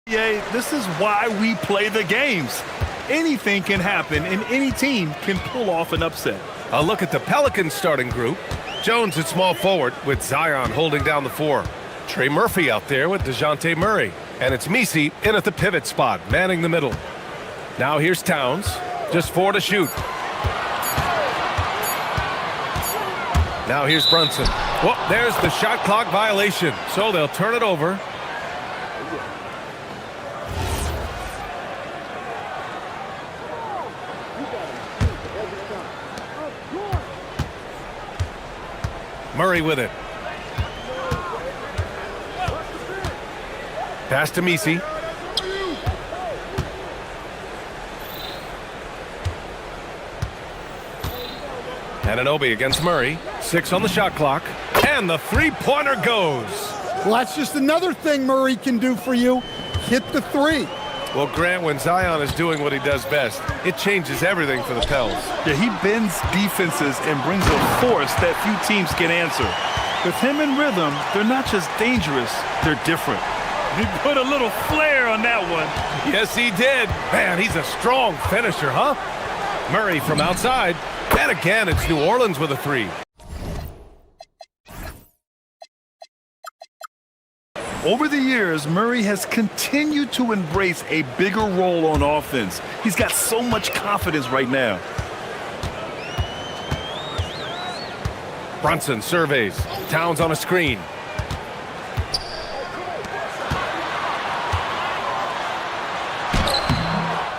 Yeah, this is why we play the games. Anything can happen, and any team can pull off an upset. A look at the Pelicans starting group. Jones at small forward with Zion holding down the four. Trey Murphy out there with DeJounte Murray. And it's Messi in at the pivot spot, manning the middle. Now here's Towns. Just 4 to shoot. Now here's Brunson. Whoop, there's the shot clock violation. So they'll turn it over. Murray with it. Pass to Messi. Anunoby against Murray. 6 on the shot clock. And the three-pointer goes. Well, that's just another thing Murray can do for you. Hit the three. Well, Grant, when Zion is doing what he does best, it changes everything for the Pels. Yeah, he bends defenses and brings a force that few teams can answer. With him in rhythm, they're not just dangerous, they're different. He put a little flair on that one. Yes, he did. Man, he's a strong finisher, huh? Murray from outside. And again, it's New Orleans with a three. Over the years, Murray has continued to embrace a bigger role on offense. He's got so much confidence right now. Brunson surveys. Towns on a screen.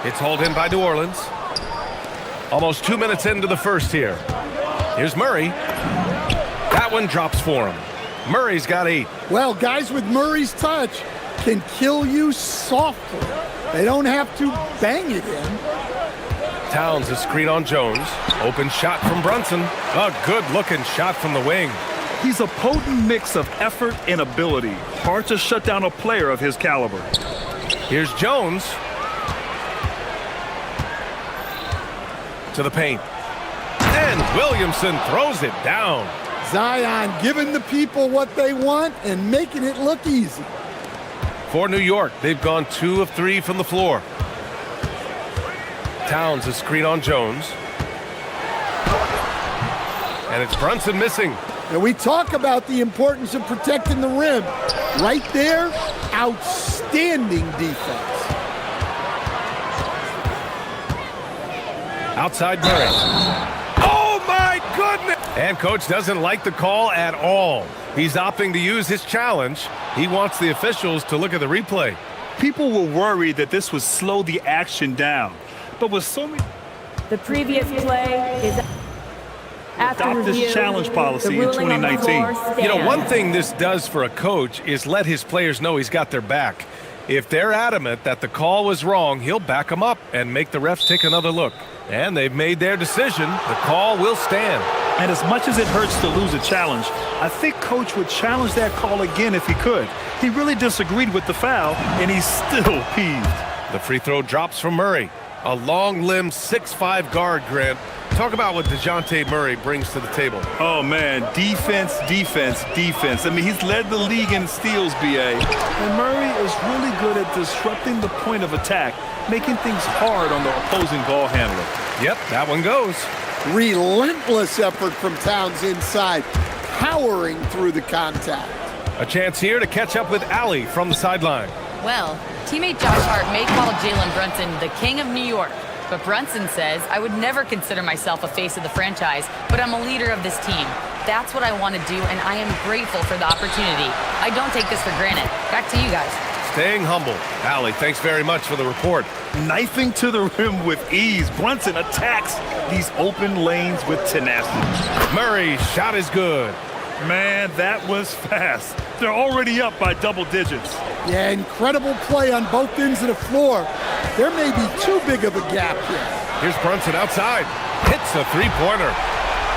It's hauled in by New Orleans. Almost 2 minutes into the first here. Here's Murray. That one drops for him. Murray's got 8. Well, guys with Murray's touch can kill you softly. They don't have to bang it in. Towns a screen on Jones. Open shot from Brunson. A good-looking shot from the wing. He's a potent mix of effort and ability. Hard to shut down a player of his caliber. Here's Jones. To the paint. And Williamson throws it down. Zion giving the people what they want and making it look easy. For New York, they've gone 2 of 3 from the floor. Towns a screen on Jones. And it's Brunson missing. And we talk about the importance of protecting the rim. Right there, outstanding defense. Outside Murray. Oh my goodness! And coach doesn't like the call at all. He's opting to use his challenge. He wants the officials to look at the replay. People were worried that this would slow the action down. But with so many... The previous play is after adopt review, this challenge policy in 2019. You know, one thing this does for a coach is let his players know he's got their back. If they're adamant that the call was wrong, he'll back them up and make the refs take another look. And they've made their decision. The call will stand. And as much as it hurts to lose a challenge, I think Coach would challenge that call again if he could. He really disagreed with the foul, and he's still peeved. The free throw drops from Murray. A long-limbed 6'5" guard, Grant. Talk about what DeJounte Murray brings to the table. Oh, man, defense, defense, defense. I mean, he's led the league in steals, B.A. And Murray is really good at disrupting the point of attack, making things hard on the opposing ball handler. Yep, that one goes. Relentless effort from Towns inside, powering through the contact. A chance here to catch up with Allie from the sideline. Well, teammate Josh Hart may call Jalen Brunson the king of New York. But Brunson says, I would never consider myself a face of the franchise, but I'm a leader of this team. That's what I want to do, and I am grateful for the opportunity. I don't take this for granted. Back to you guys. Staying humble. Allie, thanks very much for the report. Knifing to the rim with ease, Brunson attacks these open lanes with tenacity. Murray's shot is good. Man, that was fast. They're already up by double digits. Yeah, incredible play on both ends of the floor. There may be too big of a gap here. Here's Brunson outside. Hits a three-pointer.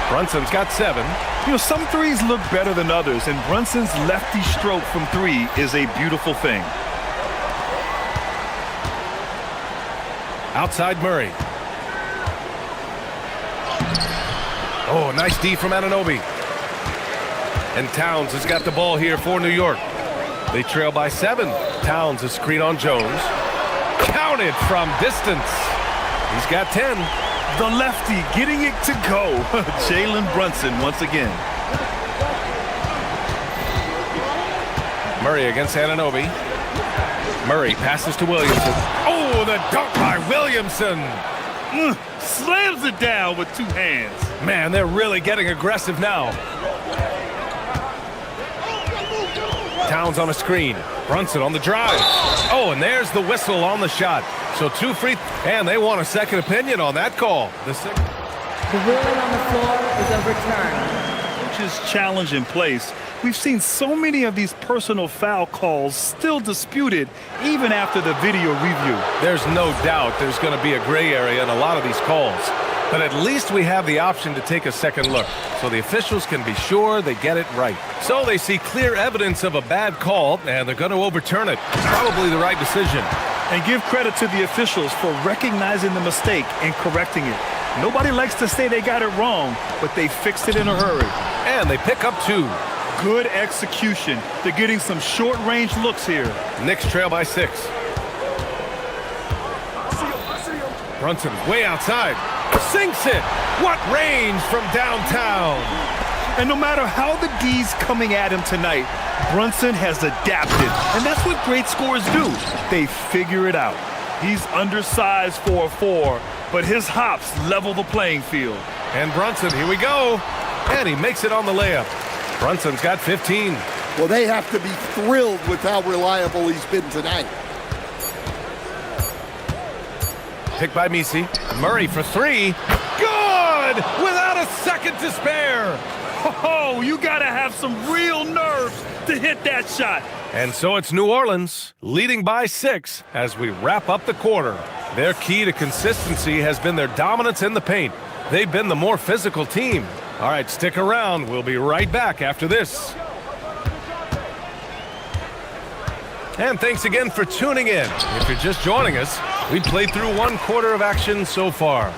Brunson's got 7. You know, some threes look better than others, and Brunson's lefty stroke from 3 is a beautiful thing. Outside Murray. Oh, nice D from Anunoby. And Towns has got the ball here for New York. They trail by 7. Towns a screen on Jones. Counted from distance. He's got 10. The lefty getting it to go. Jalen Brunson once again. Murray against Anunoby. Murray passes to Williamson. Oh, the dunk by Williamson. Slams it down with 2 hands. Man, they're really getting aggressive now. Towns on a screen. Brunson on the drive. Oh, and there's the whistle on the shot. So 2 free, and they want a second opinion on that call. The ruling on the floor is overturned. Coach's challenge in place. We've seen so many of these personal foul calls still disputed even after the video review. There's no doubt there's going to be a gray area in a lot of these calls. But at least we have the option to take a second look, so the officials can be sure they get it right. So they see clear evidence of a bad call, and they're going to overturn it. Probably the right decision. And give credit to the officials for recognizing the mistake and correcting it. Nobody likes to say they got it wrong, but they fixed it in a hurry. And they pick up 2. Good execution. They're getting some short-range looks here. Knicks trail by 6. Brunson way outside. Sinks it. What range from downtown. And no matter how the D's coming at him tonight, Brunson has adapted. And that's what great scorers do. They figure it out. He's undersized for a 4, but his hops level the playing field. And Brunson, here we go. And he makes it on the layup. Brunson's got 15. Well, they have to be thrilled with how reliable he's been tonight. Picked by Misi. Murray for 3. Good! Without a second to spare. Oh, you gotta have some real nerves to hit that shot. And so it's New Orleans, leading by 6 as we wrap up the quarter. Their key to consistency has been their dominance in the paint. They've been the more physical team. All right, stick around. We'll be right back after this. And thanks again for tuning in. If you're just joining us, we played through 1 quarter of action so far.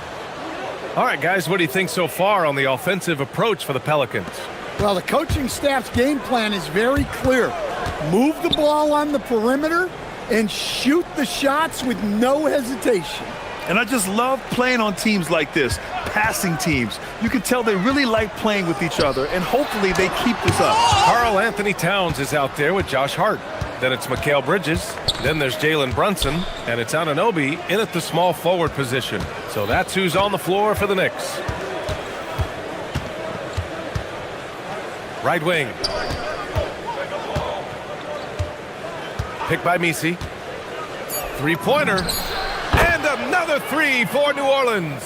All right, guys, what do you think so far on the offensive approach for the Pelicans? Well, the coaching staff's game plan is very clear. Move the ball on the perimeter and shoot the shots with no hesitation. And I just love playing on teams like this, passing teams. You can tell they really like playing with each other, and hopefully they keep this up. Karl Anthony Towns is out there with Josh Hart. Then it's Mikal Bridges. Then there's Jalen Brunson. And it's Anunoby in at the small forward position. So that's who's on the floor for the Knicks. Right wing. Picked by Misi. 3-pointer. And another 3 for New Orleans.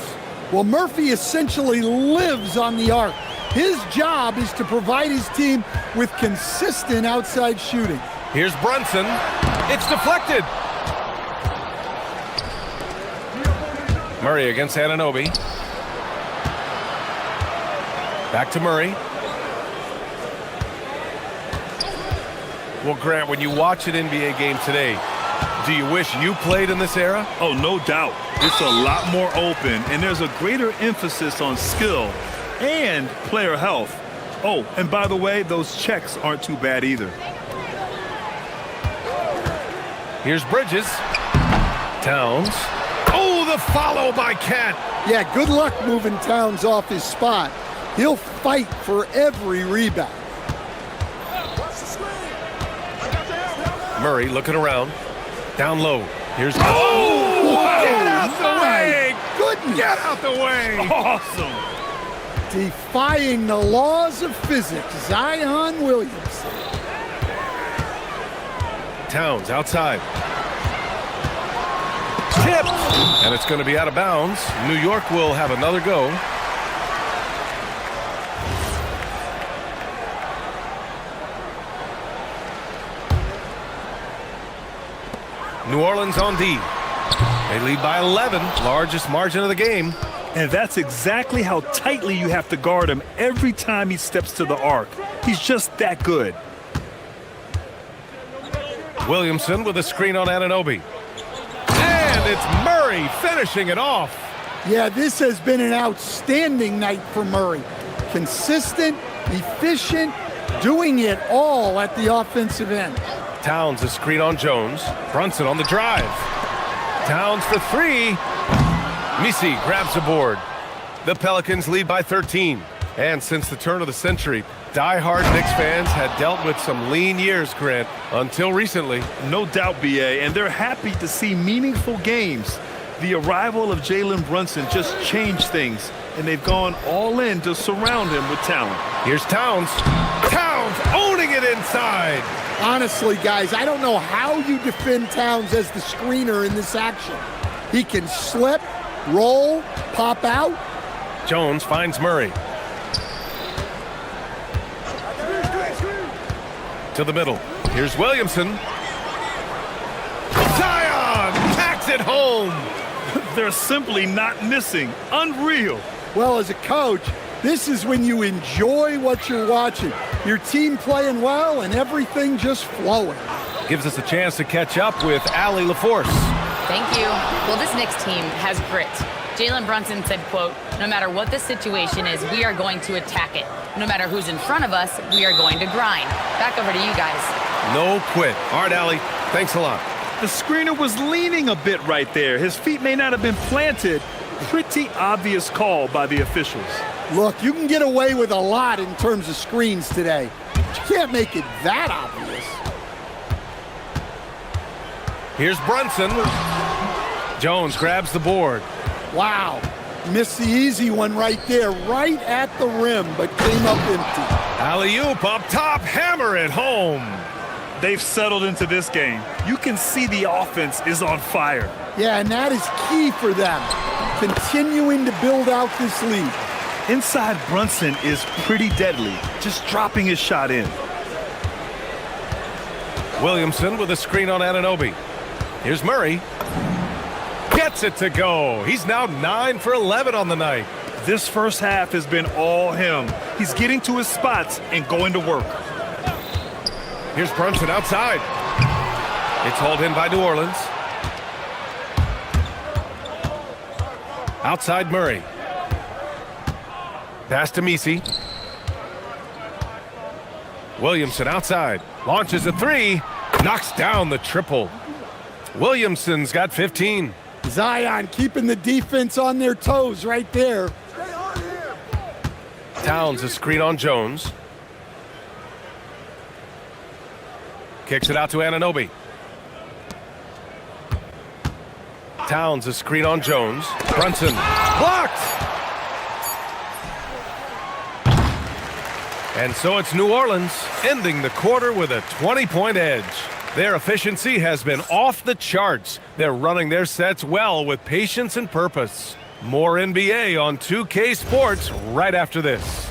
Well, Murphy essentially lives on the arc. His job is to provide his team with consistent outside shooting. Here's Brunson. It's deflected. Murray against Anunoby. Back to Murray. Well, Grant, when you watch an NBA game today, do you wish you played in this era? Oh, no doubt. It's a lot more open, and there's a greater emphasis on skill and player health. Oh, and by the way, those checks aren't too bad either. Here's Bridges. Towns. Oh, the follow by Cat. Yeah, good luck moving Towns off his spot. He'll fight for every rebound. Murray looking around. Down low. Here's... Oh! Wow. Get out the way! Goodness! Get out the way! Awesome! Defying the laws of physics, Zion Williamson. Towns outside. Tipped! And it's going to be out of bounds. New York will have another go. New Orleans on D. They lead by 11, largest margin of the game. And that's exactly how tightly you have to guard him every time he steps to the arc. He's just that good. Williamson with a screen on Anunoby. And it's Murray finishing it off. Yeah, this has been an outstanding night for Murray. Consistent, efficient, doing it all at the offensive end. Towns a screen on Jones. Brunson on the drive. Towns for three. Misi grabs the board. The Pelicans lead by 13. And since the turn of the century, die-hard Knicks fans had dealt with some lean years, Grant, until recently. No doubt, BA, and they're happy to see meaningful games. The arrival of Jalen Brunson just changed things, and they've gone all in to surround him with talent. Here's Towns. Towns owning it inside. Honestly, guys, I don't know how you defend Towns as the screener in this action. He can slip, roll, pop out. Jones finds Murray. To the middle. Here's Williamson. Zion packs it home. They're simply not missing. Unreal. Well, as a coach, this is when you enjoy what you're watching. Your team playing well and everything just flowing. Gives us a chance to catch up with Allie LaForce. Thank you. Well, this Knicks team has grit. Jalen Brunson said, quote, "No matter what the situation is, we are going to attack it. No matter who's in front of us, we are going to grind." Back over to you guys. No quit. All right, Allie. Thanks a lot. The screener was leaning a bit right there. His feet may not have been planted. Pretty obvious call by the officials. Look, you can get away with a lot in terms of screens today. But you can't make it that obvious. Here's Brunson. Jones grabs the board. Wow. Missed the easy one right there, right at the rim, but came up empty. Alley-oop up top, hammer it home. They've settled into this game. You can see the offense is on fire. Yeah, and that is key for them, continuing to build out this lead. Inside Brunson is pretty deadly, just dropping his shot in. Williamson with a screen on Anunoby. Here's Murray. Gets it to go. He's now 9 for 11 on the night. This first half has been all him. He's getting to his spots and going to work. Here's Brunson outside. It's hauled in by New Orleans. Outside Murray. Pass to Misi. Williamson outside. Launches a three. Knocks down the triple. Williamson's got 15. Zion keeping the defense on their toes right there. Towns a screen on Jones. Kicks it out to Anunoby. Towns a screen on Jones. Brunson blocked. And so it's New Orleans ending the quarter with a 20-point edge. Their efficiency has been off the charts. They're running their sets well with patience and purpose. More NBA on 2K Sports right after this.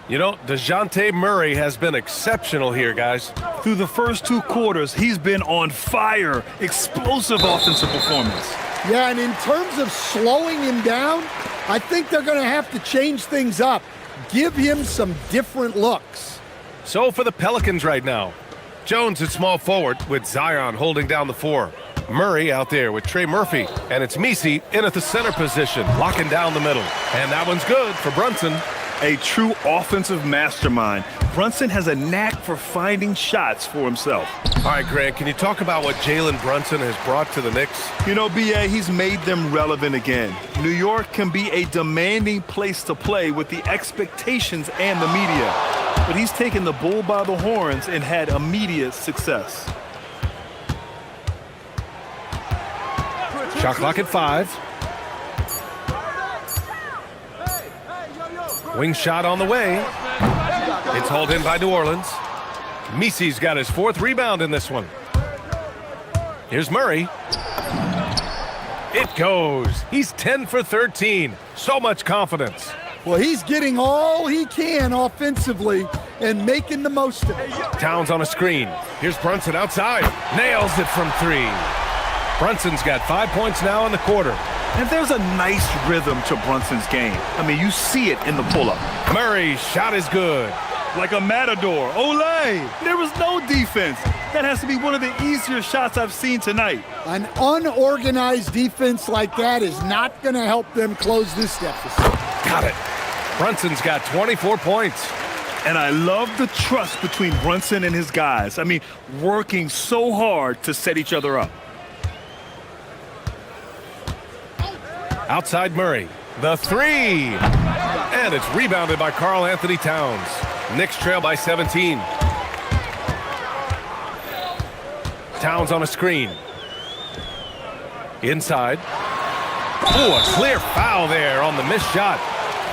You know, DeJounte Murray has been exceptional here, guys. Through the first two quarters, he's been on fire. Explosive offensive performance. Yeah, and in terms of slowing him down, I think they're going to have to change things up. Give him some different looks. So for the Pelicans right now, Jones at small forward with Zion holding down the four. Murray out there with Trey Murphy, and it's Misi in at the center position, locking down the middle. And that one's good for Brunson. A true offensive mastermind, Brunson has a knack for finding shots for himself. All right, Grant, can you talk about what Jalen Brunson has brought to the Knicks? You know, B.A., he's made them relevant again. New York can be a demanding place to play with the expectations and the media. But he's taken the bull by the horns and had immediate success. Shot clock at 5. Wing shot on the way. It's hauled in by New Orleans. Misi's got his 4th rebound in this one. Here's Murray. It goes. He's 10 for 13. So much confidence. Well, he's getting all he can offensively and making the most of it. Towns on a screen. Here's Brunson outside. Nails it from 3. Brunson's got 5 points now in the quarter. And there's a nice rhythm to Brunson's game. I mean, you see it in the pull-up. Murray's shot is good. Like a matador. Olay! There was no defense. That has to be one of the easier shots I've seen tonight. An unorganized defense like that is not going to help them close this deficit. Got it. Brunson's got 24 points. And I love the trust between Brunson and his guys. I mean, working so hard to set each other up. Outside Murray. The 3. And it's rebounded by Karl Anthony Towns. Knicks trail by 17. Towns on a screen. Inside. Oh, a clear foul there on the missed shot.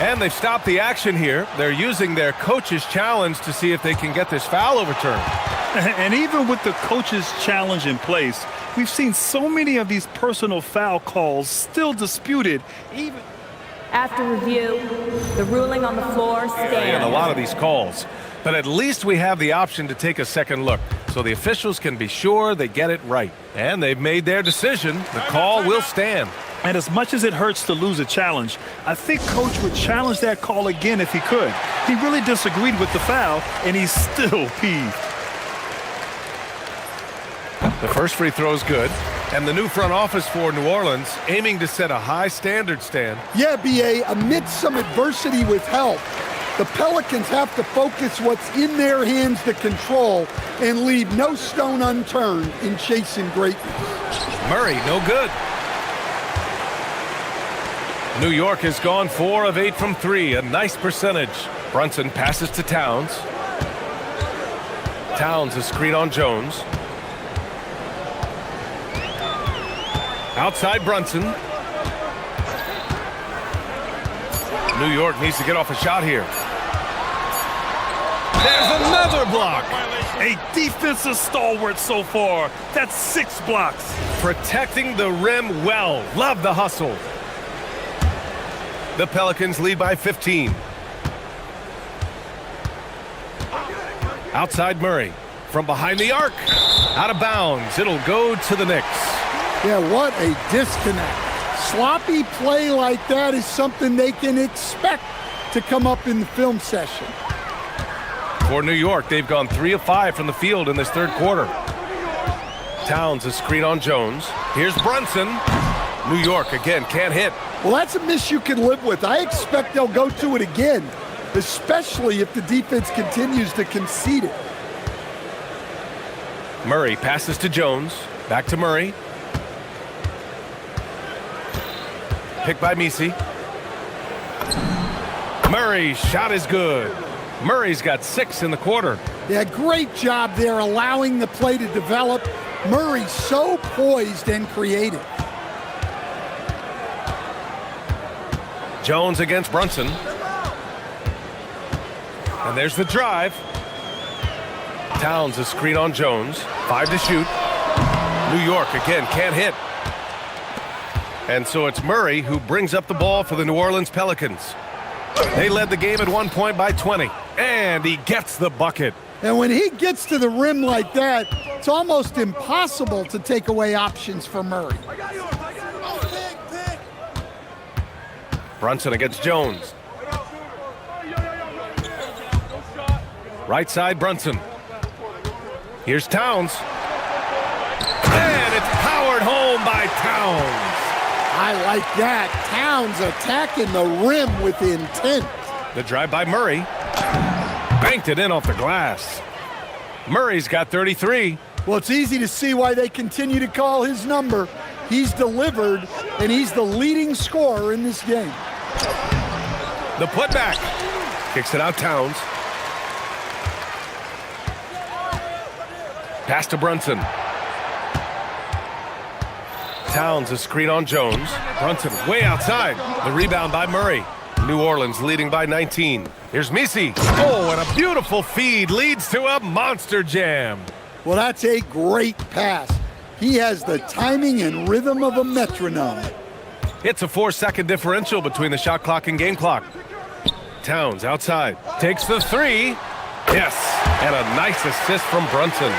And they've stopped the action here. They're using their coach's challenge to see if they can get this foul overturned. And even with the coach's challenge in place, we've seen so many of these personal foul calls still disputed. Even After review, the ruling on the floor stands. And a lot of these calls. But at least we have the option to take a second look, so the officials can be sure they get it right. And they've made their decision. The call will stand. And as much as it hurts to lose a challenge, I think Coach would challenge that call again if he could. He really disagreed with the foul, and he's still peeved. The first free throw is good. And the new front office for New Orleans aiming to set a high standard, Stan. Yeah, B.A., amidst some adversity with help, the Pelicans have to focus what's in their hands to control and leave no stone unturned in chasing greatness. Murray, no good. New York has gone 4 of 8 from 3, a nice percentage. Brunson passes to Towns. Towns a screen on Jones. Outside Brunson. New York needs to get off a shot here. There's another block. A defensive stalwart so far. That's 6 blocks. Protecting the rim well. Love the hustle. The Pelicans lead by 15. Outside Murray. From behind the arc. Out of bounds. It'll go to the Knicks. Yeah, what a disconnect. Sloppy play like that is something they can expect to come up in the film session. For New York, they've gone 3 of 5 from the field in this third quarter. Towns a screen on Jones. Here's Brunson. New York again can't hit. Well, that's a miss you can live with. I expect they'll go to it again, especially if the defense continues to concede it. Murray passes to Jones. Back to Murray. Picked by Misi. Murray's shot is good. Murray's got 6 in the quarter. Yeah, great job there allowing the play to develop. Murray so poised and creative. Jones against Brunson. And there's the drive. Towns a screen on Jones. 5 to shoot. New York again can't hit. And so it's Murray who brings up the ball for the New Orleans Pelicans. They led the game at one point by 20. And he gets the bucket. And when he gets to the rim like that, it's almost impossible to take away options for Murray. Brunson against Jones. Right side, Brunson. Here's Towns. And it's powered home by Towns. I like that. Towns attacking the rim with intent. The drive by Murray. Banked it in off the glass. Murray's got 33. Well, it's easy to see why they continue to call his number. He's delivered, and he's the leading scorer in this game. The putback. Kicks it out, Towns. Pass to Brunson. Towns a screen on Jones. Brunson way outside. The rebound by Murray. New Orleans leading by 19. Here's Misi. Oh, and a beautiful feed leads to a monster jam. Well, that's a great pass. He has the timing and rhythm of a metronome. It's a 4-second differential between the shot clock and game clock. Towns outside. Takes the three. Yes, and a nice assist from Brunson.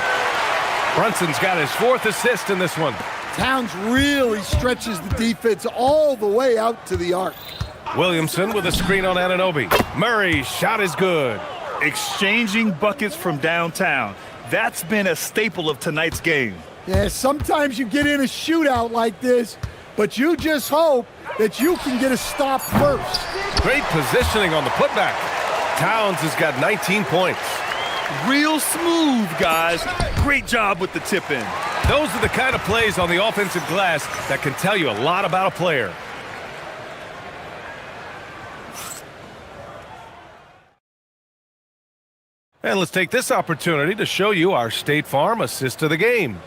Brunson's got his 4th assist in this one. Towns really stretches the defense all the way out to the arc. Williamson with a screen on Anunoby. Murray's shot is good. Exchanging buckets from downtown. That's been a staple of tonight's game. Yeah, sometimes you get in a shootout like this, but you just hope that you can get a stop first. Great positioning on the putback. Towns has got 19 points. Real smooth, guys. Great job with the tip-in. Those are the kind of plays on the offensive glass that can tell you a lot about a player. And let's take this opportunity to show you our State Farm assist of the game.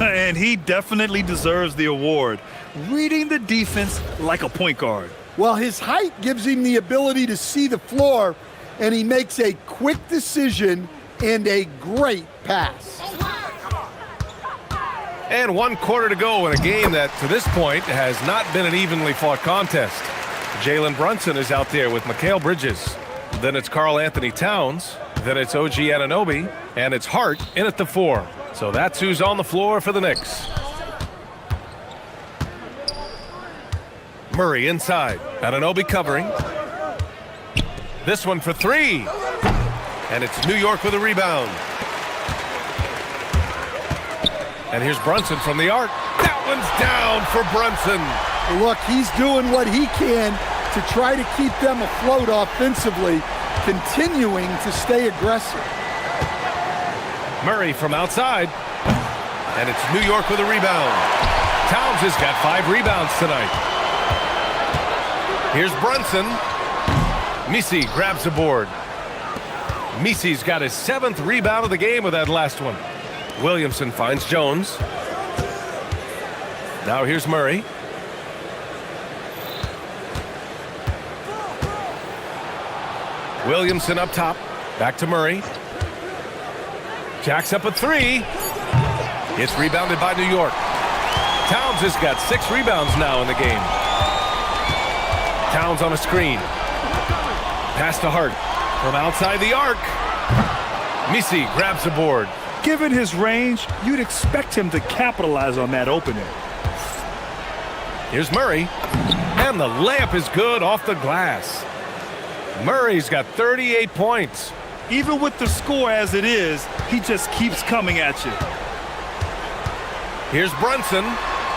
And he definitely deserves the award. Reading the defense like a point guard. Well, his height gives him the ability to see the floor, and he makes a quick decision and a great pass. And 1 quarter to go in a game that, to this point, has not been an evenly fought contest. Jalen Brunson is out there with Mikal Bridges. Then it's Karl Anthony Towns. Then it's OG Anunoby. And it's Hart in at the 4. So that's who's on the floor for the Knicks. Murray inside. Anunoby covering. This one for 3. And it's New York with a rebound. And here's Brunson from the arc. That one's down for Brunson. Look, he's doing what he can to try to keep them afloat offensively, continuing to stay aggressive. Murray from outside. And it's New York with a rebound. Towns has got 5 rebounds tonight. Here's Brunson. Misi grabs the board. Misi's got his 7th rebound of the game with that last one. Williamson finds Jones. Now here's Murray. Williamson up top. Back to Murray. Jacks up a 3. It's rebounded by New York. Towns has got 6 rebounds now in the game. Towns on a screen. Pass to Hart. From outside the arc. Misi grabs the board. Given his range, you'd expect him to capitalize on that opening. Here's Murray. And the layup is good off the glass. Murray's got 38 points. Even with the score as it is, he just keeps coming at you. Here's Brunson.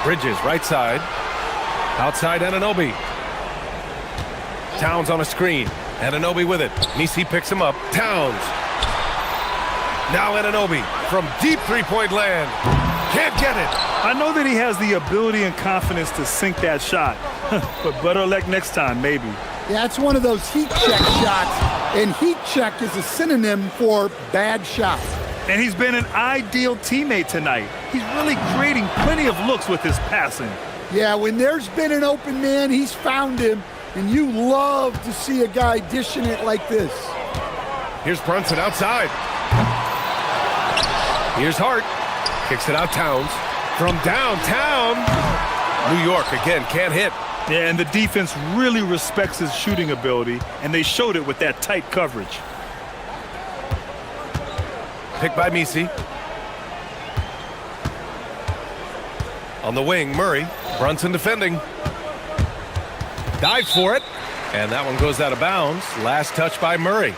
Bridges right side. Outside Anunoby. Towns on a screen. Anunoby with it. Misi picks him up. Towns. Now Anunoby from deep three-point land. Can't get it. I know that he has the ability and confidence to sink that shot. But better luck next time, maybe. Yeah, it's one of those heat check shots, and heat check is a synonym for bad shot. And he's been an ideal teammate tonight. He's really creating plenty of looks with his passing. Yeah, when there's been an open man, he's found him, and you love to see a guy dishing it like this. Here's Brunson outside. Here's Hart. Kicks it out Towns. From downtown. New York again can't hit. Yeah, and the defense really respects his shooting ability, and they showed it with that tight coverage. Picked by Misi. On the wing, Murray. Brunson defending. Dive for it. And that one goes out of bounds. Last touch by Murray.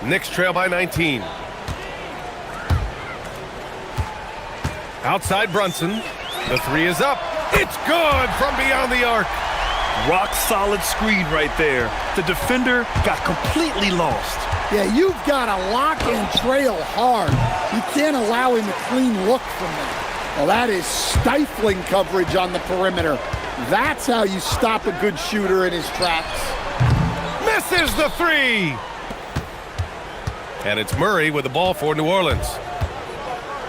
Knicks trail by 19. Outside Brunson. The 3 is up. It's good from beyond the arc. Rock solid screen right there. The defender got completely lost. Yeah, you've got to lock and trail hard. You can't allow him a clean look from that. Well, that is stifling coverage on the perimeter. That's how you stop a good shooter in his tracks. Misses the three. And it's Murray with the ball for New Orleans.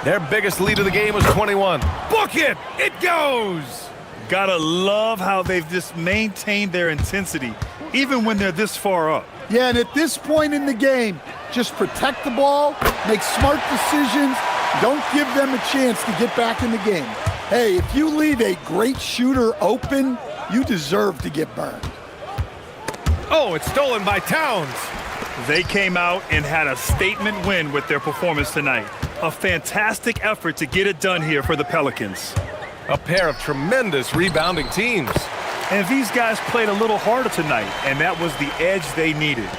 Their biggest lead of the game was 21. Book it! It goes! Gotta love how they've just maintained their intensity, even when they're this far up. Yeah, and at this point in the game, just protect the ball, make smart decisions, don't give them a chance to get back in the game. Hey, if you leave a great shooter open, you deserve to get burned. Oh, it's stolen by Towns. They came out and had a statement win with their performance tonight. A fantastic effort to get it done here for the Pelicans. A pair of tremendous rebounding teams. And these guys played a little harder tonight, and that was the edge they needed.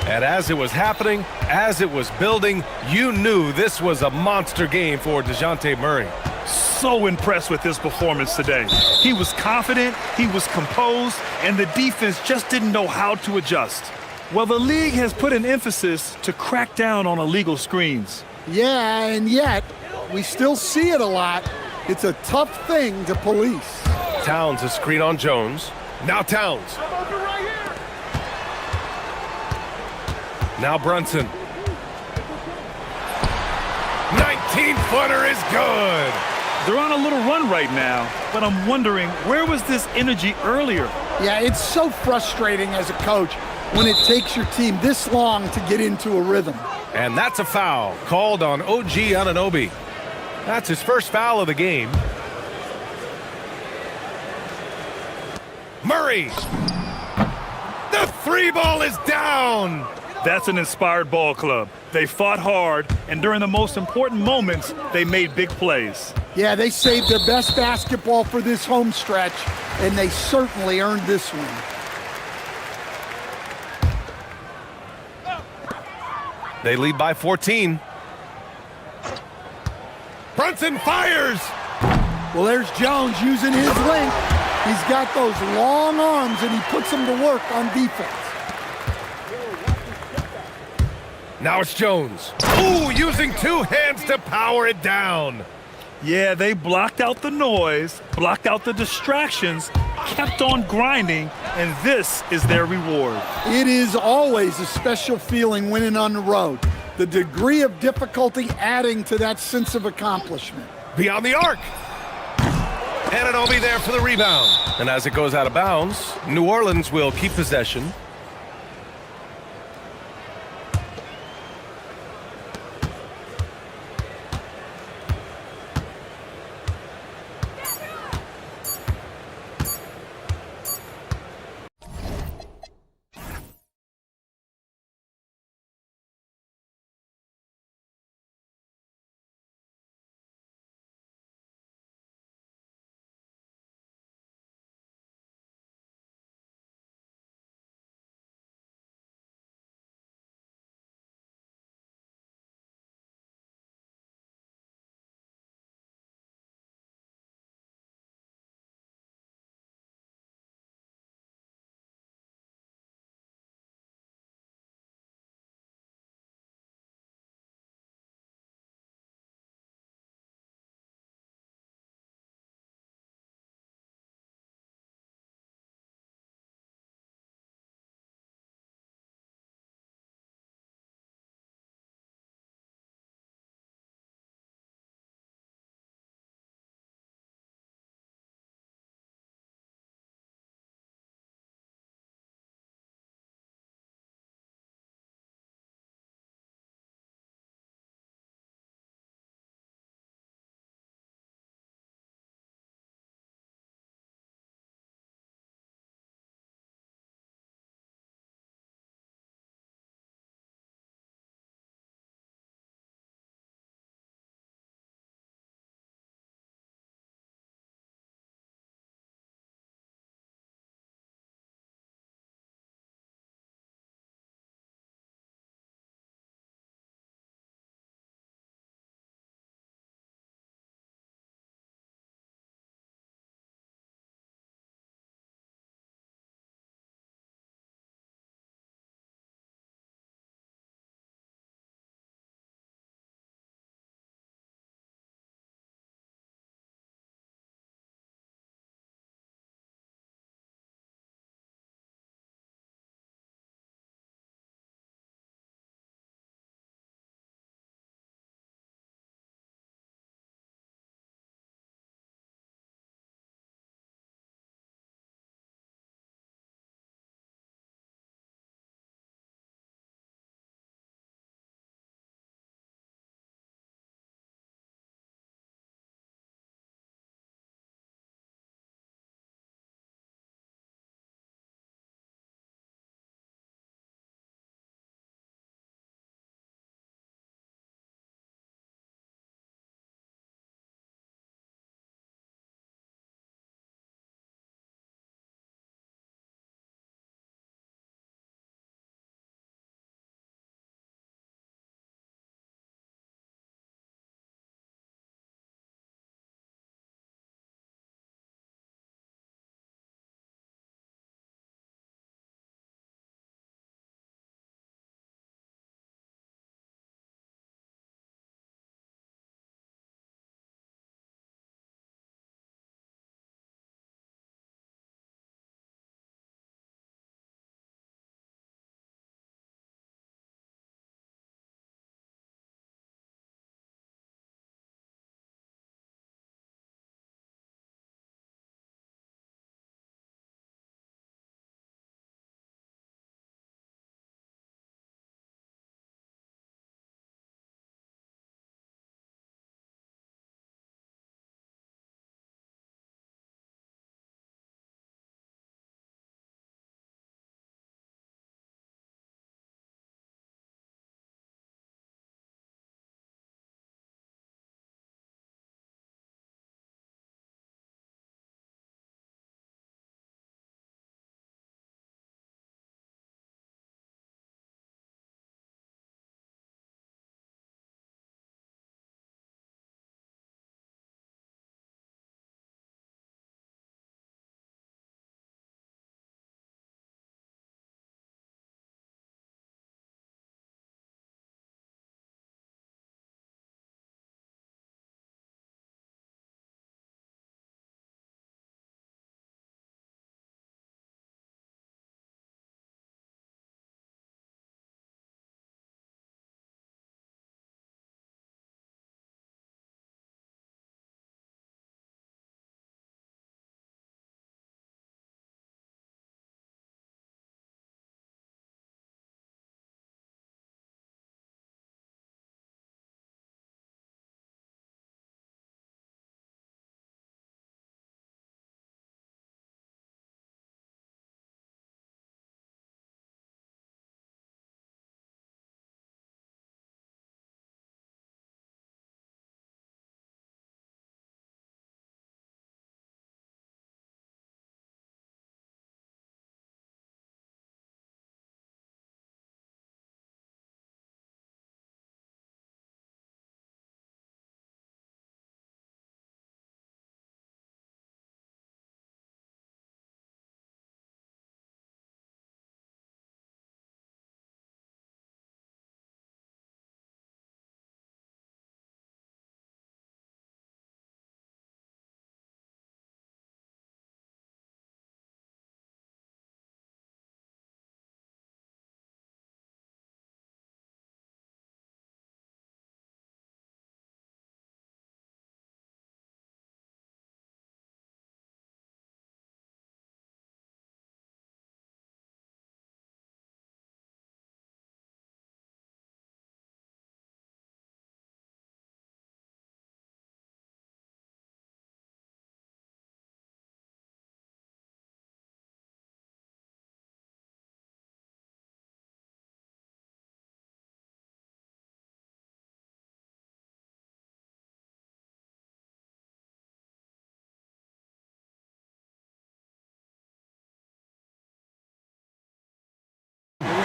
And as it was happening, as it was building, you knew this was a monster game for DeJounte Murray. So impressed with his performance today. He was confident, he was composed, and the defense just didn't know how to adjust. Well, the league has put an emphasis to crack down on illegal screens. Yeah, and yet, we still see it a lot. It's a tough thing to police. Towns a screen on Jones. Now Towns. Now Brunson. 19-footer is good. They're on a little run right now, but I'm wondering, where was this energy earlier? Yeah, it's so frustrating as a coach when it takes your team this long to get into a rhythm. And that's a foul called on OG Anunoby. That's his first foul of the game. Murray. The three ball is down. That's an inspired ball club. They fought hard, and during the most important moments, they made big plays. Yeah, they saved their best basketball for this home stretch, and they certainly earned this one. They lead by 14. Brunson fires! Well, there's Jones using his length. He's got those long arms, and he puts them to work on defense. Now it's Jones. Ooh, using two hands to power it down. Yeah, they blocked out the noise, blocked out the distractions, kept on grinding, and this is their reward. It is always a special feeling winning on the road. The degree of difficulty adding to that sense of accomplishment. Beyond the arc. And it'll be there for the rebound. And as it goes out of bounds, New Orleans will keep possession.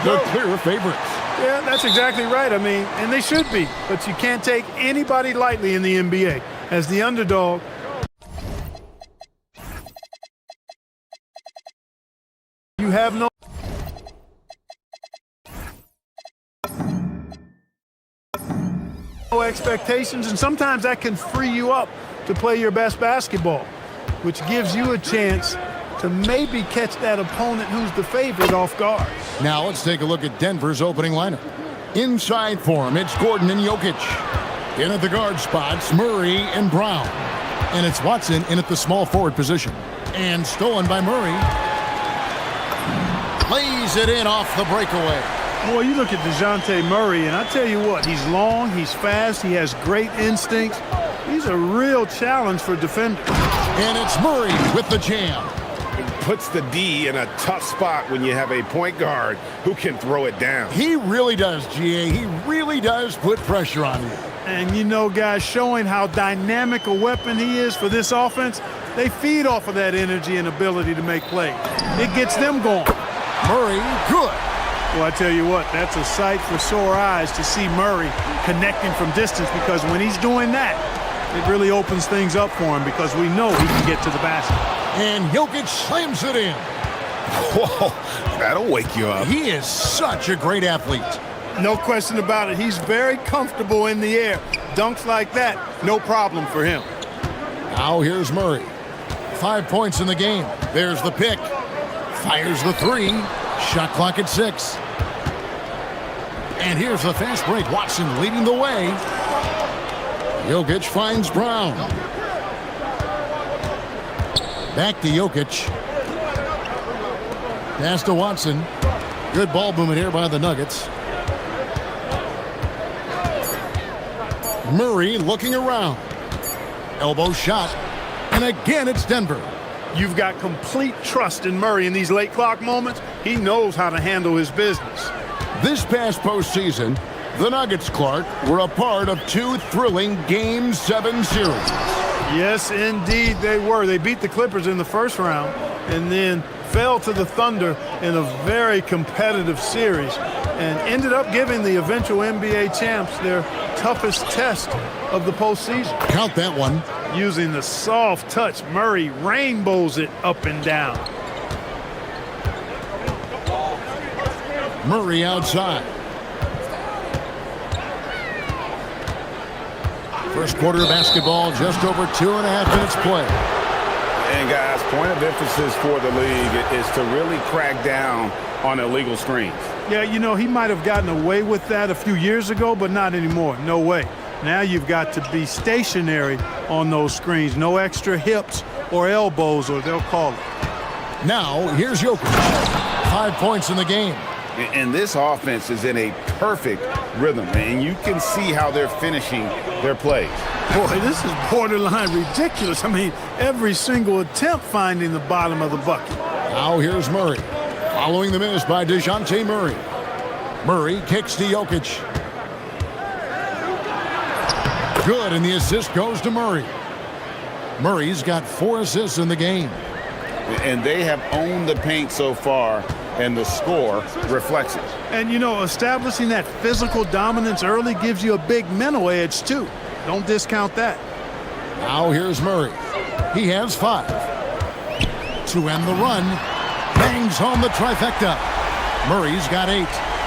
the clear favorites. Yeah, that's exactly right. I mean, and they should be. But you can't take anybody lightly in the NBA. As the underdog, you have no expectations, and sometimes that can free you up to play your best basketball, which gives you a chance to maybe catch that opponent who's the favorite off guard. Now let's take a look at Denver's opening lineup. Inside for him, it's Gordon and Jokic. In at the guard spots, Murray and Brown. And it's Watson in at the small forward position. And stolen by Murray. Lays it in off the breakaway. Boy, you look at DeJounte Murray, and I tell you what, he's long, he's fast, he has great instincts. He's a real challenge for defenders. And it's Murray with the jam. It puts the D in a tough spot when you have a point guard who can throw it down. He really does, GA. He really does put pressure on you. And you know, guys, showing how dynamic a weapon he is for this offense, they feed off of that energy and ability to make plays. It gets them going. Murray, good. Well, I tell you what, that's a sight for sore eyes to see Murray connecting from distance, because when he's doing that, it really opens things up for him, because we know he can get to the basket. And Jokic slams it in. Whoa, that'll wake you up. He is such a great athlete. No question about it. He's very comfortable in the air. Dunks like that, no problem for him. Now here's Murray. 5 points in the game. There's the pick. Fires the three. Shot clock at 6. And here's the fast break. Watson leading the way. Jokic finds Brown. Back to Jokic. Pass to Watson. Good ball movement here by the Nuggets. Murray looking around. Elbow shot. And again, it's Denver. You've got complete trust in Murray in these late clock moments. He knows how to handle his business. This past postseason, the Nuggets, Clark, were a part of 2 thrilling Game 7 series. Yes, indeed they were. They beat the Clippers in the first round and then fell to the Thunder in a very competitive series and ended up giving the eventual NBA champs their toughest test of the postseason. Count that one. Using the soft touch, Murray rainbows it up and down. Murray outside. First quarter of basketball, just over 2.5 minutes play. And guys, point of emphasis for the league is to really crack down on illegal screens. Yeah, you know, he might have gotten away with that a few years ago, but not anymore. No way. Now you've got to be stationary on those screens. No extra hips or elbows, or they'll call it. Now, here's Jokic. 5 points in the game. And this offense is in a perfect rhythm, and you can see how they're finishing their plays. Boy, this is borderline ridiculous. I mean, every single attempt finding the bottom of the bucket. Now here's Murray. Following the miss by DeJounte Murray. Murray kicks to Jokic. Good, and the assist goes to Murray. Murray's got 4 assists in the game. And they have owned the paint so far, and the score reflects it. And, you know, establishing that physical dominance early gives you a big mental edge, too. Don't discount that. Now here's Murray. He has 5. To end the run, bangs home the trifecta. Murray's got 8.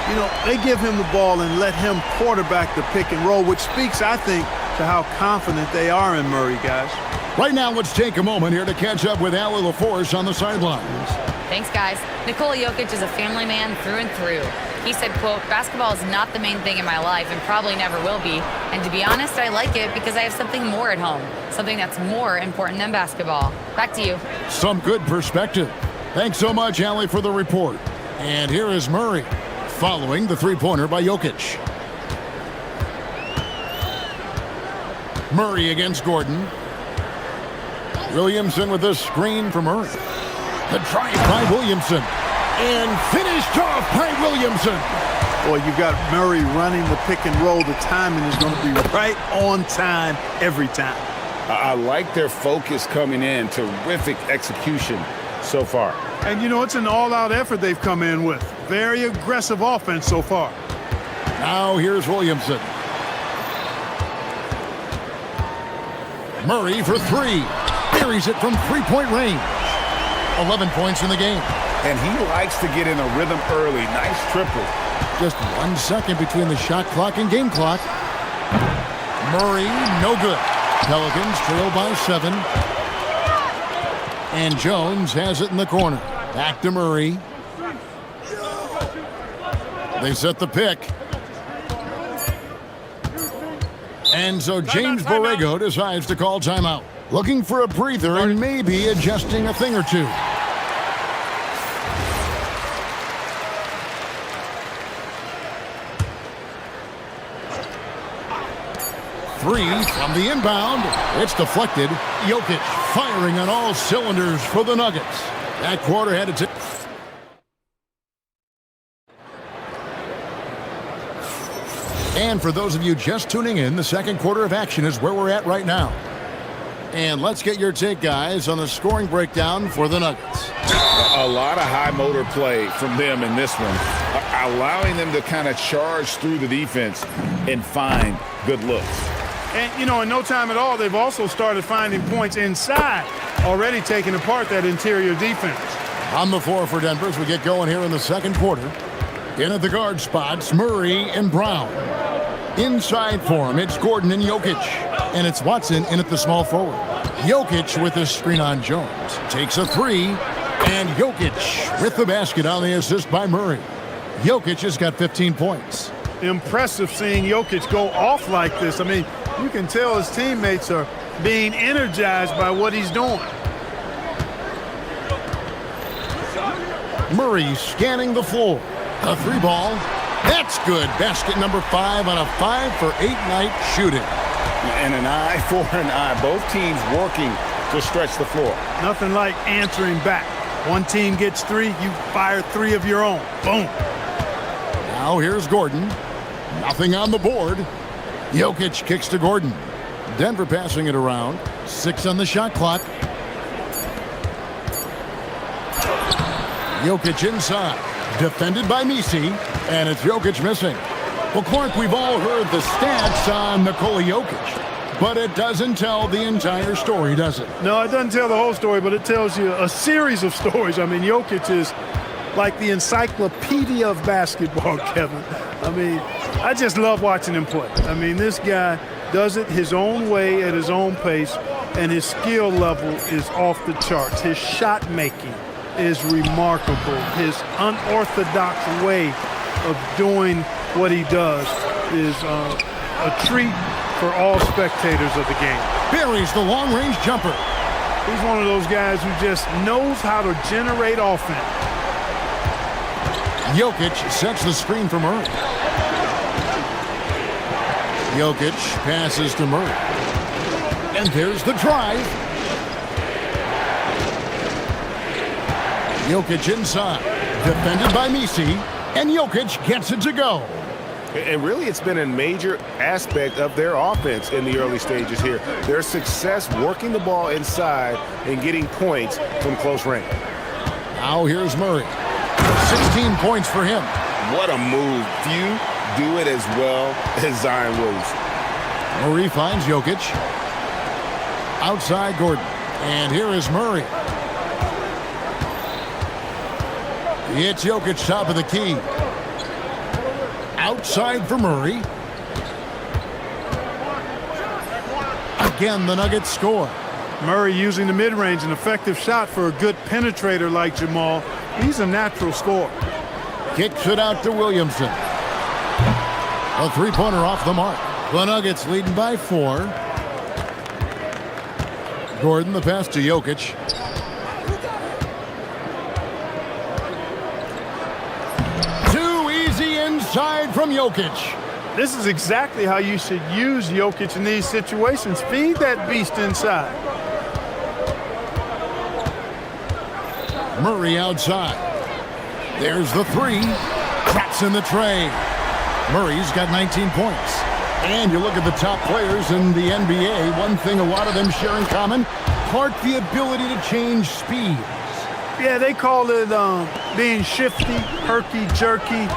You know, they give him the ball and let him quarterback the pick and roll, which speaks, I think, to how confident they are in Murray, guys. Right now, let's take a moment here to catch up with Allie LaForce on the sidelines. Thanks, guys. Nikola Jokic is a family man through and through. He said, quote, "Basketball is not the main thing in my life and probably never will be. And to be honest, I like it because I have something more at home, something that's more important than basketball." Back to you. Some good perspective. Thanks so much, Allie, for the report. And here is Murray, following the three-pointer by Jokic. Murray against Gordon. Williamson with a screen for Murray. The drive by Williamson. And finished off by Williamson. Boy, you've got Murray running the pick and roll. The timing is going to be right on time every time. I like their focus coming in. Terrific execution so far. And, you know, it's an all-out effort they've come in with. Very aggressive offense so far. Now here's Williamson. Murray for three. Buries it from three-point range. 11 points in the game. And he likes to get in a rhythm early. Nice triple. Just 1 second between the shot clock and game clock. Murray, no good. Pelicans trail by 7. And Jones has it in the corner. Back to Murray. They set the pick. And so James Borrego decides to call timeout. Looking for a breather and maybe adjusting a thing or two. Three from the inbound. It's deflected. Jokic firing on all cylinders for the Nuggets. That quarter had its... And for those of you just tuning in, the second quarter of action is where we're at right now. And let's get your take, guys, on the scoring breakdown for the Nuggets. A lot of high motor play from them in this one, allowing them to kind of charge through the defense and find good looks. And, you know, in no time at all, they've also started finding points inside, already taking apart that interior defense. On the floor for Denver as we get going here in the second quarter. In at the guard spots, Murray and Brown. Inside for him, it's Gordon and Jokic. And it's Watson in at the small forward. Jokic with the screen on Jones. Takes a three. And Jokic with the basket on the assist by Murray. Jokic has got 15 points. Impressive seeing Jokic go off like this. I mean, you can tell his teammates are being energized by what he's doing. Murray scanning the floor. A three ball. That's good. Basket number 5 on a 5-for-8 night shooting. And an eye for an eye. Both teams working to stretch the floor. Nothing like answering back. One team gets 3, you fire 3 of your own. Boom. Now here's Gordon. Nothing on the board. Jokic kicks to Gordon. Denver passing it around. 6 on the shot clock. Jokic inside. Defended by Misi. And it's Jokic missing. Well, Clark, we've all heard the stats on Nikola Jokic, but it doesn't tell the entire story, does it? No, it doesn't tell the whole story, but it tells you a series of stories. I mean, Jokic is like the encyclopedia of basketball, Kevin. I mean, I just love watching him play. I mean, this guy does it his own way at his own pace, and his skill level is off the charts. His shot making is remarkable. His unorthodox way of doing what he does is a treat for all spectators of the game. Buries the long-range jumper. He's one of those guys who just knows how to generate offense. Jokic sets the screen for Murray. Jokic passes to Murray. And there's the drive. Jokic inside. Defended by Misi. And Jokic gets it to go. And really, it's been a major aspect of their offense in the early stages here. Their success working the ball inside and getting points from close range. Now here's Murray. 16 points for him. What a move. Few do it as well as Zion Williamson. Murray finds Jokic. Outside Gordon. And here is Murray. It's Jokic top of the key. Outside for Murray. Again, the Nuggets score. Murray using the mid-range, an effective shot for a good penetrator like Jamal. He's a natural scorer. Kicks it out to Williamson. A three-pointer off the mark. The Nuggets leading by 4. Gordon, the pass to Jokic. Too easy inside from Jokic. This is exactly how you should use Jokic in these situations. Feed that beast inside. Murray outside. There's the 3. Traps in the tray. Murray's got 19 points. And you look at the top players in the NBA, one thing a lot of them share in common, Clark, the ability to change speeds. Yeah, they call it being shifty, herky-jerky,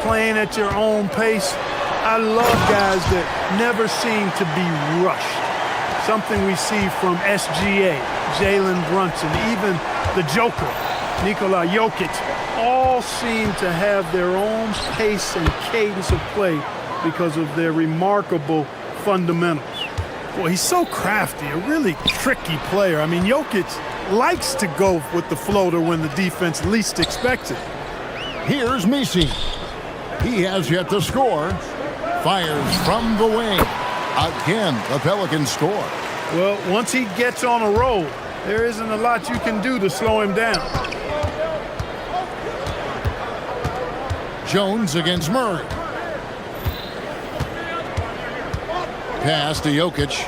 playing at your own pace. I love guys that never seem to be rushed. Something we see from SGA, Jalen Brunson, even the Joker, Nikola Jokic, all seem to have their own pace and cadence of play because of their remarkable fundamentals. Boy, he's so crafty, a really tricky player. I mean, Jokic likes to go with the floater when the defense least expects it. Here's Misi. He has yet to score. Fires from the wing. Again, the Pelicans score. Well, once he gets on a roll, there isn't a lot you can do to slow him down. Jones against Murray. Pass to Jokic.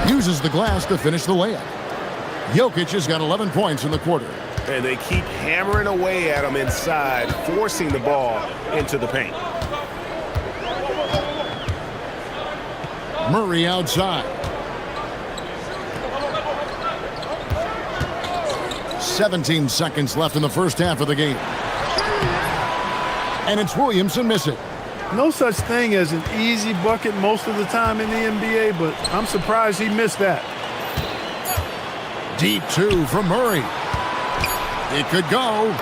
Uses the glass to finish the layup. Jokic has got 11 points in the quarter. And they keep hammering away at him inside, forcing the ball into the paint. Murray outside. 17 seconds left in the first half of the game. And it's Williamson miss it. No such thing as an easy bucket most of the time in the NBA, but I'm surprised he missed that. Deep two from Murray. It could go.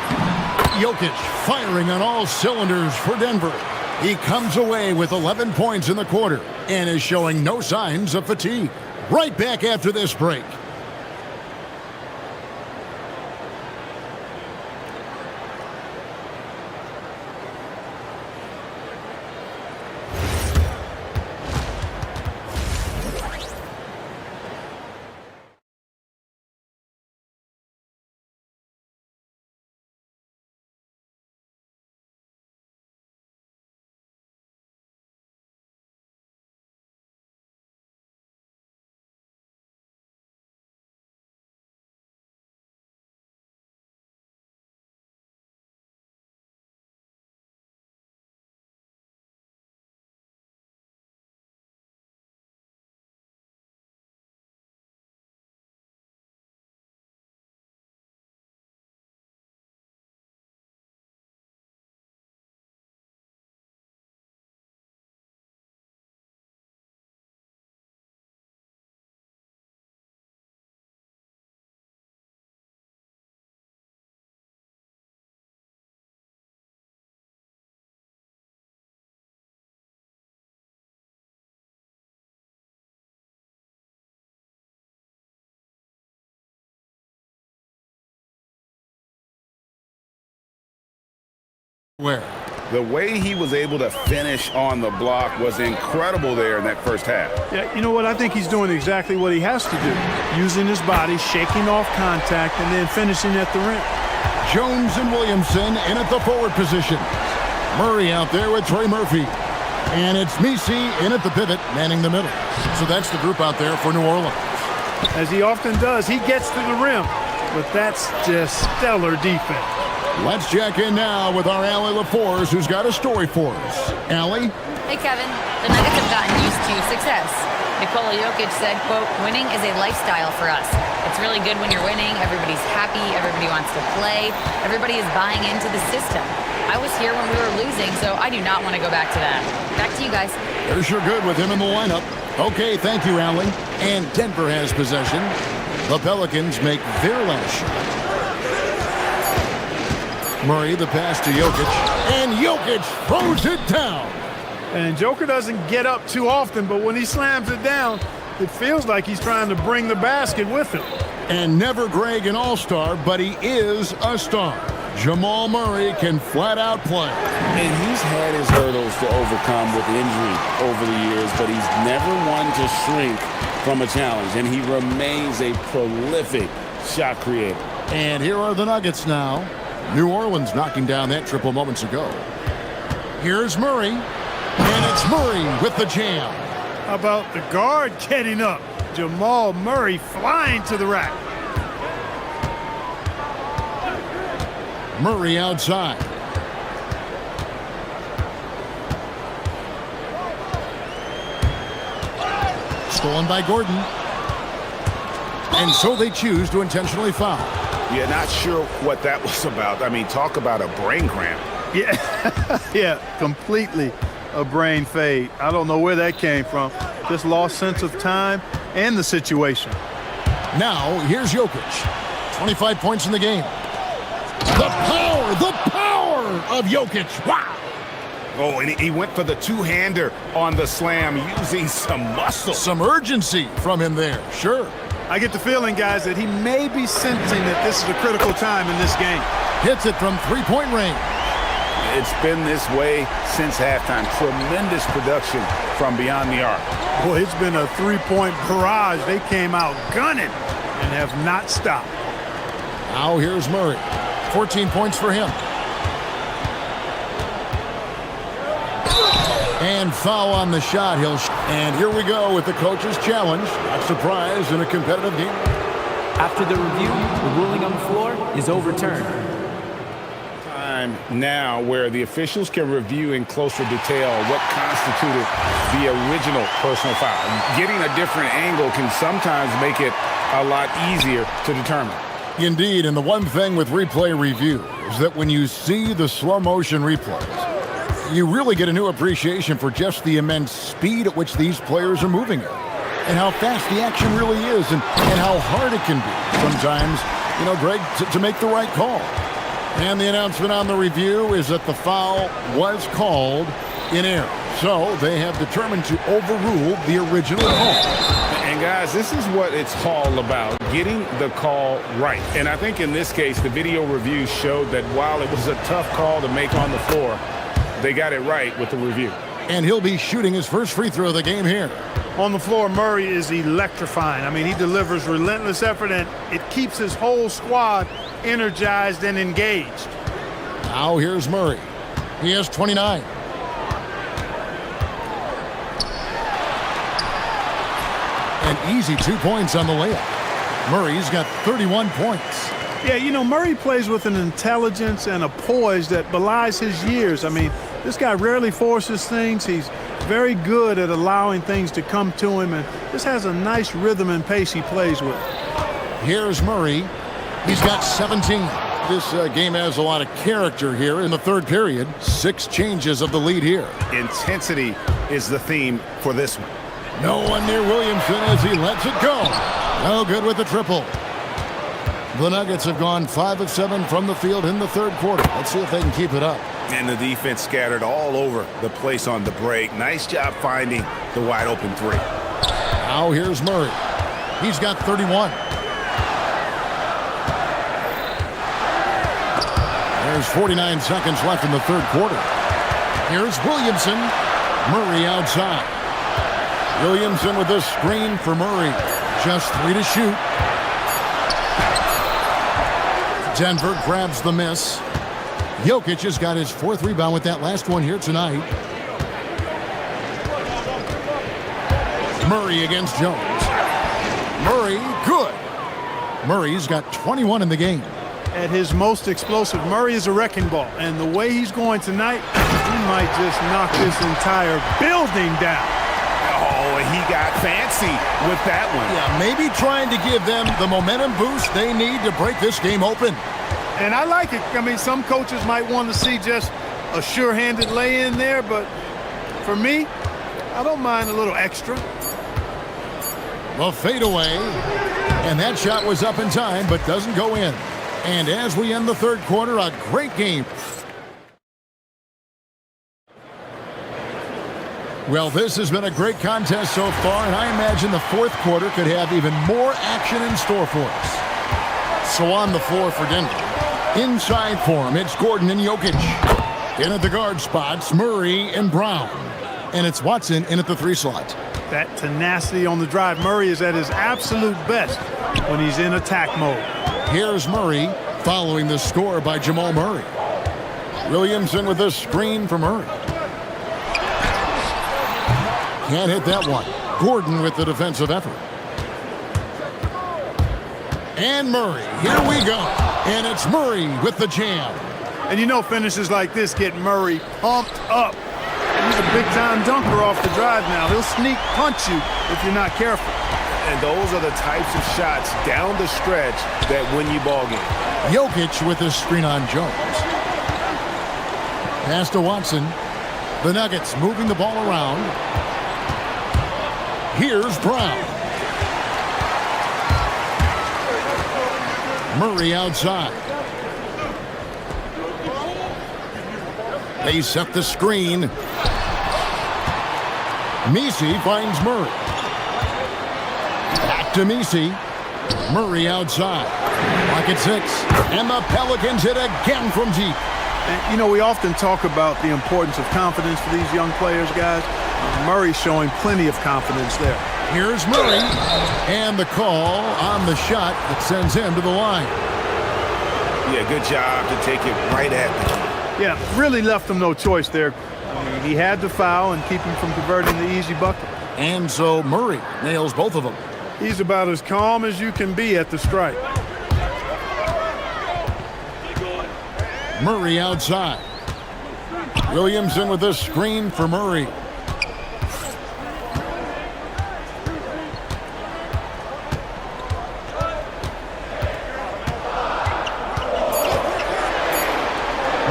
Jokic firing on all cylinders for Denver. He comes away with 11 points in the quarter and is showing no signs of fatigue. Right back after this break. Where? The way he was able to finish on the block was incredible there in that first half. Yeah, you know what? I think he's doing exactly what he has to do. Using his body, shaking off contact, and then finishing at the rim. Jones and Williamson in at the forward position. Murray out there with Trey Murphy. And it's Misi in at the pivot, manning the middle. So that's the group out there for New Orleans. As he often does, he gets to the rim. But that's just stellar defense. Let's check in now with our Allie LaForce, who's got a story for us. Allie? Hey, Kevin. The Nuggets have gotten used to success. Nikola Jokic said, quote, "Winning is a lifestyle for us. It's really good when you're winning. Everybody's happy. Everybody wants to play. Everybody is buying into the system. I was here when we were losing, so I do not want to go back to that." Back to you guys. They're sure good with him in the lineup. Okay, thank you, Allie. And Denver has possession. The Pelicans make their last shot. Murray, the pass to Jokic. And Jokic throws it down. And Joker doesn't get up too often, but when he slams it down, it feels like he's trying to bring the basket with him. And never Greg an all-star, but he is a star. Jamal Murray can flat out play. And he's had his hurdles to overcome with injury over the years, but he's never one to shrink from a challenge. And he remains a prolific shot creator. And here are the Nuggets now. New Orleans knocking down that triple moments ago. Here's Murray. And it's Murray with the jam. How about the guard getting up? Jamal Murray flying to the rack. Murray outside. Stolen by Gordon. And so they choose to intentionally foul. Yeah, not sure what that was about. I mean, talk about a brain cramp. Yeah, yeah, completely a brain fade. I don't know where that came from. Just lost sense of time and the situation. Now, here's Jokic. 25 points in the game. The power of Jokic. Wow. Oh, and he went for the two-hander on the slam using some muscle. Some urgency from him there, sure. I get the feeling, guys, that he may be sensing that this is a critical time in this game. Hits it from three-point range. It's been this way since halftime. Tremendous production from beyond the arc. Boy, it's been a three-point barrage. They came out gunning and have not stopped. Now here's Murray. 14 points for him. And foul on the shot. And here we go with the coach's challenge. Not surprised in a competitive game. After the review, the ruling on the floor is overturned. Time now where the officials can review in closer detail what constituted the original personal foul. Getting a different angle can sometimes make it a lot easier to determine. Indeed, and the one thing with replay review is that when you see the slow motion replays, you really get a new appreciation for just the immense speed at which these players are moving at, and how fast the action really is, and how hard it can be sometimes, Greg, to make the right call. And the announcement on the review is that the foul was called in error. So they have determined to overrule the original call. And guys, this is what it's all about, getting the call right. And I think in this case, the video review showed that while it was a tough call to make on the floor, they got it right with the review. And he'll be shooting his first free throw of the game here. On the floor, Murray is electrifying. I mean, he delivers relentless effort, and it keeps his whole squad energized and engaged. Now here's Murray. He has 29. An easy 2 points on the layup. Murray's got 31 points. Yeah, Murray plays with an intelligence and a poise that belies his years. I mean, this guy rarely forces things. He's very good at allowing things to come to him, and just has a nice rhythm and pace he plays with. Here's Murray. He's got 17. This game has a lot of character here in the third period. 6 changes of the lead here. Intensity is the theme for this one. No one near Williamson as he lets it go. No good with the triple. The Nuggets have gone 5 of 7 from the field in the third quarter. Let's see if they can keep it up. And the defense scattered all over the place on the break. Nice job finding the wide open three. Now here's Murray. He's got 31. There's 49 seconds left in the third quarter. Here's Williamson. Murray outside. Williamson with this screen for Murray. Just 3 to shoot. Denver grabs the miss. Jokic has got his 4th rebound with that last one here tonight. Murray against Jones. Murray, good. Murray's got 21 in the game. At his most explosive, Murray is a wrecking ball. And the way he's going tonight, he might just knock this entire building down. Oh, and he got fancy with that one. Yeah, maybe trying to give them the momentum boost they need to break this game open. And I like it. I mean, some coaches might want to see just a sure-handed lay-in there, but for me, I don't mind a little extra. The fadeaway, and that shot was up in time, but doesn't go in. And as we end the third quarter, a great game. Well, this has been a great contest so far, and I imagine the fourth quarter could have even more action in store for us. So on the floor for Denver. Inside for him, it's Gordon and Jokic. In at the guard spots, Murray and Brown. And it's Watson in at the 3 slot. That tenacity on the drive. Murray is at his absolute best when he's in attack mode. Here's Murray following the score by Jamal Murray. Williamson with a screen for Murray. Can't hit that one. Gordon with the defensive effort. And Murray, here we go. And it's Murray with the jam. And finishes like this get Murray pumped up. He's a big-time dunker off the drive now. He'll sneak punch you if you're not careful. And those are the types of shots down the stretch that win you ball games. Jokic with a screen on Jones. Pass to Watson. The Nuggets moving the ball around. Here's Brown. Murray outside. They set the screen. Messi finds Murray. Back to Messi. Murray outside. Lock at 6. And the Pelicans hit again from deep. And, you know, we often talk about the importance of confidence for these young players, guys. Murray's showing plenty of confidence there. Here's Murray. And the call on the shot that sends him to the line. Yeah, good job to take it right at the key. Yeah, really left him no choice there. I mean, he had to foul and keep him from converting the easy bucket. And so Murray nails both of them. He's about as calm as you can be at the strike. Murray outside. Williamson with a screen for Murray.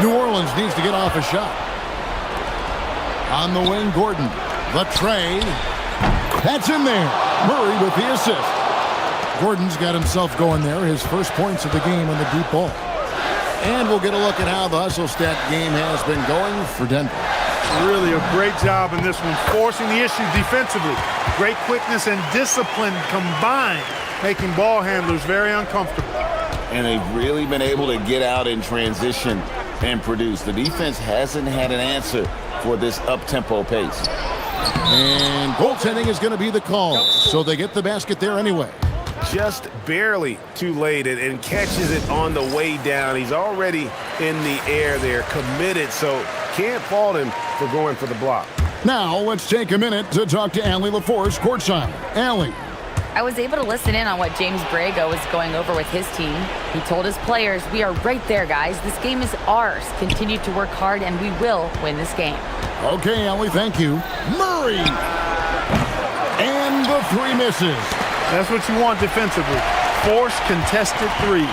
New Orleans needs to get off a shot. On the wing, Gordon. The tray. That's in there. Murray with the assist. Gordon's got himself going there. His first points of the game on the deep ball. And we'll get a look at how the hustle stat game has been going for Denver. Really a great job in this one, forcing the issue defensively. Great quickness and discipline combined, making ball handlers very uncomfortable. And they've really been able to get out in transition and produce. The defense hasn't had an answer for this up-tempo pace. And goaltending is going to be the call, so they get the basket there anyway. Just barely too late and catches it on the way down. He's already in the air there, committed, so can't fault him for going for the block. Now let's take a minute to talk to Allie LaForce courtside. Allie. I was able to listen in on what James Borrego was going over with his team. He told his players, we are right there, guys. This game is ours. Continue to work hard, and we will win this game. Okay, Allie, thank you. Murray! And the three misses. That's what you want defensively. Force contested threes.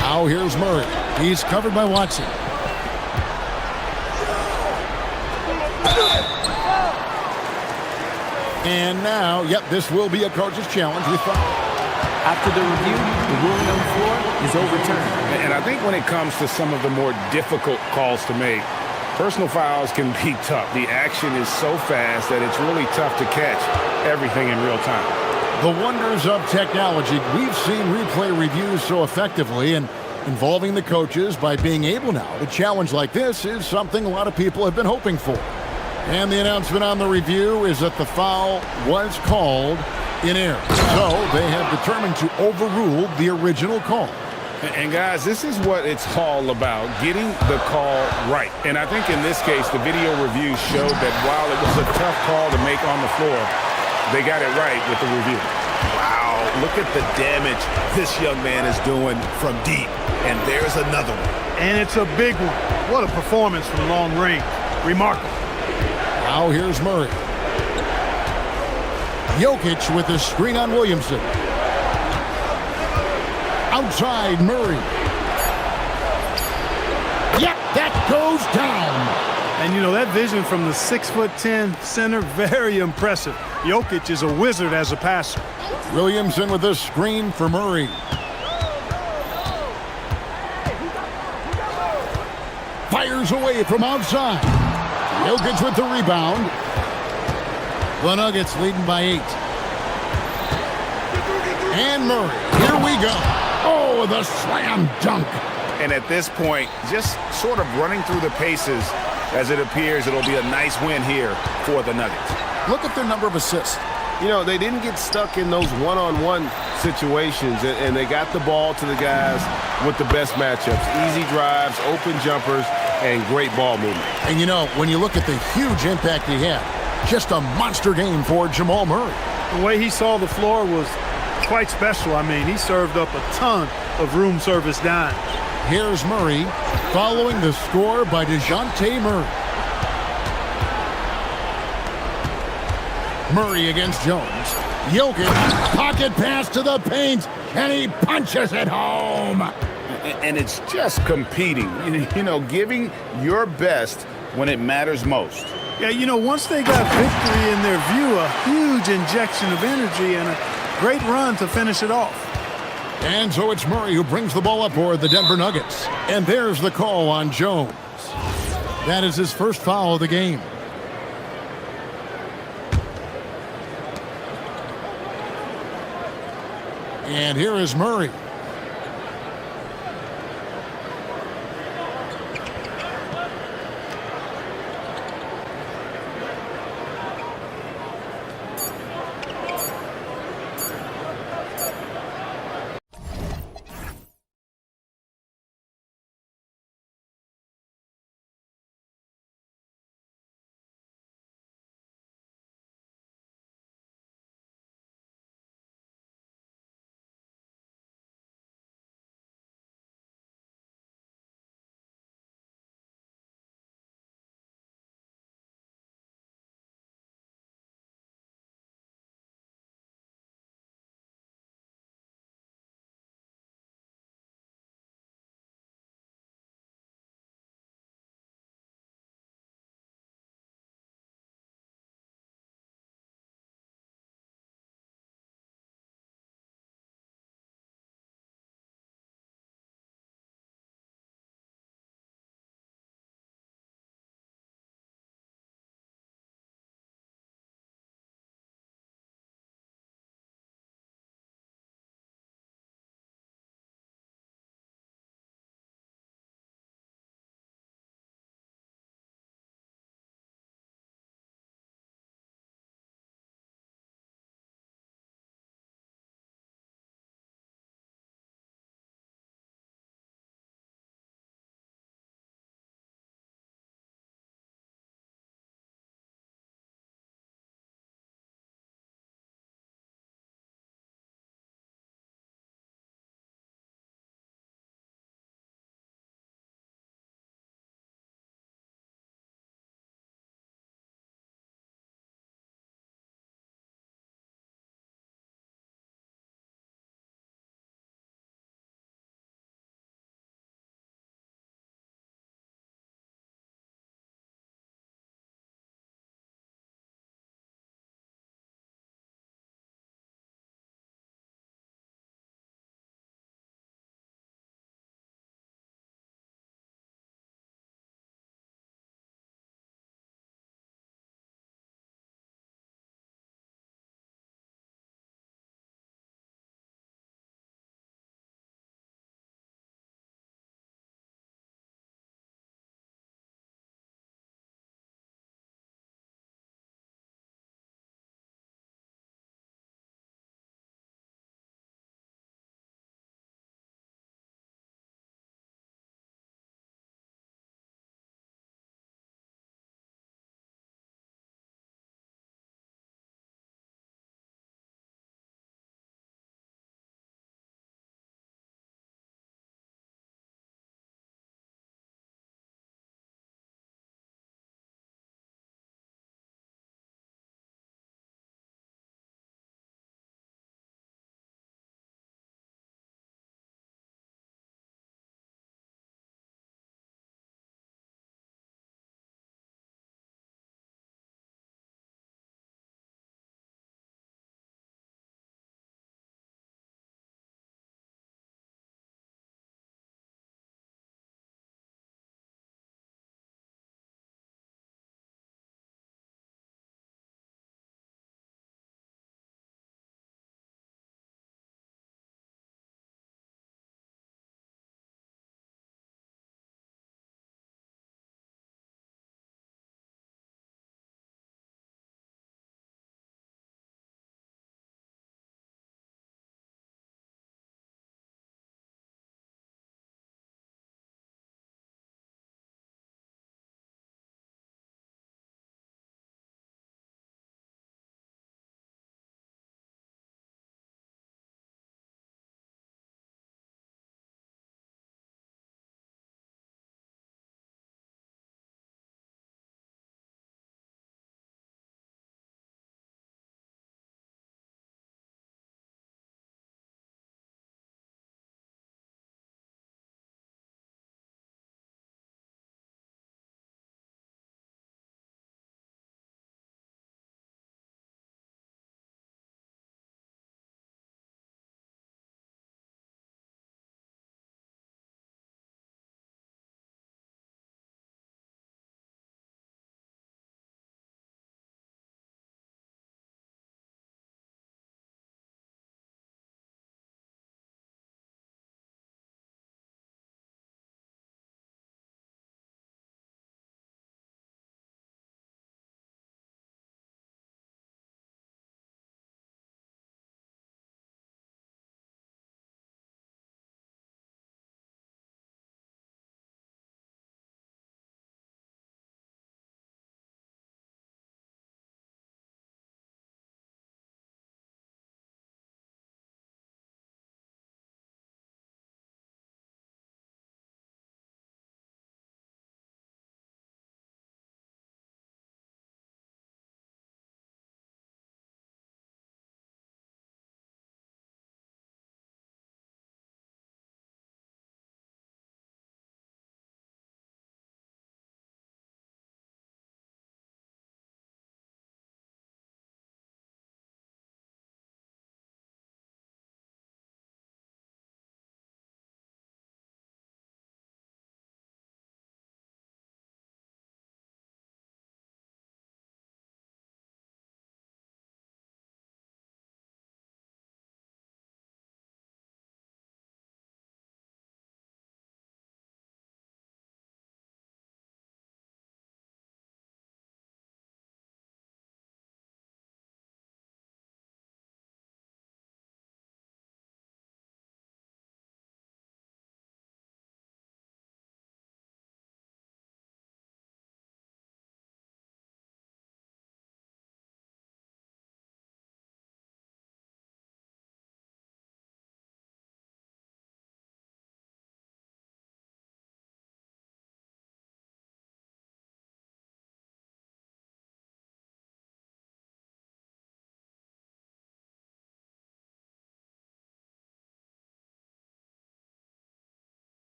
Now here's Murray. He's covered by Watson. And now, yep, this will be a coach's challenge. We thought. After the review, the ruling on the floor is overturned. And I think when it comes to some of the more difficult calls to make, personal fouls can be tough. The action is so fast that it's really tough to catch everything in real time. The wonders of technology. We've seen replay reviews so effectively, and involving the coaches by being able now to challenge like this is something a lot of people have been hoping for. And the announcement on the review is that the foul was called in error. So they have determined to overrule the original call. And guys, this is what it's all about, getting the call right. And I think in this case, the video review showed that while it was a tough call to make on the floor, they got it right with the review. Wow, look at the damage this young man is doing from deep. And there's another one. And it's a big one. What a performance from long range. Remarkable. Now here's Murray. Jokic with the screen on Williamson. Outside Murray. Yep, that goes down. And you know, that vision from the 6'10" center, very impressive. Jokic is a wizard as a passer. Williamson with the screen for Murray. Fires away from outside. Jokic with the rebound. The Nuggets leading by 8. And Murray, here we go. Oh, the slam dunk. And at this point, just sort of running through the paces as it appears it'll be a nice win here for the Nuggets. Look at their number of assists. You know, they didn't get stuck in those one-on-one situations, and they got the ball to the guys with the best matchups. Easy drives, open jumpers, and great ball movement. And you know, when you look at the huge impact he had, just a monster game for Jamal Murray. The way he saw the floor was quite special. I mean, he served up a ton of room service dimes. Here's Murray following the score by DeJounte Murray. Murray against Jones. Jokic, pocket pass to the paint, and he punches it home. And it's just competing, you know, giving your best when it matters most. Yeah, you know, once they got victory in their view, a huge injection of energy and a great run to finish it off. And so it's Murray who brings the ball up for the Denver Nuggets. And there's the call on Jones. That is his first foul of the game. And here is Murray.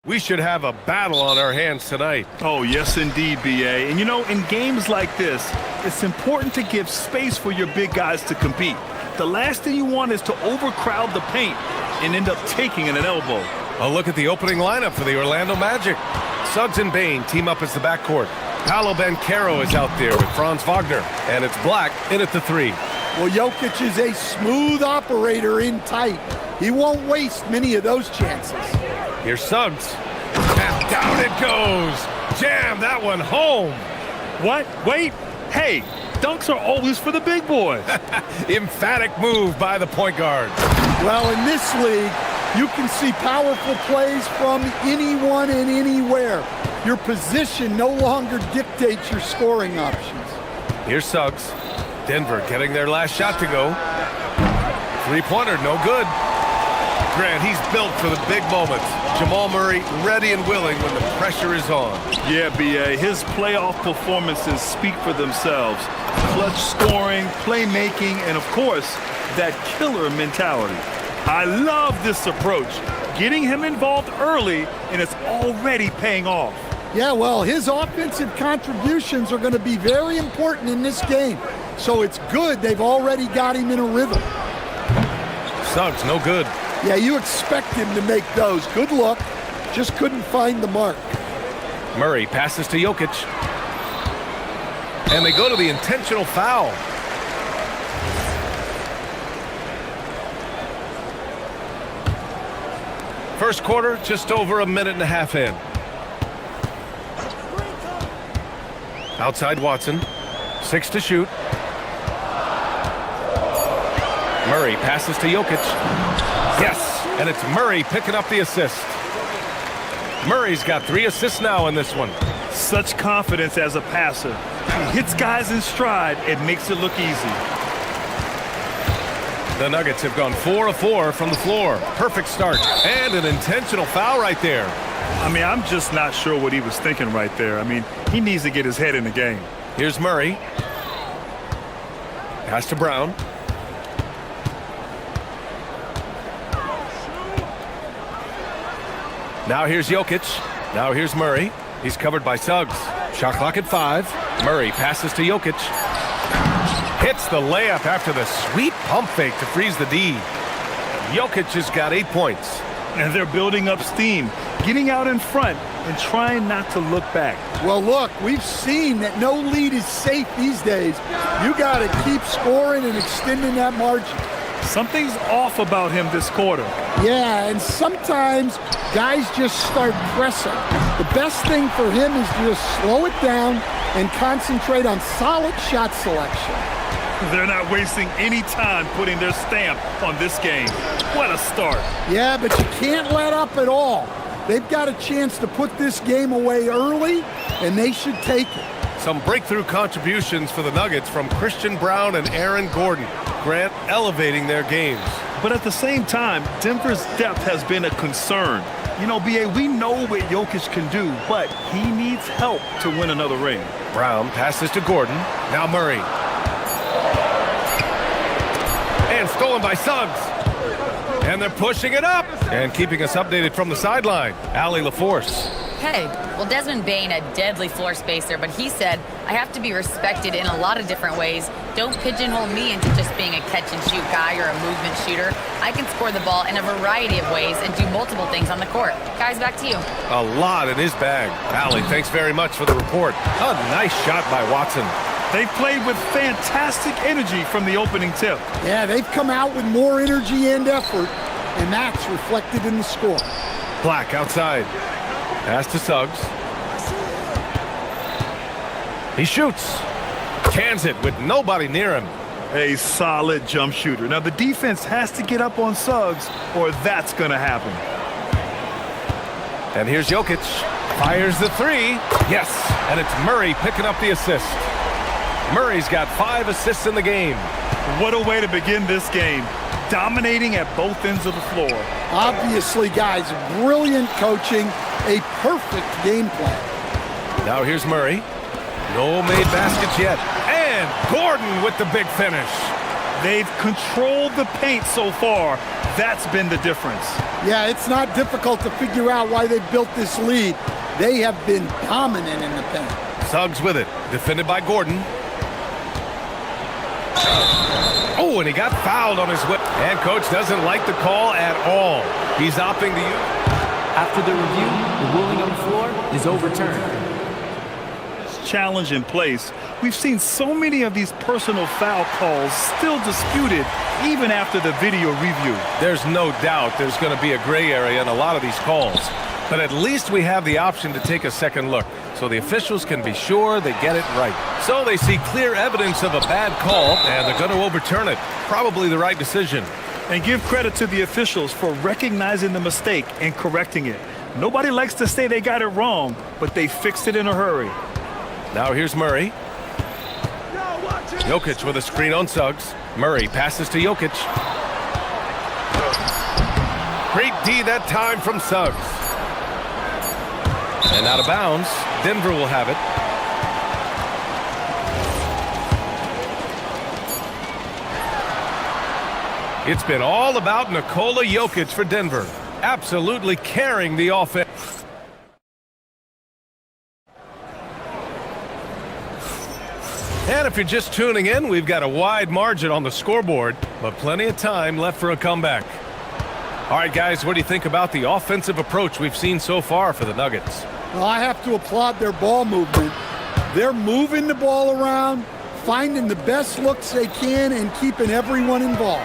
We should have a battle on our hands tonight. Oh, yes, indeed, B.A. And, you know, in games like this, it's important to give space for your big guys to compete. The last thing you want is to overcrowd the paint and end up taking an elbow. A look at the opening lineup for the Orlando Magic. Suggs and Bain team up as the backcourt. Paolo Banchero is out there with Franz Wagner. And it's Black in at the 3. Well, Jokic is a smooth operator in tight. He won't waste many of those chances. Here's Suggs. And down it goes. Jam that one home. What? Wait. Hey, dunks are always for the big boys. Emphatic move by the point guard. Well, in this league, you can see powerful plays from anyone and anywhere. Your position no longer dictates your scoring options. Here's Suggs. Denver getting their last shot to go. Three-pointer, no good. Grant, he's built for the big moments. Jamal Murray ready and willing when the pressure is on. Yeah, B.A., his playoff performances speak for themselves. Clutch scoring, playmaking, and of course, that killer mentality. I love this approach. Getting him involved early, and it's already paying off. Yeah, well, his offensive contributions are going to be very important in this game. So it's good they've already got him in a rhythm. Suggs, no good. Yeah, you expect him to make those. Good luck. Just couldn't find the mark. Murray passes to Jokic. And they go to the intentional foul. First quarter, just over a minute and a half in. Outside Watson. 6 to shoot. Murray passes to Jokic. Yes, and it's Murray picking up the assist. Murray's got 3 assists now in this one. Such confidence as a passer. He hits guys in stride and makes it look easy. The Nuggets have gone 4 of 4 from the floor. Perfect start. And an intentional foul right there. I mean, I'm just not sure what he was thinking right there. I mean, he needs to get his head in the game. Here's Murray. Pass to Brown. Now here's Jokic. Now here's Murray. He's covered by Suggs. Shot clock at 5. Murray passes to Jokic. Hits the layup after the sweet pump fake to freeze the D. Jokic has got 8 points. And they're building up steam, getting out in front and trying not to look back. Well, look, we've seen that no lead is safe these days. You got to keep scoring and extending that margin. Something's off about him this quarter. Yeah, and sometimes guys just start pressing. The best thing for him is to just slow it down and concentrate on solid shot selection. They're not wasting any time putting their stamp on this game. What a start. Yeah, but you can't let up at all. They've got a chance to put this game away early, and they should take it. Some breakthrough contributions for the Nuggets from Christian Brown and Aaron Gordon. Grant elevating their games. But at the same time, Denver's depth has been a concern. You know, B.A., we know what Jokic can do, but he needs help to win another ring. Brown passes to Gordon. Now Murray. And stolen by Suggs. And they're pushing it up. And keeping us updated from the sideline, Allie LaForce. Hey, well, Desmond Bain, a deadly floor spacer, but he said, I have to be respected in a lot of different ways. Don't pigeonhole me into just being a catch-and-shoot guy or a movement shooter. I can score the ball in a variety of ways and do multiple things on the court. Guys, back to you. A lot in his bag. Allie, thanks very much for the report. A nice shot by Watson. They played with fantastic energy from the opening tip. Yeah, they've come out with more energy and effort, and that's reflected in the score. Black outside. Pass to Suggs. He shoots. Cans it with nobody near him. A solid jump shooter. Now, the defense has to get up on Suggs, or that's going to happen. And here's Jokic. Fires the 3. Yes, and it's Murray picking up the assist. Murray's got 5 assists in the game. What a way to begin this game. Dominating at both ends of the floor. Obviously, guys, brilliant coaching, a perfect game plan. Now here's Murray. No made baskets yet. And Gordon with the big finish. They've controlled the paint so far. That's been the difference. Yeah, it's not difficult to figure out why they've built this lead. They have been dominant in the paint. Suggs with it, defended by Gordon. Oh, and he got fouled on his whip. And coach doesn't like the call at all. He's opting to use. After the review, the ruling on the floor is overturned. Challenge in place. We've seen so many of these personal foul calls still disputed even after the video review. There's no doubt there's going to be a gray area in a lot of these calls. But at least we have the option to take a second look, so the officials can be sure they get it right. So they see clear evidence of a bad call, and they're going to overturn it. Probably the right decision. And give credit to the officials for recognizing the mistake and correcting it. Nobody likes to say they got it wrong, but they fixed it in a hurry. Now here's Murray. Jokic with a screen on Suggs. Murray passes to Jokic. Great D that time from Suggs. And out of bounds. Denver will have it. It's been all about Nikola Jokic for Denver. Absolutely carrying the offense. And if you're just tuning in, we've got a wide margin on the scoreboard, but plenty of time left for a comeback. All right, guys, what do you think about the offensive approach we've seen so far for the Nuggets? Well, I have to applaud their ball movement. They're moving the ball around, finding the best looks they can, and keeping everyone involved.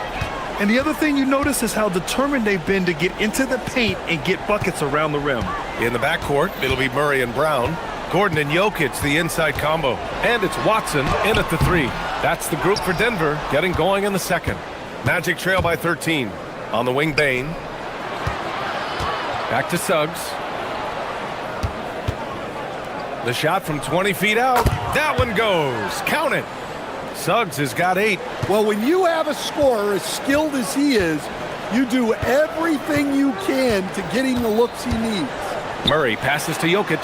And the other thing you notice is how determined they've been to get into the paint and get buckets around the rim. In the backcourt, it'll be Murray and Brown. Gordon and Jokic, the inside combo. And it's Watson in at the three. That's the group for Denver, getting going in the second. Magic trail by 13. On the wing, Bane. Back to Suggs. The shot from 20 feet out. That one goes. Count it. Suggs has got 8. Well, when you have a scorer as skilled as he is, you do everything you can to getting the looks he needs. Murray passes to Jokic.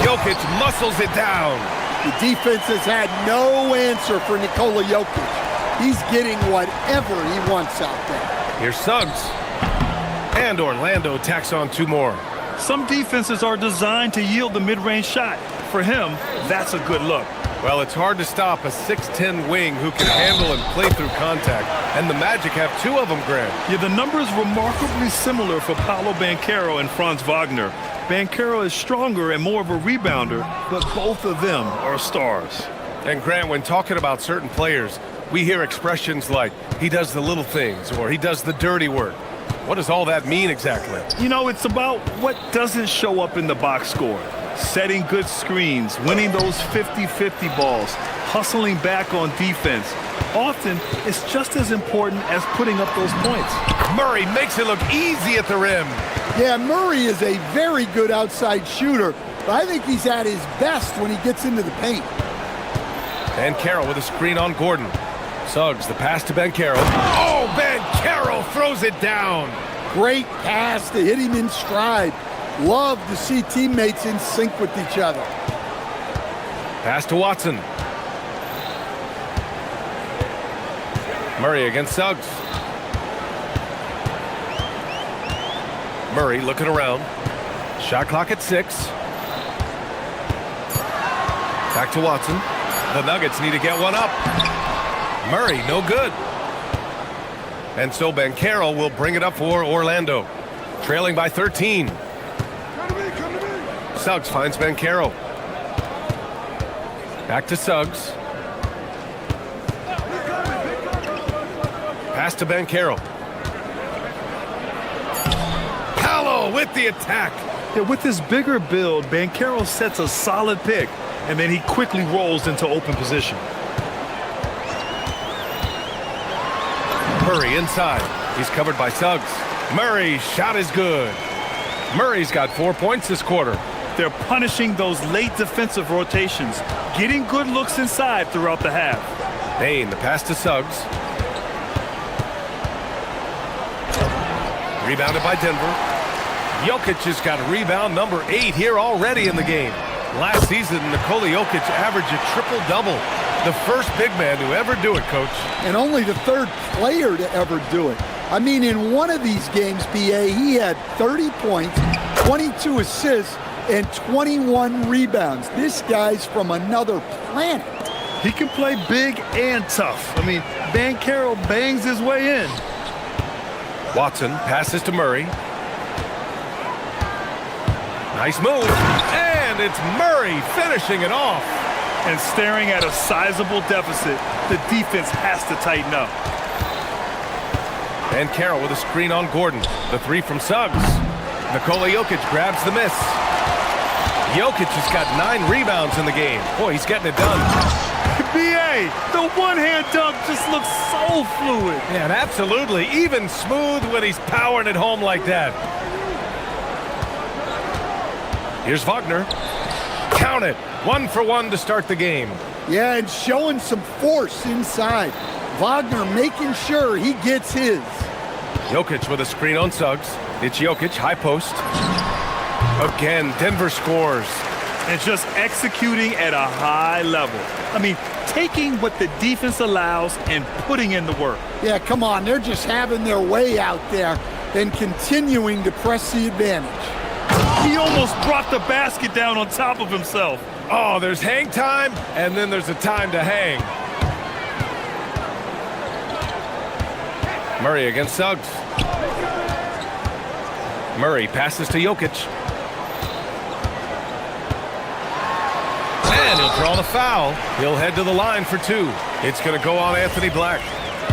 Jokic muscles it down. The defense has had no answer for Nikola Jokic. He's getting whatever he wants out there. Here's Suggs. And Orlando tacks on 2 more. Some defenses are designed to yield the mid-range shot. For him, that's a good look. Well, it's hard to stop a 6'10 wing who can handle and play through contact. And the Magic have 2 of them, Grant. Yeah, the numbers remarkably similar for Paolo Banchero and Franz Wagner. Banchero is stronger and more of a rebounder, but both of them are stars. And Grant, when talking about certain players, we hear expressions like, he does the little things, or he does the dirty work. What does all that mean exactly? You know, it's about what doesn't show up in the box score. Setting good screens, winning those 50-50 balls, hustling back on defense. Often, it's just as important as putting up those points. Murray makes it look easy at the rim. Yeah, Murray is a very good outside shooter, but I think he's at his best when he gets into the paint. Banchero with a screen on Gordon. Suggs, the pass to Banchero. Oh, Banchero throws it down. Great pass to hit him in stride. Love to see teammates in sync with each other. Pass to Watson. Murray against Suggs. Murray looking around. Shot clock at 6. Back to Watson. The Nuggets need to get one up. Murray, no good. And so Banchero will bring it up for Orlando. Trailing by 13. Suggs finds Banchero. Back to Suggs. Pass to Banchero. Paolo with the attack. Yeah, with his bigger build, Banchero sets a solid pick, and then he quickly rolls into open position. Murray inside. He's covered by Suggs. Murray's shot is good. Murray's got 4 points this quarter. They're punishing those late defensive rotations, getting good looks inside throughout the half. Bane, the pass to Suggs. Rebounded by Denver. Jokic has got rebound number 8 here already in the game. Last season, Nikola Jokic averaged a triple-double. The first big man to ever do it, Coach. And only the third player to ever do it. I mean, in one of these games, BA, he had 30 points, 22 assists, and 21 rebounds. This guy's from another planet. He can play big and tough. I mean, Banchero bangs his way in. Watson passes to Murray. Nice move. And it's Murray finishing it off. And staring at a sizable deficit, the defense has to tighten up. And Carroll with a screen on Gordon. The three from Suggs. Nikola Jokic grabs the miss. Jokic has got 9 rebounds in the game. Boy, he's getting it done. BA, the one-hand dunk just looks so fluid. Yeah, and absolutely. Even smooth when he's powering it home like that. Here's Wagner. Count it. 1 for 1 to start the game. Yeah, and showing some force inside. Wagner making sure he gets his. Jokic with a screen on Suggs. It's Jokic, high post. Again, Denver scores. And just executing at a high level. I mean, taking what the defense allows and putting in the work. Yeah, come on. They're just having their way out there and continuing to press the advantage. He almost brought the basket down on top of himself. Oh, there's hang time, and then there's a time to hang. Murray against Suggs. Murray passes to Jokic. And he'll draw the foul. He'll head to the line for 2. It's going to go on Anthony Black.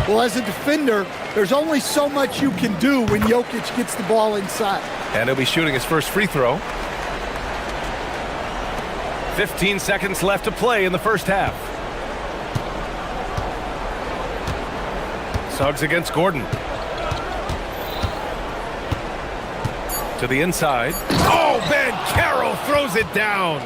Well, as a defender, there's only so much you can do when Jokic gets the ball inside. And he'll be shooting his first free throw. 15 seconds left to play in the first half. Suggs against Gordon. To the inside. Oh, Banchero throws it down.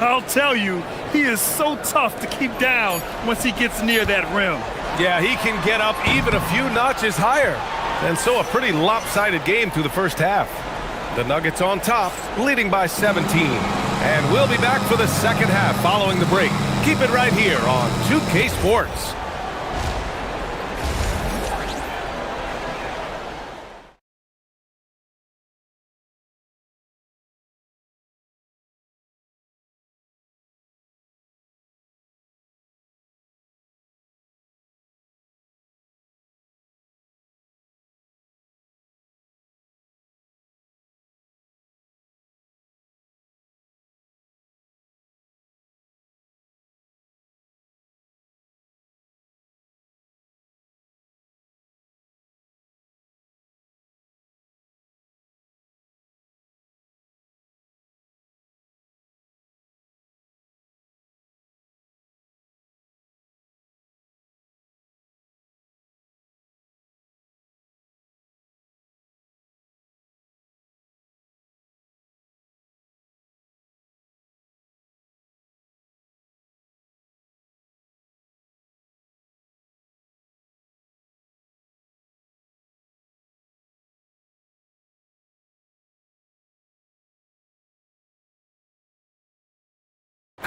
I'll tell you, he is so tough to keep down once he gets near that rim. Yeah, he can get up even a few notches higher. And so a pretty lopsided game through the first half. The Nuggets on top, leading by 17. And we'll be back for the second half following the break. Keep it right here on 2K Sports.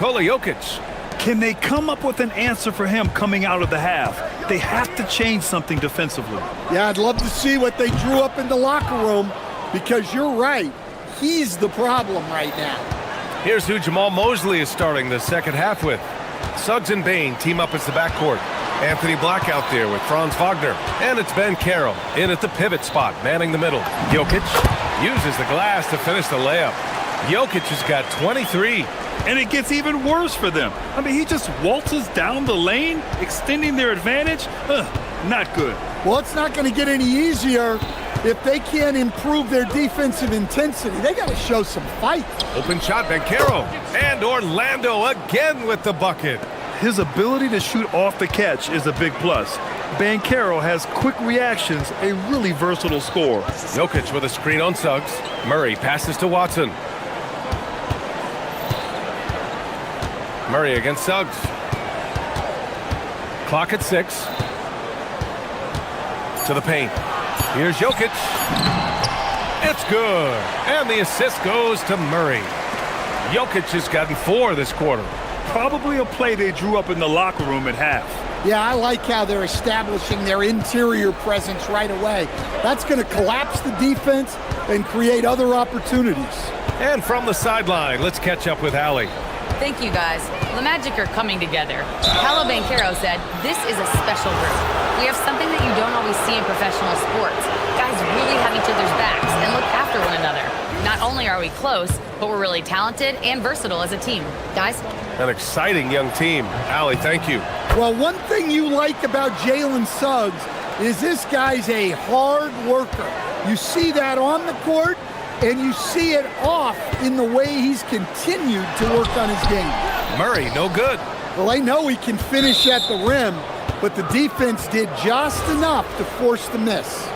Nikola Jokic. Can they come up with an answer for him coming out of the half? They have to change something defensively. Yeah, I'd love to see what they drew up in the locker room because you're right. He's the problem right now. Here's who Jamal Mosley is starting the second half with. Suggs and Bain team up as the backcourt. Anthony Black out there with Franz Wagner. And it's Banchero in at the pivot spot, manning the middle. Jokic uses the glass to finish the layup. Jokic has got 23. And it gets even worse for them. I mean, he just waltzes down the lane, extending their advantage. Not good. Well, it's not going to get any easier if they can't improve their defensive intensity. They got to show some fight. Open shot, Banchero. And Orlando again with the bucket. His ability to shoot off the catch is a big plus. Banchero has quick reactions, a really versatile scorer. Jokic with a screen on Suggs. Murray passes to Watson. Murray against Suggs. Clock at 6. To the paint. Here's Jokic. It's good. And the assist goes to Murray. Jokic has gotten 4 this quarter. Probably a play they drew up in the locker room at half. Yeah, I like how they're establishing their interior presence right away. That's going to collapse the defense and create other opportunities. And from the sideline, let's catch up with Allie. Thank you, guys. The Magic are coming together. Paolo Banchero said, this is a special group. We have something that you don't always see in professional sports. Guys really have each other's backs and look after one another. Not only are we close, but we're really talented and versatile as a team. Guys? An exciting young team. Allie, thank you. Well, one thing you like about Jalen Suggs is this guy's a hard worker. You see that on the court, and you see it off in the way he's continued to work on his game. Murray, no good. Well, I know he can finish at the rim, but the defense did just enough to force the miss.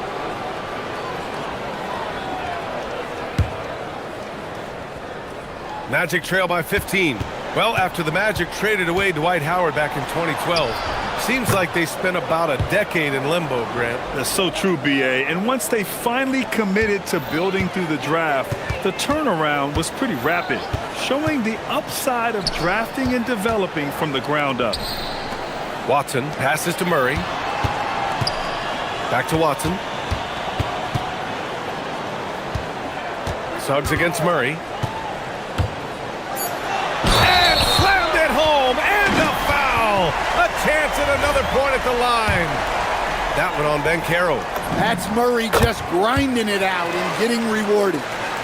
Magic trail by 15. Well, after the Magic traded away Dwight Howard back in 2012, seems like they spent about a decade in limbo, Grant. That's so true, B.A. And once they finally committed to building through the draft, the turnaround was pretty rapid, showing the upside of drafting and developing from the ground up. Watson passes to Murray. Back to Watson. Suggs against Murray. Home and a foul. A chance at another point at the line. That one on Banchero. That's Murray just grinding it out and getting rewarded.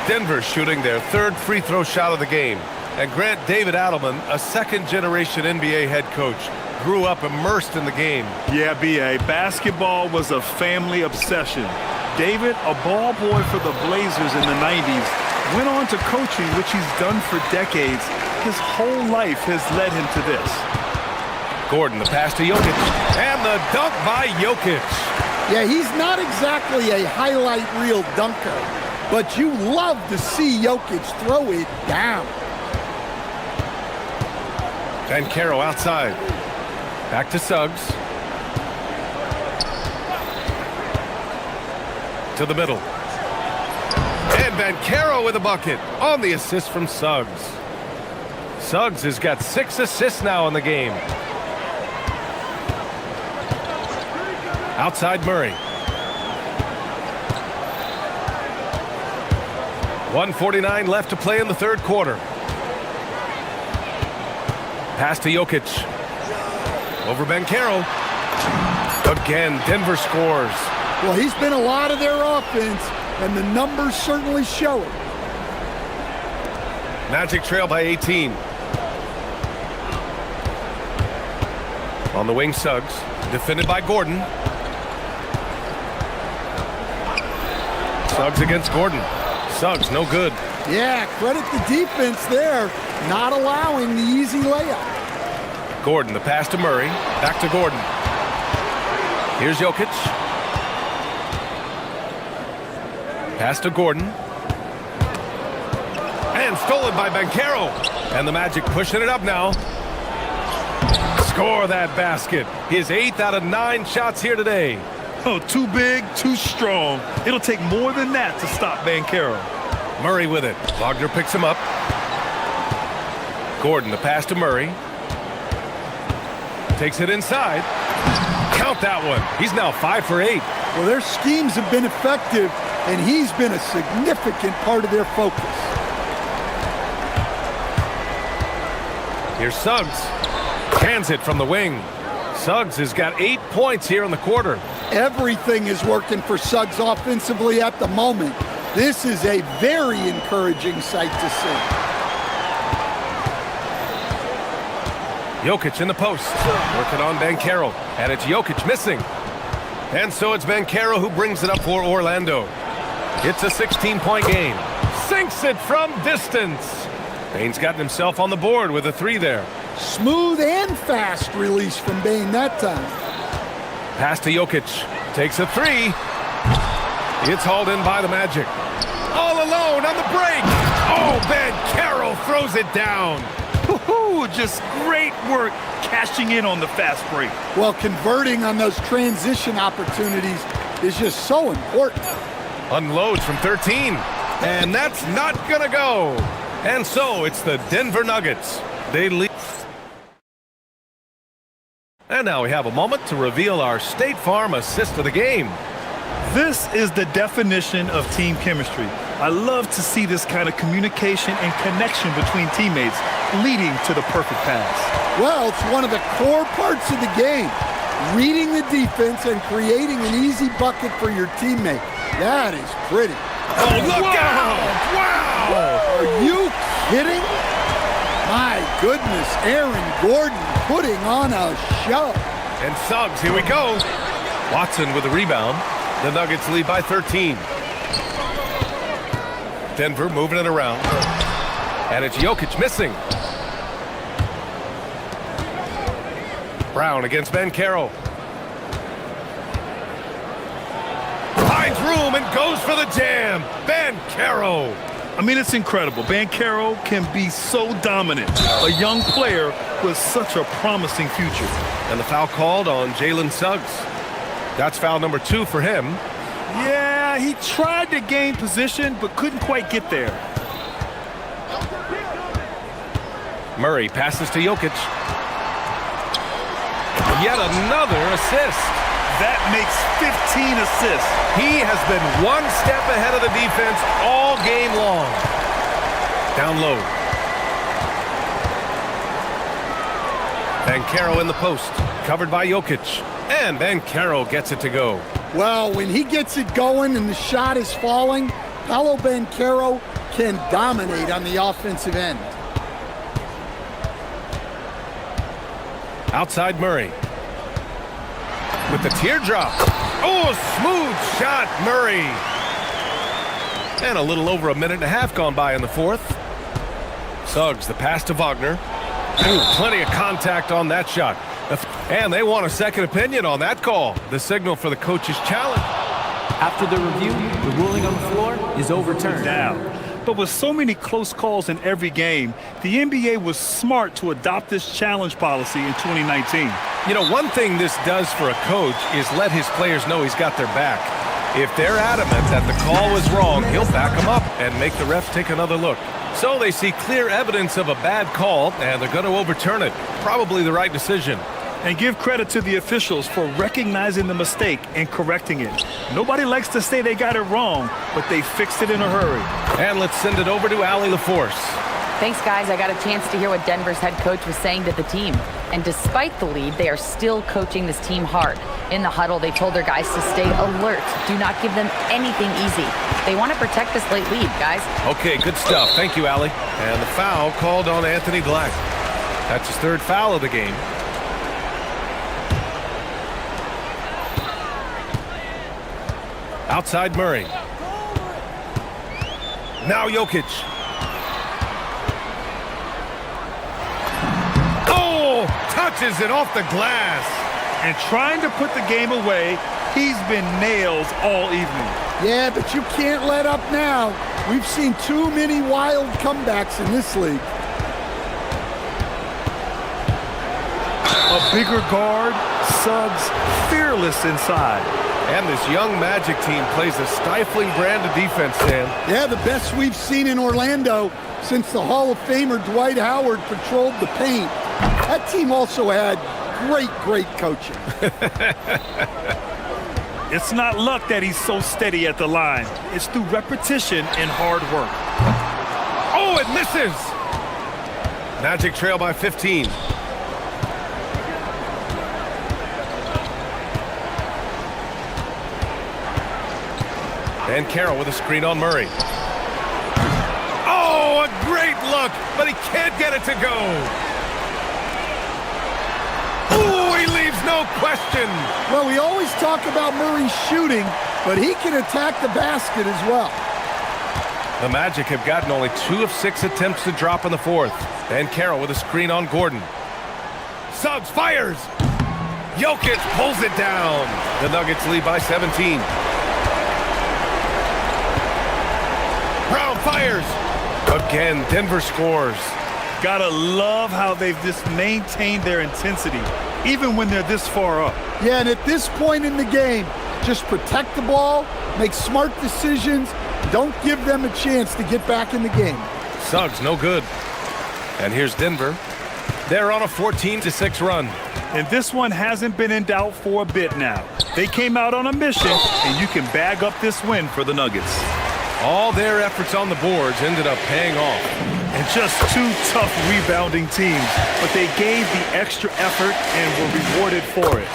Denver shooting their third free throw shot of the game. And Grant, David Adelman, a second-generation NBA head coach, grew up immersed in the game. Yeah, B.A., basketball was a family obsession. David, a ball boy for the Blazers in the 90s, went on to coaching, which he's done for decades. His whole life has led him to this. Gordon, the pass to Jokic, and the dunk by Jokic. Yeah, he's not exactly a highlight reel dunker, but you love to see Jokic throw it down. Banchero outside. Back to Suggs. To the middle. And Banchero with a bucket on the assist from Suggs. Suggs has got 6 assists now in the game. Outside Murray. 1:49 left to play in the third quarter. Pass to Jokic. Over Banchero. Again, Denver scores. Well, he's been a lot of their offense, and the numbers certainly show it. Magic trail by 18. On the wing, Suggs. Defended by Gordon. Suggs against Gordon. Suggs, no good. Yeah, credit the defense there, not allowing the easy layup. Gordon, the pass to Murray. Back to Gordon. Here's Jokic. Pass to Gordon. And stolen by Banchero. And the Magic pushing it up now. Score that basket. His 8th out of 9 shots here today. Oh, too big, too strong. It'll take more than that to stop Banchero. Murray with it. Wagner picks him up. Gordon, the pass to Murray. Takes it inside. Count that one. He's now 5 for 8. Well, their schemes have been effective, and he's been a significant part of their focus. Here's Suggs. Hands it from the wing. Suggs has got 8 points here in the quarter. Everything is working for Suggs offensively at the moment. This is a very encouraging sight to see. Jokic in the post. Working on Banchero. And it's Jokic missing. And so it's Banchero who brings it up for Orlando. It's a 16-point game. Sinks it from distance. Bane's gotten himself on the board with a 3 there. Smooth and fast release from Bane that time. Pass to Jokic. Takes a 3. It's hauled in by the Magic. All alone on the break. Oh, Banchero throws it down. Woo-hoo, just great work cashing in on the fast break. Well, converting on those transition opportunities is just so important. Unloads from 13. And that's not gonna go. And so it's the Denver Nuggets. They lead. And now we have a moment to reveal our State Farm assist of the game. This is the definition of team chemistry. I love to see this kind of communication and connection between teammates leading to the perfect pass. Well, it's one of the core parts of the game. Reading the defense and creating an easy bucket for your teammate. That is pretty. Oh, look out! Wow! Are you kidding? My goodness, Aaron Gordon putting on a show. And Suggs, here we go. Watson with the rebound. The Nuggets lead by 13. Denver moving it around. And it's Jokic missing. Brown against Banchero. Finds room and goes for the jam. Banchero. I mean, it's incredible. Banchero can be so dominant. A young player with such a promising future. And the foul called on Jalen Suggs. That's foul number 2 for him. Yeah, he tried to gain position, but couldn't quite get there. Murray passes to Jokic. Yet another assist. That makes 15 assists. He has been one step ahead of the defense all game long. Down low. Banchero in the post. Covered by Jokic. And Banchero gets it to go. Well, when he gets it going and the shot is falling, Paolo Banchero can dominate on the offensive end. Outside Murray. With the teardrop. Oh, smooth shot, Murray. And a little over a minute and a half gone by in the fourth. Suggs, the pass to Wagner. Ooh, plenty of contact on that shot. And they want a second opinion on that call. The signal for the coach's challenge. After the review, the ruling on the floor is overturned. Down. But with so many close calls in every game, the NBA was smart to adopt this challenge policy in 2019. You know, one thing this does for a coach is let his players know he's got their back. If they're adamant that the call was wrong, he'll back them up and make the refs take another look. So they see clear evidence of a bad call, and they're going to overturn it. Probably the right decision. And give credit to the officials for recognizing the mistake and correcting it. Nobody likes to say they got it wrong, but they fixed it in a hurry. And let's send it over to Allie LaForce. Thanks, guys. I got a chance to hear what Denver's head coach was saying to the team. And despite the lead, they are still coaching this team hard. In the huddle, they told their guys to stay alert. Do not give them anything easy. They want to protect this late lead, guys. Okay, good stuff. Thank you, Allie. And the foul called on Anthony Black. That's his third foul of the game. Outside Murray. Now Jokic. Oh, touches it off the glass. And trying to put the game away, he's been nails all evening. Yeah, but you can't let up now. We've seen too many wild comebacks in this league. A bigger guard, Suggs fearless inside. And this young Magic team plays a stifling brand of defense, Sam. Yeah, the best we've seen in Orlando since the Hall of Famer Dwight Howard patrolled the paint. That team also had great coaching. It's not luck that he's so steady at the line. It's through repetition and hard work. Oh, it misses! Magic trail by 15. And Carroll with a screen on Murray. Oh, a great look, but he can't get it to go. Oh, he leaves no question. Well, we always talk about Murray's shooting, but he can attack the basket as well. The Magic have gotten only 2 of 6 attempts to drop in the fourth. And Carroll with a screen on Gordon. Suggs fires. Jokic pulls it down. The Nuggets lead by 17. Brown fires. Again, Denver scores. Gotta love how they've just maintained their intensity, even when they're this far up. Yeah, and at this point in the game, just protect the ball, make smart decisions, don't give them a chance to get back in the game. Suggs, no good. And here's Denver. They're on a 14-6 run. And this one hasn't been in doubt for a bit now. They came out on a mission, and you can bag up this win for the Nuggets. All their efforts on the boards ended up paying off. And just two tough rebounding teams, but they gave the extra effort and were rewarded for it.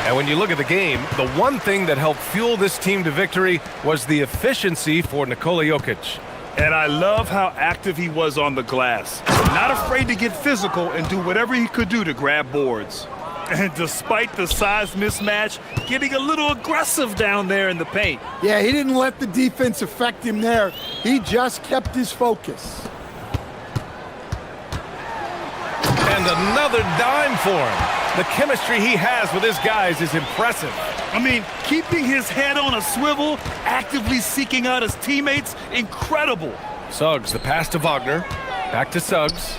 And when you look at the game, the one thing that helped fuel this team to victory was the efficiency for Nikola Jokic. And I love how active he was on the glass. Not afraid to get physical and do whatever he could do to grab boards. And despite the size mismatch, getting a little aggressive down there in the paint. Yeah, he didn't let the defense affect him there. He just kept his focus. And another dime for him. The chemistry he has with his guys is impressive. I mean, keeping his head on a swivel, actively seeking out his teammates, incredible. Suggs, the pass to Wagner. Back to Suggs.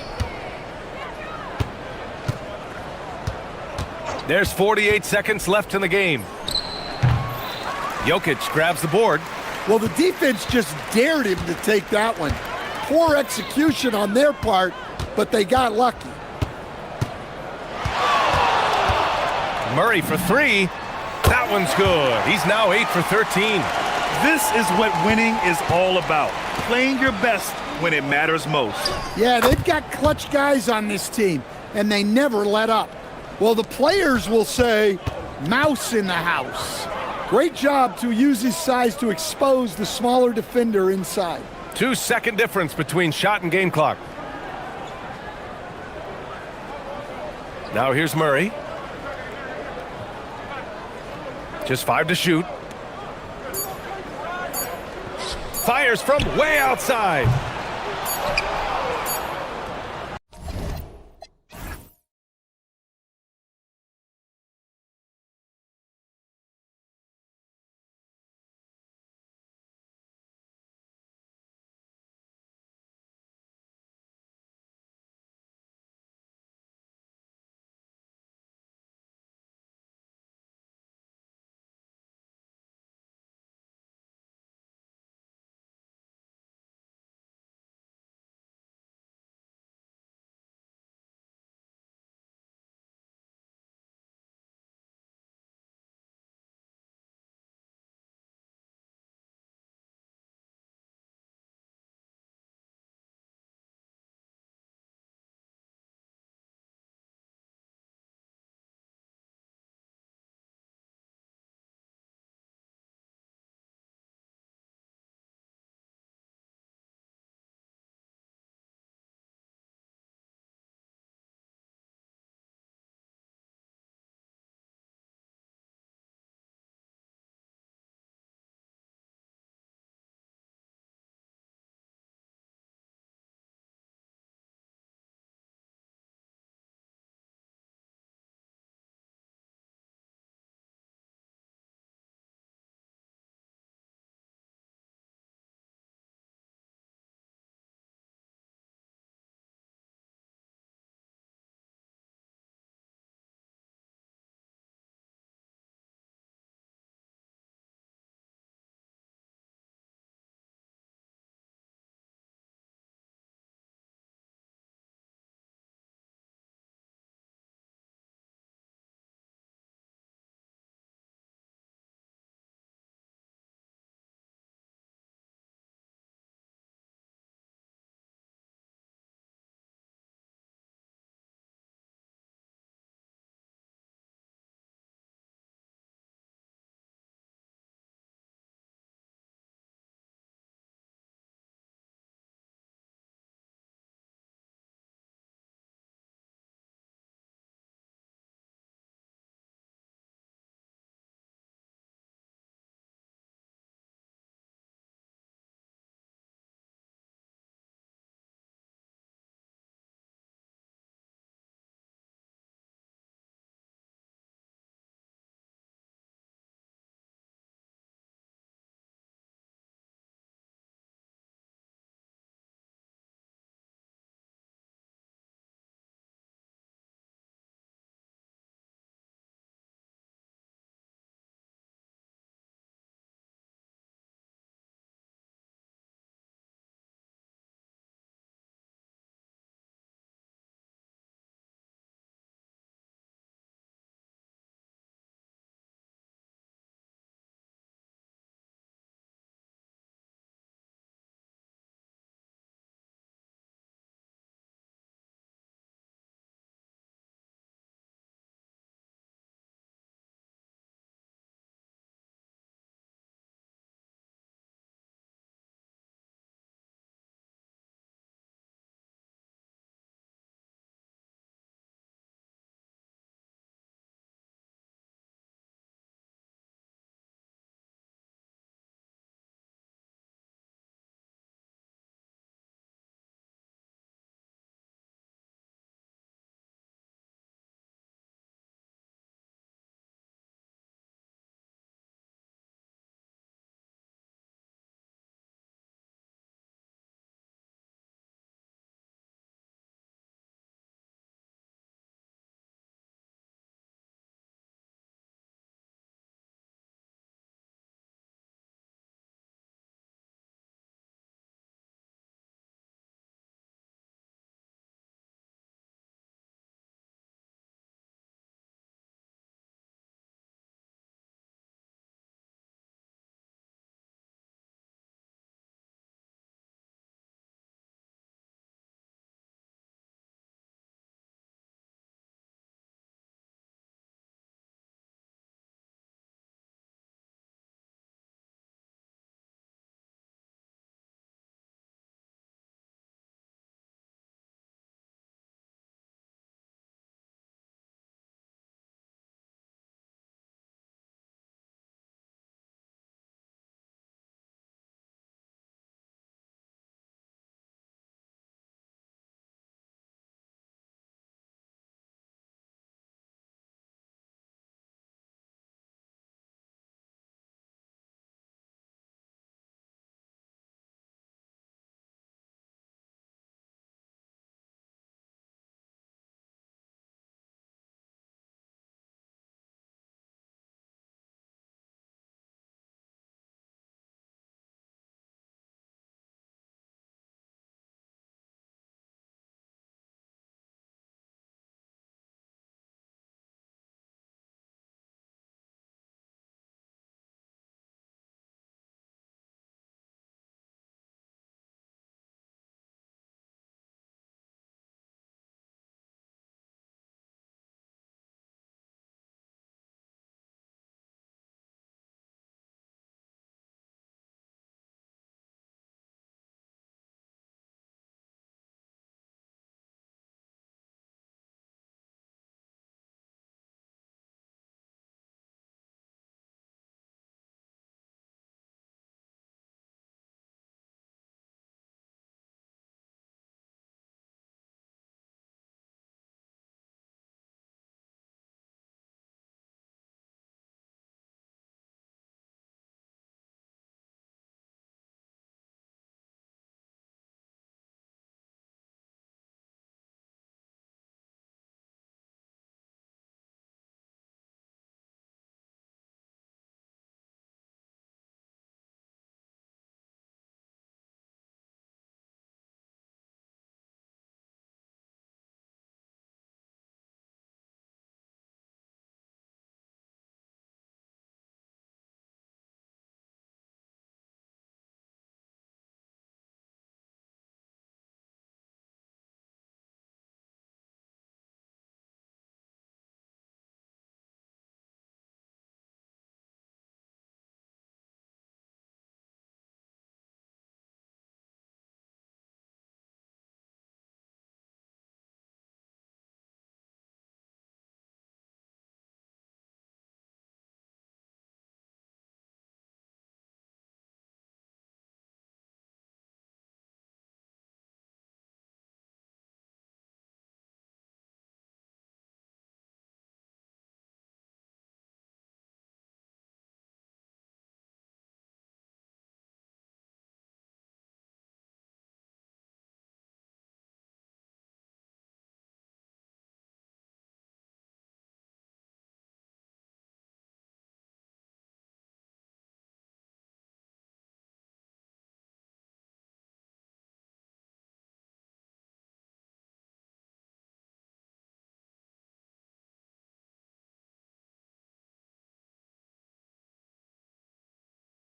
There's 48 seconds left in the game. Jokic grabs the board. Well, the defense just dared him to take that one. Poor execution on their part, but they got lucky. Murray for three. That one's good. He's now 8 for 13. This is what winning is all about. Playing your best when it matters most. Yeah, they've got clutch guys on this team, and they never let up. Well, the players will say, mouse in the house. Great job to use his size to expose the smaller defender inside. 2-second difference between shot and game clock. Now here's Murray. Just 5 to shoot. Fires from way outside.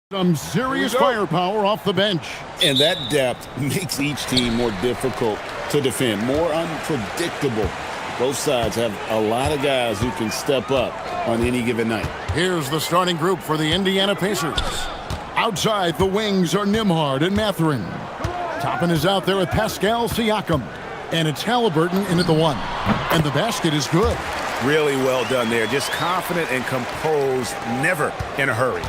Some serious firepower off the bench. And that depth makes each team more difficult to defend, more unpredictable. Both sides have a lot of guys who can step up on any given night. Here's the starting group for the Indiana Pacers. Outside, the wings are Nembhard and Mathurin. Toppin is out there with Pascal Siakam. And it's Halliburton in at the one. And the basket is good. Really well done there. Just confident and composed, never in a hurry.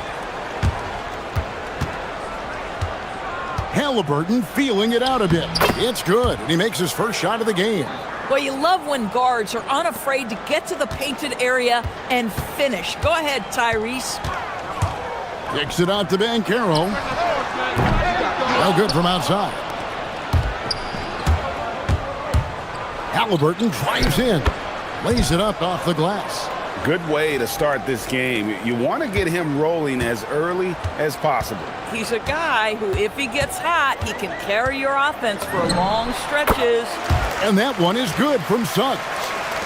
Halliburton feeling it out a bit. It's good, and he makes his first shot of the game. Well, you love when guards are unafraid to get to the painted area and finish. Go ahead, Tyrese. Kicks it out to Banchero. Well, good from outside. Halliburton drives in. Lays it up off the glass. Good way to start this game. You want to get him rolling as early as possible. He's a guy who, if he gets hot, he can carry your offense for long stretches. And that one is good from Suggs.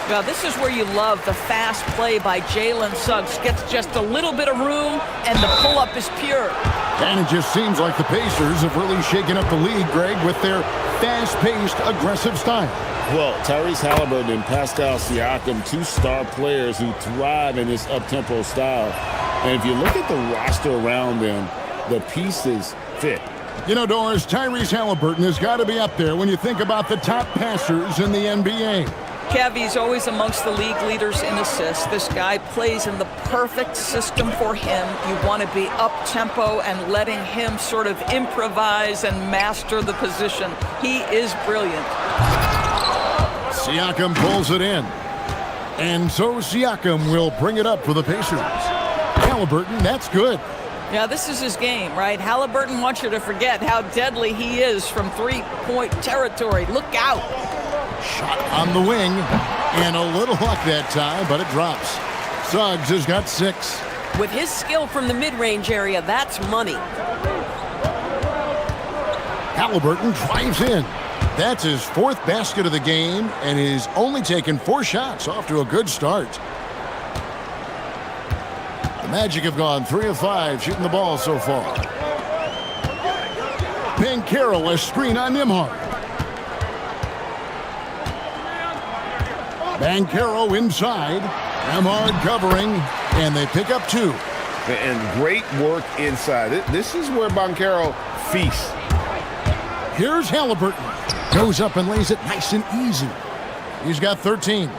Now, this is where you love the fast play by Jalen Suggs. Gets just a little bit of room, and the pull-up is pure. And it just seems like the Pacers have really shaken up the league, Greg, with their fast-paced, aggressive style. Well, Tyrese Halliburton and Pascal Siakam, two star players who thrive in this up-tempo style. And if you look at the roster around them, the pieces fit. You know, Doris, Tyrese Halliburton has got to be up there when you think about the top passers in the NBA. Kevy's always amongst the league leaders in assists. This guy plays in the perfect system for him. You want to be up-tempo and letting him sort of improvise and master the position. He is brilliant. Siakam pulls it in. And so Siakam will bring it up for the Pacers. Halliburton, that's good. Yeah, this is his game, right? Halliburton wants you to forget how deadly he is from three-point territory. Look out. Shot on the wing. And a little luck that time, but it drops. Suggs has got 6. With his skill from the mid-range area, that's money. Halliburton drives in. That's his 4th basket of the game, and he's only taken 4 shots, off to a good start. The Magic have gone 3 of 5 shooting the ball so far. Banchero, a screen on Nembhard. Banchero inside. Nembhard covering, and they pick up 2. And great work inside. This is where Banchero feasts. Here's Halliburton. Goes up and lays it nice and easy. He's got 13.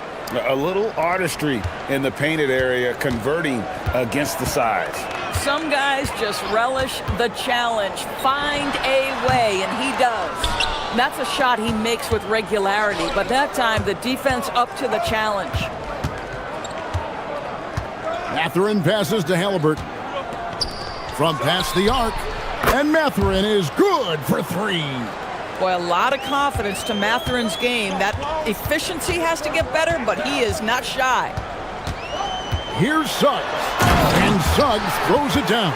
A little artistry in the painted area, converting against the size. Some guys just relish the challenge. Find a way, and he does. And that's a shot he makes with regularity, but that time the defense up to the challenge. Mathurin passes to Halliburton. From past the arc, and Mathurin is good for 3. Boy, a lot of confidence to Mathurin's game. That efficiency has to get better, but he is not shy. Here's Suggs, and Suggs throws it down.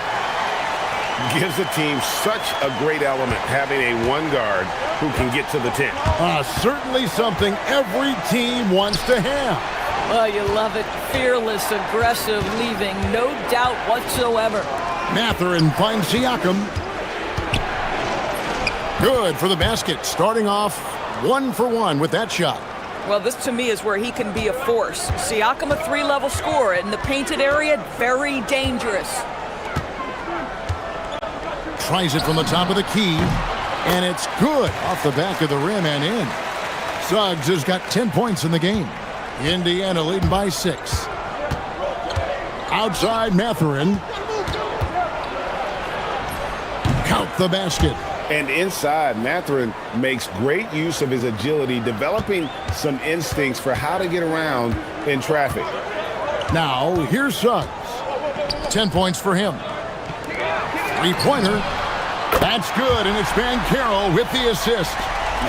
Gives the team such a great element, having a one guard who can get to the 10. Certainly something every team wants to have. Oh, you love it. Fearless, aggressive, leaving no doubt whatsoever. Mathurin finds Siakam. Good for the basket, starting off 1 for 1 with that shot. Well, this to me is where he can be a force. Siakam, a 3-level scorer in the painted area, very dangerous. Tries it from the top of the key, and it's good off the back of the rim and in. Suggs has got 10 points in the game. Indiana leading by 6. Outside Mathurin. Count the basket. And inside, Mathurin makes great use of his agility, developing some instincts for how to get around in traffic. Now, here's Suggs. 10 points for him. 3-pointer. That's good, and it's Banchero with the assist.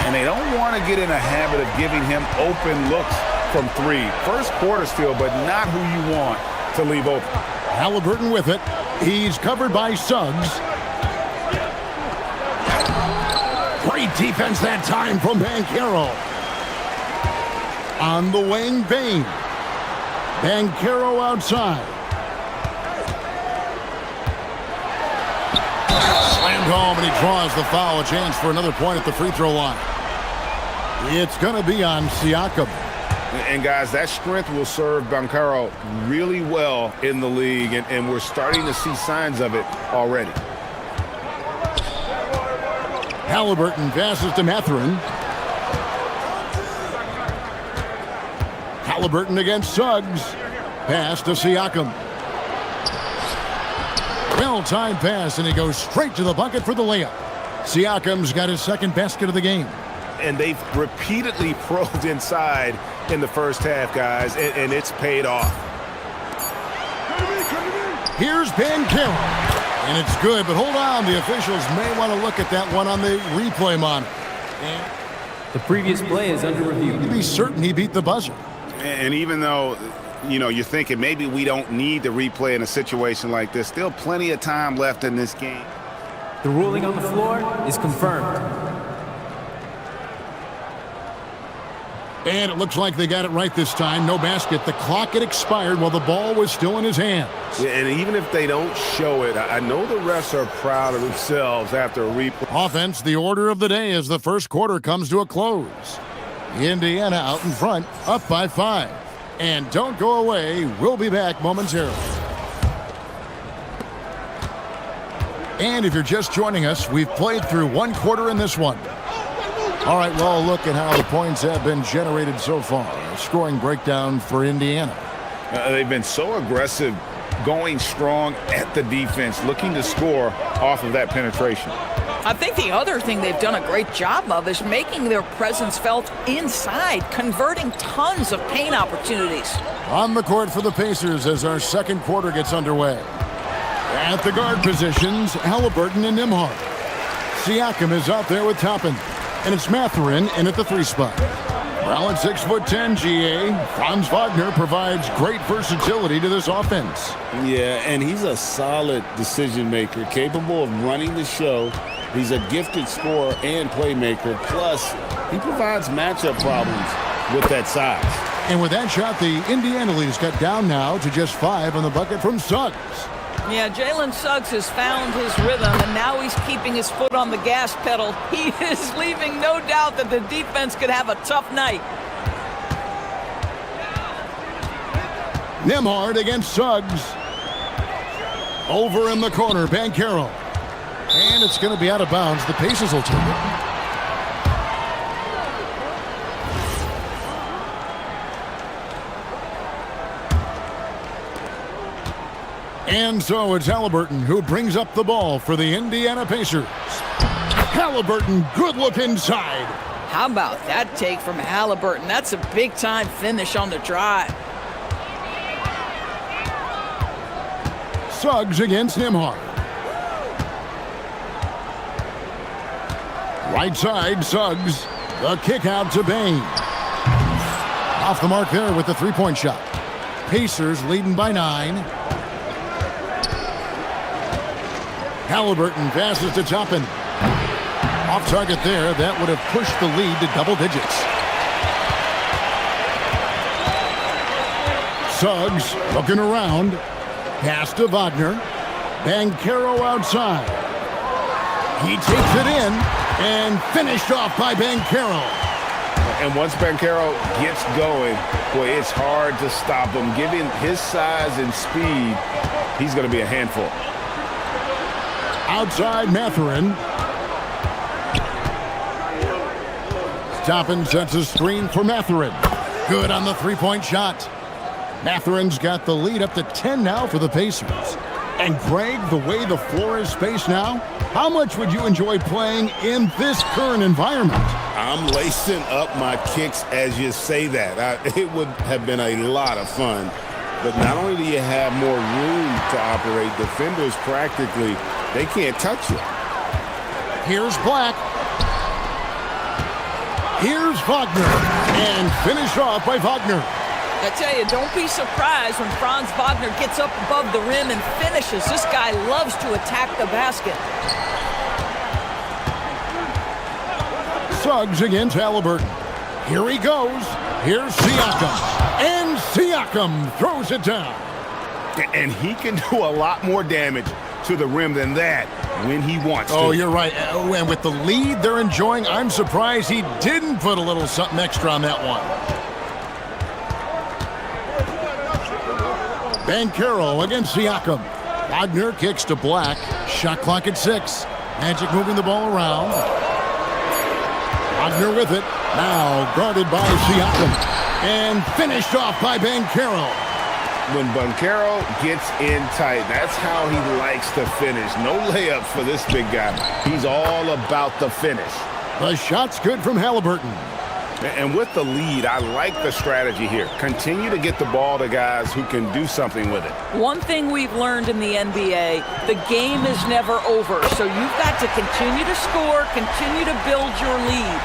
And they don't want to get in a habit of giving him open looks from 3. First quarter still, but not who you want to leave open. Halliburton with it. He's covered by Suggs. Great defense that time from Banchero. On the wing, Bain. Banchero outside. home, and he draws the foul. A chance for another point at the free throw line. It's going to be on Siakam. And guys, that strength will serve Banchero really well in the league, and we're starting to see signs of it already. Halliburton passes to Mathurin. Halliburton against Suggs. Pass to Siakam. Well-timed pass, and he goes straight to the bucket for the layup. Siakam's got his second basket of the game. And they've repeatedly probed inside in the first half, guys, and it's paid off. Here's Banchero. And it's good, but hold on. The officials may want to look at that one on the replay monitor. The previous play is under review. To be certain he beat the buzzer. And even though, you know, you're thinking maybe we don't need the replay in a situation like this, still plenty of time left in this game. The ruling on the floor is confirmed. And it looks like they got it right this time. No basket. The clock had expired while the ball was still in his hands. Yeah, and even if they don't show it, I know the refs are proud of themselves after a replay. Offense, the order of the day as the first quarter comes to a close. Indiana out in front, up by 5. And don't go away. We'll be back momentarily. And if you're just joining us, we've played through one quarter in this one. All right, well, look at how the points have been generated so far. A scoring breakdown for Indiana. They've been so aggressive, going strong at the defense, looking to score off of that penetration. I think the other thing they've done a great job of is making their presence felt inside, converting tons of paint opportunities. On the court for the Pacers as our second quarter gets underway. At the guard positions, Halliburton and Nembhard. Siakam is out there with Toppin. And it's Mathurin in at the 3 spot. Well, at 6'10", GA, Franz Wagner provides great versatility to this offense. Yeah, and he's a solid decision maker, capable of running the show. He's a gifted scorer and playmaker. Plus, he provides matchup problems with that size. And with that shot, the Indiana lead is cut down now to just 5 on the bucket from Suggs. Yeah, Jalen Suggs has found his rhythm, and now he's keeping his foot on the gas pedal. He is leaving no doubt that the defense could have a tough night. Nembhard against Suggs. Over in the corner, Banchero. And it's going to be out of bounds. The Pacers will take it. And so it's Halliburton who brings up the ball for the Indiana Pacers. Halliburton, good look inside. How about that take from Halliburton? That's a big-time finish on the drive. Suggs against Nembhard. Right side, Suggs. The kick out to Bain. Off the mark there with the three-point shot. Pacers leading by 9. Halliburton passes to Toppin. Off target there. That would have pushed the lead to double digits. Suggs looking around. Pass to Wagner. Banchero outside. He takes it in and finished off by Banchero. And once Banchero gets going, boy, it's hard to stop him. Given his size and speed, he's going to be a handful. Outside Mathurin. Toppin sets a screen for Mathurin. Good on the three-point shot. Mathurin's got the lead up to 10 now for the Pacers. And Greg, the way the floor is spaced now, how much would you enjoy playing in this current environment? I'm lacing up my kicks as you say that. It would have been a lot of fun. But not only do you have more room to operate, defenders practically, they can't touch you. Here's Black. Here's Wagner. And finished off by Wagner. I tell you, don't be surprised when Franz Wagner gets up above the rim and finishes. This guy loves to attack the basket. Suggs against Halliburton. Here he goes. Here's Siakam. And Siakam throws it down. And he can do a lot more damage to the rim than that when he wants to. Oh, you're right. And with the lead they're enjoying, I'm surprised he didn't put a little something extra on that one. Banchero against Siakam. Wagner kicks to Black. Shot clock at 6. Magic moving the ball around. Wagner with it. Now guarded by Siakam. And finished off by Banchero. When Banchero gets in tight, that's how he likes to finish. No layups for this big guy. He's all about the finish. The shot's good from Halliburton. And with the lead, I like the strategy here. Continue to get the ball to guys who can do something with it. One thing we've learned in the NBA, the game is never over. So you've got to continue to score, continue to build your lead.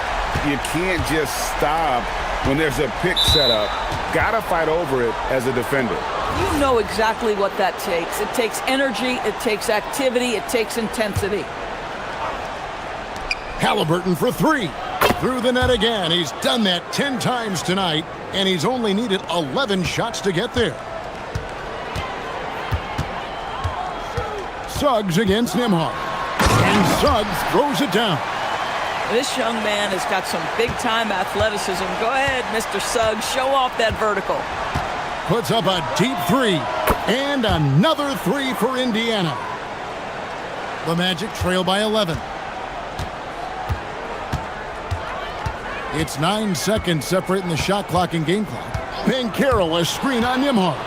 You can't just stop when there's a pick set up. Gotta fight over it as a defender. You know exactly what that takes. It takes energy, it takes activity, it takes intensity. Halliburton for 3. Through the net again. He's done that 10 times tonight, and he's only needed 11 shots to get there. Suggs against Nembhard. And Suggs throws it down. This young man has got some big-time athleticism. Go ahead, Mr. Suggs. Show off that vertical. Puts up a deep 3. And another 3 for Indiana. The Magic trail by 11. It's 9 seconds separating the shot clock and game clock. Banchero, a screen on Nembhard.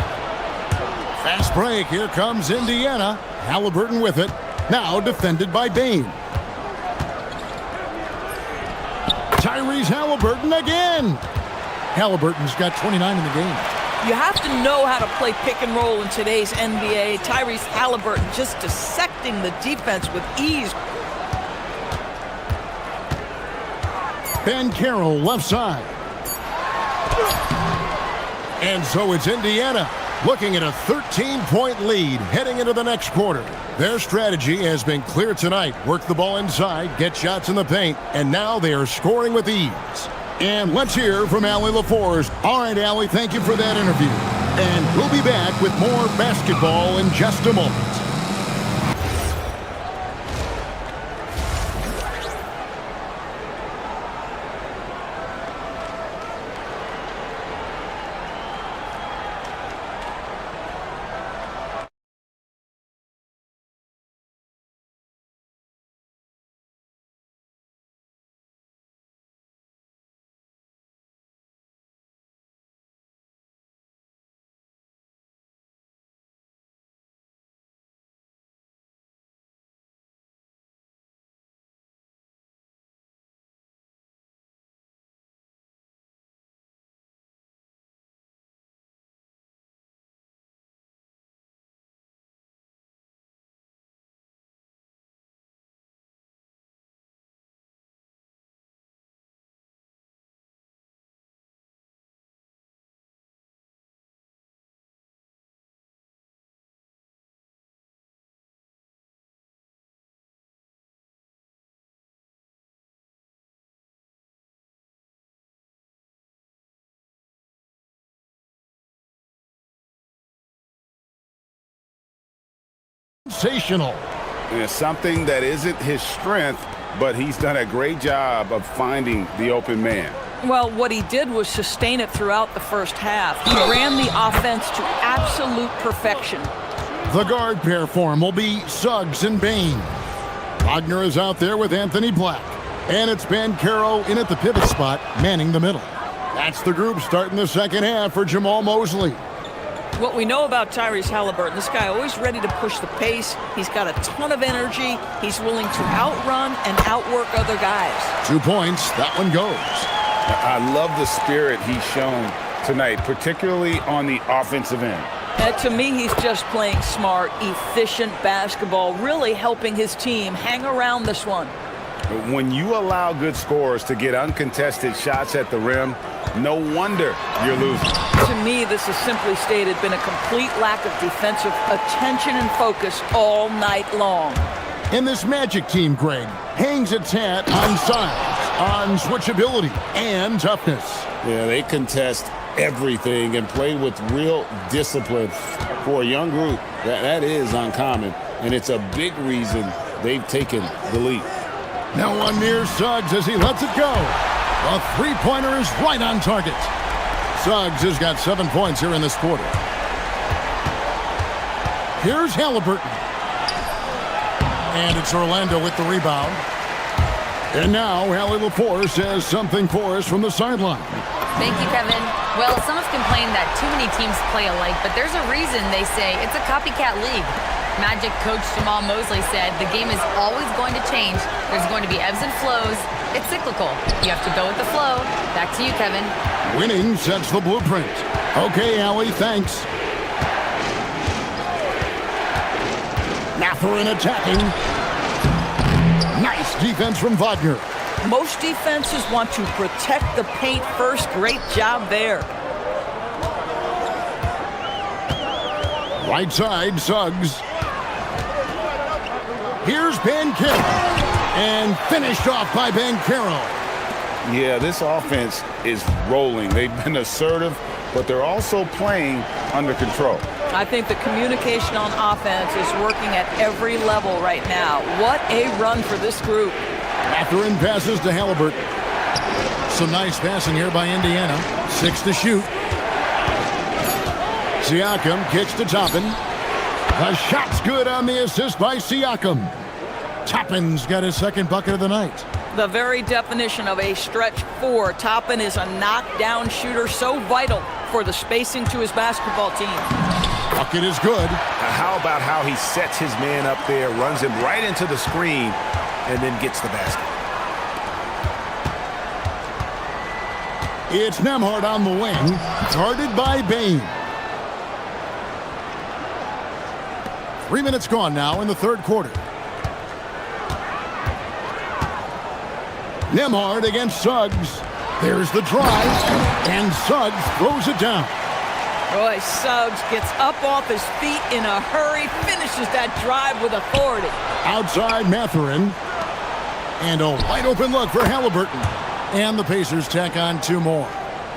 Fast break. Here comes Indiana. Halliburton with it. Now defended by Bane. Tyrese Halliburton again. Halliburton's got 29 in the game. You have to know how to play pick and roll in today's NBA. Tyrese Halliburton just dissecting the defense with ease. Banchero left side. And so it's Indiana looking at a 13-point lead heading into the next quarter. Their strategy has been clear tonight. Work the ball inside, get shots in the paint, and now they are scoring with ease. And let's hear from Allie LaForce. All right, Allie, thank you for that interview. And we'll be back with more basketball in just a moment. Sensational. It's something that isn't his strength, but he's done a great job of finding the open man. Well, what he did was sustain it throughout the first half. He ran the offense to absolute perfection. The guard pair for him will be Suggs and Bane. Wagner is out there with Anthony Black. And it's Banchero in at the pivot spot, manning the middle. That's the group starting the second half for Jamal Mosley. What we know about Tyrese Halliburton, this guy always ready to push the pace. He's got a ton of energy. He's willing to outrun and outwork other guys. 2 points. That one goes. I love the spirit he's shown tonight, particularly on the offensive end. To me, he's just playing smart, efficient basketball, really helping his team hang around this one. When you allow good scorers to get uncontested shots at the rim, no wonder you're losing. To me, this has simply stated been a complete lack of defensive attention and focus all night long. And this Magic team, Greg, hangs its hat on size, on switchability, and toughness. Yeah, they contest everything and play with real discipline. For a young group, that is uncommon. and it's a big reason they've taken the lead. Now one near Suggs as he lets it go. The three-pointer is right on target. Suggs has got 7 points here in this quarter. Here's Halliburton. And it's Orlando with the rebound. And now Hallie LaForce has something for us from the sideline. Thank you, Kevin. Well, some have complained that too many teams play alike, but there's a reason they say it's a copycat league. Magic coach Jamal Mosley said the game is always going to change. There's going to be ebbs and flows. It's cyclical. You have to go with the flow. Back to you, Kevin. Winning sets the blueprint. Okay, Allie, thanks. Matherin attacking. Nice defense from Wagner. Most defenses want to protect the paint first. Great job there. Right side, Suggs. Here's Banchero. And finished off by Banchero. Yeah, this offense is rolling. They've been assertive, but they're also playing under control. I think the communication on offense is working at every level right now. What a run for this group. Matherin passes to Halliburton. Some nice passing here by Indiana. 6 to shoot. Siakam kicks to Toppin. The shot's good on the assist by Siakam. Toppin's got his second bucket of the night. The very definition of a stretch four. Toppin is a knockdown shooter, so vital for the spacing to his basketball team. Bucket is good. How about how he sets his man up there, runs him right into the screen, and then gets the basket. It's Nembhard on the wing, guarded by Bane. 3 minutes gone now in the third quarter. Nembhard against Suggs. There's the drive, and Suggs throws it down. Boy, Suggs gets up off his feet in a hurry, finishes that drive with authority. Outside Matherin. And a wide open look for Halliburton. And the Pacers tack on 2 more.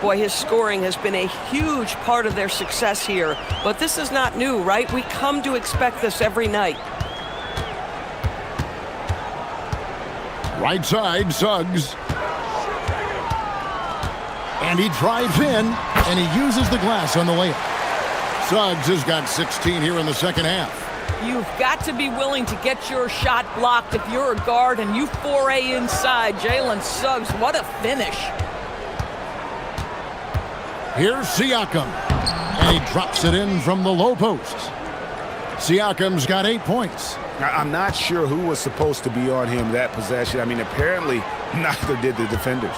Boy, his scoring has been a huge part of their success here. But this is not new, right? We come to expect this every night. Right side, Suggs. And he drives in, and he uses the glass on the layup. Suggs has got 16 here in the second half. You've got to be willing to get your shot blocked if you're a guard and you foray inside. Jalen Suggs, what a finish. Here's Siakam, and he drops it in from the low post. Siakam's got 8 points. I'm not sure who was supposed to be on him that possession. I mean, apparently neither did the defenders.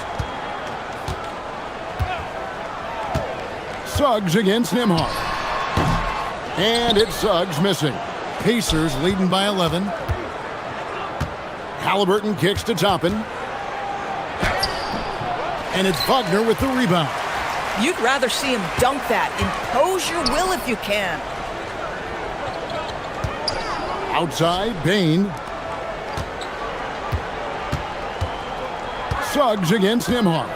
Suggs against Nembhard. And it's Suggs missing. Pacers leading by 11. Halliburton kicks to Toppin. And it's Wagner with the rebound. You'd rather see him dunk that. Impose your will if you can. Outside, Bane. Suggs against Nembhard.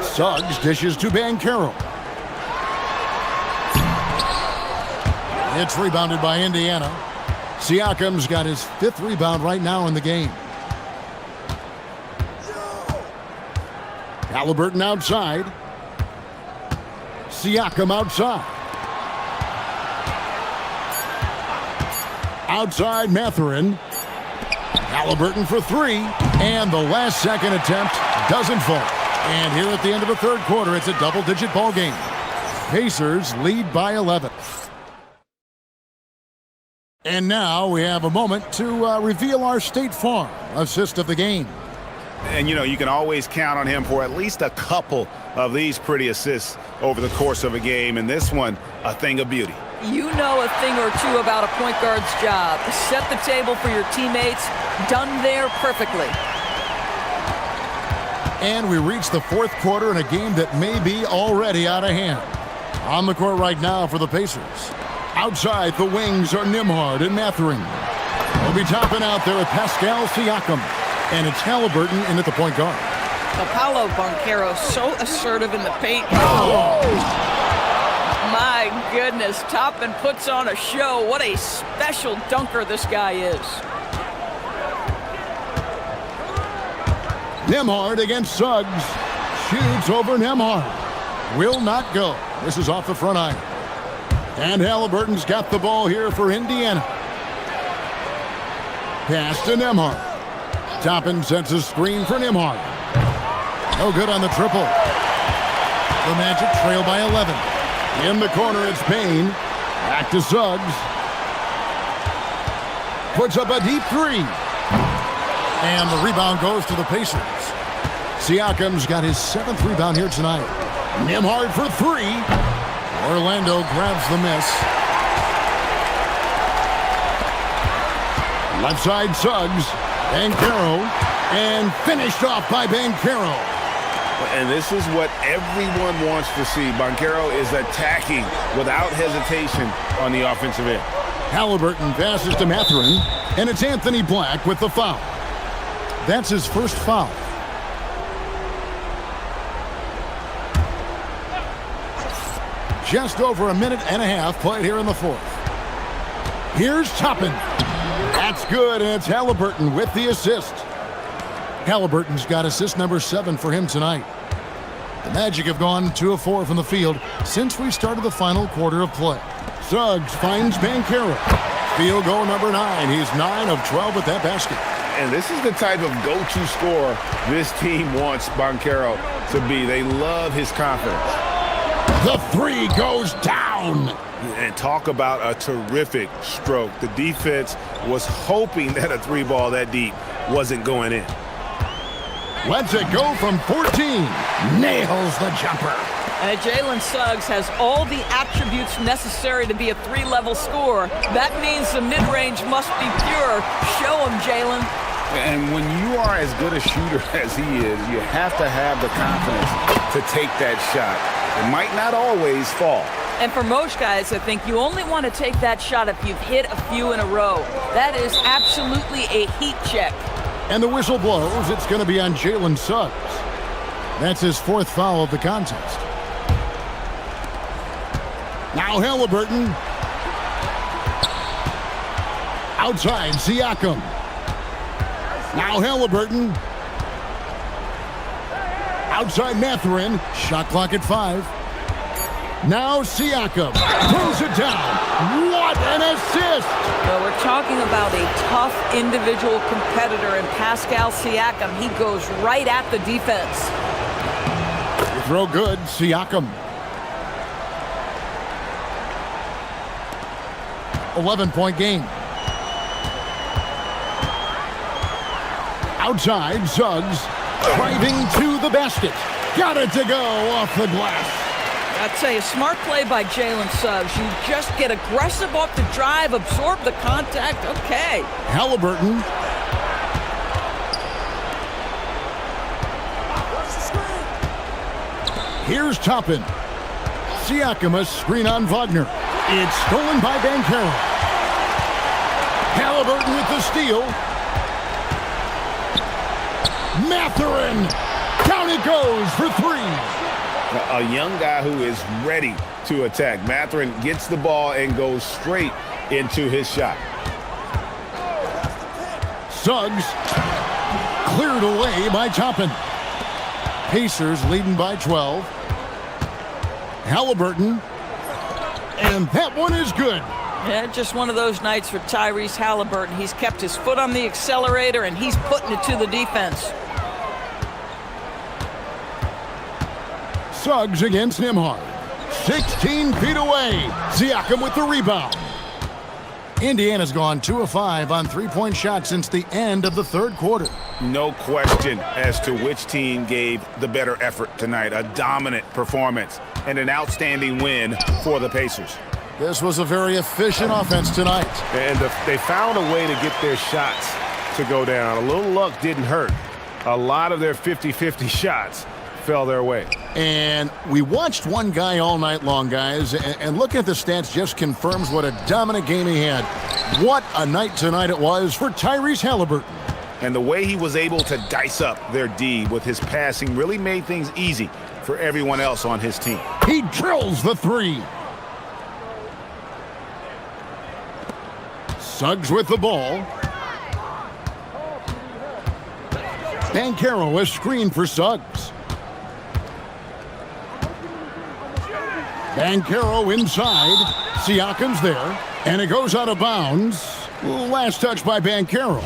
Suggs dishes to Banchero. It's rebounded by Indiana. Siakam's got his 5th rebound right now in the game. Halliburton outside. Siakam outside. Outside Matherin. Halliburton for 3. And the last second attempt doesn't fall. And here at the end of the third quarter, it's a double-digit ball game. Pacers lead by 11. And now we have a moment to reveal our State Farm assist of the game. And, you know, you can always count on him for at least a couple of these pretty assists over the course of a game. And this one, a thing of beauty. You know a thing or two about a point guard's job. Set the table for your teammates. Done there perfectly. And we reach the fourth quarter in a game that may be already out of hand. On the court right now for the Pacers. Outside, the wings are Nembhard and Matherin. We'll be topping out there with Pascal Siakam. And it's Halliburton in at the point guard. Paolo Banchero so assertive in the paint. Oh! My goodness, Toppin puts on a show. What a special dunker this guy is. Nembhard against Suggs. Shoots over Nembhard. Will not go. This is off the front iron. And Halliburton's got the ball here for Indiana. Pass to Nembhard. Toppin sets a screen for Nembhard. No good on the triple. The Magic trail by 11. In the corner, it's Payne. Back to Suggs. Puts up a deep three. And the rebound goes to the Pacers. Siakam's got his 7th rebound here tonight. Nembhard for 3. Orlando grabs the miss. Left side Suggs. Banchero. And finished off by Banchero. And this is what everyone wants to see. Banchero is attacking without hesitation on the offensive end. Halliburton passes to Mathurin. And it's Anthony Black with the foul. That's his first foul. Just over a minute and a half played here in the fourth. Here's Toppin. That's good, and it's Halliburton with the assist. Halliburton's got assist number 7 for him tonight. The Magic have gone 2 of 4 from the field since we started the final quarter of play. Suggs finds Banchero. Field goal number 9. He's 9 of 12 with that basket. And this is the type of go-to scorer this team wants Banchero to be. They love his confidence. The 3 goes down. And talk about a terrific stroke. The defense was hoping that a 3 ball that deep wasn't going in. Lets it go from 14. Nails the jumper. And Jalen Suggs has all the attributes necessary to be a 3-level scorer. That means the mid-range must be pure. Show him, Jalen. And when you are as good a shooter as he is, you have to have the confidence to take that shot. It might not always fall. And for most guys, I think you only want to take that shot if you've hit a few in a row. That is absolutely a heat check. And the whistle blows. It's going to be on Jalen Suggs. That's his 4th foul of the contest. Now Halliburton. Outside, Siakam. Now Halliburton. Outside Mathurin. Shot clock at 5. Now Siakam throws it down. What an assist! Well, we're talking about a tough individual competitor in Pascal Siakam. He goes right at the defense. The throw good, Siakam. 11-point game. Outside, Suggs driving to the basket. Got it to go off the glass. I'd say a smart play by Jalen Suggs. You just get aggressive off the drive, absorb the contact. Okay. Halliburton. Here's Toppin. Siakam, a screen on Wagner. It's stolen by Banchero. Halliburton with the steal. Mathurin. Down it goes for 3. A young guy who is ready to attack. Mathurin gets the ball and goes straight into his shot. Suggs cleared away by Toppin. Pacers leading by 12. Halliburton. And that one is good. Yeah, just one of those nights for Tyrese Halliburton. He's kept his foot on the accelerator, and he's putting it to the defense. Suggs against Nembhard. 16 feet away. Siakam with the rebound. Indiana's gone 2 of 5 on 3-point shots since the end of the 3rd quarter. No question as to which team gave the better effort tonight. A dominant performance and an outstanding win for the Pacers. This was a very efficient offense tonight. And they found a way to get their shots to go down. A little luck didn't hurt. A lot of their 50-50 shots fell their way. And we watched one guy all night long, guys, and looking at the stats just confirms what a dominant game he had. What a night tonight it was for Tyrese Halliburton. And the way he was able to dice up their D with his passing really made things easy for everyone else on his team. He drills the 3. Suggs with the ball. Banchero is screened for Suggs. Banchero inside. Siakam's there. And it goes out of bounds. Last touch by Banchero.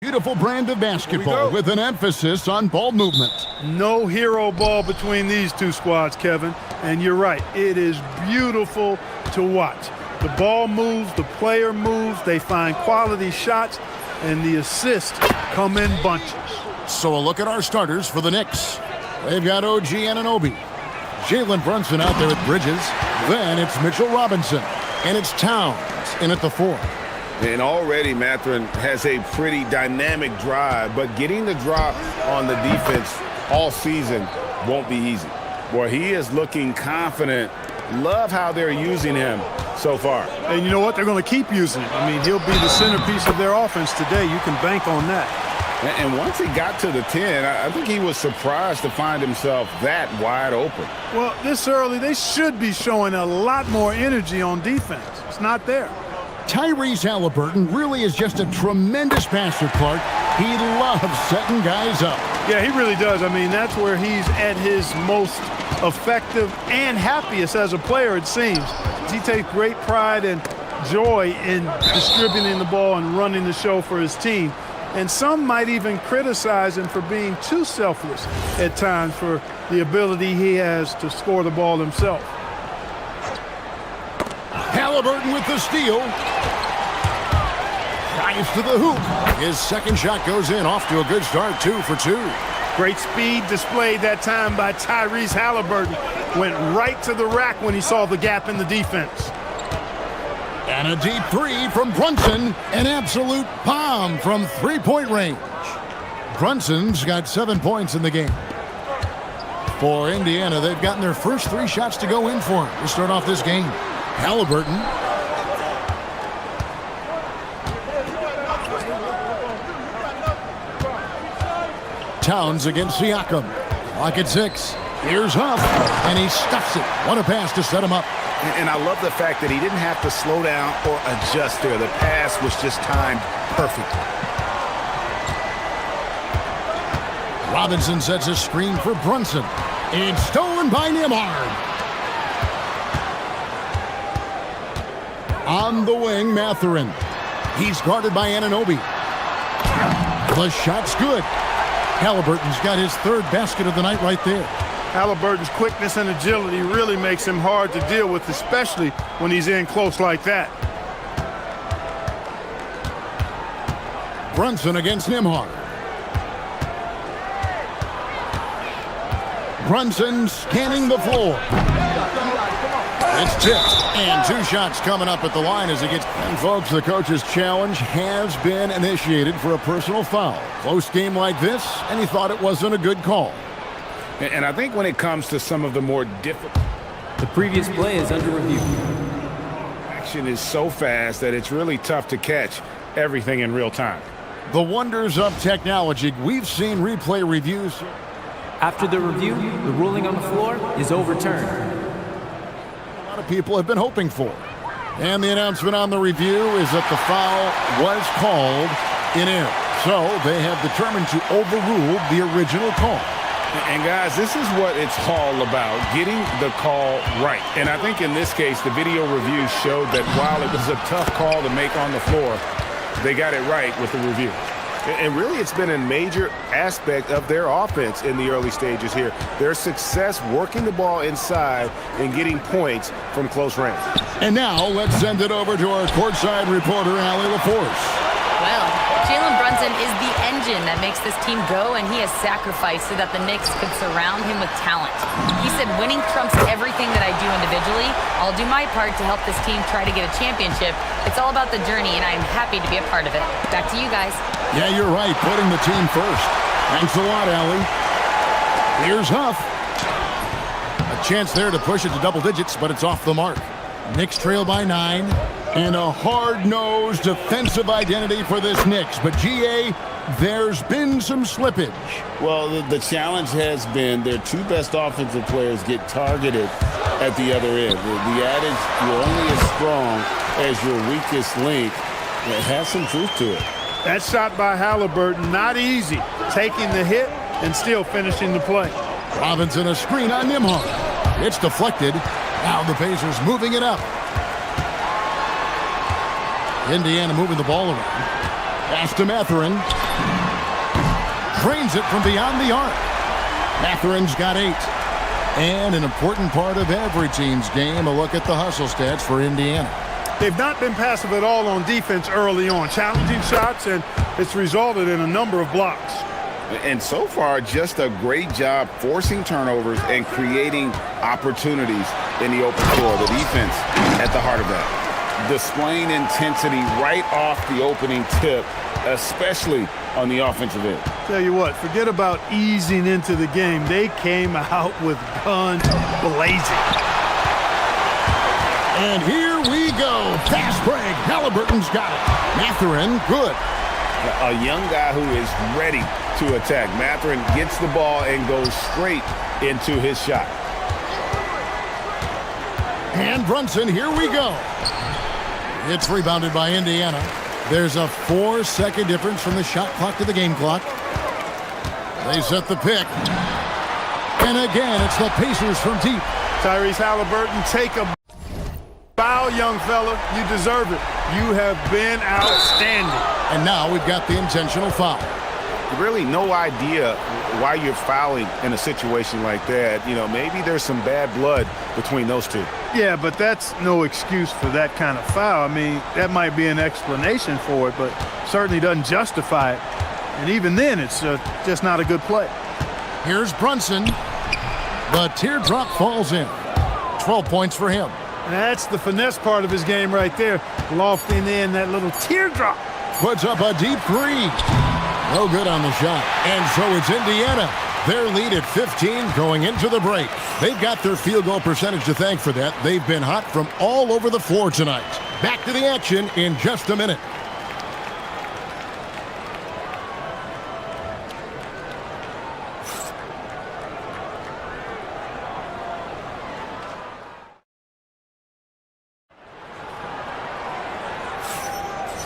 Beautiful brand of basketball with an emphasis on ball movement. No hero ball between these two squads, Kevin. And you're right, it is beautiful to watch. The ball moves, the player moves, they find quality shots, and the assists come in bunches. So a look at our starters for the Knicks. They've got OG Anunoby, Jalen Brunson out there at Bridges. Then it's Mitchell Robinson, and it's Towns in at the 4. And already Mathurin has a pretty dynamic drive, but getting the drop on the defense all season won't be easy. Boy, he is looking confident. Love how they're using him so far. And you know what? They're going to keep using him. I mean, he'll be the centerpiece of their offense today. You can bank on that. And once he got to the 10, I think he was surprised to find himself that wide open. Well, this early, they should be showing a lot more energy on defense. It's not there. Tyrese Halliburton really is just a tremendous passer, Clark. He loves setting guys up. Yeah, he really does. I mean, that's where he's at his most effective and happiest as a player, it seems. He takes great pride and joy in distributing the ball and running the show for his team. And some might even criticize him for being too selfless at times for the ability he has to score the ball himself. Halliburton with the steal. Drives to the hoop. His second shot goes in, off to a good start, 2 for 2. Great speed displayed that time by Tyrese Halliburton. Went right to the rack when he saw the gap in the defense. And a deep 3 from Brunson. An absolute bomb from three-point range. Brunson's got 7 points in the game. For Indiana, they've gotten their first 3 shots to go in for him to start off this game. Halliburton. Towns against Siakam. Clock at 6. Here's Huff, and he stuffs it. What a pass to set him up. And I love the fact that he didn't have to slow down or adjust there. The pass was just timed perfectly. Robinson sets a screen for Brunson. It's stolen by Nembhard. On the wing, Mathurin. He's guarded by Anunoby. The shot's good. Halliburton's got his 3rd basket of the night right there. Halliburton's quickness and agility really makes him hard to deal with, especially when he's in close like that. Brunson against Nembhard. Brunson scanning the floor. It's tipped, and 2 shots coming up at the line as he gets... And folks, the coach's challenge has been initiated for a personal foul. Close game like this, and he thought it wasn't a good call. And I think when it comes to some of the more difficult... The previous play is under review. Action is so fast that it's really tough to catch everything in real time. The wonders of technology. We've seen replay reviews. After the review, the ruling on the floor is overturned. A lot of people have been hoping for. And the announcement on the review is that the foul was called in error. So they have determined to overrule the original call. And guys, this is what it's all about, getting the call right. And I think in this case, the video review showed that while it was a tough call to make on the floor, they got it right with the review. And really, it's been a major aspect of their offense in the early stages here. Their success working the ball inside and getting points from close range. And now, let's send it over to our courtside reporter, Allie LaForce. Well, Jalen Brunson is the engine that makes this team go, and he has sacrificed so that the Knicks could surround him with talent. He said, winning trumps everything that I do individually. I'll do my part to help this team try to get a championship. It's all about the journey, and I'm happy to be a part of it. Back to you guys. Yeah, you're right, putting the team first. Thanks a lot, Allie. Here's Huff. A chance there to push it to double digits, but it's off the mark. Knicks trail by 9. And a hard-nosed defensive identity for this Knicks. But, G.A., there's been some slippage. Well, the challenge has been their 2 best offensive players get targeted at the other end. The adage, you're only as strong as your weakest link, it has some truth to it. That shot by Halliburton, not easy. Taking the hit and still finishing the play. Robinson a screen on Nembhard. It's deflected. Now the Pacers moving it up. Indiana moving the ball around. Pass to Mathurin. Drains it from beyond the arc. Mathurin's got 8. And an important part of every team's game, a look at the hustle stats for Indiana. They've not been passive at all on defense early on. Challenging shots, and it's resulted in a number of blocks. And so far, just a great job forcing turnovers and creating opportunities in the open floor. The defense at the heart of that. Displaying intensity right off the opening tip, especially on the offensive end. Tell you what, forget about easing into the game. They came out with guns blazing. And here we go. Fast break. Halliburton's got it. Mathurin, good. A young guy who is ready to attack. Mathurin gets the ball and goes straight into his shot. And Brunson, here we go. It's rebounded by Indiana. There's a 4-second difference from the shot clock to the game clock. They set the pick. And again, it's the Pacers from deep. Tyrese Halliburton, take a bow, young fella. You deserve it. You have been outstanding. And now we've got the intentional foul. Really no idea why you're fouling in a situation like that. You know, maybe there's some bad blood between those two. Yeah, but that's no excuse for that kind of foul. I mean, that might be an explanation for it, but certainly doesn't justify it. And even then, it's just not a good play. Here's Brunson. The teardrop falls in. 12 points for him. And that's the finesse part of his game right there. Lofting in that little teardrop. Puts up a deep 3. No good on the shot. And so it's Indiana. Their lead at 15 going into the break. They've got their field goal percentage to thank for that. They've been hot from all over the floor tonight. Back to the action in just a minute.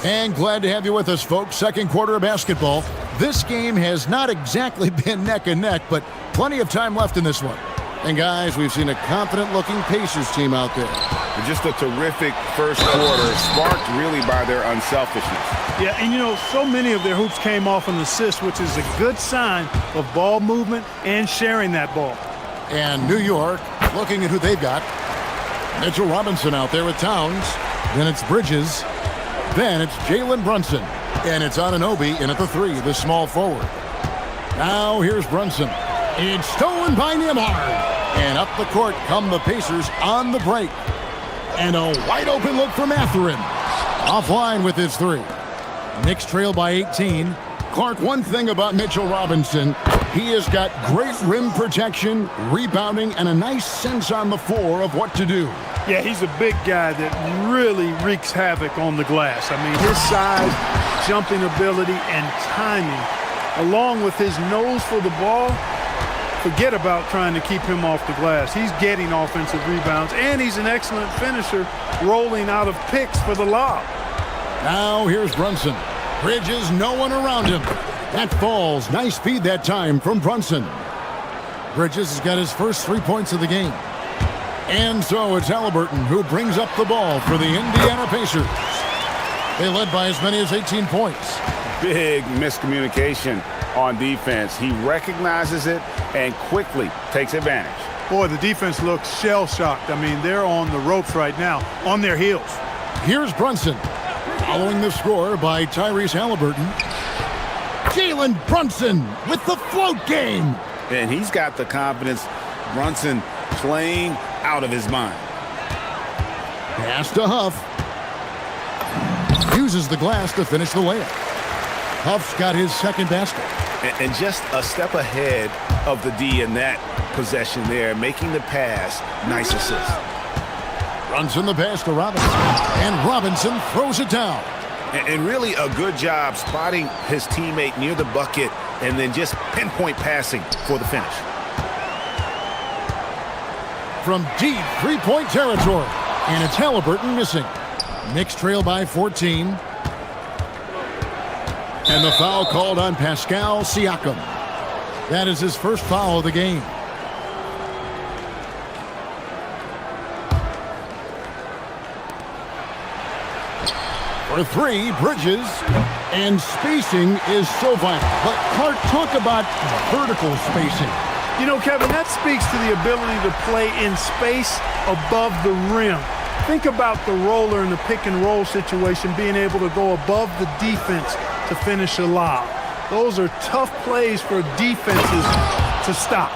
And glad to have you with us, folks. Second quarter of basketball. This game has not exactly been neck and neck, but plenty of time left in this one. And guys, we've seen a confident-looking Pacers team out there. Just a terrific first quarter, sparked really by their unselfishness. Yeah, and you know, so many of their hoops came off an assist, which is a good sign of ball movement and sharing that ball. And New York, looking at who they've got. Mitchell Robinson out there with Towns. Then it's Bridges. Then it's Jalen Brunson. And it's Anunoby in at the 3, the small forward. Now here's Brunson. It's stolen by Nembhard. And up the court come the Pacers on the break. And a wide open look for Mathurin. Offline with his 3. Knicks trail by 18. Clark, one thing about Mitchell Robinson, he has got great rim protection, rebounding, and a nice sense on the floor of what to do. Yeah, he's a big guy that really wreaks havoc on the glass. I mean, his size, jumping ability, and timing, along with his nose for the ball, forget about trying to keep him off the glass. He's getting offensive rebounds, and he's an excellent finisher, rolling out of picks for the lob. Now here's Brunson. Bridges, no one around him. That falls. Nice speed that time from Brunson. Bridges has got his first 3 points of the game. And so it's Halliburton who brings up the ball for the Indiana Pacers. They led by as many as 18 points. Big miscommunication on defense. He recognizes it and quickly takes advantage. Boy, the defense looks shell-shocked. I mean, they're on the ropes right now, on their heels. Here's Brunson. Following the score by Tyrese Halliburton. Jalen Brunson with the float game. And he's got the confidence. Brunson playing out of his mind. Pass to Huff. Uses the glass to finish the layup. Huff's got his second basket. And just a step ahead of the D in that possession there, making the pass. Nice assist. Brunson the pass to Robinson. And Robinson throws it down. And really a good job spotting his teammate near the bucket and then just pinpoint passing for the finish. From deep three-point territory. And it's Halliburton missing. Knicks trail by 14. And the foul called on Pascal Siakam. That is his first foul of the game. For three, Bridges. And spacing is so vital. But Clark, talk about vertical spacing. You know, Kevin, that speaks to the ability to play in space above the rim. Think about the roller in the pick and roll situation, being able to go above the defense to finish a lob. Those are tough plays for defenses to stop.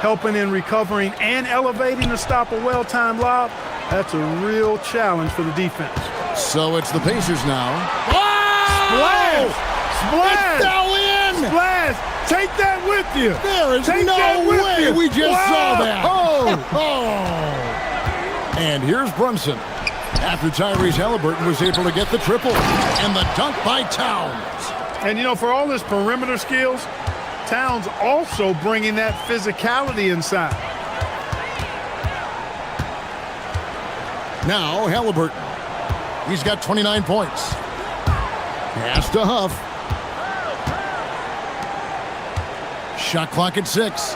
Helping in recovering and elevating to stop a well-timed lob, that's a real challenge for the defense. So it's the Pacers now. Splash! Splash! It fell in! Splash! Take that with you! There is Take no way you. we just saw that! Oh! And here's Brunson. After Tyrese Halliburton was able to get the triple. And the dunk by Towns. And, you know, for all his perimeter skills, Towns also bringing that physicality inside. Now Halliburton. He's got 29 points. Pass to Huff. Shot clock at 6.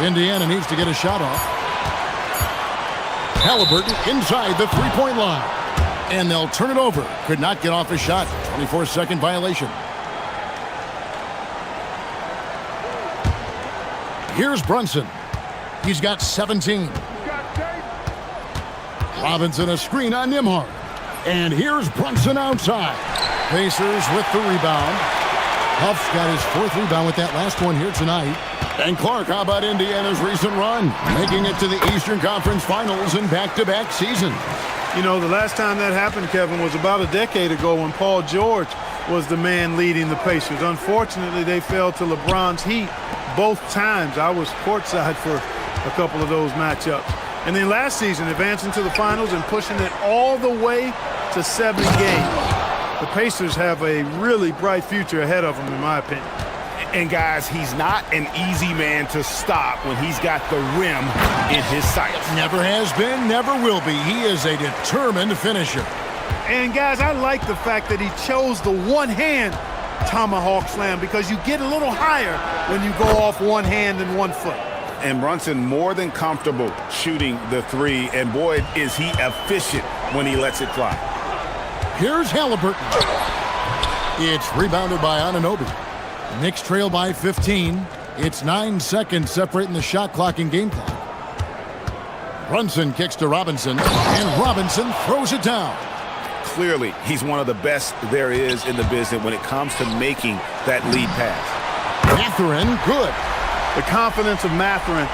Indiana needs to get a shot off. Halliburton inside the three-point line. And they'll turn it over. Could not get off a shot. 24-second violation. Here's Brunson. He's got 17. Robinson a screen on Nembhard. And here's Brunson outside. Pacers with the rebound. Huff's got his 4th rebound with that last one here tonight. And Clark, how about Indiana's recent run? Making it to the Eastern Conference Finals in back-to-back seasons. You know, the last time that happened, Kevin, was about a decade ago when Paul George was the man leading the Pacers. Unfortunately, they fell to LeBron's Heat both times. I was courtside for a couple of those matchups. And then last season, advancing to the finals and pushing it all the way to 7 games. The Pacers have a really bright future ahead of them, in my opinion. And guys, he's not an easy man to stop when he's got the rim in his sights. Never has been, never will be. He is a determined finisher. And guys, I like the fact that he chose the one-hand tomahawk slam because you get a little higher when you go off one hand and 1 foot. And Brunson more than comfortable shooting the three. And boy, is he efficient when he lets it fly. Here's Halliburton. It's rebounded by Anunoby. Knicks trail by 15. It's 9 seconds separating the shot clock and game clock. Brunson kicks to Robinson, and Robinson throws it down. Clearly, he's one of the best there is in the business when it comes to making that lead pass. Mathurin, good. The confidence of Mathurin,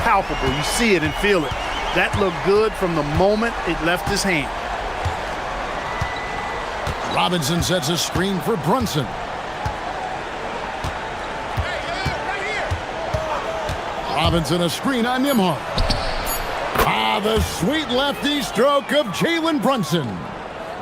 palpable. You see it and feel it. That looked good from the moment it left his hand. Robinson sets a screen for Brunson. Robinson a screen on Nembhard. The sweet lefty stroke of Jalen Brunson.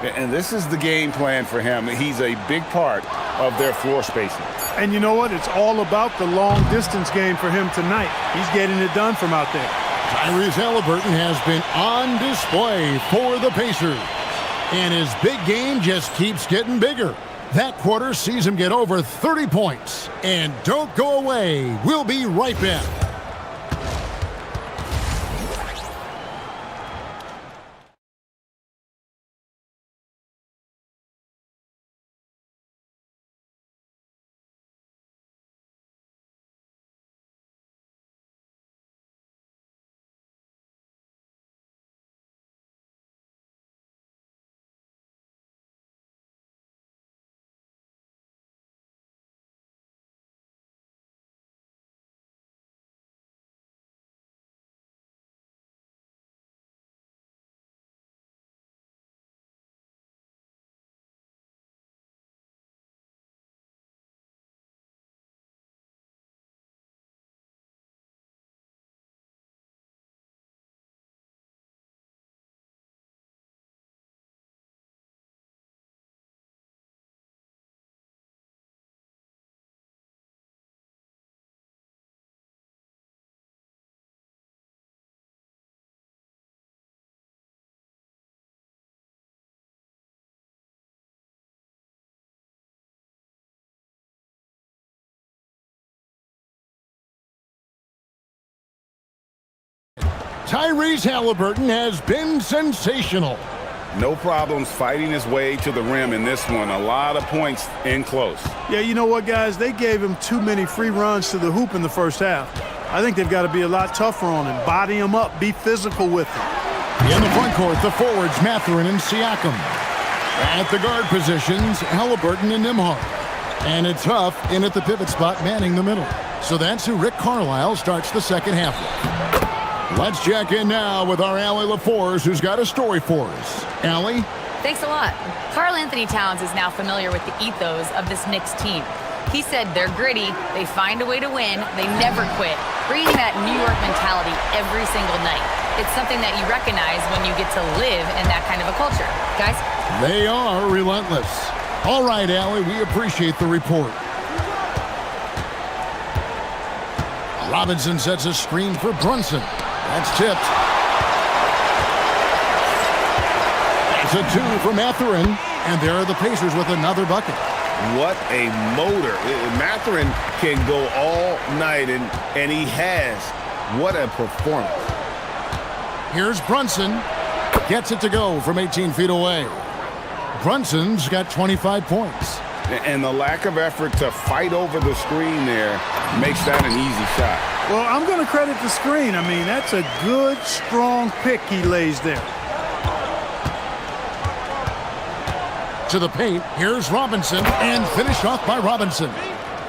And this is the game plan for him. He's a big part of their floor spacing. And you know what? It's all about the long distance game for him tonight. He's getting it done from out there. Tyrese Halliburton has been on display for the Pacers. And his big game just keeps getting bigger. That quarter sees him get over 30 points. And don't go away. We'll be right back. Tyrese Halliburton has been sensational. No problems fighting his way to the rim in this one. A lot of points in close. Yeah, you know what, guys? They gave him too many free runs to the hoop in the first half. I think they've got to be a lot tougher on him. Body him up. Be physical with him. In the front court, the forwards, Mathurin and Siakam. At the guard positions, Halliburton and Nembhard. And it's Huff in at the pivot spot, manning the middle. So that's who Rick Carlisle starts the second half with. Let's check in now with our Allie LaForce, who's got a story for us. Allie? Thanks a lot. Karl Anthony Towns is now familiar with the ethos of this Knicks team. He said they're gritty, they find a way to win, they never quit, bringing that New York mentality every single night. It's something that you recognize when you get to live in that kind of a culture. Guys? They are relentless. All right, Allie, we appreciate the report. Robinson sets a screen for Brunson. That's tipped. It's a two for Mathurin, and there are the Pacers with another bucket. What a motor. Mathurin can go all night, and he has. What a performance. Here's Brunson. Gets it to go from 18 feet away. Brunson's got 25 points. And the lack of effort to fight over the screen there makes that an easy shot. Well, I'm going to credit the screen. I mean, that's a good, strong pick he lays there. To the paint, here's Robinson, and finished off by Robinson.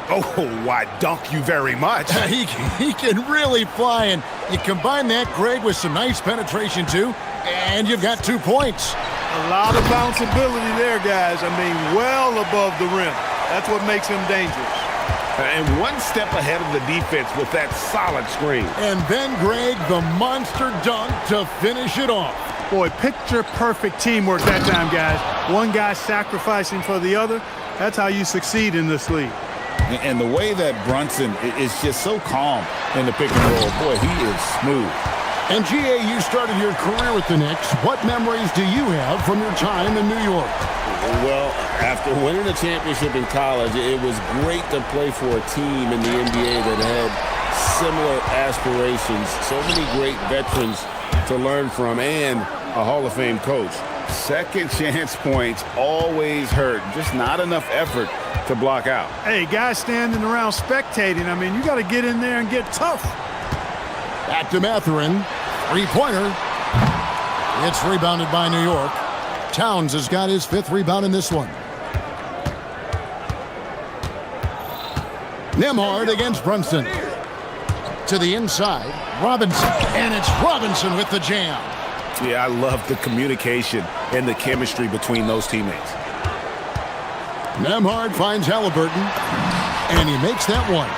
Oh, why, dunk you very much. He can really fly, and you combine that, Greg, with some nice penetration, too, and you've got 2 points. A lot of bounceability there, guys. I mean, well above the rim. That's what makes him dangerous. And one step ahead of the defense with that solid screen. And then, Greg, the monster dunk to finish it off. Boy, picture-perfect teamwork that time, guys. One guy sacrificing for the other. That's how you succeed in this league. And the way that Brunson is just so calm in the pick and roll, boy, he is smooth. And G.A., you started your career with the Knicks. What memories do you have from your time in New York? Well, after winning a championship in college, it was great to play for a team in the NBA that had similar aspirations. So many great veterans to learn from, and a Hall of Fame coach. Second chance points always hurt. Just not enough effort to block out. Hey, guys standing around spectating, I mean, you got to get in there and get tough. Back to Mathurin. Three-pointer. It's rebounded by New York. Towns has got his 5th rebound in this one. Nembhard against Brunson. To the inside, Robinson. And it's Robinson with the jam. Yeah, I love the communication and the chemistry between those teammates. Nembhard finds Halliburton, and he makes that one.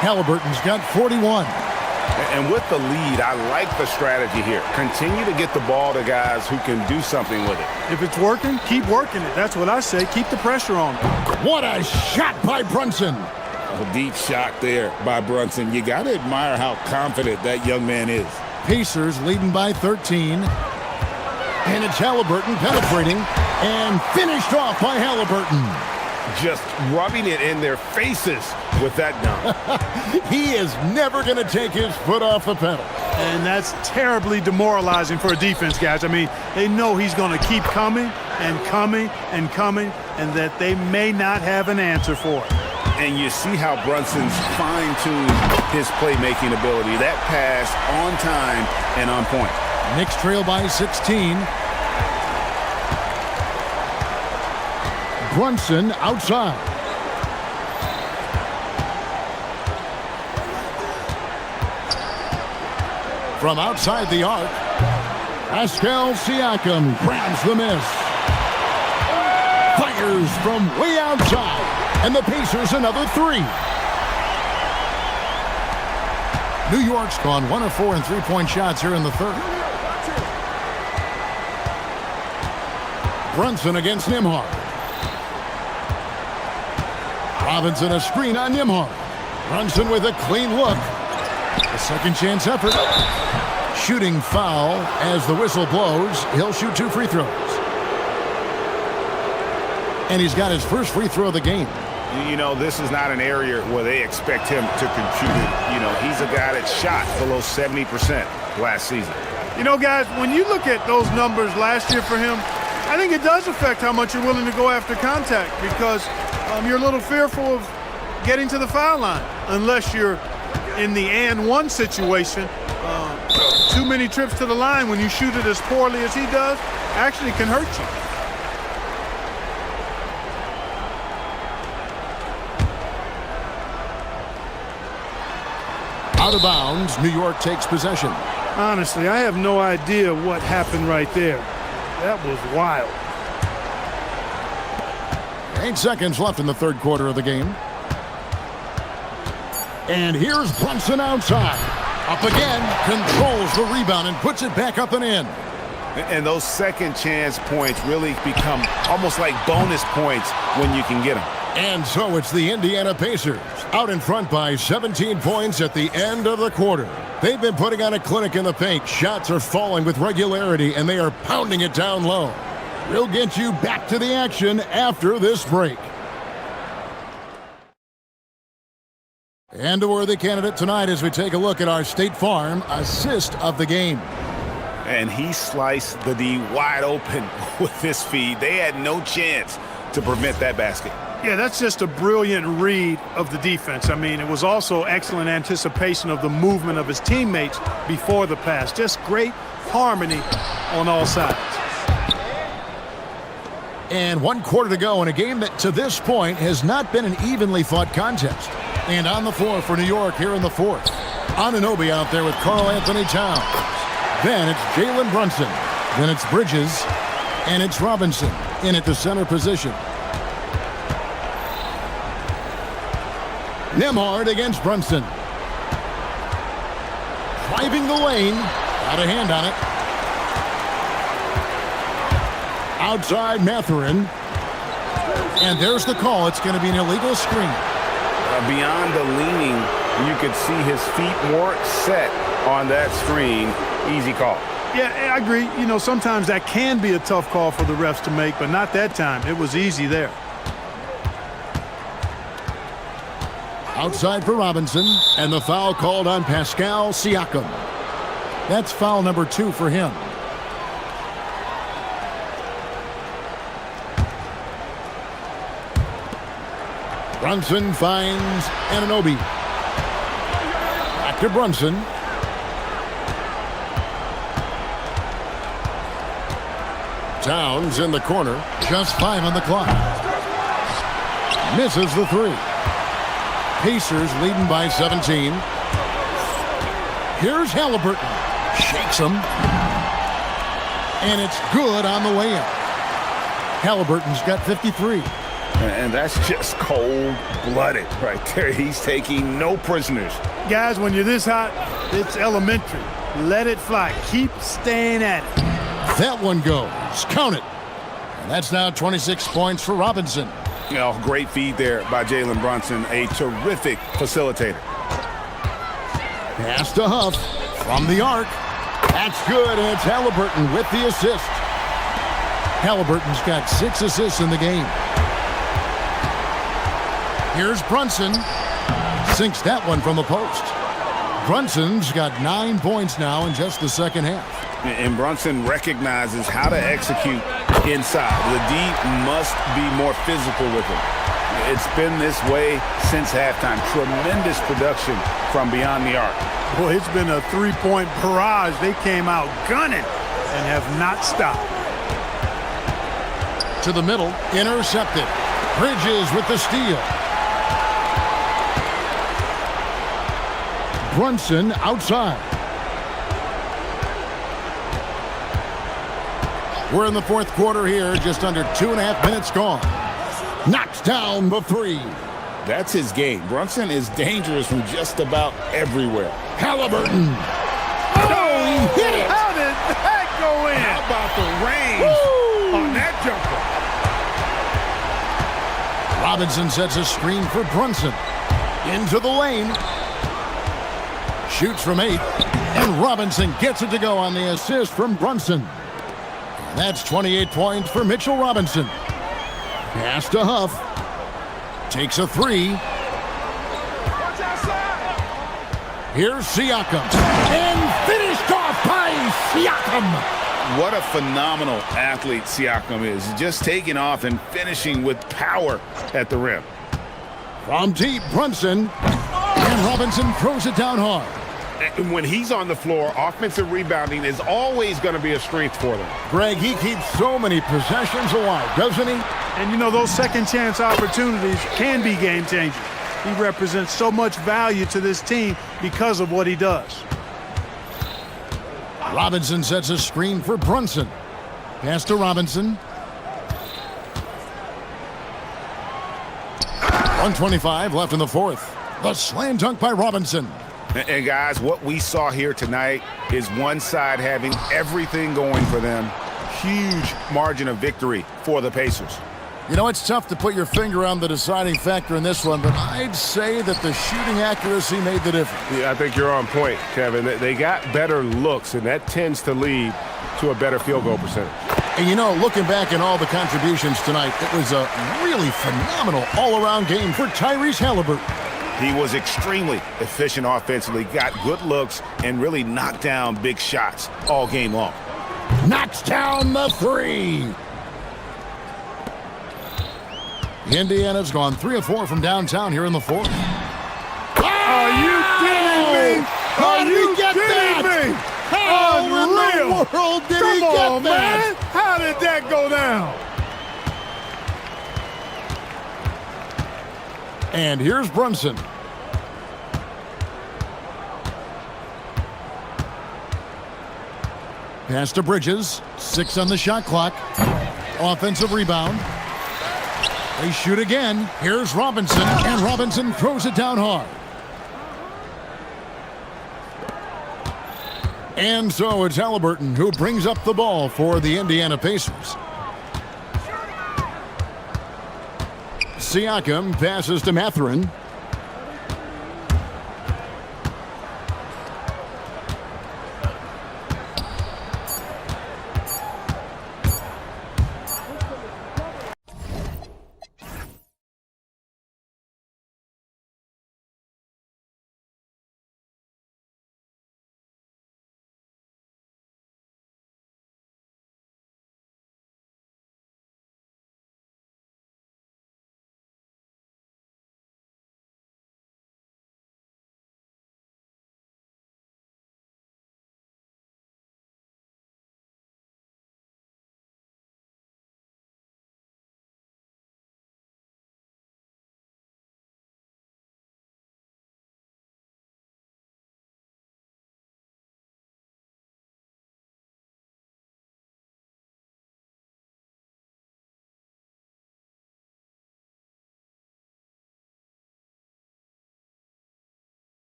Halliburton's got 41. And with the lead, I like the strategy here. Continue to get the ball to guys who can do something with it. If it's working, keep working it. That's what I say. Keep the pressure on. What a shot by Brunson. A deep shot there by Brunson. You got to admire how confident that young man is. Pacers leading by 13. And it's Halliburton penetrating and finished off by Halliburton. Just rubbing it in their faces with that dunk. He is never going to take his foot off the pedal. And that's terribly demoralizing for a defense, guys. I mean, they know he's going to keep coming and coming and coming, and that they may not have an answer for it. And you see how Brunson's fine-tuned his playmaking ability. That pass on time and on point. Knicks trail by 16. Brunson outside. From outside the arc, Pascal Siakam grabs the miss. Fires from way outside, and the Pacers another 3. New York's gone 1 of 4 in three-point shots here in the third. Brunson against Nembhard. Robinson a screen on Nembhard. Brunson with a clean look. A second chance effort. Shooting foul as the whistle blows. He'll shoot 2 free throws. And he's got his first free throw of the game. You know, this is not an area where they expect him to compute it. You know, he's a guy that shot below 70% last season. You know, guys, when you look at those numbers last year for him, I think it does affect how much you're willing to go after contact because you're a little fearful of getting to the foul line unless you're in the and one situation. Too many trips to the line when you shoot it as poorly as he does actually can hurt you. Out of bounds, New York takes possession. Honestly, I have no idea what happened right there. That was wild. 8 seconds left in the third quarter of the game. And here's Brunson outside. Up again, controls the rebound and puts it back up and in. And those second chance points really become almost like bonus points when you can get them. And so it's the Indiana Pacers out in front by 17 points at the end of the quarter. They've been putting on a clinic in the paint. Shots are falling with regularity, and they are pounding it down low. We'll get you back to the action after this break. And a worthy candidate tonight as we take a look at our State Farm assist of the game. And he sliced the D wide open with this feed. They had no chance to prevent that basket. Yeah, that's just a brilliant read of the defense. I mean, it was also excellent anticipation of the movement of his teammates before the pass. Just great harmony on all sides. And 1 quarter to go in a game that to this point has not been an evenly fought contest. And on the floor for New York here in the fourth. Anunoby out there with Karl Anthony Towns. Then it's Jalen Brunson. Then it's Bridges. And it's Robinson in at the center position. Nembhard against Brunson. Driving the lane. Got a hand on it. Outside Mathurin. And there's the call. It's going to be an illegal screen. Beyond the leaning, you could see his feet more set on that screen. Easy call. Yeah, I agree. You know, sometimes that can be a tough call for the refs to make, but not that time. It was easy there. Outside for Robinson, and the foul called on Pascal Siakam. That's foul number 2 for him. Brunson finds Anunoby. Back to Brunson. Towns in the corner. Just 5 on the clock. Misses the 3. Pacers leading by 17. Here's Halliburton. Shakes him. And it's good on the way in. Halliburton's got 53. And that's just cold-blooded right there. He's taking no prisoners. Guys, when you're this hot, it's elementary. Let it fly. Keep staying at it. That one goes. Count it. And that's now 26 points for Robinson. You know, great feed there by Jalen Brunson, a terrific facilitator. Pass to Huff from the arc. That's good, and it's Halliburton with the assist. Halliburton's got 6 assists in the game. Here's Brunson. Sinks that one from the post. Brunson's got 9 points now in just the second half. And Brunson recognizes how to execute inside. The D must be more physical with him. It's been this way since halftime. Tremendous production from beyond the arc. Boy, it's been a 3-point barrage. They came out gunning and have not stopped. To the middle, intercepted. Bridges with the steal. Brunson outside. We're in the fourth quarter here, just under 2.5 minutes gone. Knocks down the 3. That's his game. Brunson is dangerous from just about everywhere. Halliburton. Oh, he hit it. How did that go in? How about the range on that jumper? Robinson sets a screen for Brunson. Into the lane. Shoots from 8. And Robinson gets it to go on the assist from Brunson. And that's 28 points for Mitchell Robinson. Pass to Huff. Takes a 3. Here's Siakam. And finished off by Siakam. What a phenomenal athlete Siakam is. Just taking off and finishing with power at the rim. From deep, Brunson. And Robinson throws it down hard. And when he's on the floor, offensive rebounding is always going to be a strength for them. Greg, he keeps so many possessions alive, doesn't he? And you know, those second chance opportunities can be game changers. He represents so much value to this team because of what he does. Robinson sets a screen for Brunson. Pass to Robinson. 1:25 left in the fourth. The slam dunk by Robinson. And guys, what we saw here tonight is one side having everything going for them. Huge margin of victory for the Pacers. You know, it's tough to put your finger on the deciding factor in this one, but I'd say that the shooting accuracy made the difference. Yeah, I think you're on point, Kevin. They got better looks, and that tends to lead to a better field goal percentage. And you know, looking back at all the contributions tonight, it was a really phenomenal all-around game for Tyrese Halliburton. He was extremely efficient offensively, got good looks, and really knocked down big shots all game long. Knocks down the three. Indiana's gone 3 of 4 from downtown here in the fourth. Are you kidding me? How did he get that? How in the world did he get that? Man. How did that go down? And here's Brunson. Pass to Bridges. 6 on the shot clock. Offensive rebound. They shoot again. Here's Robinson, and Robinson throws it down hard. And so it's Halliburton who brings up the ball for the Indiana Pacers. Siakam passes to Mathurin.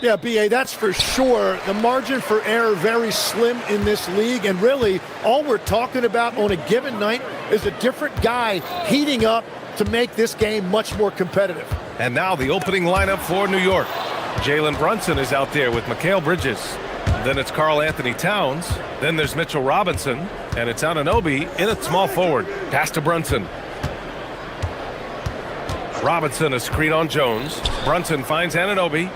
Yeah, B.A., that's for sure. The margin for error very slim in this league, and really all we're talking about on a given night is a different guy heating up to make this game much more competitive. And now the opening lineup for New York. Jalen Brunson is out there with Mikal Bridges. Then it's Karl Anthony Towns. Then there's Mitchell Robinson. And it's Anunoby in at small forward. Pass to Brunson. Robinson, a screen on Jones. Brunson finds Anunoby.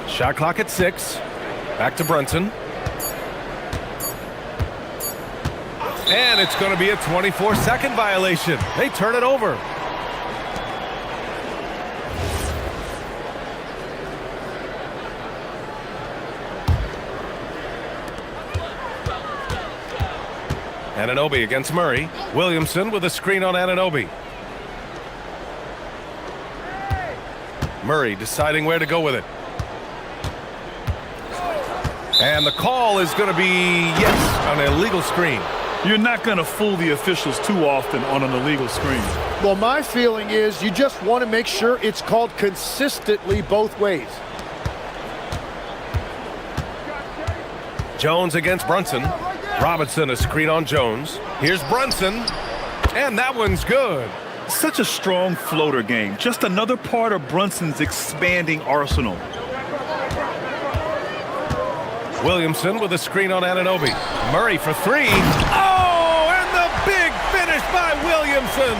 Shot clock at 6. Back to Brunson. And it's going to be a 24-second violation. They turn it over. Anunoby against Murray. Williamson with a screen on Anunoby. Murray deciding where to go with it. And the call is going to be, yes, an illegal screen. You're not going to fool the officials too often on an illegal screen. Well, my feeling is you just want to make sure it's called consistently both ways. Jones against Brunson. Robinson, a screen on Jones. Here's Brunson, and that one's good. Such a strong floater game. Just another part of Brunson's expanding arsenal. Williamson with a screen on Anunoby. Murray for 3. Oh, and the big finish by Williamson.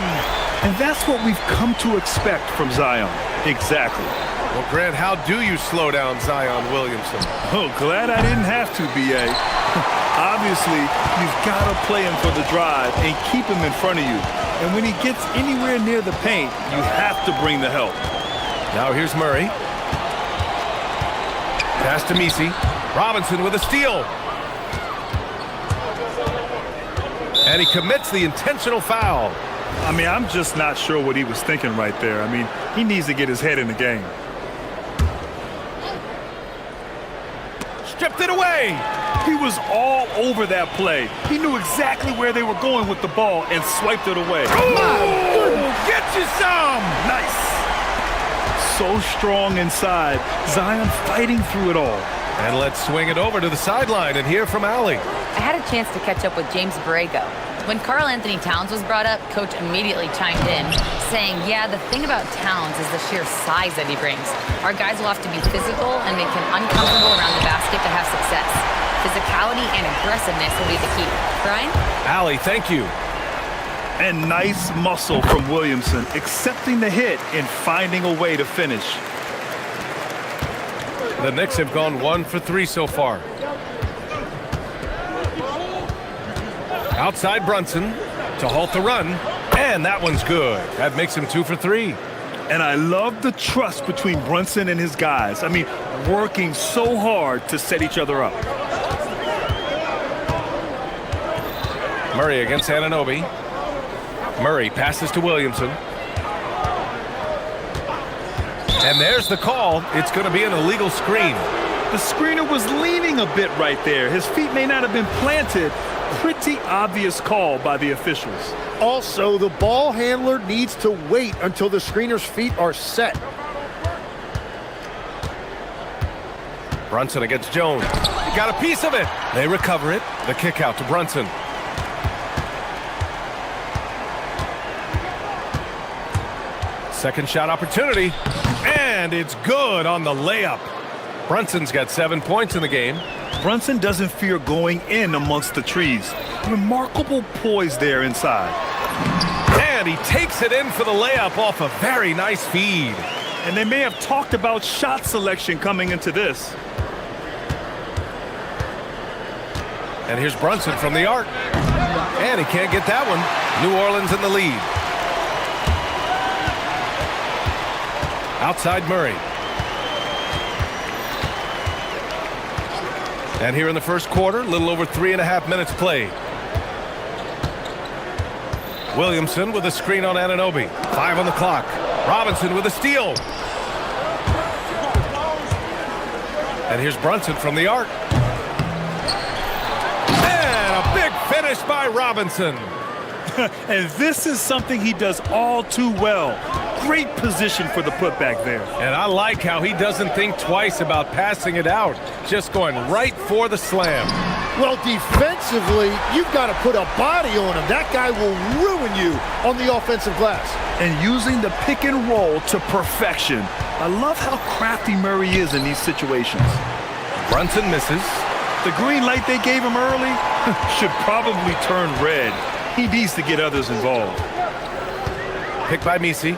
And that's what we've come to expect from Zion. Exactly. Well, Grant, how do you slow down Zion Williamson? Oh, glad I didn't have to, B.A. Obviously, you've got to play him for the drive and keep him in front of you. And when he gets anywhere near the paint, you have to bring the help. Now here's Murray. Pass to Misi. Robinson with a steal. And he commits the intentional foul. I mean, I'm just not sure what he was thinking right there. I mean, he needs to get his head in the game. Stripped it away. He was all over that play. He knew exactly where they were going with the ball and swiped it away. Ooh, get you some. Nice. So strong inside. Zion fighting through it all. And let's swing it over to the sideline and hear from Allie. I had a chance to catch up with James Borrego. When Karl Anthony Towns was brought up, Coach immediately chimed in, saying, yeah, the thing about Towns is the sheer size that he brings. Our guys will have to be physical and make him uncomfortable around the basket to have success. Physicality and aggressiveness will be the key. Brian? Allie, thank you. And nice muscle from Williamson, accepting the hit and finding a way to finish. The Knicks have gone 1 for 3 so far. Outside Brunson to halt the run, and that one's good. That makes him 2 for 3. And I love the trust between Brunson and his guys. I mean, working so hard to set each other up. Murray against Anunoby. Murray passes to Williamson. And there's the call. It's going to be an illegal screen. The screener was leaning a bit right there. His feet may not have been planted. Pretty obvious call by the officials. Also, the ball handler needs to wait until the screener's feet are set. Brunson against Jones. He got a piece of it. They recover it. The kick out to Brunson. Second shot opportunity. And it's good on the layup. Brunson's got 7 points in the game. Brunson doesn't fear going in amongst the trees. Remarkable poise there inside. And he takes it in for the layup off a very nice feed. And they may have talked about shot selection coming into this. And here's Brunson from the arc. And he can't get that one. New Orleans in the lead. Outside Murray. And here in the first quarter, a little over 3.5 minutes played. Williamson with a screen on Anunoby. 5 on the clock. Robinson with a steal. And here's Brunson from the arc. And a big finish by Robinson. And this is something he does all too well. Great position for the putback there. And I like how he doesn't think twice about passing it out, just going right for the slam. Well, defensively, you've got to put a body on him. That guy will ruin you on the offensive glass. And using the pick and roll to perfection. I love how crafty Murray is in these situations. Brunson misses. The green light they gave him early should probably turn red. He needs to get others involved. Picked by Misi.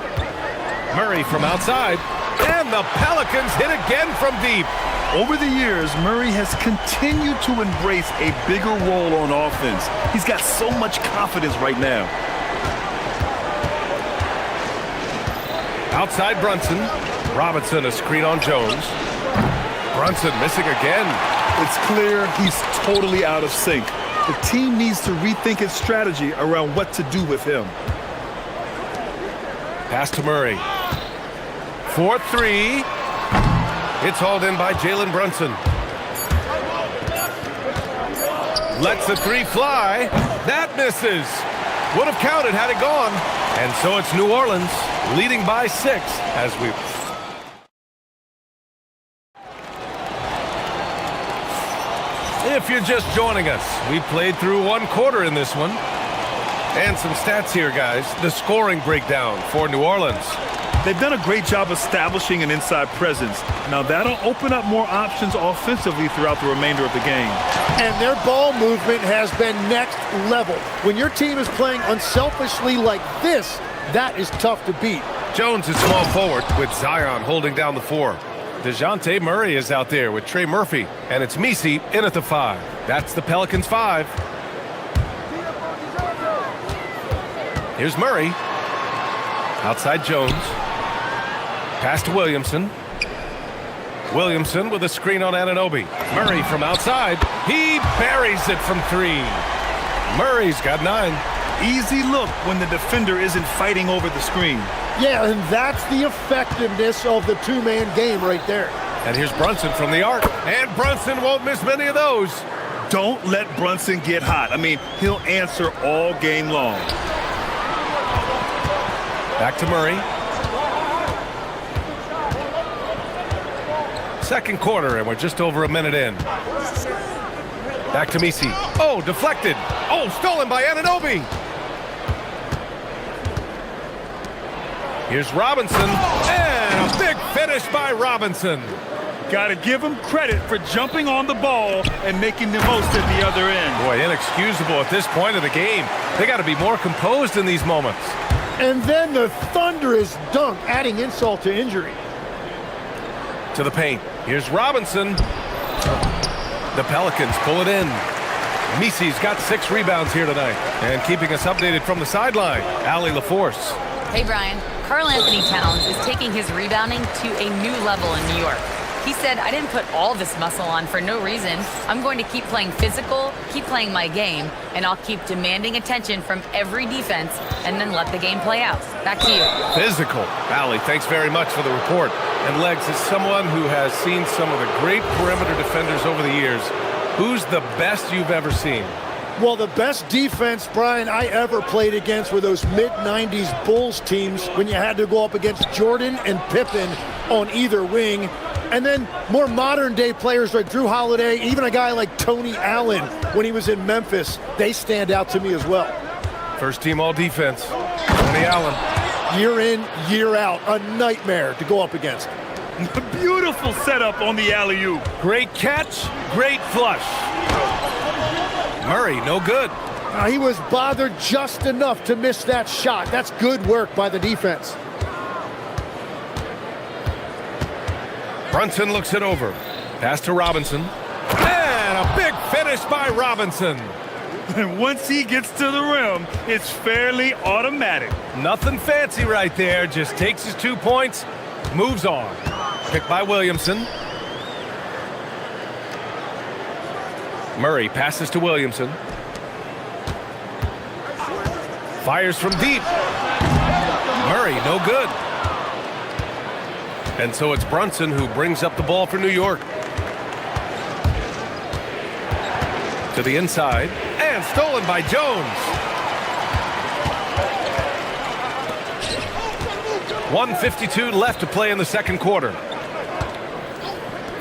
Murray from outside. And the Pelicans hit again from deep. Over the years, Murray has continued to embrace a bigger role on offense. He's got so much confidence right now. Outside Brunson. Robinson a screen on Jones. Brunson missing again. It's clear he's totally out of sync. The team needs to rethink its strategy around what to do with him. Pass to Murray. 4-3. It's hauled in by Jalen Brunson. Lets the three fly. That misses. Would have counted had it gone. And so it's New Orleans leading by 6 as we... If you're just joining us, we played through one quarter in this one. And some stats here, guys. The scoring breakdown for New Orleans. They've done a great job establishing an inside presence. Now that'll open up more options offensively throughout the remainder of the game. And their ball movement has been next level. When your team is playing unselfishly like this, that is tough to beat. Jones is small forward with Zion holding down the 4. DeJounte Murray is out there with Trey Murphy. And it's Misi in at the 5. That's the Pelicans 5. Here's Murray. Outside Jones. Pass to Williamson. Williamson with a screen on Anunoby. Murray from outside. He buries it from 3. Murray's got 9. Easy look when the defender isn't fighting over the screen. Yeah, and that's the effectiveness of the two-man game right there. And here's Brunson from the arc. And Brunson won't miss many of those. Don't let Brunson get hot. I mean, he'll answer all game long. Back to Murray. Second quarter, and we're just over a minute in. Back to Misi. Oh, deflected. Oh, stolen by Anunoby. Here's Robinson. And a big finish by Robinson. Got to give him credit for jumping on the ball and making the most at the other end. Boy, inexcusable at this point of the game. They got to be more composed in these moments. And then the thunderous dunk, adding insult to injury. To the paint. Here's Robinson. The Pelicans pull it in. Misi's got 6 rebounds here tonight. And keeping us updated from the sideline, Allie LaForce. Hey, Brian. Karl Anthony Towns is taking his rebounding to a new level in New York. He said, I didn't put all this muscle on for no reason. I'm going to keep playing physical, keep playing my game, and I'll keep demanding attention from every defense and then let the game play out. Back to you. Physical. Allie, thanks very much for the report. And Legs, as someone who has seen some of the great perimeter defenders over the years, who's the best you've ever seen? Well, the best defense, Brian, I ever played against were those mid-90s Bulls teams when you had to go up against Jordan and Pippen on either wing. And then more modern-day players like Drew Holiday, even a guy like Tony Allen when he was in Memphis, they stand out to me as well. First team all-defense, Tony Allen. Year in, year out, a nightmare to go up against. Beautiful setup on the alley-oop. Great catch, great flush. Murray, no good. He was bothered just enough to miss that shot. That's good work by the defense. Brunson looks it over. Pass to Robinson. And a big finish by Robinson. And once he gets to the rim, it's fairly automatic. Nothing fancy right there. Just takes his 2 points, moves on. Picked by Williamson. Murray passes to Williamson. Fires from deep. Murray, no good. And so it's Brunson who brings up the ball for New York. To the inside. And stolen by Jones. 1:52 left to play in the second quarter.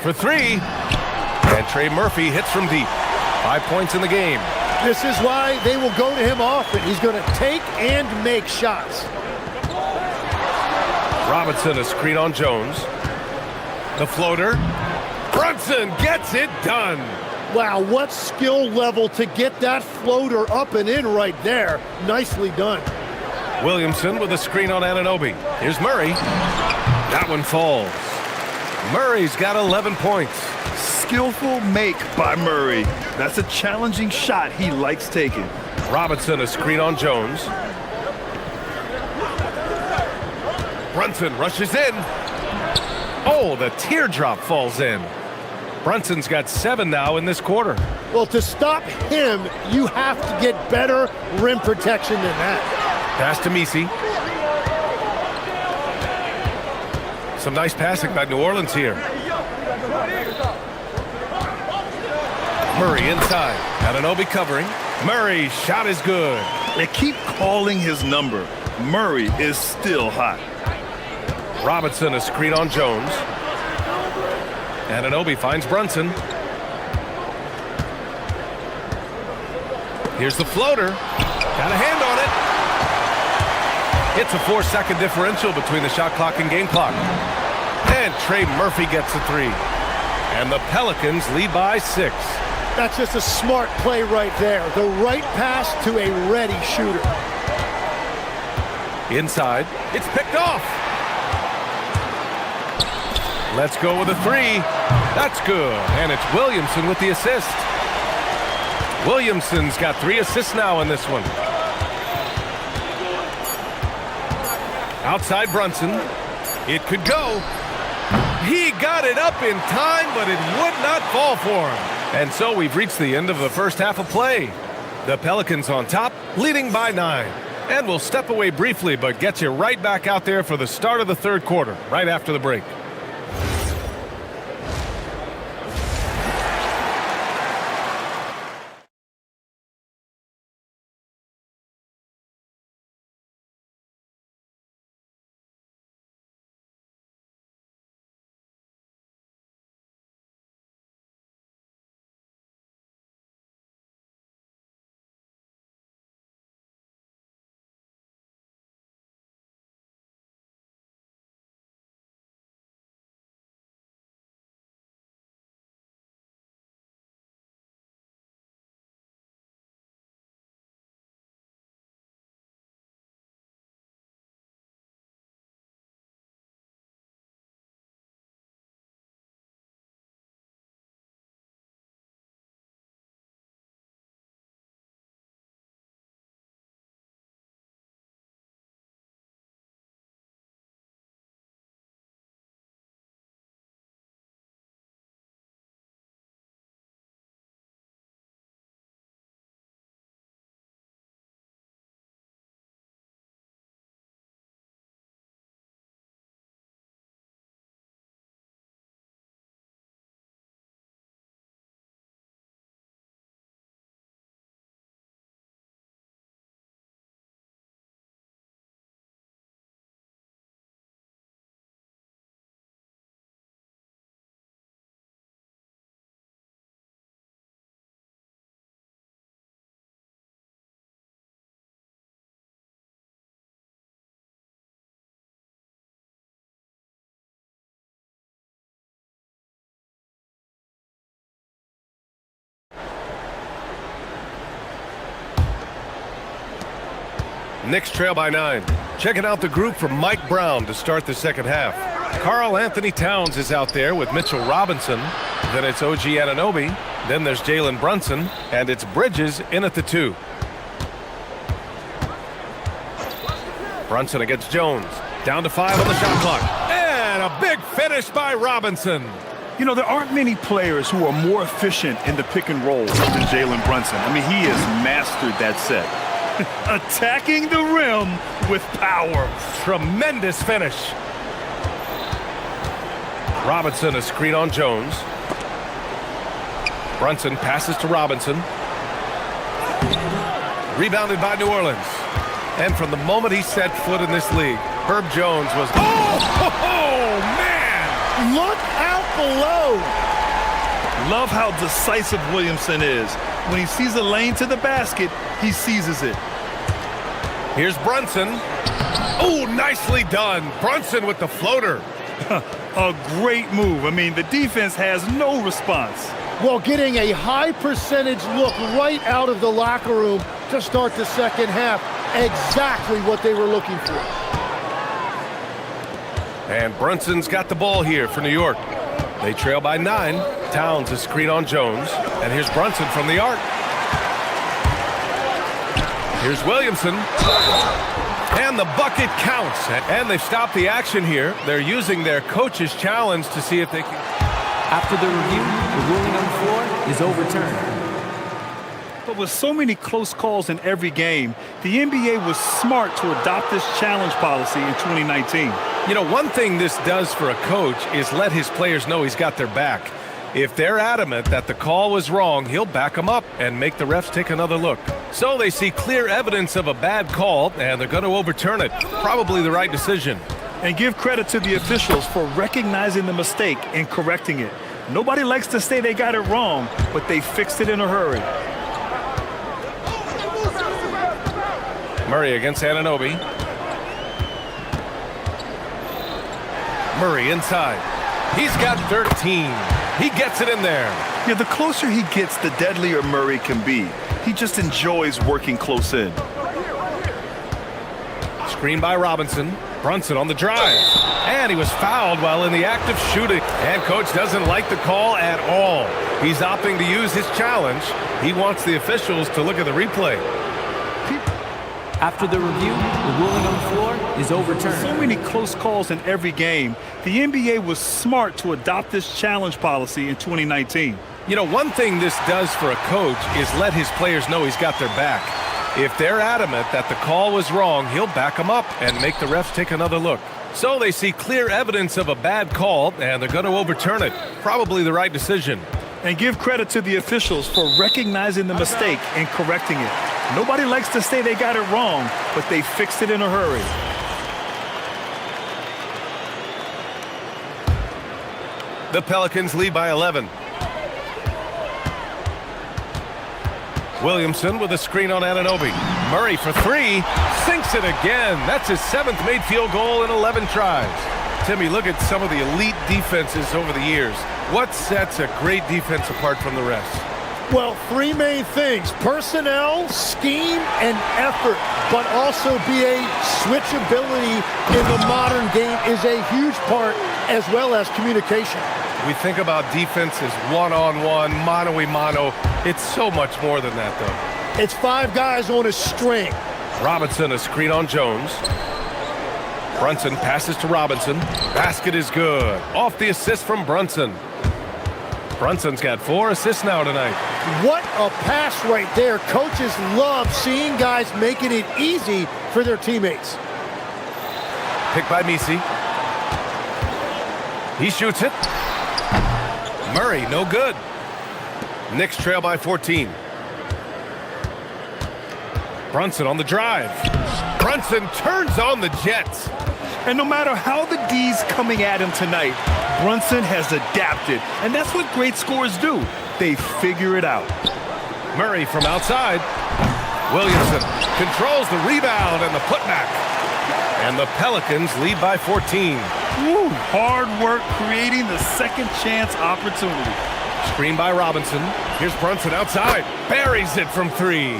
For three, and Trey Murphy hits from deep. 5 points in the game. This is why they will go to him often. He's going to take and make shots. Robinson, a screen on Jones. The floater. Brunson gets it done. Wow, what skill level to get that floater up and in right there. Nicely done. Williamson with a screen on Anunoby. Here's Murray. That one falls. Murray's got 11 points. Skillful make by Murray. That's a challenging shot he likes taking. Robinson, a screen on Jones. Brunson rushes in. Oh, the teardrop falls in. Brunson's got 7 now in this quarter. Well, to stop him, you have to get better rim protection than that. Pass to Misi. Some nice passing by New Orleans here. Murray inside. Anunoby covering. Murray, shot is good. They keep calling his number. Murray is still hot. Robinson, a screen on Jones. Anunoby finds Brunson. Here's the floater. Got a hand on it. It's a 4-second differential between the shot clock and game clock. And Trey Murphy gets a three. And the Pelicans lead by 6. That's just a smart play right there. The right pass to a ready shooter. Inside. It's picked off. Let's go with a three. That's good. And it's Williamson with the assist. Williamson's got 3 assists now in this one. Outside Brunson. It could go. He got it up in time, but it would not fall for him. And so we've reached the end of the first half of play. The Pelicans on top, leading by 9. And we'll step away briefly, but get you right back out there for the start of the third quarter, right after the break. Knicks trail by 9. Checking out the group from Mike Brown to start the second half. Karl Anthony Towns is out there with Mitchell Robinson. Then it's OG Anunoby. Then there's Jalen Brunson. And it's Bridges in at the 2. Brunson against Jones. Down to 5 on the shot clock. And a big finish by Robinson. You know, there aren't many players who are more efficient in the pick and roll than Jalen Brunson. I mean, he has mastered that set. Attacking the rim with power. Tremendous finish. Robinson, a screen on Jones. Brunson passes to Robinson. Rebounded by New Orleans. And from the moment he set foot in this league, Herb Jones was... Oh, man! Look out below. Love how decisive Williamson is. When he sees a lane to the basket, he seizes it. Here's Brunson. Oh, nicely done. Brunson with the floater. A great move. I mean, the defense has no response. Well, getting a high percentage look right out of the locker room to start the second half. Exactly what they were looking for. And Brunson's got the ball here for New York. They trail by 9. Towns a screen on Jones. And here's Brunson from the arc. Here's Williamson. And the bucket counts. And they've stopped the action here. They're using their coach's challenge to see if they can... After the review, the ruling on the floor is overturned. But with so many close calls in every game, the NBA was smart to adopt this challenge policy in 2019. You know, one thing this does for a coach is let his players know he's got their back. If they're adamant that the call was wrong, he'll back them up and make the refs take another look. So they see clear evidence of a bad call, and they're going to overturn it. Probably the right decision. And give credit to the officials for recognizing the mistake and correcting it. Nobody likes to say they got it wrong, but they fixed it in a hurry. Murray against Anunoby. Murray inside. He's got 13. He gets it in there. Yeah, the closer he gets, the deadlier Murray can be. He just enjoys working close in. Screen by Robinson. Brunson on the drive. And he was fouled while in the act of shooting. And coach doesn't like the call at all. He's opting to use his challenge. He wants the officials to look at the replay. After the review, the ruling on the floor is overturned. So many close calls in every game. The NBA was smart to adopt this challenge policy in 2019. You know, one thing this does for a coach is let his players know he's got their back. If they're adamant that the call was wrong, he'll back them up and make the refs take another look. So they see clear evidence of a bad call, and they're going to overturn it. Probably the right decision. And give credit to the officials for recognizing the mistake and correcting it. Nobody likes to say they got it wrong, but they fixed it in a hurry. The Pelicans lead by 11. Williamson with a screen on Anunoby. Murray for 3. Sinks it again. That's his 7th made field goal in 11 tries. Timmy, look at some of the elite defenses over the years. What sets a great defense apart from the rest? Well, 3 main things: personnel, scheme, and effort. But also BA, switchability in the modern game is a huge part, as well as communication. We think about defense as one-on-one, mano-a-mano. It's so much more than that, though. It's 5 guys on a string. Robinson, a screen on Jones. Brunson passes to Robinson. Basket is good. Off the assist from Brunson. Brunson's got 4 assists now tonight. What a pass right there. Coaches love seeing guys making it easy for their teammates. Picked by Misi. He shoots it. Murray, no good. Knicks trail by 14. Brunson on the drive. Brunson turns on the Jets. And no matter how the D's coming at him tonight, Brunson has adapted. And that's what great scorers do. They figure it out. Murray from outside. Williamson controls the rebound and the putback. And the Pelicans lead by 14. Woo, hard work creating the second chance opportunity. Screen by Robinson. Here's Brunson outside. Buries it from 3.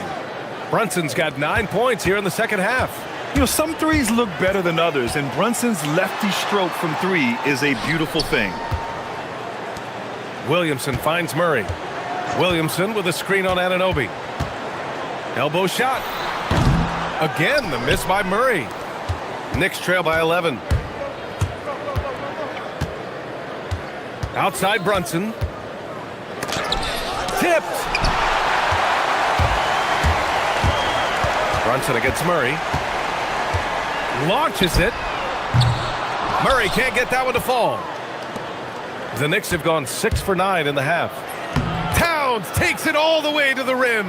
Brunson's got 9 points here in the second half. You know, some threes look better than others, and Brunson's lefty stroke from 3 is a beautiful thing. Williamson finds Murray. Williamson with a screen on Anunoby. Elbow shot. Again, the miss by Murray. Knicks trail by 11. Outside Brunson. Tipped. Brunson against Murray. Launches it. Murray can't get that one to fall. The Knicks have gone 6 for 9 in the half. Jones takes it all the way to the rim.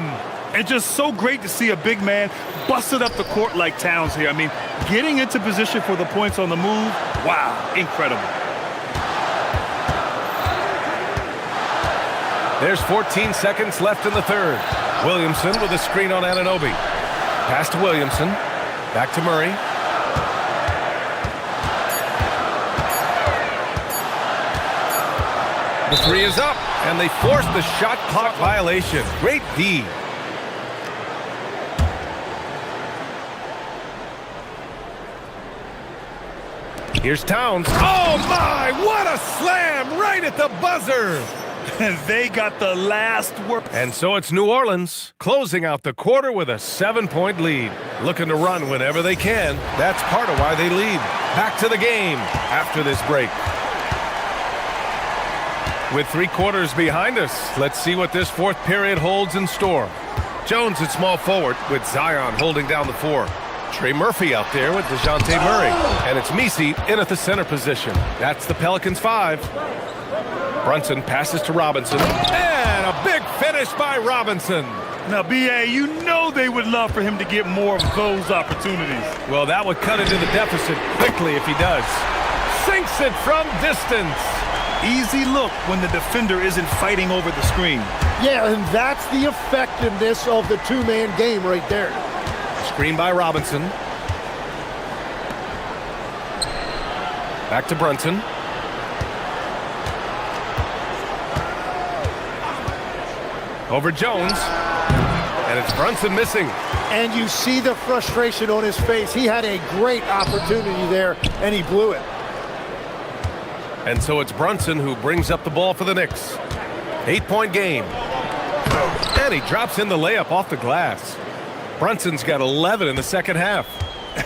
And just so great to see a big man busted up the court like Towns here. I mean, getting into position for the points on the move, wow, incredible. There's 14 seconds left in the third. Williamson with a screen on Anunoby. Pass to Williamson. Back to Murray. The three is up, and they force the shot clock violation. Great D. Here's Towns. Oh my, what a slam right at the buzzer. And they got the last word. And so it's New Orleans closing out the quarter with a 7-point lead. Looking to run whenever they can. That's part of why they lead. Back to the game after this break. With 3 quarters behind us, let's see what this fourth period holds in store. Jones at small forward with Zion holding down the 4. Trey Murphy out there with DeJounte Murray. And it's Misi in at the center position. That's the Pelicans 5. Brunson passes to Robinson. And a big finish by Robinson. Now, B.A., you know they would love for him to get more of those opportunities. Well, that would cut into the deficit quickly if he does. Sinks it from distance. Easy look when the defender isn't fighting over the screen. Yeah, and that's the effectiveness of the two-man game right there. Screen by Robinson. Back to Brunson. Over Jones. And it's Brunson missing. And you see the frustration on his face. He had a great opportunity there, and he blew it. And so it's Brunson who brings up the ball for the Knicks. 8-point game. And he drops in the layup off the glass. Brunson's got 11 in the second half.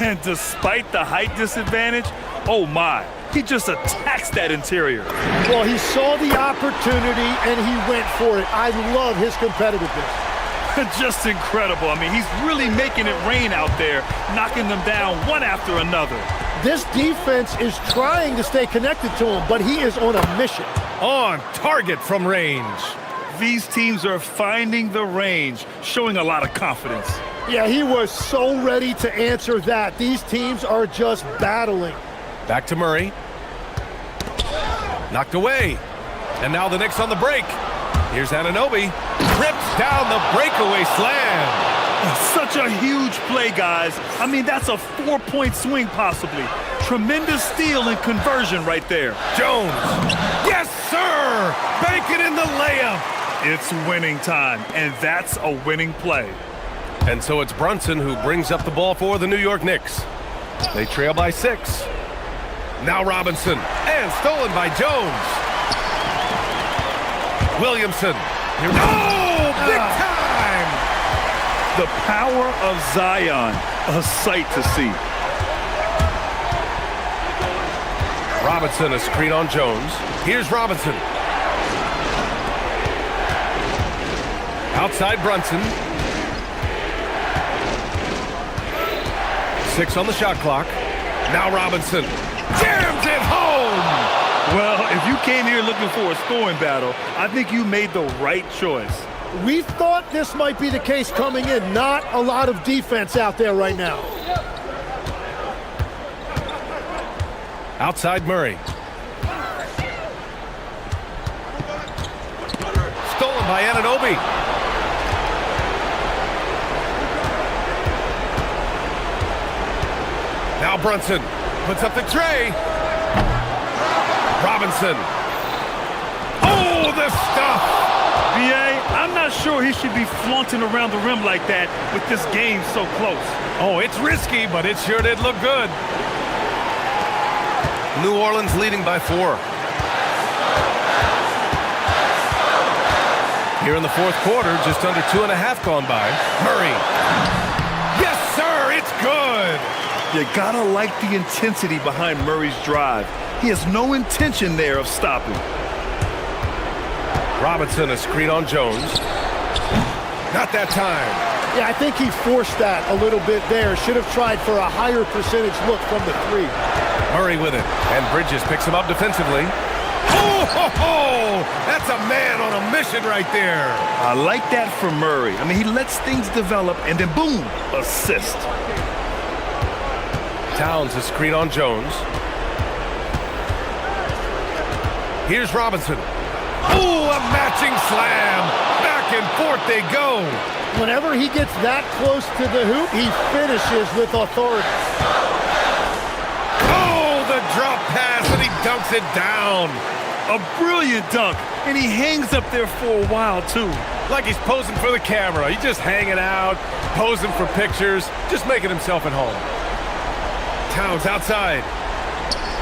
And despite the height disadvantage, oh my, he just attacks that interior. Well, he saw the opportunity and he went for it. I love his competitiveness. Just incredible. I mean, he's really making it rain out there, knocking them down one after another. This defense is trying to stay connected to him, but he is on a mission. On target from range. These teams are finding the range, showing a lot of confidence. Yeah, he was so ready to answer that. These teams are just battling. Back to Murray. Knocked away. And now the Knicks on the break. Here's Anunoby. Rips down the breakaway slam. Such a huge play, guys. I mean, that's a 4-point swing possibly. Tremendous steal and conversion right there. Jones. Yes, sir. Bank it in the layup. It's winning time, and that's a winning play. And so it's Brunson who brings up the ball for the New York Knicks. They trail by 6. Now Robinson. And stolen by Jones. Williamson. Here we go. Big time. The power of Zion, a sight to see. Robinson, a screen on Jones. Here's Robinson. Outside Brunson. 6 on the shot clock. Now Robinson jams it home. Well, if you came here looking for a scoring battle, I think you made the right choice. We thought this might be the case coming in. Not a lot of defense out there right now. Outside Murray. Stolen by Anunoby. Now Brunson puts up the tray. Robinson. Oh, the stuff. B.A., I'm not sure he should be flaunting around the rim like that with this game so close. Oh, it's risky, but it sure did look good. New Orleans leading by 4. Here in the fourth quarter, just under 2.5 gone by. Murray. Yes, sir, it's good. You gotta like the intensity behind Murray's drive. He has no intention there of stopping. Robinson, a screen on Jones. Not that time. Yeah, I think he forced that a little bit there. Should have tried for a higher percentage look from the 3. Murray with it. And Bridges picks him up defensively. Oh, that's a man on a mission right there. I like that from Murray. I mean, he lets things develop and then boom, assist. Towns a screen on Jones. Here's Robinson. Oh, a matching slam. Back and forth they go. Whenever he gets that close to the hoop, he finishes with authority. Oh, the drop pass, and he dunks it down. A brilliant dunk, and he hangs up there for a while, too. Like he's posing for the camera. He's just hanging out, posing for pictures, just making himself at home. Towns outside.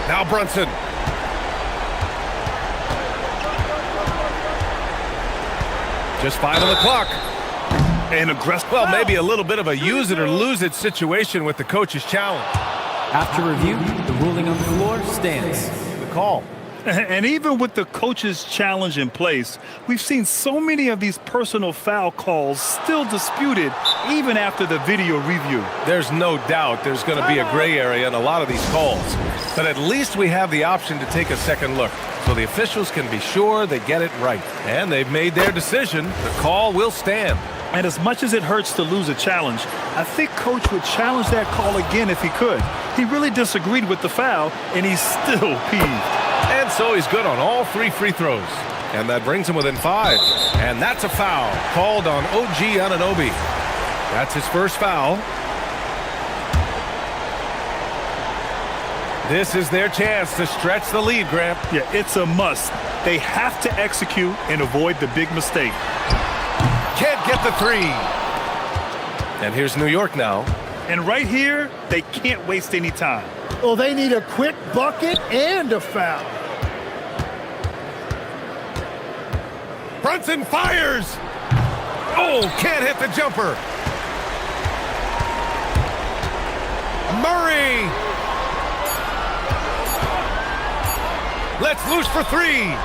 Now Brunson. Just 5 on the clock. And aggressive. Well, maybe a little bit of a use it or lose it situation with the coach's challenge. After review, the ruling on the floor stands. The call. And even with the coach's challenge in place, we've seen so many of these personal foul calls still disputed even after the video review. There's no doubt there's going to be a gray area in a lot of these calls. But at least we have the option to take a second look, so the officials can be sure they get it right. And they've made their decision. The call will stand. And as much as it hurts to lose a challenge, I think Coach would challenge that call again if he could. He really disagreed with the foul, and he's still peeved. And so he's good on all 3 free throws. And that brings him within 5. And that's a foul called on OG Anunoby. That's his first foul. This is their chance to stretch the lead, Grant. Yeah, it's a must. They have to execute and avoid the big mistake. Can't get the 3. And here's New York now. And right here, they can't waste any time. Well, they need a quick bucket and a foul. Brunson fires. Oh, can't hit the jumper. Murray. Let's loose for 3.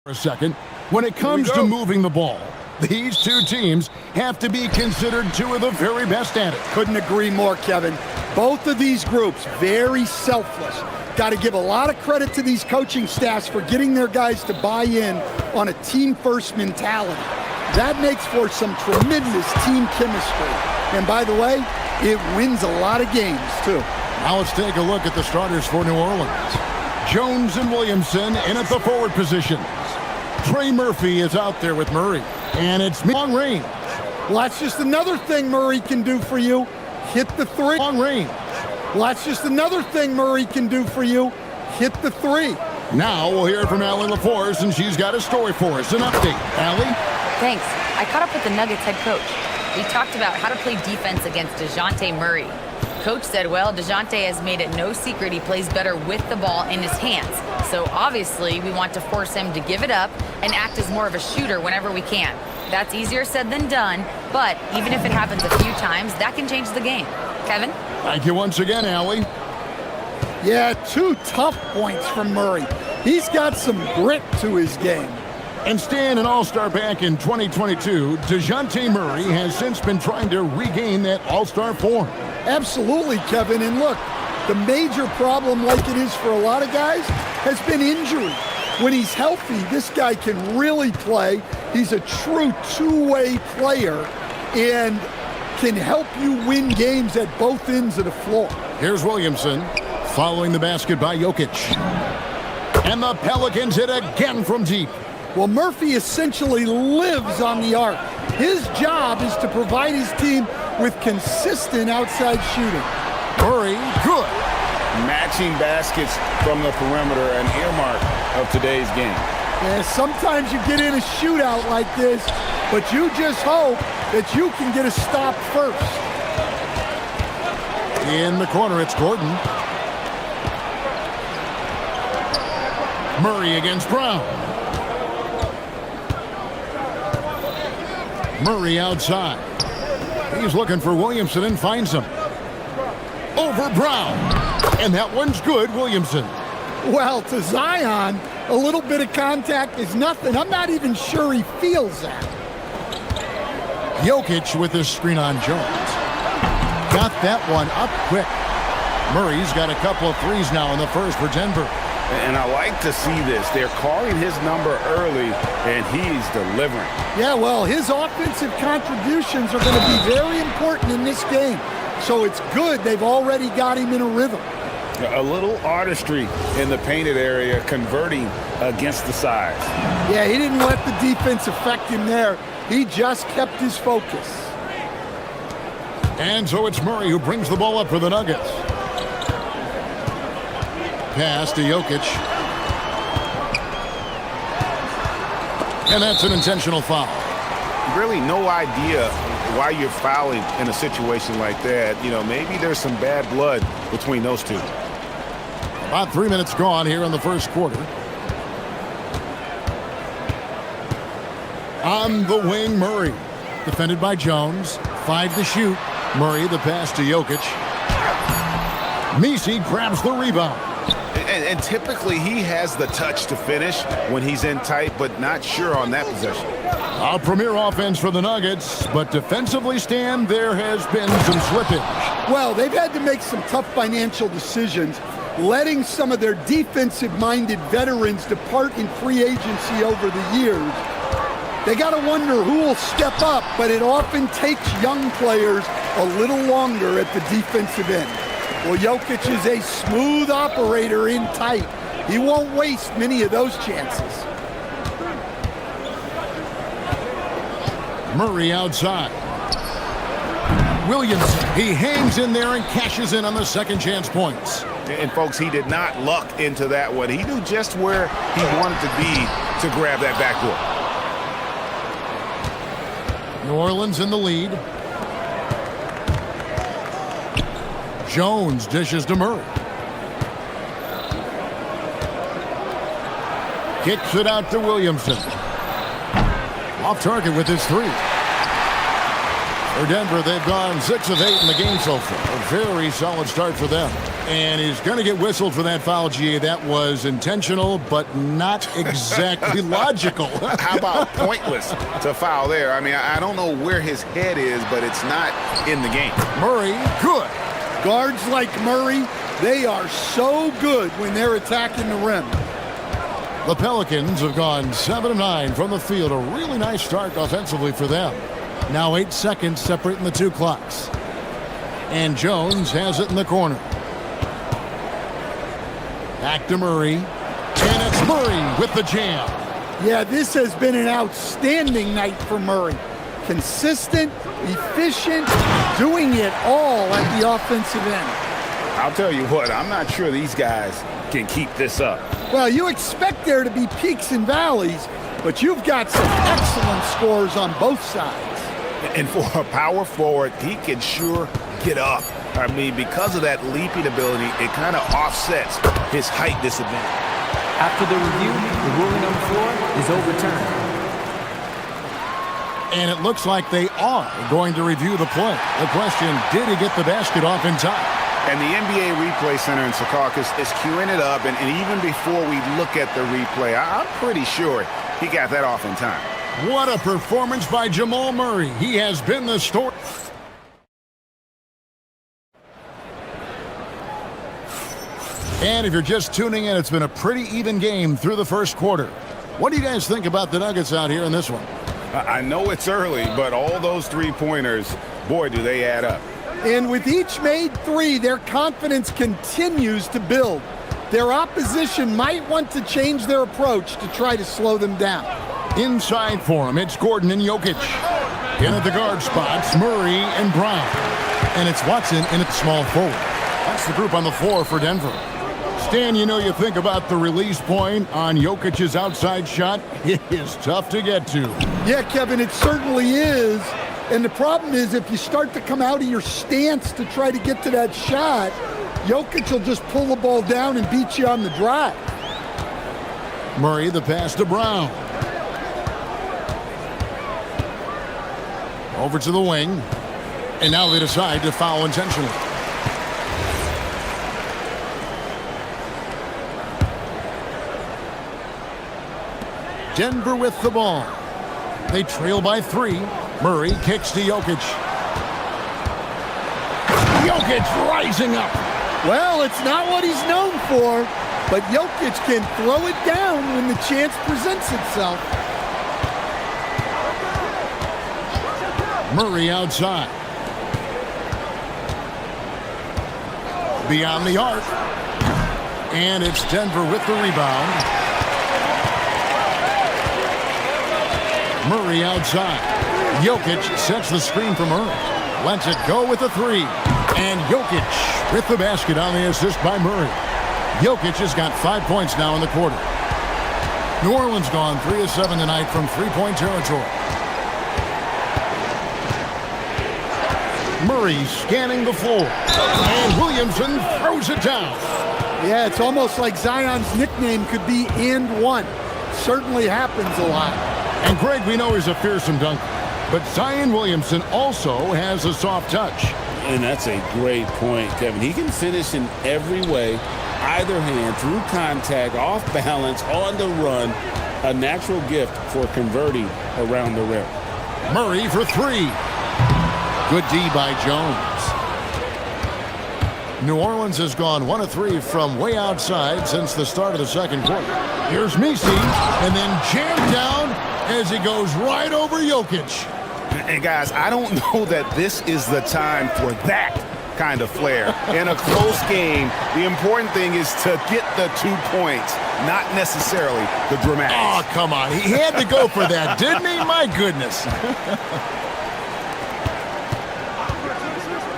a second. When it comes to moving the ball, these two teams have to be considered two of the very best at it. Couldn't agree more, Kevin. Both of these groups, very selfless. Got to give a lot of credit to these coaching staffs for getting their guys to buy in on a team-first mentality. That makes for some tremendous team chemistry. And by the way, it wins a lot of games, too. Now let's take a look at the starters for New Orleans. Jones and Williamson in at the forward positions. Trey Murphy is out there with Murray. And it's long range. Well, that's just another thing Murray can do for you. Hit the three. Long range. Well, that's just another thing Murray can do for you. Hit the three. Now we'll hear from Allie LaForce, and she's got a story for us. An update. Allie? Thanks. I caught up with the Nuggets head coach. We talked about how to play defense against DeJounte Murray. Coach said, well, DeJounte has made it no secret he plays better with the ball in his hands. So obviously we want to force him to give it up and act as more of a shooter whenever we can. That's easier said than done, but even if it happens a few times, that can change the game. Kevin? Thank you once again, Allie. Yeah, 2 tough points from Murray. He's got some grit to his game. And Stan, an all-star back in 2022, DeJounte Murray has since been trying to regain that all-star form. Absolutely, Kevin. And look, the major problem, like it is for a lot of guys, has been injury. When he's healthy, this guy can really play. He's a true two-way player and can help you win games at both ends of the floor. Here's Williamson following the basket by Jokic. And the Pelicans hit again from deep. Well, Murphy essentially lives on the arc. His job is to provide his team with consistent outside shooting. Murray, good. Matching baskets from the perimeter, an earmark of today's game. Yeah, sometimes you get in a shootout like this, but you just hope that you can get a stop first. In the corner, it's Gordon. Murray against Brown. Murray outside. He's looking for Williamson and finds him. Over Brown. And that one's good, Williamson. Well, to Zion, a little bit of contact is nothing. I'm not even sure he feels that. Jokic with his screen on Jones. Got that one up quick. Murray's got a couple of threes now in the first for Denver. And I like to see this. They're calling his number early, and he's delivering. Yeah, well, his offensive contributions are going to be very important in this game. So it's good they've already got him in a rhythm. A little artistry in the painted area, converting against the size. Yeah, he didn't let the defense affect him there. He just kept his focus. And so it's Murray who brings the ball up for the Nuggets. Pass to Jokic. And that's an intentional foul. Really no idea why you're fouling in a situation like that. You know, maybe there's some bad blood between those two. About 3 minutes gone here in the first quarter. On the wing, Murray. Defended by Jones. 5 to shoot. Murray, the pass to Jokic. Messi grabs the rebound. And typically he has the touch to finish when he's in tight, but not sure on that possession. A premier offense for the Nuggets, but defensively, Stan, there has been some slippage. Well, they've had to make some tough financial decisions, letting some of their defensive-minded veterans depart in free agency over the years. They got to wonder who will step up, but it often takes young players a little longer at the defensive end. Well, Jokic is a smooth operator in tight. He won't waste many of those chances. Murray outside. Williamson, he hangs in there and cashes in on the second chance points. And folks, he did not luck into that one. He knew just where he wanted to be to grab that backboard. New Orleans in the lead. Jones dishes to Murray. Kicks it out to Williamson. Off target with his three. For Denver, they've gone 6 of 8 in the game so far. A very solid start for them. And he's going to get whistled for that foul, GA. That was intentional, but not exactly logical. How about pointless to foul there? I mean, I don't know where his head is, but it's not in the game. Murray, good. Guards like Murray, they are so good when they're attacking the rim. The Pelicans have gone 7 of 9 from the field. A really nice start offensively for them. Now 8 seconds separating the two clocks. And Jones has it in the corner. Back to Murray. And it's Murray with the jam. Yeah, this has been an outstanding night for Murray. Consistent, efficient, doing it all at the offensive end. I'll tell you what, I'm not sure these guys can keep this up. Well, you expect there to be peaks and valleys, but you've got some excellent scores on both sides. And for a power forward, he can sure get up. I mean, because of that leaping ability, it kind of offsets his height disadvantage. After the review, the ruling on the floor is overturned. And it looks like they are going to review the play. The question, did he get the basket off in time? And the NBA Replay Center in Secaucus is queuing it up, and even before we look at the replay, I'm pretty sure he got that off in time. What a performance by Jamal Murray. He has been the story. And if you're just tuning in, it's been a pretty even game through the first quarter. What do you guys think about the Nuggets out here in this one? I know it's early, but all those three-pointers, boy, do they add up. And with each made three, their confidence continues to build. Their opposition might want to change their approach to try to slow them down. Inside for him, it's Gordon and Jokic. In at the guard spots, Murray and Brown. And it's Watson in at small forward. That's the group on the floor for Denver. Stan, you know, you think about the release point on Jokic's outside shot. It is tough to get to. Yeah, Kevin, it certainly is. And the problem is if you start to come out of your stance to try to get to that shot, Jokic will just pull the ball down and beat you on the drive. Murray, the pass to Brown. Over to the wing. And now they decide to foul intentionally. Denver with the ball. They trail by 3. Murray kicks to Jokic. Jokic rising up. Well, it's not what he's known for, but Jokic can throw it down when the chance presents itself. Murray outside. Beyond the arc. And it's Denver with the rebound. Murray outside. Jokic sets the screen for Murray. Lets it go with the 3. And Jokic with the basket on the assist by Murray. Jokic has got 5 points now in the quarter. New Orleans gone 3 of 7 tonight from three-point territory. Murray scanning the floor. And Williamson throws it down. Yeah, it's almost like Zion's nickname could be "and one." Certainly happens a lot. And Greg, we know he's a fearsome dunker, but Zion Williamson also has a soft touch. And that's a great point, Kevin. He can finish in every way, either hand, through contact, off balance, on the run. A natural gift for converting around the rim. Murray for 3. Good D by Jones. New Orleans has gone 1 of 3 from way outside since the start of the second quarter. Here's Misi, and then jammed down as he goes right over Jokic. And guys, I don't know that this is the time for that kind of flair. In a close game, the important thing is to get the 2 points, not necessarily the dramatics. Oh, come on. He had to go for that, didn't he? My goodness.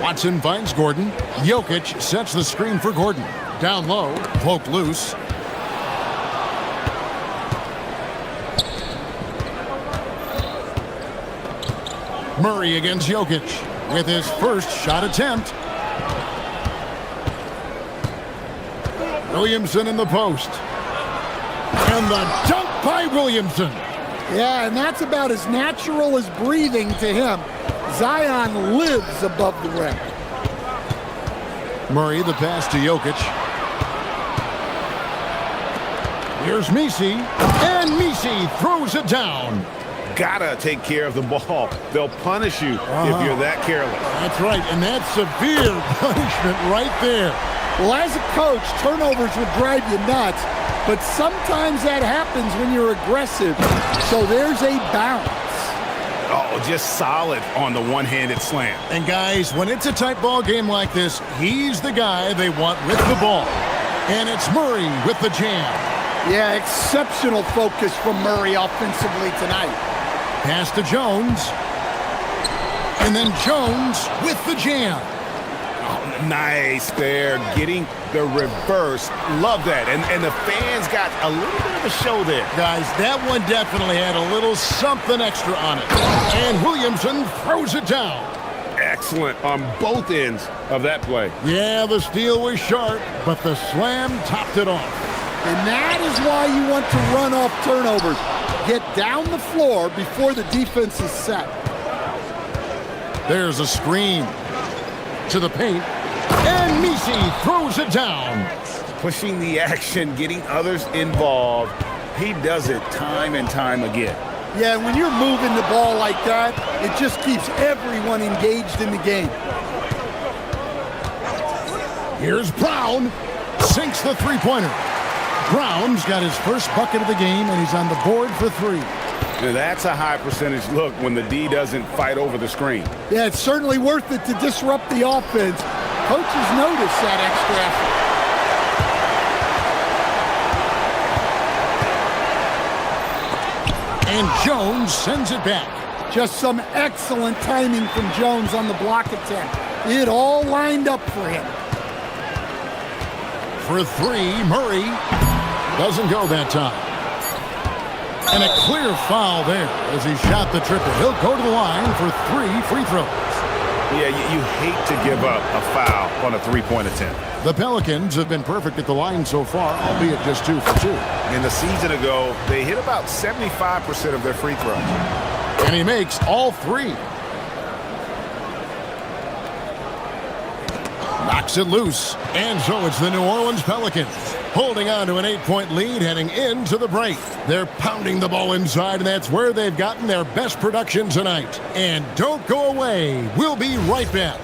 Watson finds Gordon. Jokic sets the screen for Gordon. Down low, poked loose. Murray against Jokic with his first shot attempt. Williamson in the post. And the dunk by Williamson. Yeah, and that's about as natural as breathing to him. Zion lives above the rim. Murray, the pass to Jokic. Here's Misi, and Misi throws it down. Gotta take care of the ball. They'll punish you if you're that careless. That's right, and that's severe punishment right there. Well, as a coach, turnovers would drive you nuts, but sometimes that happens when you're aggressive. So there's a bounce. Oh, just solid on the one-handed slam. And guys, when it's a tight ball game like this, he's the guy they want with the ball. And it's Murray with the jam. Yeah, exceptional focus from Murray offensively tonight. Pass to Jones. And then Jones with the jam. Oh, nice there, getting the reverse. Love that. And the fans got a little bit of a show there. Guys, that one definitely had a little something extra on it. And Williamson throws it down. Excellent on both ends of that play. Yeah, the steal was sharp, but the slam topped it off. And that is why you want to run off turnovers. Get down the floor before the defense is set. There's a screen to the paint, and Misi throws it down. Pushing the action, getting others involved. He does it time and time again. Yeah, when you're moving the ball like that, it just keeps everyone engaged in the game. Here's Brown, sinks the three-pointer. Brown's got his first bucket of the game, and he's on the board for three. Now that's a high percentage look when the D doesn't fight over the screen. Yeah, it's certainly worth it to disrupt the offense. Coaches notice that extra effort. And Jones sends it back. Just some excellent timing from Jones on the block attempt. It all lined up for him. For three, Murray doesn't go that time. And a clear foul there as he shot the triple. He'll go to the line for 3 free throws. Yeah, you hate to give up a foul on a three-point attempt. The Pelicans have been perfect at the line so far, albeit just 2 for 2. And a season ago, they hit about 75% of their free throws. And he makes all 3. Knocks it loose. And so it's the New Orleans Pelicans holding on to an 8-point lead heading into the break. They're pounding the ball inside, and that's where they've gotten their best production tonight. And don't go away. We'll be right back.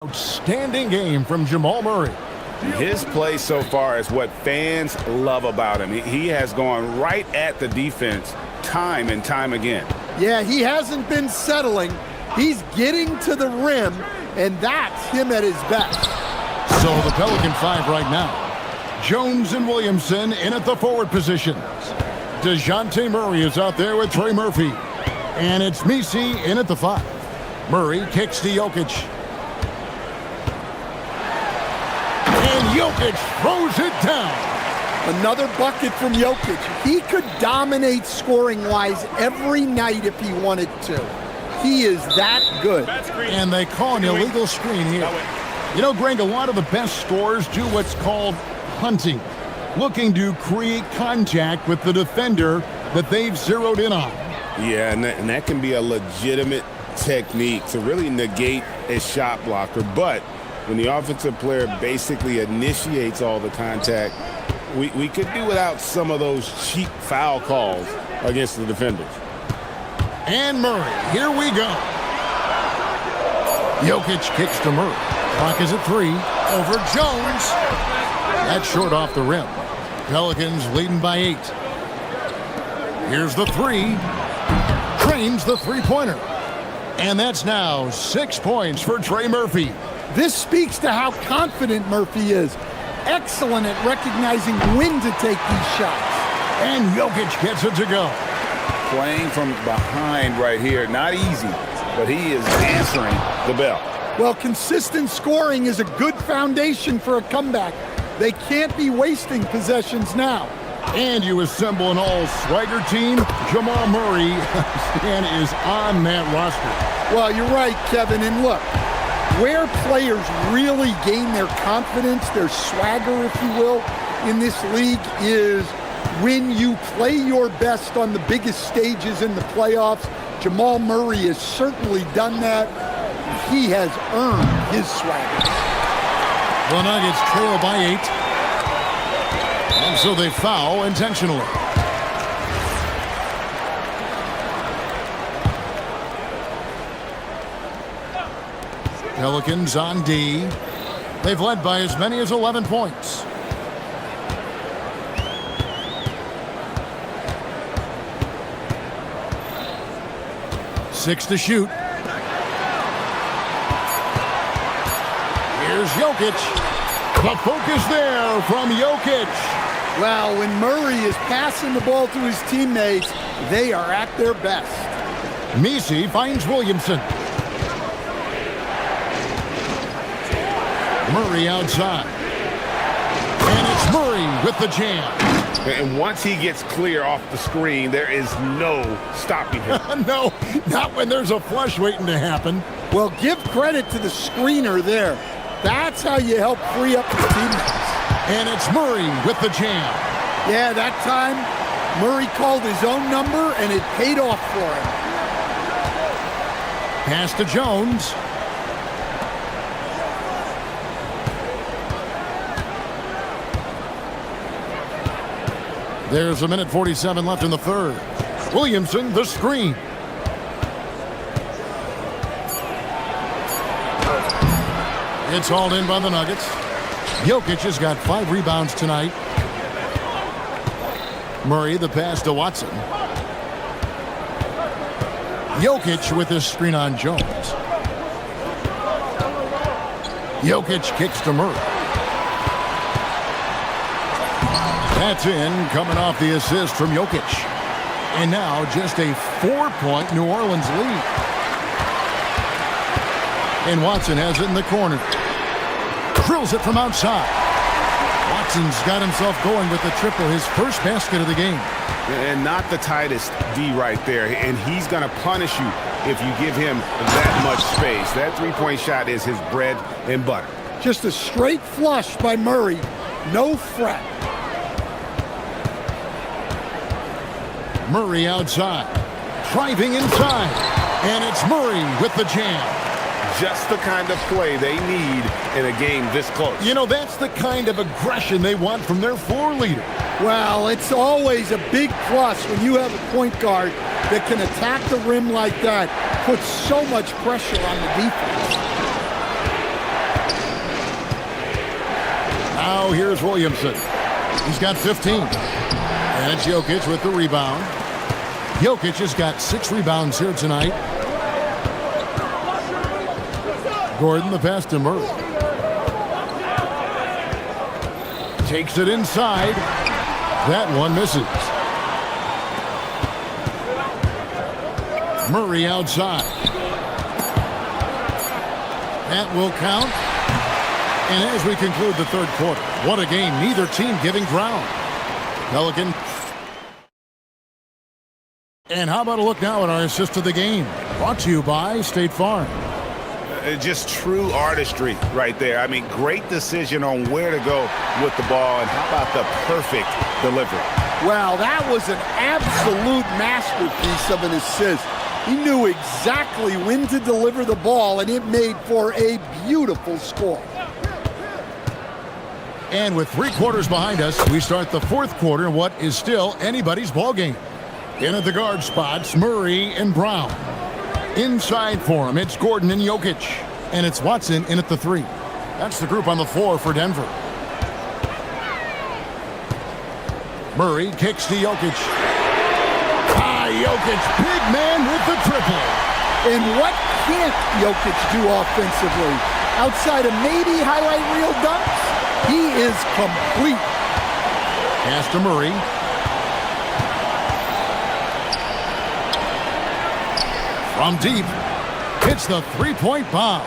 Outstanding game from Jamal Murray. His play so far is what fans love about him. He has gone right at the defense time and time again. Yeah, he hasn't been settling. He's getting to the rim, and that's him at his best. So the Pelican 5 right now. Jones and Williamson in at the forward positions. DeJounte Murray is out there with Trey Murphy. And it's Misi in at the 5. Murray kicks to Jokic. And Jokic throws it down. Another bucket from Jokic. He could dominate scoring-wise every night if he wanted to. He is that good. And they call an illegal screen here. You know, Greg, a lot of the best scorers do what's called hunting, looking to create contact with the defender that they've zeroed in on. Yeah, and that can be a legitimate technique to really negate a shot blocker. But when the offensive player basically initiates all the contact, we could do without some of those cheap foul calls against the defenders. And Murray, here we go. Jokic kicks to Murray. Clock is at 3. Over Jones. That's short off the rim. Pelicans leading by 8. Here's the 3. Trains the three-pointer. And that's now 6 points for Trey Murphy. This speaks to how confident Murphy is. Excellent at recognizing when to take these shots. And Jokic gets it to go. Playing from behind right here, not easy, but he is answering the bell. Well, consistent scoring is a good foundation for a comeback. They can't be wasting possessions now. And you assemble an all-swagger team. Jamal Murray is on that roster. Well, you're right, Kevin. And look, where players really gain their confidence, their swagger, if you will, in this league is when you play your best on the biggest stages in the playoffs. Jamal Murray has certainly done that. He has earned his swagger. The Nuggets trail by 8. And so they foul intentionally. Pelicans on D. They've led by as many as 11 points. Six to shoot. Here's Jokic. The focus there from Jokic. Well, when Murray is passing the ball to his teammates, they are at their best. Misi finds Williamson. Murray outside. And it's Murray with the jam. And once he gets clear off the screen, there is no stopping him. No, not when there's a flush waiting to happen. Well, give credit to the screener there. That's how you help free up your teammates. And it's Murray with the jam. Yeah, that time, Murray called his own number, and it paid off for him. Pass to Jones. There's a minute 47 left in the third. Williamson, the screen. It's hauled in by the Nuggets. Jokic has got 5 rebounds tonight. Murray, the pass to Watson. Jokic with his screen on Jones. Jokic kicks to Murray. That's in, coming off the assist from Jokic. And now just a 4-point New Orleans lead. And Watson has it in the corner. Drills it from outside. Watson's got himself going with the triple, his first basket of the game. And not the tightest D right there. And he's going to punish you if you give him that much space. That three-point shot is his bread and butter. Just a straight flush by Murray. No fret. Murray outside. Driving inside. And it's Murray with the jam. Just the kind of play they need in a game this close. You know, that's the kind of aggression they want from their floor leader. Well, it's always a big plus when you have a point guard that can attack the rim like that, put so much pressure on the defense. Now here's Williamson. He's got 15. And it's Jokic with the rebound. Jokic has got 6 rebounds here tonight. Gordon, the pass to Murray. Takes it inside. That one misses. Murray outside. That will count. And as we conclude the third quarter, what a game. Neither team giving ground. Pelican. And how about a look now at our assist of the game? Brought to you by State Farm. Just true artistry right there. I mean, great decision on where to go with the ball, and how about the perfect delivery? Well, that was an absolute masterpiece of an assist. He knew exactly when to deliver the ball, and it made for a beautiful score. And with 3 quarters behind us, we start the fourth quarter in what is still anybody's ball game. In at the guard spots, Murray and Brown. Inside for him, it's Gordon and Jokic. And it's Watson in at the 3. That's the group on the floor for Denver. Murray kicks to Jokic. Jokic, big man with the triple. And what can't Jokic do offensively? Outside of maybe highlight reel dunks, he is complete. Pass to Murray. From deep, hits the three-point bomb.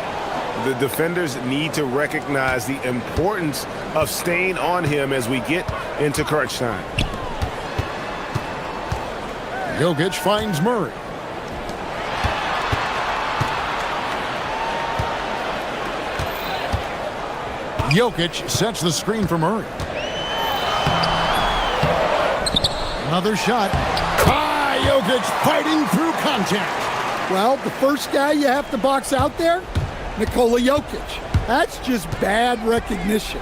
The defenders need to recognize the importance of staying on him as we get into crunch time. Jokic finds Murray. Jokic sets the screen for Murray. Another shot. Jokic fighting through contact. Well, the first guy you have to box out there, Nikola Jokic. That's just bad recognition.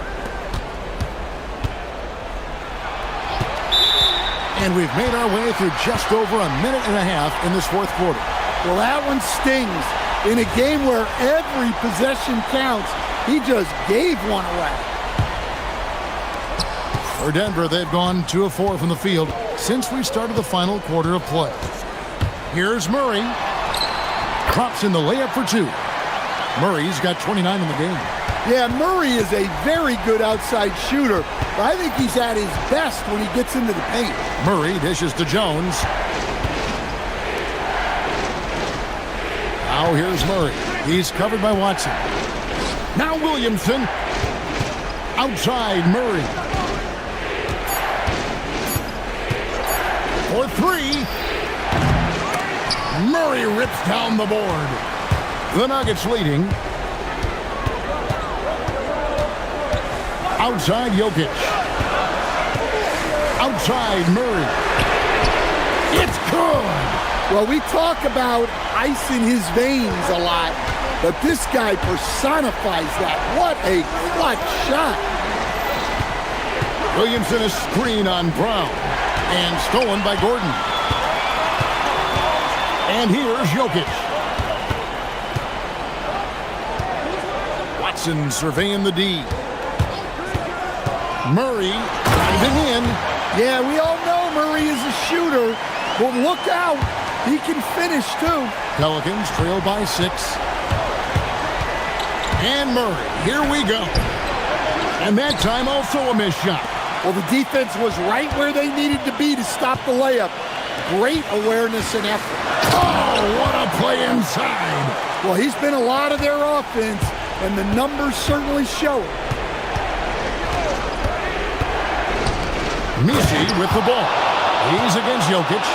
And we've made our way through just over a minute and a half in this fourth quarter. Well, that one stings. In a game where every possession counts, he just gave one away. For Denver, they've gone 2 of 4 from the field since we started the final quarter of play. Here's Murray. Drops in the layup for 2. Murray's got 29 in the game. Yeah, Murray is a very good outside shooter, but I think he's at his best when he gets into the paint. Murray dishes to Jones. Now here's Murray. He's covered by Watson. Now Williamson. Outside Murray. For 3. Murray rips down the board. The Nuggets leading. Outside Jokic. Outside Murray. It's good. Well, we talk about ice in his veins a lot, but this guy personifies that. What a clutch shot. Williamson a screen on Brown. And stolen by Gordon. And here's Jokic. Watson surveying the D. Murray driving in. Yeah, we all know Murray is a shooter, but look out. He can finish, too. Pelicans trail by 6. And Murray, here we go. And that time also a missed shot. Well, the defense was right where they needed to be to stop the layup. Great awareness and effort. Oh, what a play inside. Well, he's been a lot of their offense, and the numbers certainly show it. Misi with the ball. He's against Jokic.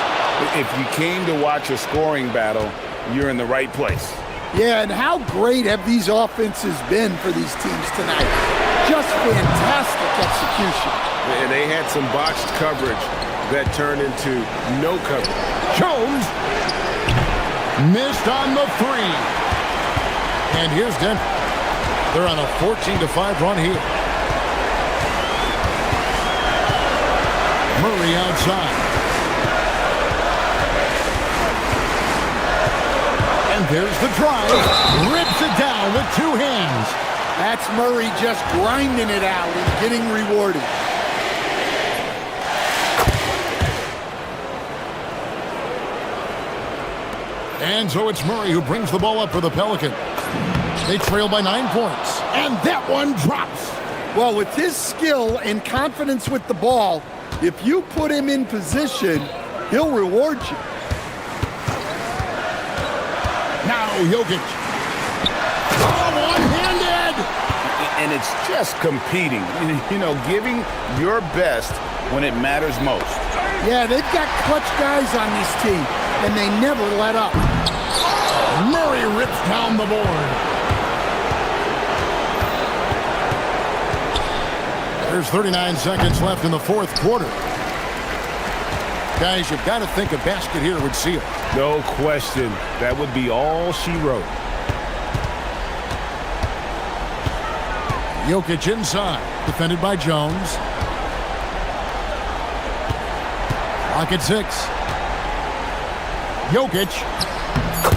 If you came to watch a scoring battle, you're in the right place. Yeah, and how great have these offenses been for these teams tonight? Just fantastic execution. And they had some botched coverage that turned into no coverage. Jones missed on the 3. And here's Denver. They're on a 14-5 run here. Murray outside. And there's the drive. Rips it down with 2 hands. That's Murray just grinding it out and getting rewarded. And so it's Murray who brings the ball up for the Pelicans. They trail by 9 points. And that one drops. Well, with his skill and confidence with the ball, if you put him in position, he'll reward you. Now Jokic. Oh, one-handed! And it's just competing, you know, giving your best when it matters most. Yeah, they've got clutch guys on this team, and they never let up. Murray rips down the board. There's 39 seconds left in the fourth quarter. Guys, you've got to think a basket here would seal. No question. That would be all she wrote. Jokic inside, defended by Jones. Clock at 6. Jokic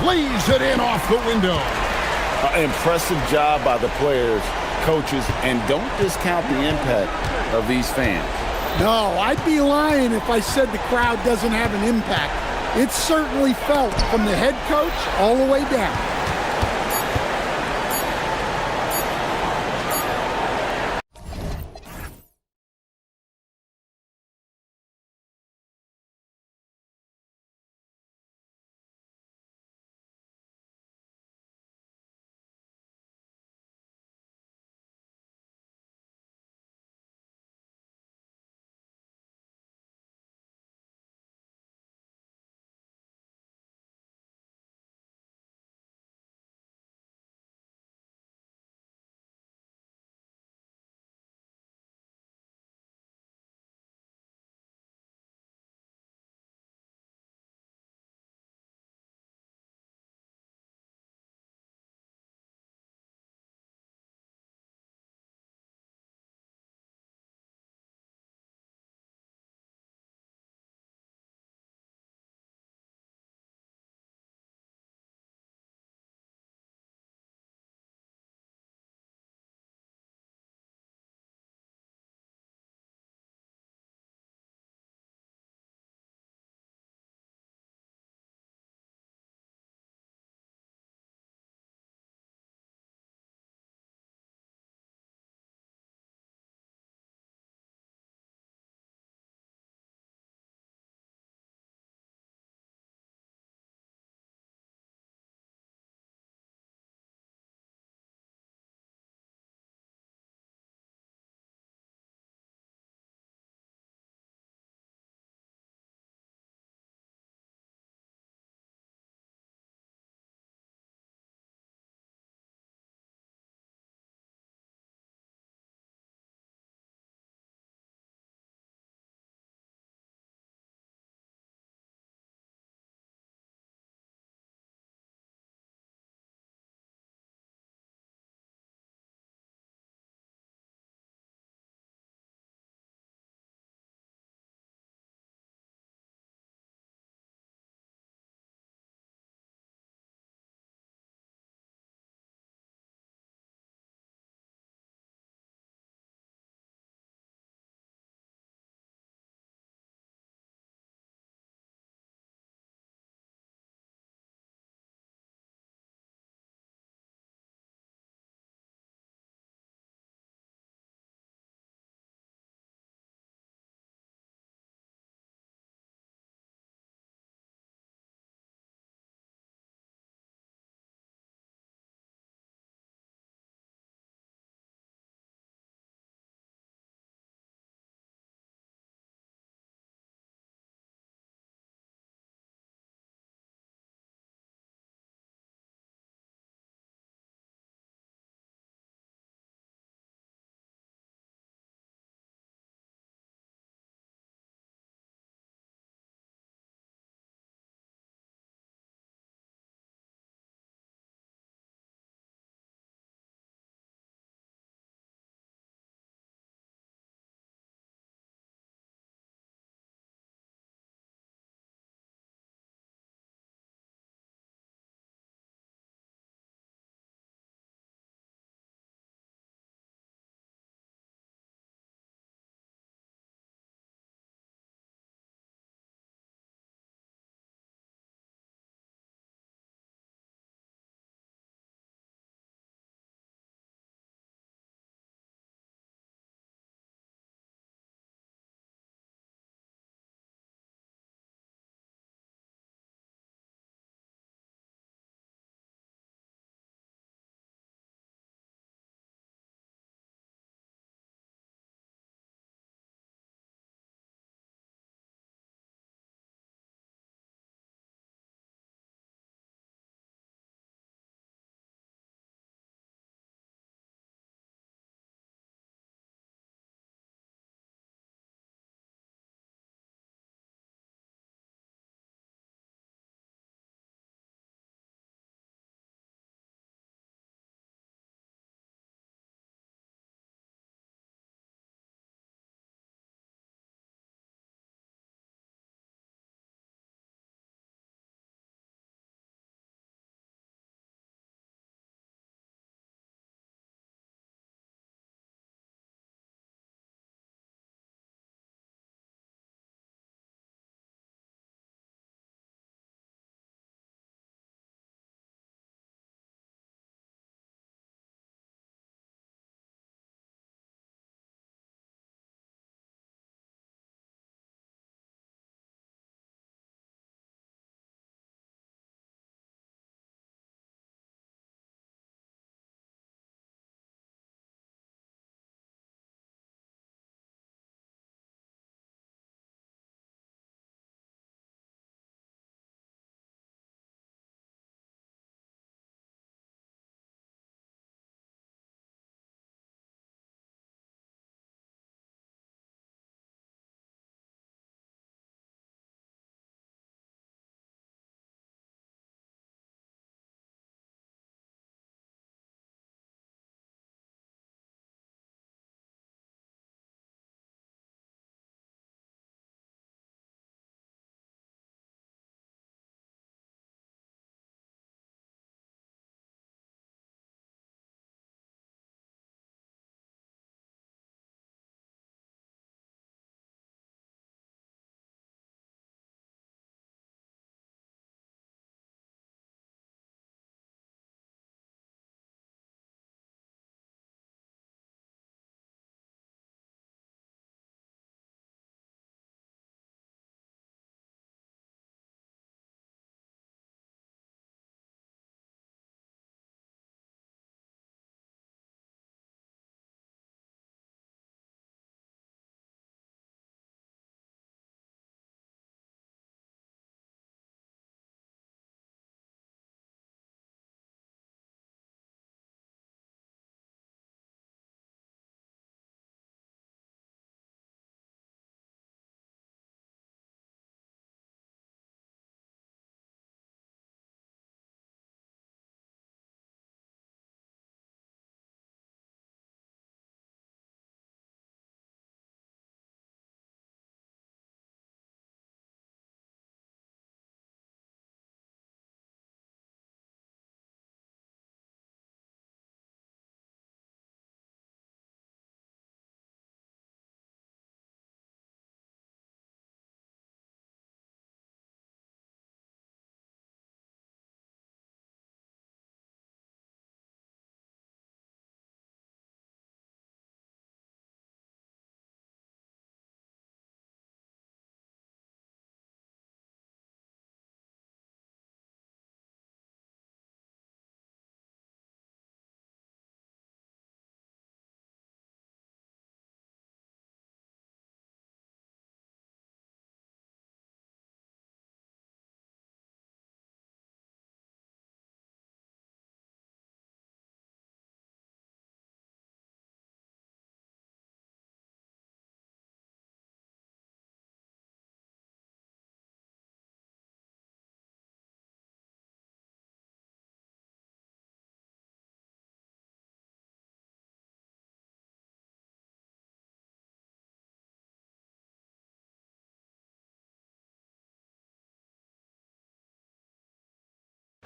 lays it in off the window. Impressive job by the players, coaches, and don't discount the impact of these fans. No, I'd be lying if I said the crowd doesn't have an impact. It's certainly felt from the head coach all the way down.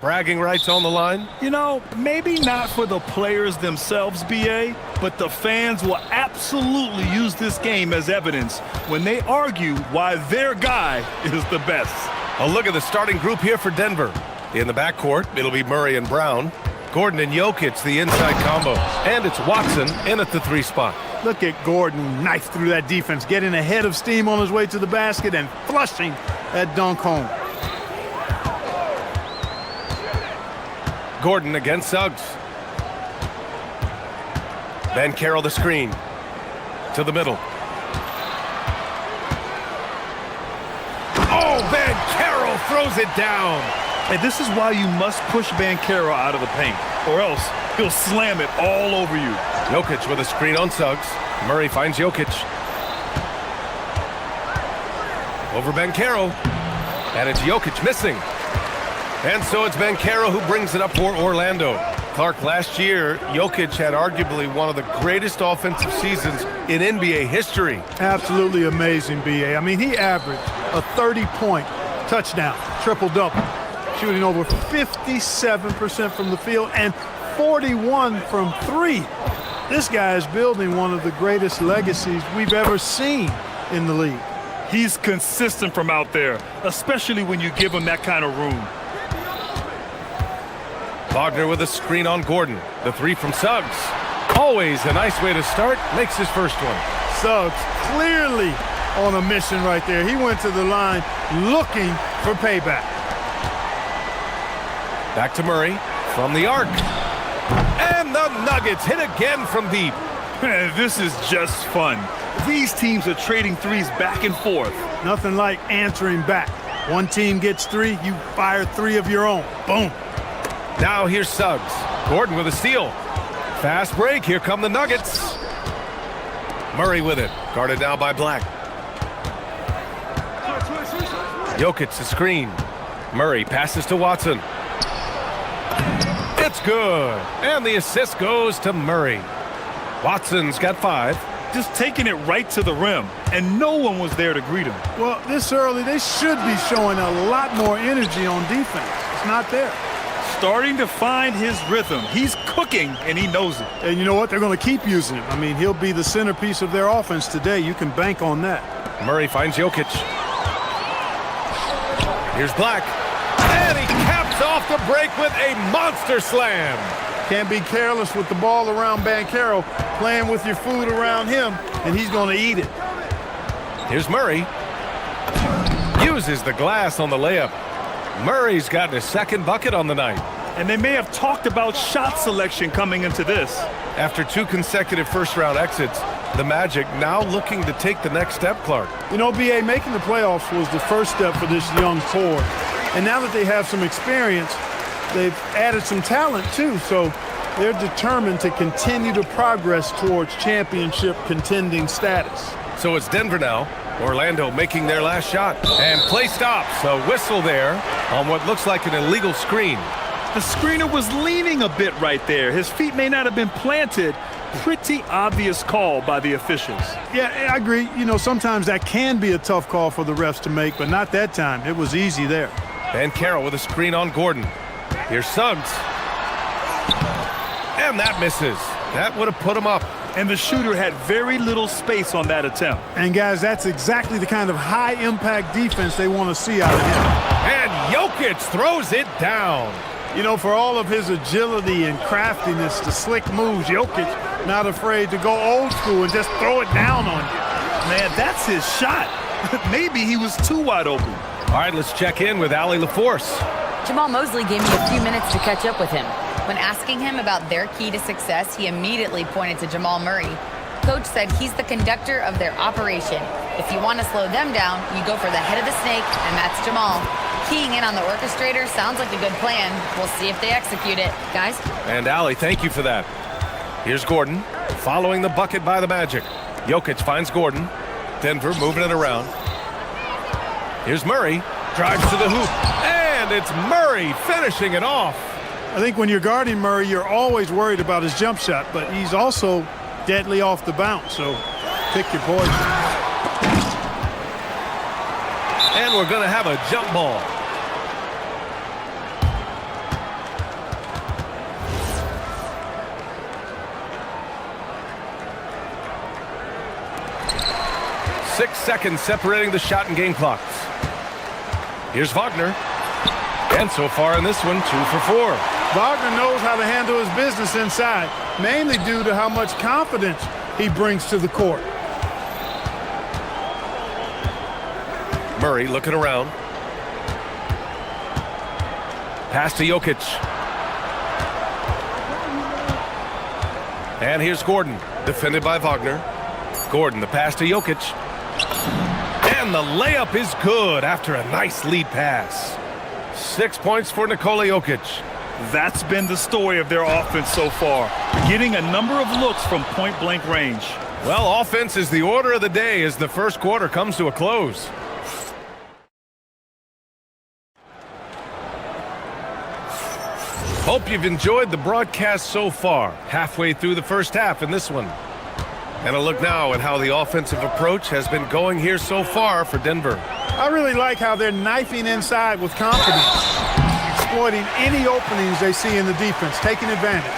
Bragging rights on the line? You know, maybe not for the players themselves, BA, but the fans will absolutely use this game as evidence when they argue why their guy is the best. A look at the starting group here for Denver. In the backcourt, it'll be Murray and Brown. Gordon and Jokic, the inside combo. And it's Watson in at the 3 spot. Look at Gordon knife through that defense, getting ahead of steam on his way to the basket and flushing that dunk home. Gordon against Suggs. Banchero the screen. To the middle. Oh, Banchero throws it down. And this is why you must push Banchero out of the paint, or else he'll slam it all over you. Jokic with a screen on Suggs. Murray finds Jokic. Over Banchero. And it's Jokic missing. And so it's Banchero who brings it up for Orlando. Clark, last year, Jokic had arguably one of the greatest offensive seasons in NBA history. Absolutely amazing, BA. I mean, he averaged a 30-point touchdown, triple-double, shooting over 57% from the field and 41 from 3. This guy is building one of the greatest legacies we've ever seen in the league. He's consistent from out there, especially when you give him that kind of room. Wagner with a screen on Gordon. The 3 from Suggs. Always a nice way to start. Makes his first one. Suggs clearly on a mission right there. He went to the line looking for payback. Back to Murray from the arc. And the Nuggets hit again from deep. This is just fun. These teams are trading threes back and forth. Nothing like answering back. One team gets 3, you fire 3 of your own. Boom. Now here's Suggs. Gordon with a steal. Fast break. Here come the Nuggets. Murray with it. Guarded now by Black. Jokic the screen. Murray passes to Watson. It's good. And the assist goes to Murray. Watson's got 5. Just taking it right to the rim, and no one was there to greet him. Well, this early, they should be showing a lot more energy on defense. It's not there. Starting to find his rhythm. He's cooking, and he knows it. And you know what? They're going to keep using him. I mean, he'll be the centerpiece of their offense today. You can bank on that. Murray finds Jokic. Here's Black. And he caps off the break with a monster slam. Can't be careless with the ball around Banchero, playing with your food around him, and he's going to eat it. Here's Murray. Uses the glass on the layup. Murray's gotten his second bucket on the night. And they may have talked about shot selection coming into this. After 2 consecutive first-round exits, the Magic now looking to take the next step, Clark. You know, BA, making the playoffs was the first step for this young core. And now that they have some experience, they've added some talent, too. So they're determined to continue to progress towards championship contending status. So it's Denver now. Orlando making their last shot. And play stops. A whistle there on what looks like an illegal screen. The screener was leaning a bit right there. His feet may not have been planted. Pretty obvious call by the officials. Yeah, I agree. You know, sometimes that can be a tough call for the refs to make, but not that time. It was easy there. Banchero with a screen on Gordon. Here's Suggs. And that misses. That would have put him up. And the shooter had very little space on that attempt. And guys, that's exactly the kind of high-impact defense they want to see out of him. And Jokic throws it down. You know, for all of his agility and craftiness, the slick moves, Jokic not afraid to go old school and just throw it down on you. Man, that's his shot. Maybe he was too wide open. All right, let's check in with Allie LaForce. Jamal Mosley gave me a few minutes to catch up with him. When asking him about their key to success, he immediately pointed to Jamal Murray. Coach said he's the conductor of their operation. If you want to slow them down, you go for the head of the snake, and that's Jamal. Keying in on the orchestrator sounds like a good plan. We'll see if they execute it. Guys? And Allie, thank you for that. Here's Gordon, following the bucket by the Magic. Jokic finds Gordon. Denver moving it around. Here's Murray, drives to the hoop, and it's Murray finishing it off. I think when you're guarding Murray, you're always worried about his jump shot, but he's also deadly off the bounce, so pick your poison. And we're going to have a jump ball. 6 seconds separating the shot and game clocks. Here's Wagner. And so far in this one, 2 for 4. Wagner knows how to handle his business inside, mainly due to how much confidence he brings to the court. Murray looking around. Pass to Jokic. And here's Gordon, defended by Wagner. Gordon, the pass to Jokic. And the layup is good after a nice lead pass. 6 points for Nikola Jokic. That's been the story of their offense so far, getting a number of looks from point-blank range. Well, offense is the order of the day as the first quarter comes to a close. Hope you've enjoyed the broadcast so far. Halfway through the first half in this one. And a look now at how the offensive approach has been going here so far for Denver. I really like how they're knifing inside with confidence, exploiting any openings they see in the defense, taking advantage.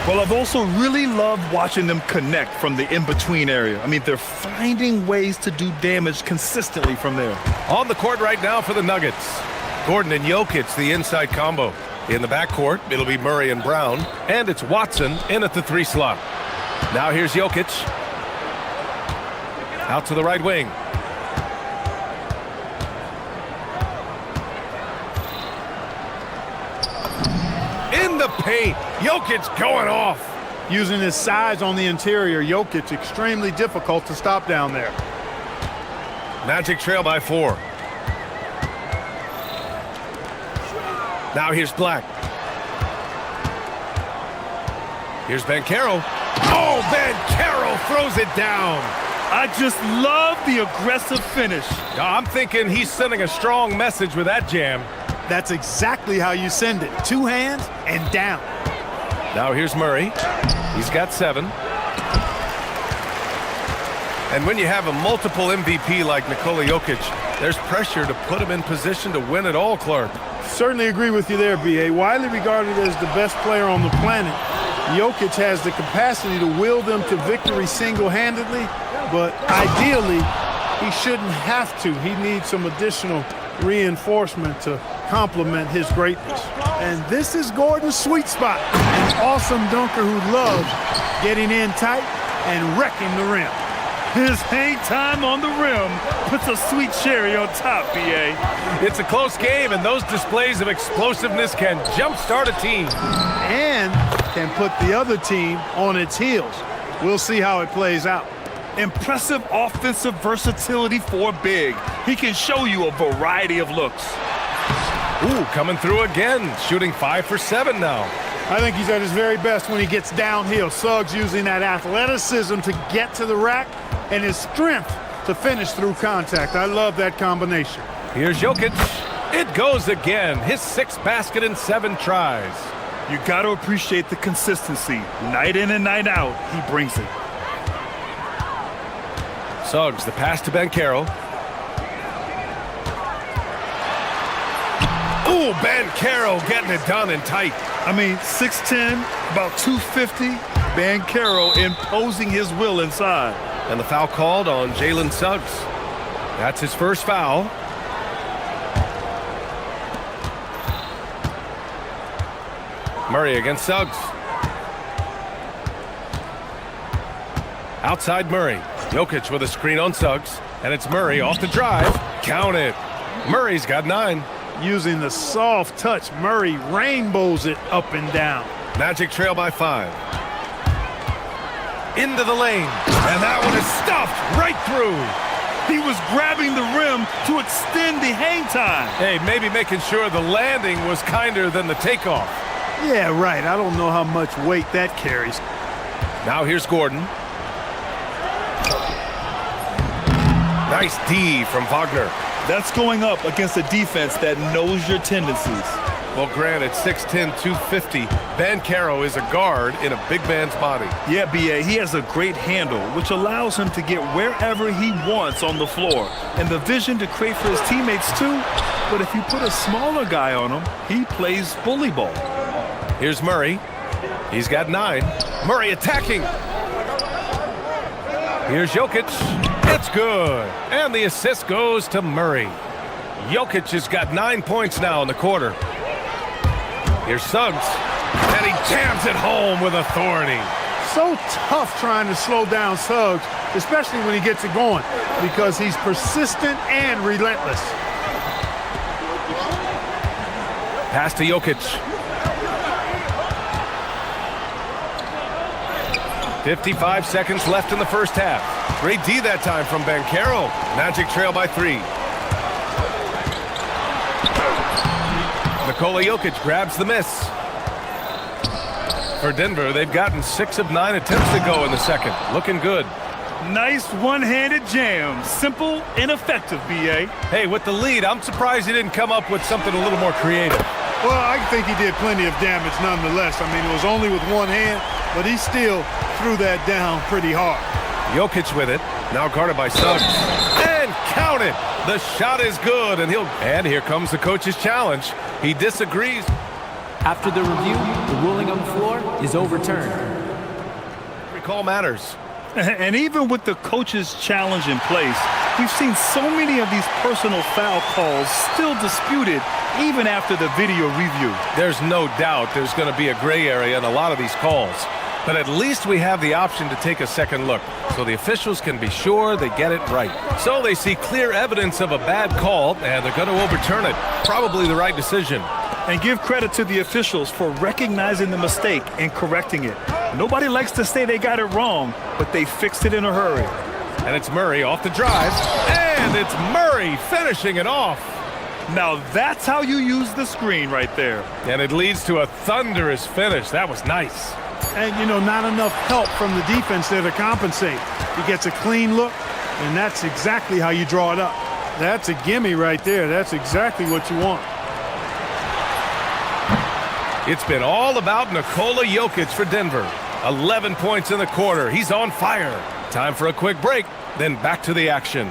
Well, I've also really loved watching them connect from the in-between area. I mean, they're finding ways to do damage consistently from there. On the court right now for the Nuggets. Gordon and Jokic, the inside combo. In the backcourt, it'll be Murray and Brown. And it's Watson in at the 3 slot. Now here's Jokic. Out to the right wing. In the paint. Jokic going off. Using his size on the interior, Jokic extremely difficult to stop down there. Magic trail by 4. Now here's Black. Here's Banchero. Oh, Banchero throws it down. I just love the aggressive finish. I'm thinking he's sending a strong message with that jam. That's exactly how you send it. 2 hands and down. Now here's Murray. He's got 7. And when you have a multiple MVP like Nikola Jokic, there's pressure to put him in position to win it all, Clark. Certainly agree with you there, B.A. Widely regarded as the best player on the planet, Jokic has the capacity to will them to victory single-handedly, but ideally, he shouldn't have to. He needs some additional reinforcement to complement his greatness. And this is Gordon's sweet spot. An awesome dunker who loves getting in tight and wrecking the rim. His hang time on the rim puts a sweet cherry on top, B.A. It's a close game, and those displays of explosiveness can jumpstart a team. And can put the other team on its heels. We'll see how it plays out. Impressive offensive versatility for big. He can show you a variety of looks. Ooh, coming through again, shooting 5 for 7 now. I think he's at his very best when he gets downhill. Suggs using that athleticism to get to the rack and his strength to finish through contact. I love that combination. Here's Jokic. It goes again. His 6th basket in 7 tries. You got to appreciate the consistency. Night in and night out, he brings it. Suggs, the pass to Banchero. Ooh, Banchero getting it done and tight. I mean, 6'10", about 250. Banchero imposing his will inside. And the foul called on Jalen Suggs. That's his first foul. Murray against Suggs. Outside Murray. Jokic with a screen on Suggs. And it's Murray off the drive. Count it. Murray's got 9. Using the soft touch, Murray rainbows it up and down. Magic trail by 5. Into the lane. And that one is stuffed right through. He was grabbing the rim to extend the hang time. Hey, maybe making sure the landing was kinder than the takeoff. Yeah, right. I don't know how much weight that carries. Now here's Gordon. Nice D from Wagner. That's going up against a defense that knows your tendencies. Well, granted, 6'10", 250, Banchero is a guard in a big man's body. Yeah, B.A., he has a great handle, which allows him to get wherever he wants on the floor. And the vision to create for his teammates, too. But if you put a smaller guy on him, he plays bully ball. Here's Murray. He's got 9. Murray attacking. Here's Jokic. It's good. And the assist goes to Murray. Jokic has got 9 points now in the quarter. Here's Suggs. And he jams it home with authority. So tough trying to slow down Suggs, especially when he gets it going, because he's persistent and relentless. Pass to Jokic. 55 seconds left in the first half. Great D that time from Banchero. Magic trail by 3. Nikola Jokic grabs the miss. For Denver, they've gotten 6 of 9 attempts to go in the second. Looking good. Nice one-handed jam. Simple and effective, B.A. Hey, with the lead, I'm surprised he didn't come up with something a little more creative. Well, I think he did plenty of damage nonetheless. I mean, it was only with one hand, but he still threw that down pretty hard. Jokic with it. Now guarded by Suggs. And count it! The shot is good, and here comes the coach's challenge. He disagrees. After the review, the ruling on the floor is overturned. Recall matters. And even with the coach's challenge in place, we've seen so many of these personal foul calls still disputed even after the video review. There's no doubt there's going to be a gray area in a lot of these calls. But at least we have the option to take a second look, so the officials can be sure they get it right. So they see clear evidence of a bad call, and they're going to overturn it. Probably the right decision. And give credit to the officials for recognizing the mistake and correcting it. Nobody likes to say they got it wrong, but they fixed it in a hurry. And it's Murray off the drive. And it's Murray finishing it off. Now that's how you use the screen right there. And it leads to a thunderous finish. That was nice. And, you know, not enough help from the defense there to compensate. He gets a clean look, and that's exactly how you draw it up. That's a gimme right there. That's exactly what you want. It's been all about Nikola Jokic for Denver. 11 points in the quarter. He's on fire. Time for a quick break, then back to the action.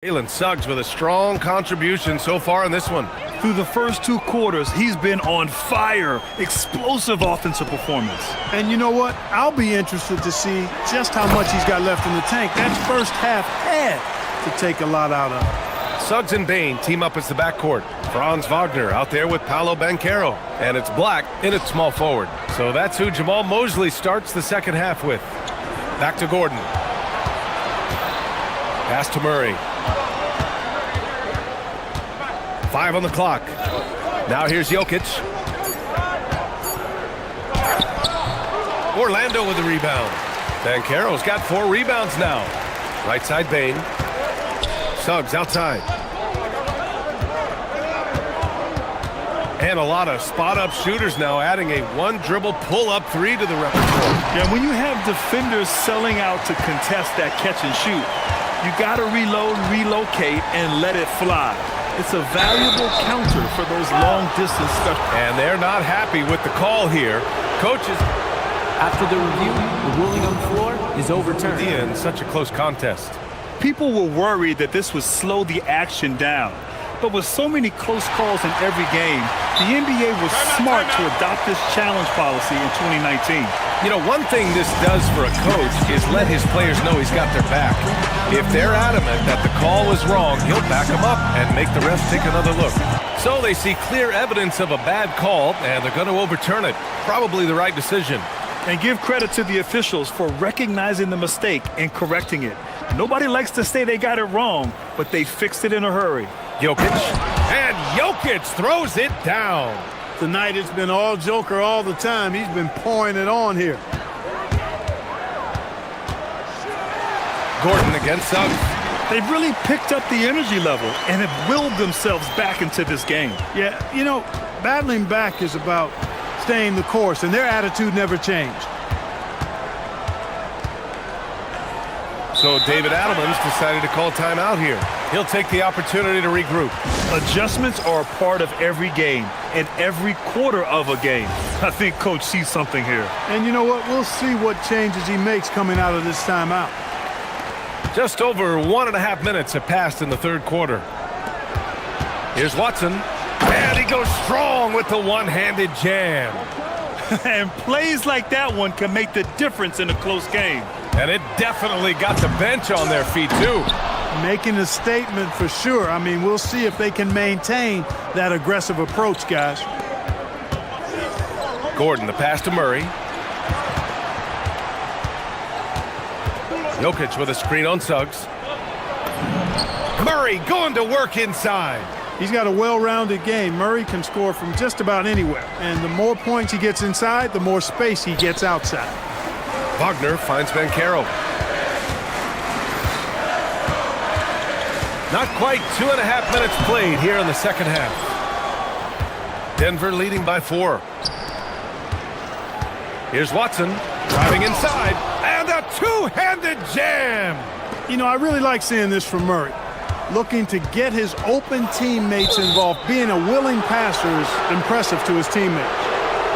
Jalen Suggs with a strong contribution so far in this one. Through the first 2 quarters, he's been on fire. Explosive offensive performance. And you know what? I'll be interested to see just how much he's got left in the tank. That first half had to take a lot out of. Suggs and Bain team up as the backcourt. Franz Wagner out there with Paolo Banchero. And it's Black in at small forward. So that's who Jamal Mosley starts the second half with. Back to Gordon. Pass to Murray. 5 on the clock. Now here's Jokic. Orlando with the rebound. Banchero's got 4 rebounds now. Right side Bain. Suggs outside. And a lot of spot-up shooters now, adding a 1-dribble pull-up 3 to the repertoire. Yeah, when you have defenders selling out to contest that catch and shoot, you got to reload, relocate, and let it fly. It's a valuable counter for those long-distance specials. And they're not happy with the call here. Coaches. After the review, the ruling on the floor is overturned. In such a close contest. People were worried that this would slow the action down. But with so many close calls in every game, the NBA was smart to adopt this challenge policy in 2019. You know, one thing this does for a coach is let his players know he's got their back. If they're adamant that the call was wrong, he'll back them up and make the refs take another look. So they see clear evidence of a bad call, and they're going to overturn it. Probably the right decision. And give credit to the officials for recognizing the mistake and correcting it. Nobody likes to say they got it wrong, but they fixed it in a hurry. Jokic, and Jokic throws it down. Tonight it's been all Joker all the time. He's been pouring it on here. Gordon against Suggs. They've really picked up the energy level and have willed themselves back into this game. Yeah, you know, battling back is about staying the course, and their attitude never changed. So David Adelman's decided to call timeout here. He'll take the opportunity to regroup. Adjustments are a part of every game and every quarter of a game. I think Coach sees something here. And you know what? We'll see what changes he makes coming out of this timeout. Just over 1.5 minutes have passed in the third quarter. Here's Watson. And he goes strong with the one-handed jam. And plays like that one can make the difference in a close game. And it definitely got the bench on their feet, too. Making a statement for sure. I mean, we'll see if they can maintain that aggressive approach, guys. Gordon, the pass to Murray. Jokic with a screen on Suggs. Murray going to work inside. He's got a well-rounded game. Murray can score from just about anywhere. And the more points he gets inside, the more space he gets outside. Wagner finds Bankero. Not quite 2.5 minutes played here in the second half. Denver leading by 4. Here's Watson driving inside, and a two-handed jam. You know, I really like seeing this from Murray. Looking to get his open teammates involved. Being a willing passer is impressive to his teammates.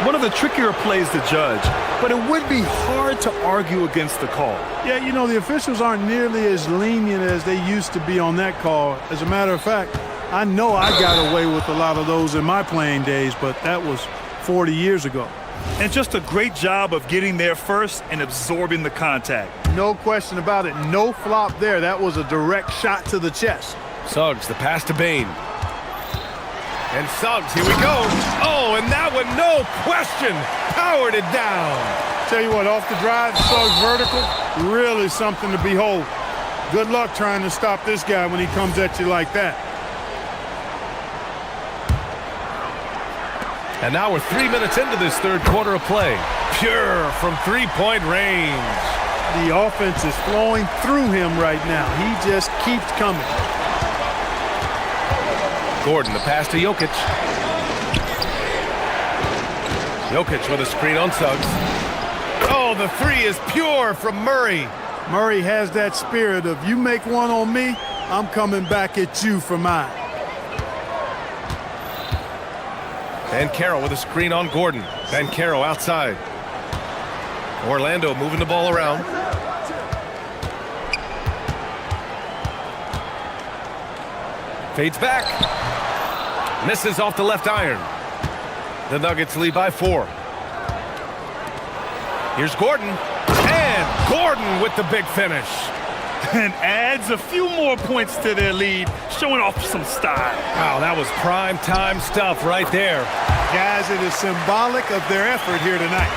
One of the trickier plays to judge, but it would be hard to argue against the call. Yeah, you know, the officials aren't nearly as lenient as they used to be on that call. As a matter of fact, I know I got away with a lot of those in my playing days, but that was 40 years ago. And just a great job of getting there first and absorbing the contact. No question about it. No flop there. That was a direct shot to the chest. Suggs, the pass to Bane. And Suggs, here we go. Oh, and that one, no question, powered it down. Tell you what, off the drive, Suggs vertical, really something to behold. Good luck trying to stop this guy when he comes at you like that. And now we're 3 minutes into this third quarter of play. Pure from three-point range. The offense is flowing through him right now. He just keeps coming. Gordon, the pass to Jokic. Jokic with a screen on Suggs. Oh, the three is pure from Murray. Murray has that spirit of, you make one on me, I'm coming back at you for mine. Bankero with a screen on Gordon. Bankero outside. Orlando moving the ball around. Fades back. Misses off the left iron. The Nuggets lead by 4. Here's Gordon. And Gordon with the big finish. And adds a few more points to their lead, showing off some style. Wow, that was prime time stuff right there. Guys, it is symbolic of their effort here tonight.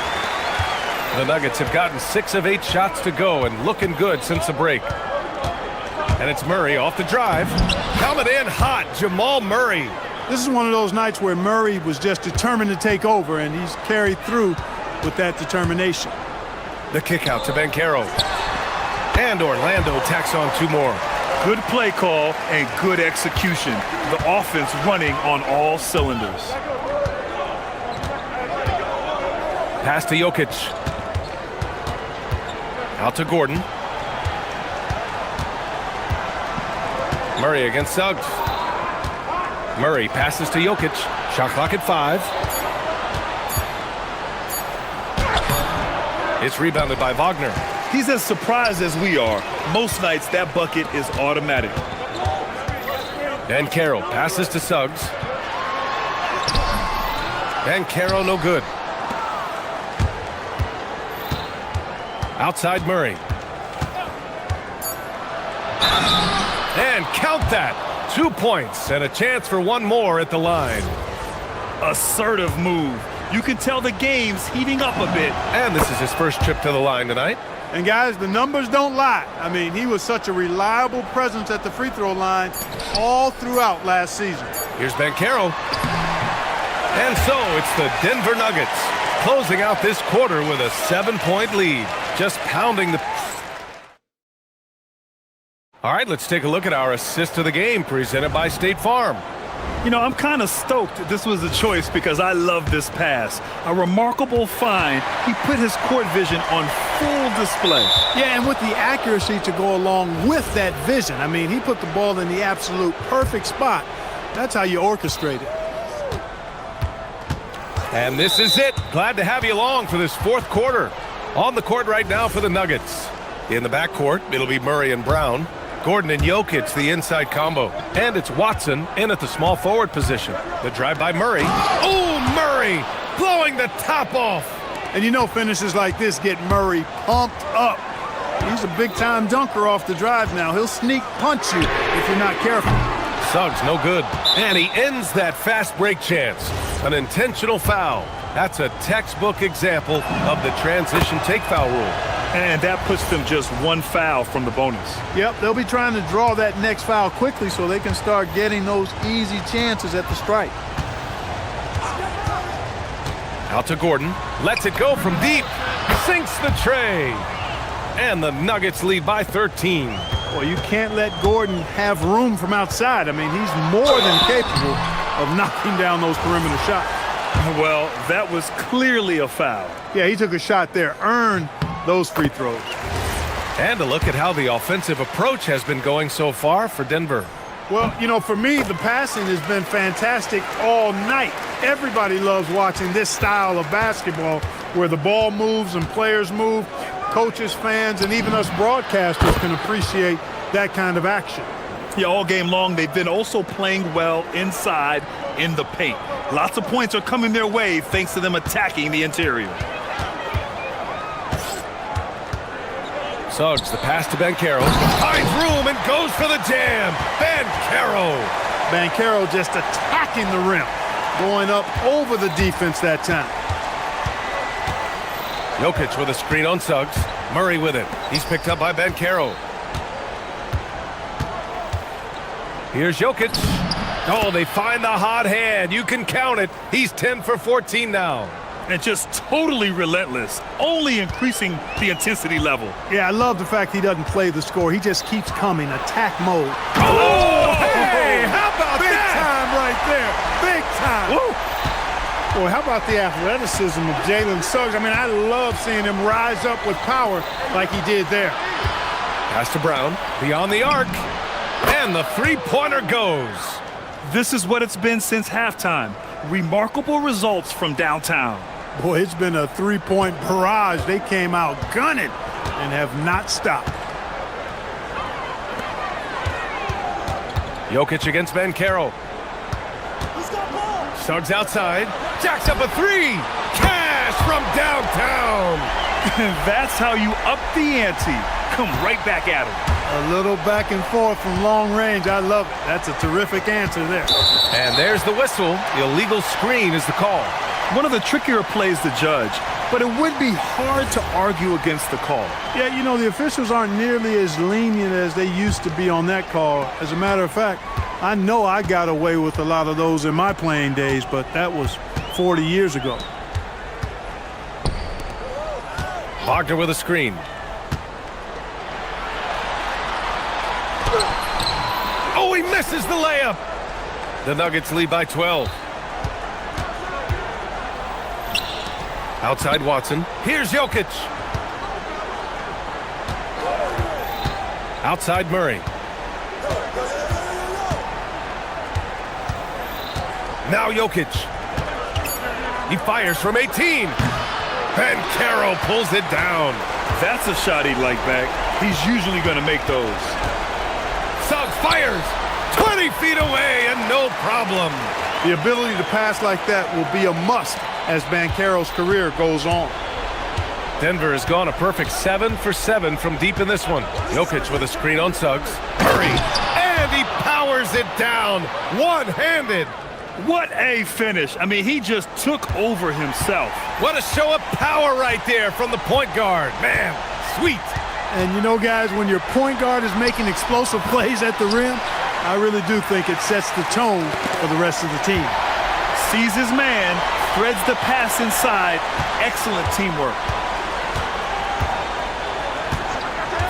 The Nuggets have gotten 6 of 8 shots to go and looking good since the break. And it's Murray off the drive. Coming in hot, Jamal Murray. This is one of those nights where Murray was just determined to take over, and he's carried through with that determination. The kick out to Bankero. And Orlando tacks on 2 more. Good play call and good execution. The offense running on all cylinders. Pass to Jokic. Out to Gordon. Murray against Suggs. Murray passes to Jokic. Shot clock at 5. It's rebounded by Wagner. He's as surprised as we are. Most nights that bucket is automatic. And Carroll passes to Suggs. And Carroll no good. Outside Murray. And count that. 2 points and a chance for one more at the line. Assertive move. You can tell the game's heating up a bit. And this is his first trip to the line tonight. And guys, the numbers don't lie. I mean, he was such a reliable presence at the free throw line all throughout last season. Here's Banchero. And so it's the Denver Nuggets closing out this quarter with a 7-point lead. Just pounding the... All right, let's take a look at our assist of the game presented by State Farm. You know, I'm kind of stoked this was a choice because I love this pass. A remarkable find. He put his court vision on full display. Yeah, and with the accuracy to go along with that vision. I mean, he put the ball in the absolute perfect spot. That's how you orchestrate it. And this is it. Glad to have you along for this fourth quarter. On the court right now for the Nuggets. In the backcourt, it'll be Murray and Brown. Gordon and Jokic, the inside combo. And it's Watson in at the small forward position. The drive by Murray. Oh, Murray blowing the top off. And you know finishes like this get Murray pumped up. He's a big-time dunker off the drive now. He'll sneak punch you if you're not careful. Suggs no good. And he ends that fast break chance. An intentional foul. That's a textbook example of the transition take foul rule. And that puts them just one foul from the bonus. Yep, they'll be trying to draw that next foul quickly so they can start getting those easy chances at the strike. Out to Gordon. Lets it go from deep. Sinks the tray. And the Nuggets lead by 13. Well, you can't let Gordon have room from outside. I mean, he's more than capable of knocking down those perimeter shots. Well, that was clearly a foul. Yeah, he took a shot there, earned those free throws. And a look at how the offensive approach has been going so far for Denver. Well, you know, for me, the passing has been fantastic all night. Everybody loves watching this style of basketball where the ball moves and players move. Coaches, fans, and even us broadcasters can appreciate that kind of action. Yeah, all game long, they've been also playing well inside in the paint. Lots of points are coming their way thanks to them attacking the interior. Suggs, the pass to Banchero. Finds room and goes for the jam. Banchero. Banchero just attacking the rim. Going up over the defense that time. Jokic with a screen on Suggs. Murray with it. He's picked up by Banchero. Here's Jokic. Oh, they find the hot hand. You can count it. He's 10 for 14 now. And just totally relentless, only increasing the intensity level. Yeah, I love the fact he doesn't play the score. He just keeps coming, attack mode. Oh, hey, how about big that? Time right there, big time. Woo. Boy, how about the athleticism of Jalen Suggs? I mean, I love seeing him rise up with power like he did there. Pass to Brown, beyond the arc, and the three-pointer goes. This is what it's been since halftime. Remarkable results from downtown. Boy, it's been a three-point barrage. They came out gunning and have not stopped. Jokic against Banchero. Suggs outside. Jacks up a three. Cash from downtown. That's how you up the ante. Come right back at him. A little back and forth from long range. I love it. That's a terrific answer there. And there's the whistle. Illegal screen is the call. One of the trickier plays to judge, but it would be hard to argue against the call. Yeah, you know, the officials aren't nearly as lenient as they used to be on that call. As a matter of fact, I know I got away with a lot of those in my playing days, but that was 40 years ago. Wagner with a screen. Oh, he misses the layup. The Nuggets lead by 12. Outside Watson. Here's Jokic. Outside Murray. Now Jokic. He fires from 18. Banchero pulls it down. That's a shot he'd like back. He's usually going to make those. Suggs fires. 20 feet away and no problem. The ability to pass like that will be a must as Banchero's career goes on. Denver has gone a perfect 7 for 7 from deep in this one. Jokic with a screen on Suggs. Murray, and he powers it down, one-handed. What a finish. I mean, he just took over himself. What a show of power right there from the point guard. Man, sweet. And you know, guys, when your point guard is making explosive plays at the rim, I really do think it sets the tone for the rest of the team. Sees his man, threads the pass inside. Excellent teamwork.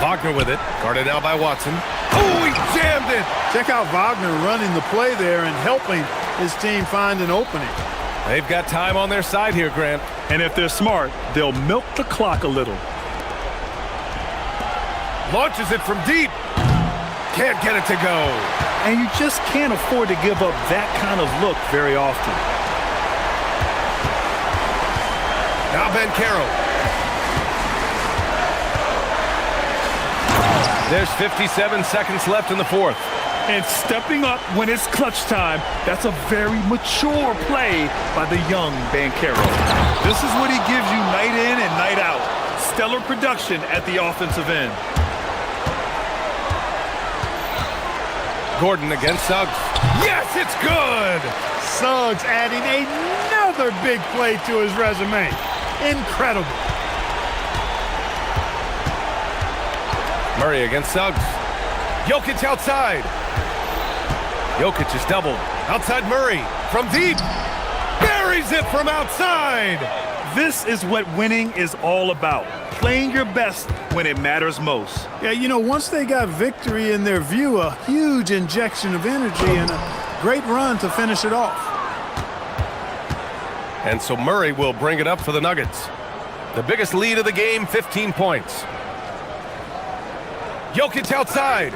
Wagner with it, guarded now by Watson. Oh, he jammed it! Check out Wagner running the play there and helping his team find an opening. They've got time on their side here, Grant. And if they're smart, they'll milk the clock a little. Launches it from deep. Can't get it to go. And you just can't afford to give up that kind of look very often. Now Banchero. There's 57 seconds left in the fourth. And stepping up when it's clutch time, that's a very mature play by the young Banchero. This is what he gives you night in and night out. Stellar production at the offensive end. Gordon against Suggs. Yes, it's good! Suggs adding another big play to his resume. Incredible. Murray against Suggs. Jokic outside. Jokic is doubled. Outside Murray from deep. Buries it from outside. This is what winning is all about. Playing your best when it matters most. Yeah, you know, once they got victory in their view, a huge injection of energy and a great run to finish it off. And so Murray will bring it up for the Nuggets. The biggest lead of the game, 15 points. Jokic outside.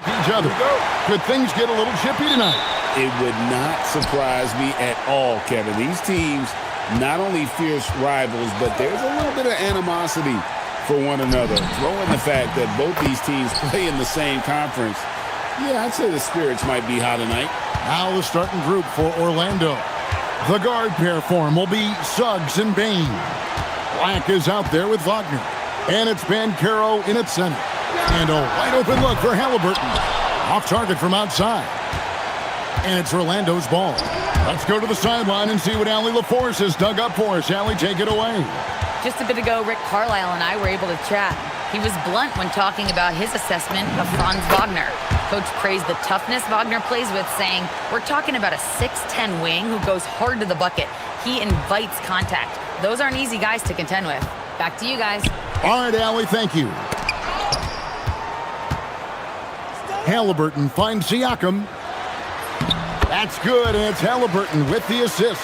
Each other. Could things get a little chippy tonight? It would not surprise me at all, Kevin. These teams, not only fierce rivals, but there's a little bit of animosity for one another. Throw in the fact that both these teams play in the same conference. Yeah, I'd say the spirits might be high tonight. Now the starting group for Orlando. The guard pair form will be Suggs and Bain. Black is out there with Wagner. And it's Bancaro in its center. And a wide open look for Halliburton. Off target from outside. And it's Orlando's ball. Let's go to the sideline and see what Allie LaForce has dug up for us. Allie, take it away. Just a bit ago, Rick Carlisle and I were able to chat. He was blunt when talking about his assessment of Franz Wagner. Coach praised the toughness Wagner plays with, saying, we're talking about a 6'10 wing who goes hard to the bucket. He invites contact. Those aren't easy guys to contend with. Back to you guys. All right, Allie, thank you. Halliburton finds Siakam. That's good, and it's Halliburton with the assist.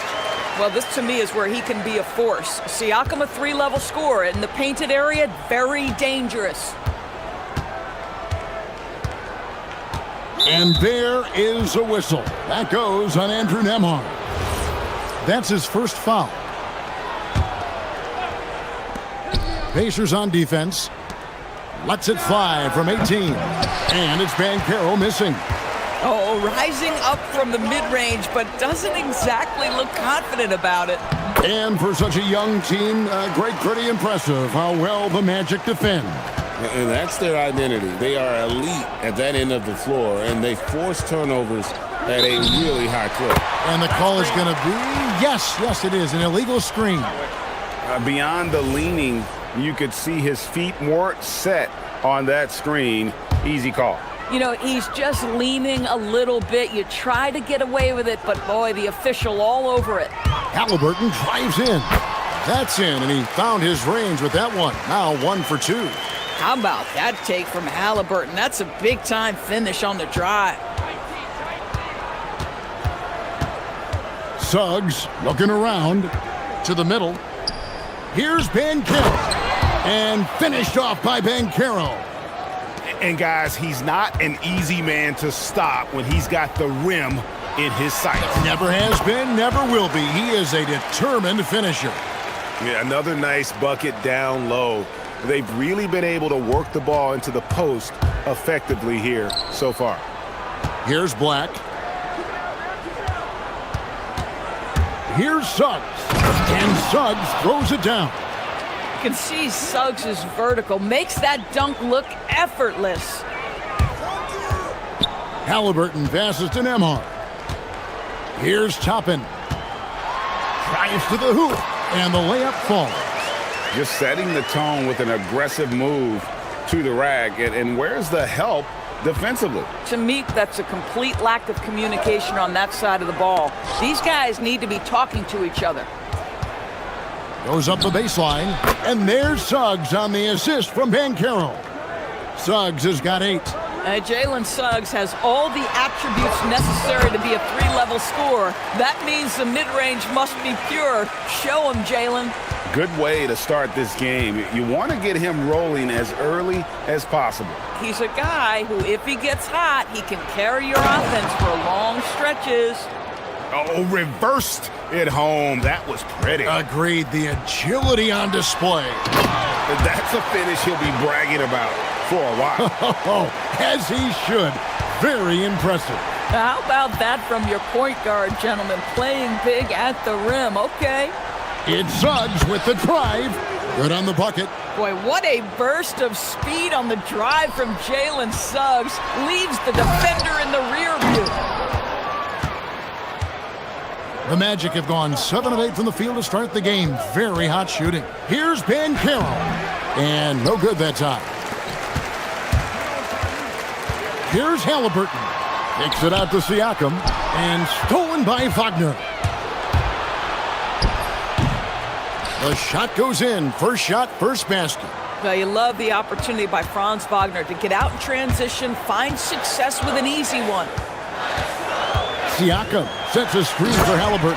Well, this to me is where he can be a force. Siakam, a 3-level scorer. In the painted area, very dangerous. And there is a whistle. That goes on Andrew Nembhard. That's his first foul. Pacers on defense. Lets it fly from 18. And it's Bancaro missing. Oh, rising up from the mid-range, but doesn't exactly look confident about it. And for such a young team, pretty impressive how well the Magic defend. And that's their identity. They are elite at that end of the floor, and they force turnovers at a really high clip. And the call is going to be, yes, it is, an illegal screen. Beyond the leaning, you could see his feet weren't set on that screen. Easy call. You know, he's just leaning a little bit. You try to get away with it, but boy, the official all over it. Halliburton drives in. That's in, and he found his range with that one. Now 1 for 2. How about that take from Halliburton? That's a big-time finish on the drive. Suggs looking around to the middle. Here's Bancaro. And finished off by Bancaro. And guys, he's not an easy man to stop when he's got the rim in his sights. Never has been, never will be. He is a determined finisher. Yeah, another nice bucket down low. They've really been able to work the ball into the post effectively here so far. Here's Black. Here's Suggs. And Suggs throws it down. You can see Suggs is vertical. Makes that dunk look effortless. Halliburton passes to Nembhard. Here's Toppin. Drives to the hoop. And the layup falls. Just setting the tone with an aggressive move to the rack. And where's the help defensively? To me, that's a complete lack of communication on that side of the ball. These guys need to be talking to each other. Goes up the baseline, and there's Suggs on the assist from Bancaro. Suggs has got 8. Jalen Suggs has all the attributes necessary to be a 3-level scorer. That means the mid-range must be pure. Show him, Jalen. Good way to start this game. You want to get him rolling as early as possible. He's a guy who, if he gets hot, he can carry your offense for long stretches. Oh, reversed it home. That was pretty. Agreed. The agility on display. That's a finish he'll be bragging about for a while. As he should. Very impressive. How about that from your point guard, gentlemen? Playing big at the rim. Okay. It's Suggs with the drive. Good on the bucket. Boy, what a burst of speed on the drive from Jalen Suggs. Leaves the defender in the rear view. The Magic have gone 7 of 8 from the field to start the game. Very hot shooting. Here's Bancaro. And no good that time. Here's Halliburton. Kicks it out to Siakam. And stolen by Wagner. The shot goes in. First shot, first basket. Well, you love the opportunity by Franz Wagner to get out in transition, find success with an easy one. Siakam sets a screen for Halliburton.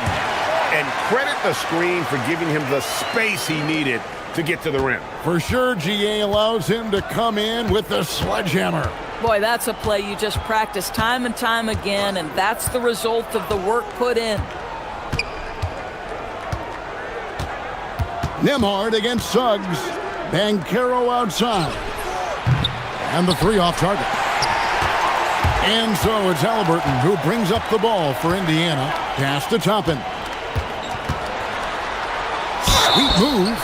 And credit the screen for giving him the space he needed to get to the rim. For sure, GA allows him to come in with the sledgehammer. Boy, that's a play you just practice time and time again, and that's the result of the work put in. Nembhard against Suggs. Banchero outside. And the three off target. And so it's Halliburton who brings up the ball for Indiana. Pass to Toppin. Sweet move.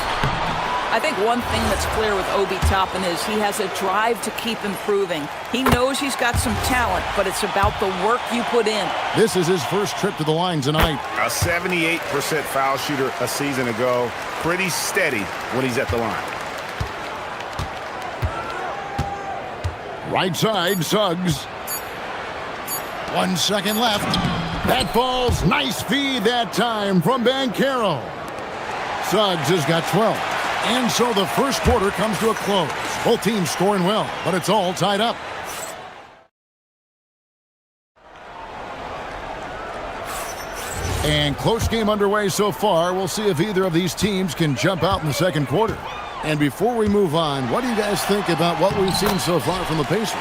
I think one thing that's clear with Obi Toppin is he has a drive to keep improving. He knows he's got some talent, but it's about the work you put in. This is his first trip to the line tonight. A 78% foul shooter a season ago. Pretty steady when he's at the line. Right side, Suggs. 1 second left. That falls. Nice feed that time from Banchero. Suggs has got 12. And so the first quarter comes to a close. Both teams scoring well, but it's all tied up. And close game underway so far. We'll see if either of these teams can jump out in the second quarter. And before we move on, what do you guys think about what we've seen so far from the Pacers?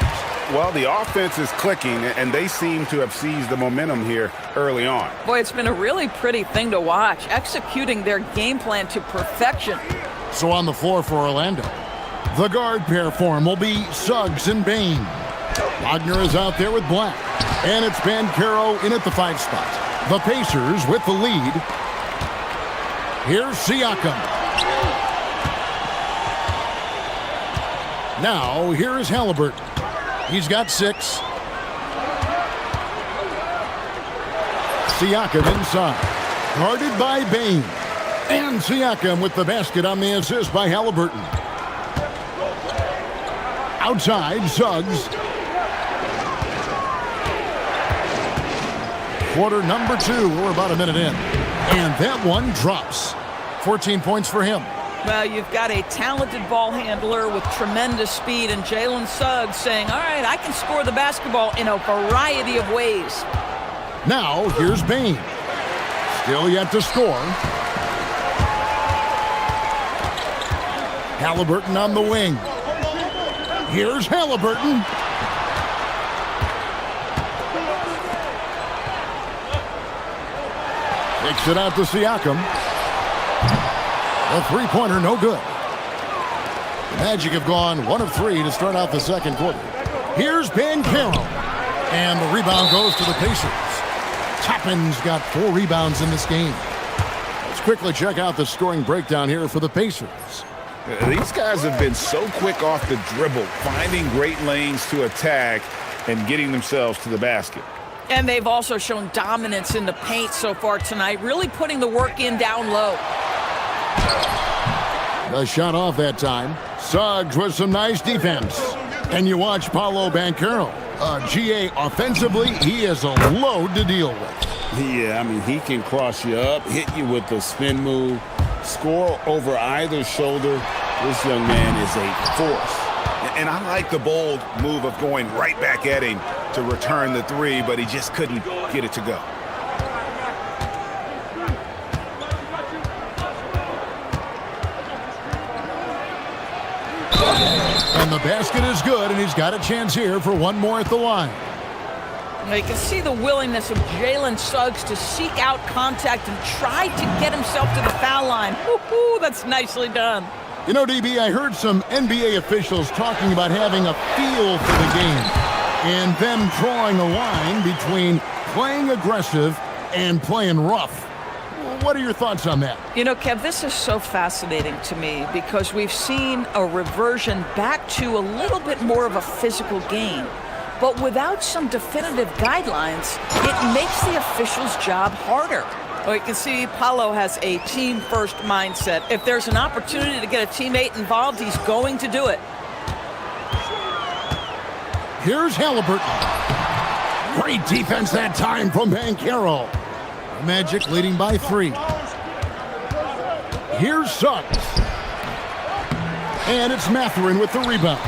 Well, the offense is clicking, and they seem to have seized the momentum here early on. Boy, it's been a really pretty thing to watch, executing their game plan to perfection. So on the floor for Orlando, the guard pair form will be Suggs and Bain. Wagner is out there with Black, and it's Banchero in at the 5 spot. The Pacers with the lead. Here's Siakam. Now, here is Halliburton. He's got 6. Siakam inside. Guarded by Bain. And Siakam with the basket on the assist by Halliburton. Outside, Suggs. Quarter number 2. We're about a minute in. And that one drops. 14 points for him. Well, you've got a talented ball handler with tremendous speed, and Jalen Suggs saying, all right, I can score the basketball in a variety of ways. Now, here's Bain. Still yet to score. Halliburton on the wing. Here's Halliburton. Takes it out to Siakam. A three-pointer, no good. The Magic have gone 1 of 3 to start out the second quarter. Here's Banchero. And the rebound goes to the Pacers. Toppin's got 4 rebounds in this game. Let's quickly check out the scoring breakdown here for the Pacers. These guys have been so quick off the dribble, finding great lanes to attack and getting themselves to the basket. And they've also shown dominance in the paint so far tonight, really putting the work in down low. The shot off that time. Suggs with some nice defense. And you watch Paolo Banchero. GA offensively, he is a load to deal with. Yeah, I mean, he can cross you up, hit you with the spin move, score over either shoulder. This young man is a force. And I like the bold move of going right back at him to return the 3, but he just couldn't get it to go. And the basket is good, and he's got a chance here for one more at the line. Now you can see the willingness of Jalen Suggs to seek out contact and try to get himself to the foul line. Woo-hoo, that's nicely done. You know, DB, I heard some NBA officials talking about having a feel for the game and them drawing a line between playing aggressive and playing rough. What are your thoughts on that? You know, Kev, this is so fascinating to me because we've seen a reversion back to a little bit more of a physical game. But without some definitive guidelines, it makes the officials' job harder. Well, you can see Paolo has a team-first mindset. If there's an opportunity to get a teammate involved, he's going to do it. Here's Halliburton. Great defense that time from Banchero. Magic leading by 3. Here's Suggs. And it's Mathurin with the rebound.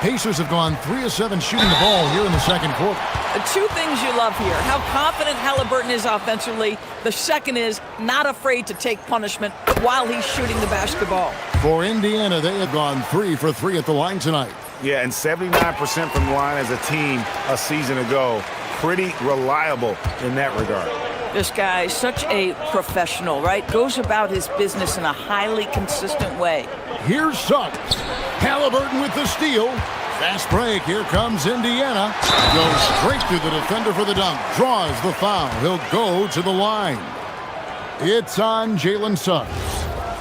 Pacers have gone 3 of 7 shooting the ball here in the second quarter. The 2 things you love here, how confident Halliburton is offensively. The second is not afraid to take punishment while he's shooting the basketball. For Indiana, they have gone 3 for 3 at the line tonight. Yeah, and 79% from the line as a team a season ago. Pretty reliable in that regard. This guy is such a professional, right? Goes about his business in a highly consistent way. Here's Suggs. Halliburton with the steal. Fast break. Here comes Indiana. Goes straight through the defender for the dunk. Draws the foul. He'll go to the line. It's on Jalen Suggs.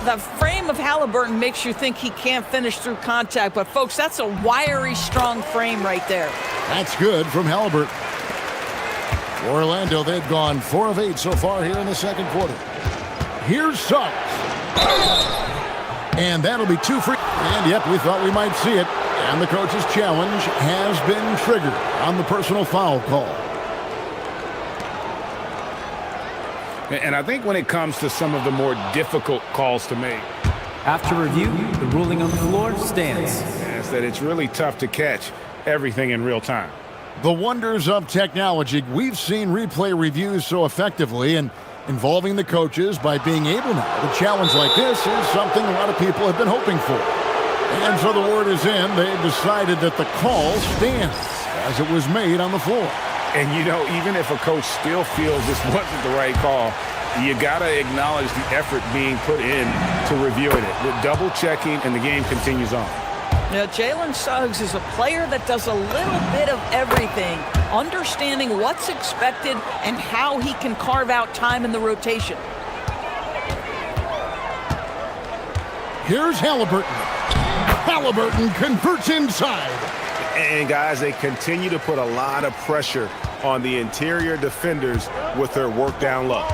The frame of Halliburton makes you think he can't finish through contact, but folks, that's a wiry, strong frame right there. That's good from Halliburton. For Orlando, they've gone 4 of 8 so far here in the second quarter. Here's Suggs. And that'll be 2 free. And yep, we thought we might see it. And the coach's challenge has been triggered on the personal foul call. And I think when it comes to some of the more difficult calls to make, After review, the ruling on the floor stands. is that it's really tough to catch everything in real time. The wonders of technology. We've seen replay reviews so effectively, and involving the coaches by being able now to challenge like this is something a lot of people have been hoping for. And so the word is in. They've decided that the call stands as it was made on the floor. And, you know, even if a coach still feels this wasn't the right call, you got to acknowledge the effort being put in to reviewing it. The double checking, and the game continues on. Now, Jalen Suggs is a player that does a little bit of everything, understanding what's expected and how he can carve out time in the rotation. Here's Halliburton. Halliburton converts inside. And guys, they continue to put a lot of pressure on the interior defenders with their work down low.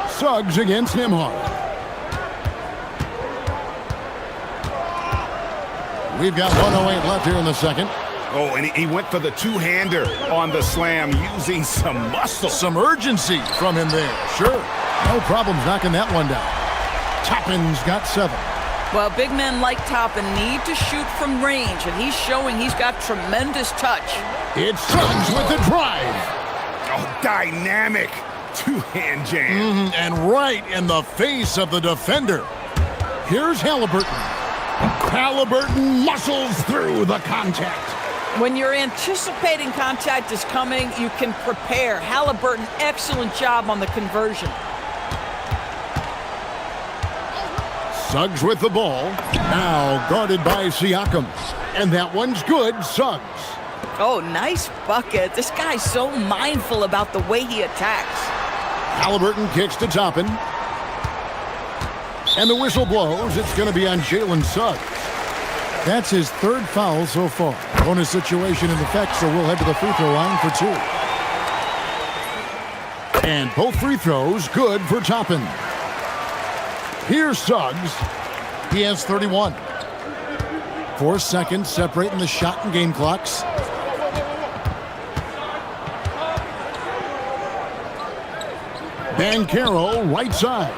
Suggs against Nembhard. We've got 1:08 left here in the second. Oh, and he went for the two-hander on the slam, using some muscle. Some urgency from him there. Sure. No problems knocking that one down. Toppin's got 7. Well, big men like Toppin need to shoot from range, and he's showing he's got tremendous touch. It's Suggs with the drive. Oh, dynamic two-hand jam. And right in the face of the defender. Here's Halliburton. Halliburton muscles through the contact. When you're anticipating contact is coming, you can prepare. Halliburton, excellent job on the conversion. Suggs with the ball. Now guarded by Siakam. And that one's good. Suggs. Oh, nice bucket. This guy's so mindful about the way he attacks. Halliburton kicks to Toppin. And the whistle blows. It's going to be on Jalen Suggs. That's his 3rd foul so far. Bonus situation in effect, so we'll head to the free throw line for 2. And both free throws good for Toppin. Here's Suggs. He has 31. 4 seconds separating the shot and game clocks. Banchero, right side.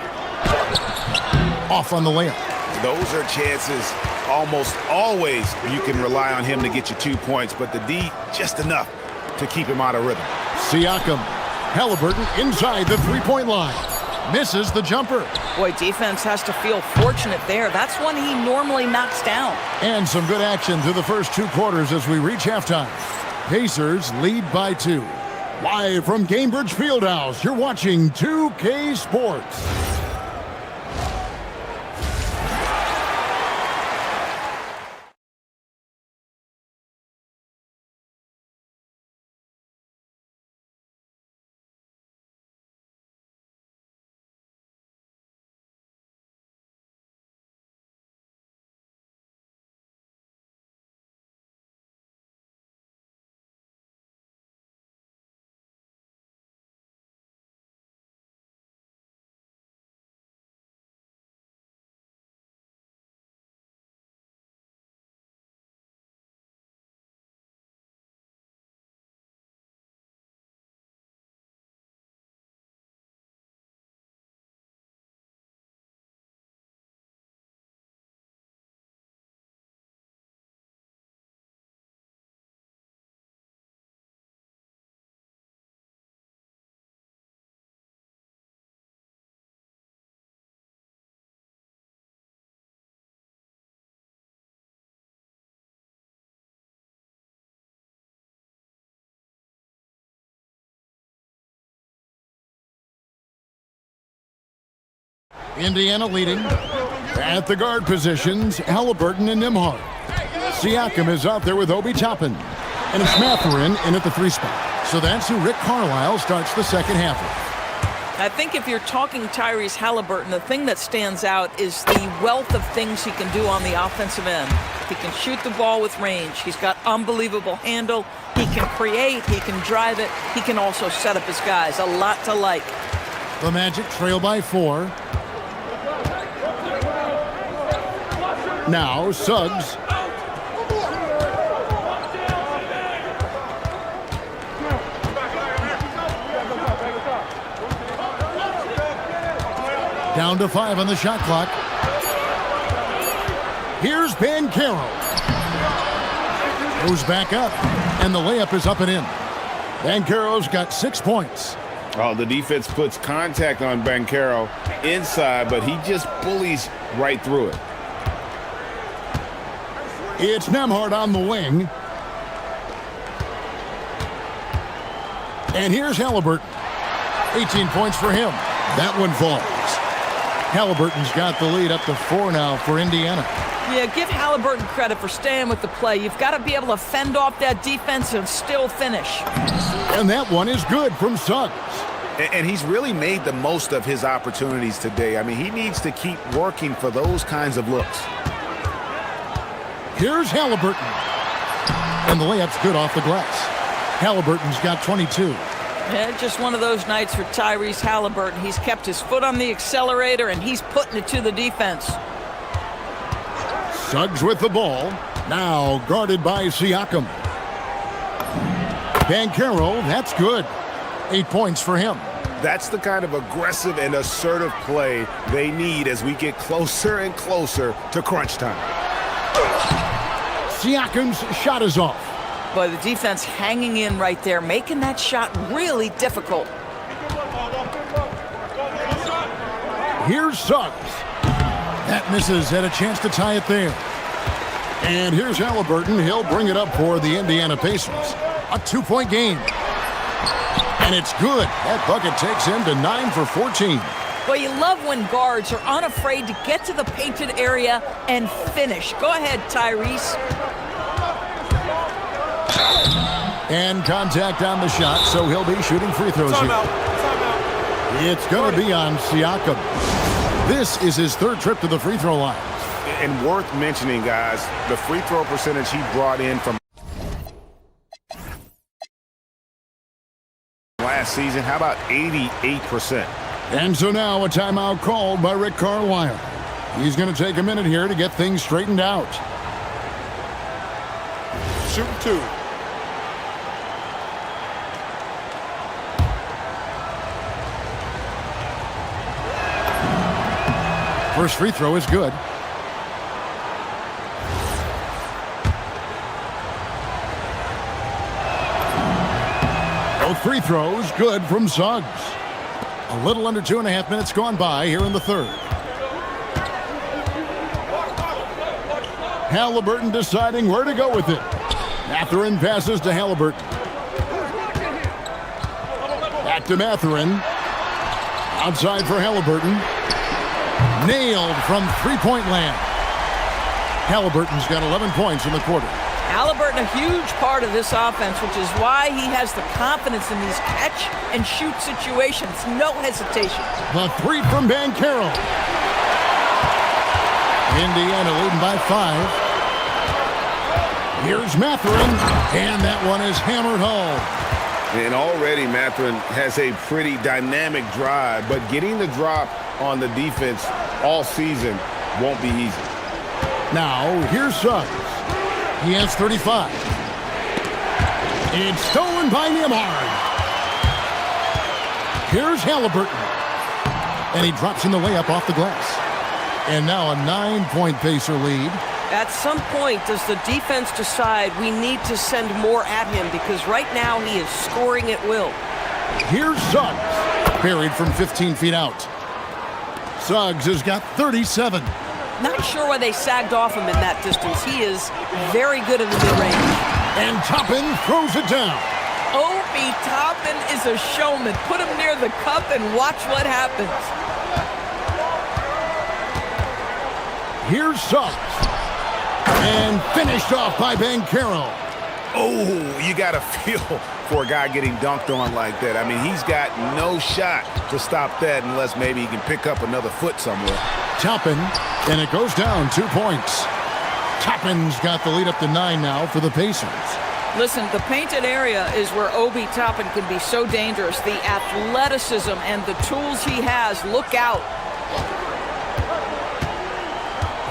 Off on the layup. Those are chances almost always you can rely on him to get you 2 points, but the D just enough to keep him out of rhythm. Siakam. Halliburton inside the three-point line. Misses the jumper. Boy, defense has to feel fortunate there. That's one he normally knocks down. And some good action through the first 2 quarters as we reach halftime. Pacers lead by 2. Live from Cambridge Fieldhouse, you're watching 2K Sports. Indiana leading. At the guard positions, Halliburton and Nembhard. Siakam is out there with Obi Toppin. And it's Mathurin in at the 3 spot. So that's who Rick Carlisle starts the second half with. I think if you're talking Tyrese Halliburton, the thing that stands out is the wealth of things he can do on the offensive end. He can shoot the ball with range. He's got unbelievable handle. He can create. He can drive it. He can also set up his guys. A lot to like. The Magic trail by 4. Now Suggs. Down to 5 on the shot clock. Here's Banchero. Goes back up, and the layup is up and in. Banchero's got 6 points. Oh, the defense puts contact on Banchero inside, but he just bullies right through it. It's Nembhard on the wing. And here's Halliburton. 18 points for him. That one falls. Halliburton's got the lead up to 4 now for Indiana. Yeah, give Halliburton credit for staying with the play. You've got to be able to fend off that defense and still finish. And that one is good from Suggs. And he's really made the most of his opportunities today. I mean, he needs to keep working for those kinds of looks. Here's Halliburton. And the layup's good off the glass. Halliburton's got 22. Yeah, just one of those nights for Tyrese Halliburton. He's kept his foot on the accelerator, and he's putting it to the defense. Suggs with the ball. Now guarded by Siakam. Banchero, that's good. 8 points for him. That's the kind of aggressive and assertive play they need as we get closer and closer to crunch time. Siakam's shot is off. Boy, the defense hanging in right there, making that shot really difficult. Here's Suggs. That misses, had a chance to tie it there. And here's Halliburton. He'll bring it up for the Indiana Pacers. A 2-point game. And it's good. That bucket takes him to 9 for 14. Well, you love when guards are unafraid to get to the painted area and finish. Go ahead, Tyrese. And contact on the shot, so he'll be shooting free throws here. It's going to be on Siakam. This is his 3rd trip to the free throw line. And worth mentioning, guys, the free throw percentage he brought in from last season, how about 88%? And so now a timeout called by Rick Carlisle. He's going to take a minute here to get things straightened out. Shoot 2. First free throw is good. Both free throws good from Suggs. A little under 2.5 minutes gone by here in the 3rd. Halliburton deciding where to go with it. Mathurin passes to Halliburton. Back to Mathurin. Outside for Halliburton. Nailed from three-point land. Halliburton's got 11 points in the quarter. Halliburton, a huge part of this offense, which is why he has the confidence in these catch-and-shoot situations. No hesitation. The 3 from Banchero. Indiana leading by 5. Here's Mathurin, and that one is hammered home. And already Mathurin has a pretty dynamic drive, but getting the drop on the defense all season won't be easy. Now, here's Suggs. He has 35. It's stolen by Nembhard. Here's Halliburton. And he drops in the layup off the glass. And now a 9-point Pacer lead. At some point, does the defense decide we need to send more at him? Because right now he is scoring at will. Here's Suggs. Buried from 15 feet out. Suggs has got 37. Not sure why they sagged off him in that distance. He is very good in the mid-range. And Toppin throws it down. Obi Toppin is a showman. Put him near the cup and watch what happens. Here's Suggs. And finished off by Banchero. Oh, you got to feel for a guy getting dunked on like that. I mean, he's got no shot to stop that unless maybe he can pick up another foot somewhere. Toppin, and it goes down 2 points. Toppin's got the lead up to 9 now for the Pacers. Listen, the painted area is where Obi Toppin can be so dangerous. The athleticism and the tools he has, look out.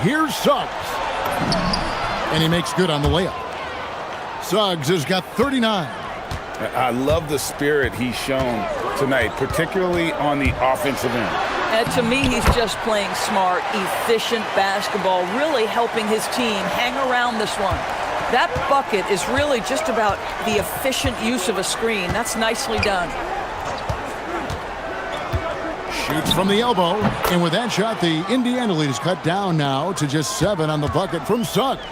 Here's Suggs. And he makes good on the layup. Suggs has got 39. I love the spirit he's shown tonight, particularly on the offensive end. And to me, he's just playing smart, efficient basketball, really helping his team hang around this one. That bucket is really just about the efficient use of a screen. That's nicely done. Shoots from the elbow, and with that shot, the Indiana lead is cut down now to just 7 on the bucket from Suggs.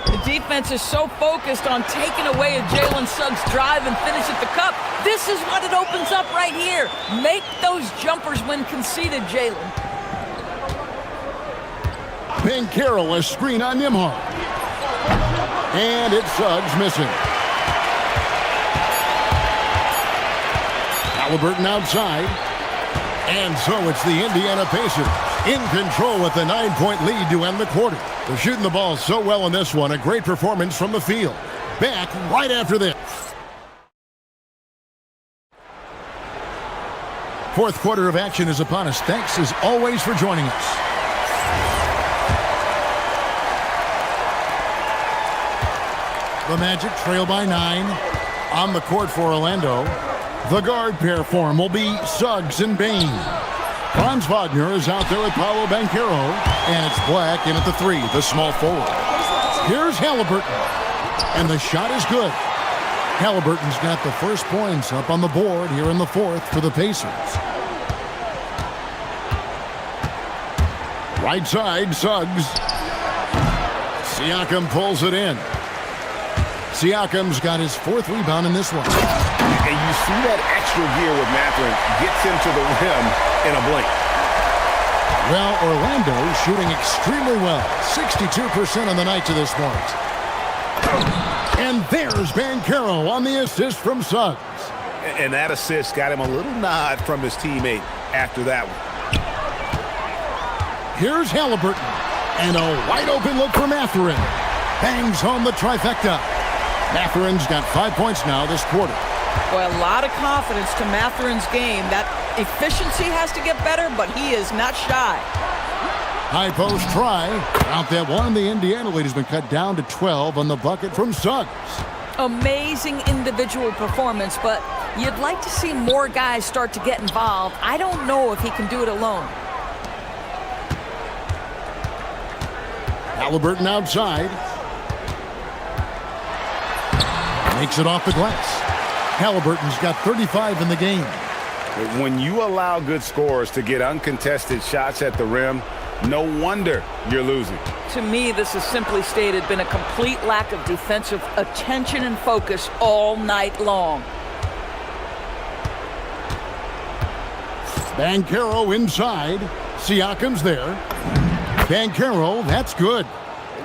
The defense is so focused on taking away a Jalen Suggs drive and finish at the cup. This is what it opens up right here. Make those jumpers when conceded, Jalen. Banchero, a screen on Nembhard. And it's Suggs missing. Halliburton outside. And so it's the Indiana Pacers in control with the 9-point lead to end the quarter. They're shooting the ball so well in this one. A great performance from the field. Back right after this. Fourth quarter of action is upon us. Thanks as always for joining us. The Magic trail by 9. On the court for Orlando. The guard pair form will be Suggs and Bain. Franz Wagner is out there with Paolo Banchero. And it's Black in at the 3, the small forward. Here's Halliburton. And the shot is good. Halliburton's got the first points up on the board here in the fourth for the Pacers. Right side, Suggs. Siakam pulls it in. Siakam's got his 4th rebound in this one. And you see that extra gear with Mathurin gets him to the rim in a blink. Well, Orlando shooting extremely well. 62% on the night to this point. And there's Banchero on the assist from Suggs. And that assist got him a little nod from his teammate after that one. Here's Halliburton. And a wide open look for Mathurin. Bangs home the trifecta. Mathurin's got 5 points now this quarter. Well, a lot of confidence to Mathurin's game. That efficiency has to get better, but he is not shy. High post try. Out that one, the Indiana lead has been cut down to 12 on the bucket from Suggs. Amazing individual performance, but you'd like to see more guys start to get involved. I don't know if he can do it alone. Halliburton outside. Makes it off the glass. Halliburton's got 35 in the game. When you allow good scorers to get uncontested shots at the rim, no wonder you're losing. To me, this has simply stated been a complete lack of defensive attention and focus all night long. Banchero inside. Siakam's there. Banchero, that's good.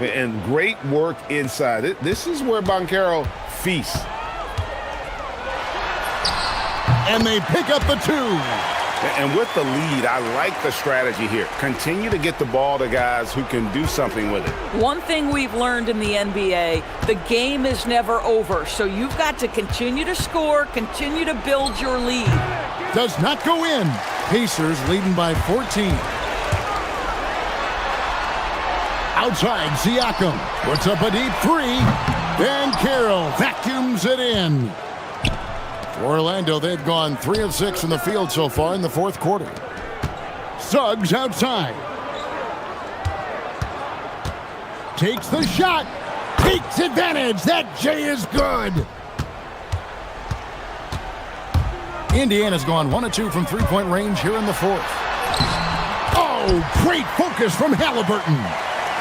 And great work inside. This is where Banchero feasts. And they pick up the 2. And with the lead, I like the strategy here. Continue to get the ball to guys who can do something with it. One thing we've learned in the NBA, the game is never over. So you've got to continue to score, continue to build your lead. Does not go in. Pacers leading by 14. Outside, Siakam puts up a deep 3. Banchero vacuums it in. For Orlando, they've gone 3 of 6 in the field so far in the fourth quarter. Suggs outside. Takes the shot. Takes advantage. That J is good. Indiana's gone 1 of 2 from three-point range here in the fourth. Oh, great focus from Halliburton.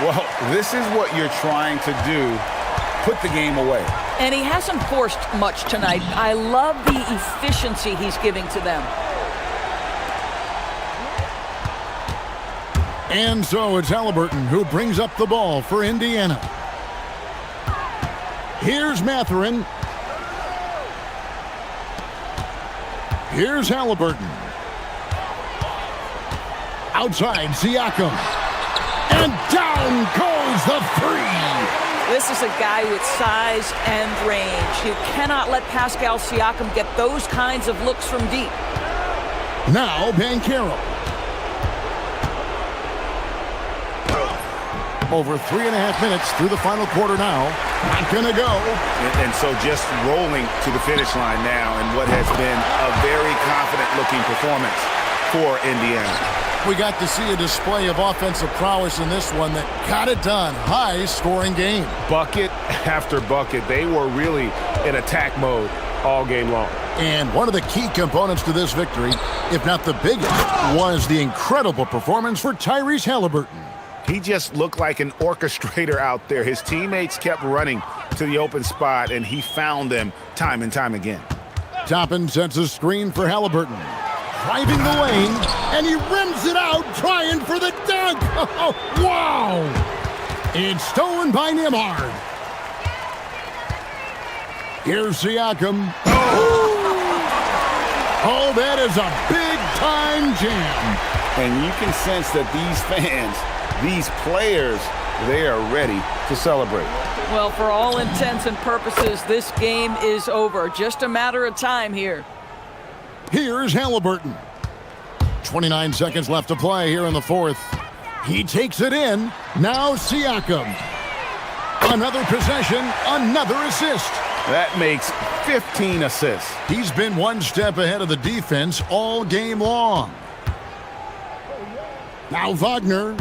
Well, this is what you're trying to do. Put the game away. And he hasn't forced much tonight. I love the efficiency he's giving to them. And so it's Halliburton who brings up the ball for Indiana. Here's Matherin. Here's Halliburton. Outside, Siakam. And down goes the three. This is a guy with size and range. You cannot let Pascal Siakam get those kinds of looks from deep. Now Banchero. Over 3.5 minutes through the final quarter now. Not going to go. And so just rolling to the finish line now in what has been a very confident-looking performance for Indiana. We got to see a display of offensive prowess in this one that got it done. High-scoring game. Bucket after bucket. They were really in attack mode all game long. And one of the key components to this victory, if not the biggest, was the incredible performance for Tyrese Halliburton. He just looked like an orchestrator out there. His teammates kept running to the open spot, and he found them time and time again. Toppin sets a screen for Halliburton. Driving the lane, and he rims it out, trying for the dunk. Oh, wow! It's stolen by Nembhard. Here's Siakam. Oh, that is a big-time jam. And you can sense that these fans, these players, they are ready to celebrate. Well, for all intents and purposes, this game is over. Just a matter of time here. Here's Halliburton. 29 seconds left to play here in the fourth. He takes it in. Now Siakam. Another possession, another assist. That makes 15 assists. He's been one step ahead of the defense all game long. Now Wagner.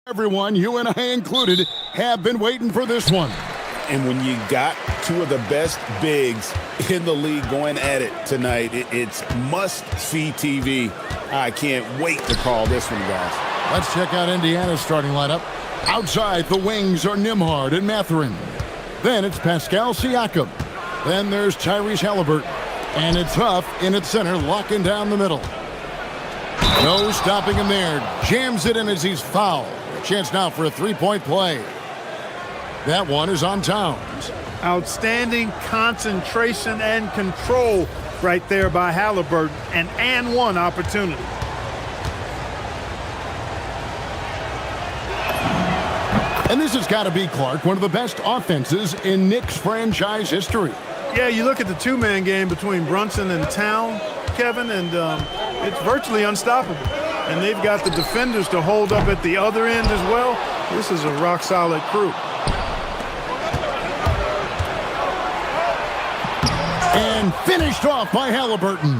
Everyone, you and I included, have been waiting for this one. And when you got two of the best bigs in the league going at it tonight, it's must-see TV. I can't wait to call this one, guys. Let's check out Indiana's starting lineup. Outside, the wings are Nembhard and Mathurin. Then it's Pascal Siakam. Then there's Tyrese Halliburton. And it's Huff in at center, locking down the middle. No stopping him there. Jams it in as he's fouled. A chance now for a three-point play. That one is on Towns. Outstanding concentration and control right there by Halliburton. An and one opportunity. And this has got to be, Clark, one of the best offenses in Knicks franchise history. Yeah, you look at the two-man game between Brunson and Town, Kevin, and it's virtually unstoppable. And they've got the defenders to hold up at the other end as well. This is a rock-solid crew. And finished off by Halliburton.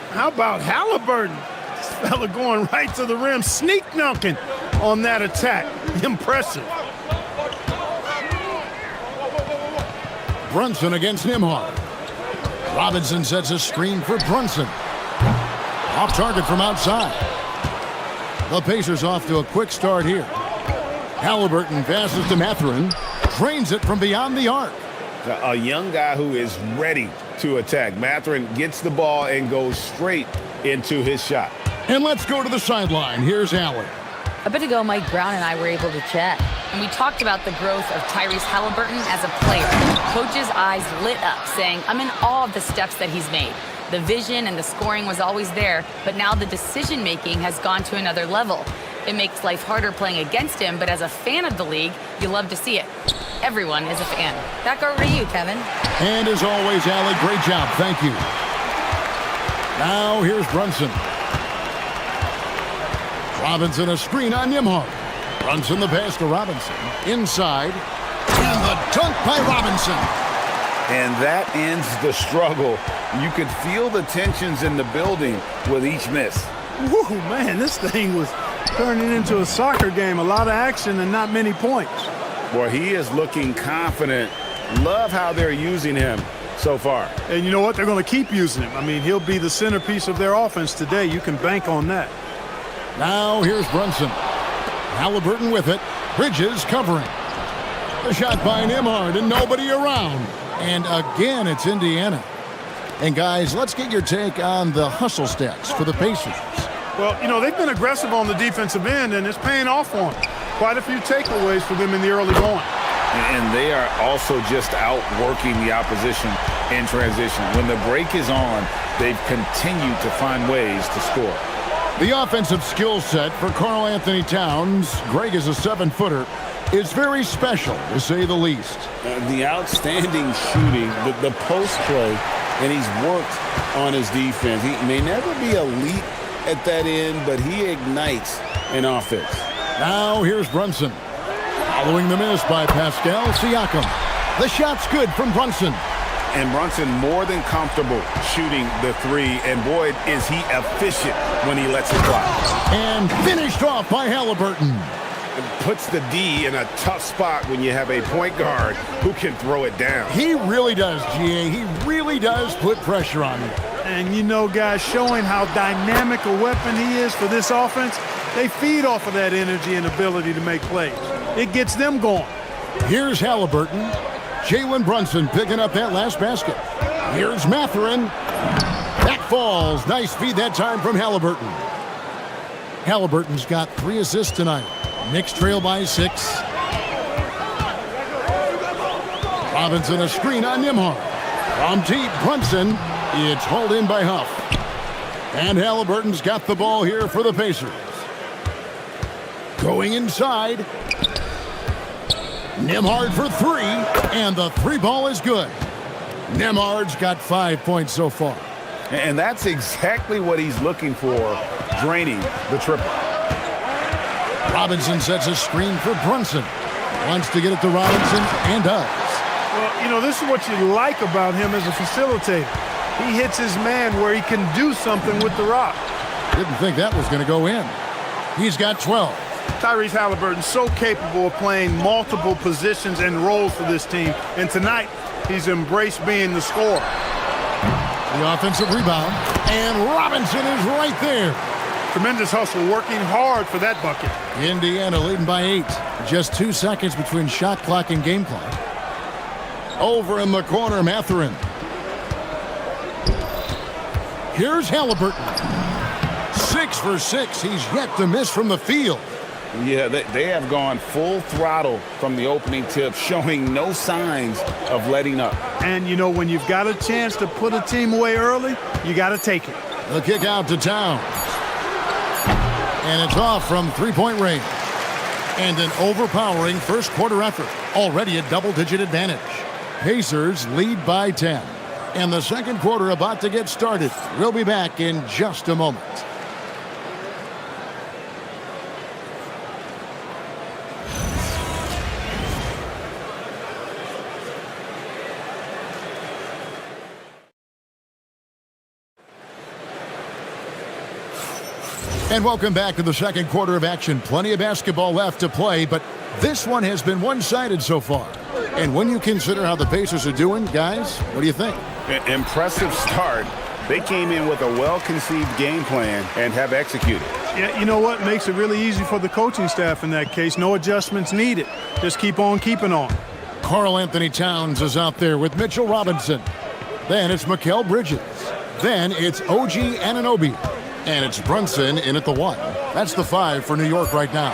How about Halliburton? This fella going right to the rim, sneak dunking on that attack. Impressive. Brunson against Nembhard. Robinson sets a screen for Brunson. Off target from outside. The Pacers off to a quick start here. Halliburton passes to Mathurin. Drains it from beyond the arc. A young guy who is ready to attack. Mathurin gets the ball and goes straight into his shot. And let's go to the sideline. Here's Allen. A bit ago, Mike Brown and I were able to chat, and we talked about the growth of Tyrese Halliburton as a player. Coach's eyes lit up, saying, I'm in awe of the steps that he's made. The vision and the scoring was always there, but now the decision-making has gone to another level. It makes life harder playing against him, but as a fan of the league, you love to see it. Everyone is a fan. Back over to you, Kevin. And as always, Allie, great job. Thank you. Now here's Brunson. Robinson a screen on Nembhard. Brunson the pass to Robinson. Inside. And the dunk by Robinson. And that ends the struggle. You could feel the tensions in the building with each miss. Woo, man, this thing was turning into a soccer game. A lot of action and not many points. Boy, he is looking confident. Love how they're using him so far. And you know what? They're going to keep using him. I mean, he'll be the centerpiece of their offense today. You can bank on that. Now here's Brunson. Halliburton with it. Bridges covering. The shot by Nembhard and nobody around. And again, it's Indiana. And guys, let's get your take on the hustle stats for the Pacers. Well, you know, they've been aggressive on the defensive end, and it's paying off for them. Quite a few takeaways for them in the early going. And they are also just outworking the opposition in transition. When the break is on, they've continued to find ways to score. The offensive skill set for Karl Anthony Towns, Greg is a 7-footer, is very special, to say the least. The outstanding shooting, the post play, and he's worked on his defense. He may never be elite at that end, but he ignites an offense. Now here's Brunson. Following the miss by Pascal Siakam. The shot's good from Brunson. And Brunson more than comfortable shooting the three, and boy, is he efficient when he lets it fly. And finished off by Halliburton. It puts the D in a tough spot when you have a point guard who can throw it down. He really does, GA. He really does put pressure on you. And you know, guys, showing how dynamic a weapon he is for this offense, they feed off of that energy and ability to make plays. It gets them going. Here's Halliburton. Jalen Brunson picking up that last basket. Here's Mathurin. That falls. Nice feed that time from Halliburton. Halliburton's got 3 assists tonight. Knicks trail by 6. Robinson a screen on Nembhard. From deep, Brunson. It's hauled in by Huff. And Halliburton's got the ball here for the Pacers. Going inside. Nembhard for 3, and the 3 ball is good. Nembhard's got 5 points so far. And that's exactly what he's looking for, draining the triple. Robinson sets a screen for Brunson. Wants to get it to Robinson, and does. Well, you know, this is what you like about him as a facilitator. He hits his man where he can do something with the rock. Didn't think that was going to go in. He's got 12. Tyrese Halliburton's so capable of playing multiple positions and roles for this team. And tonight, he's embraced being the scorer. The offensive rebound, and Robinson is right there. Tremendous hustle, working hard for that bucket. Indiana leading by 8. Just 2 seconds between shot clock and game clock. Over in the corner, Mathurin. Here's Halliburton. 6 for 6. He's yet to miss from the field. Yeah, they have gone full throttle from the opening tip, showing no signs of letting up. And, you know, when you've got a chance to put a team away early, you got to take it. The kick out to Towns. And it's off from three-point range. And an overpowering first quarter effort. Already a double-digit advantage. Pacers lead by 10. And the second quarter about to get started. We'll be back in just a moment. And welcome back to the second quarter of action. Plenty of basketball left to play, but this one has been one-sided so far. And when you consider how the Pacers are doing, guys, what do you think? Impressive start. They came in with a well-conceived game plan and have executed. Yeah, you know what? Makes it really easy for the coaching staff in that case. No adjustments needed. Just keep on keeping on. Karl Anthony Towns is out there with Mitchell Robinson. Then it's Mikal Bridges. Then it's OG Anunoby. And it's Brunson in at the 1. That's the 5 for New York right now.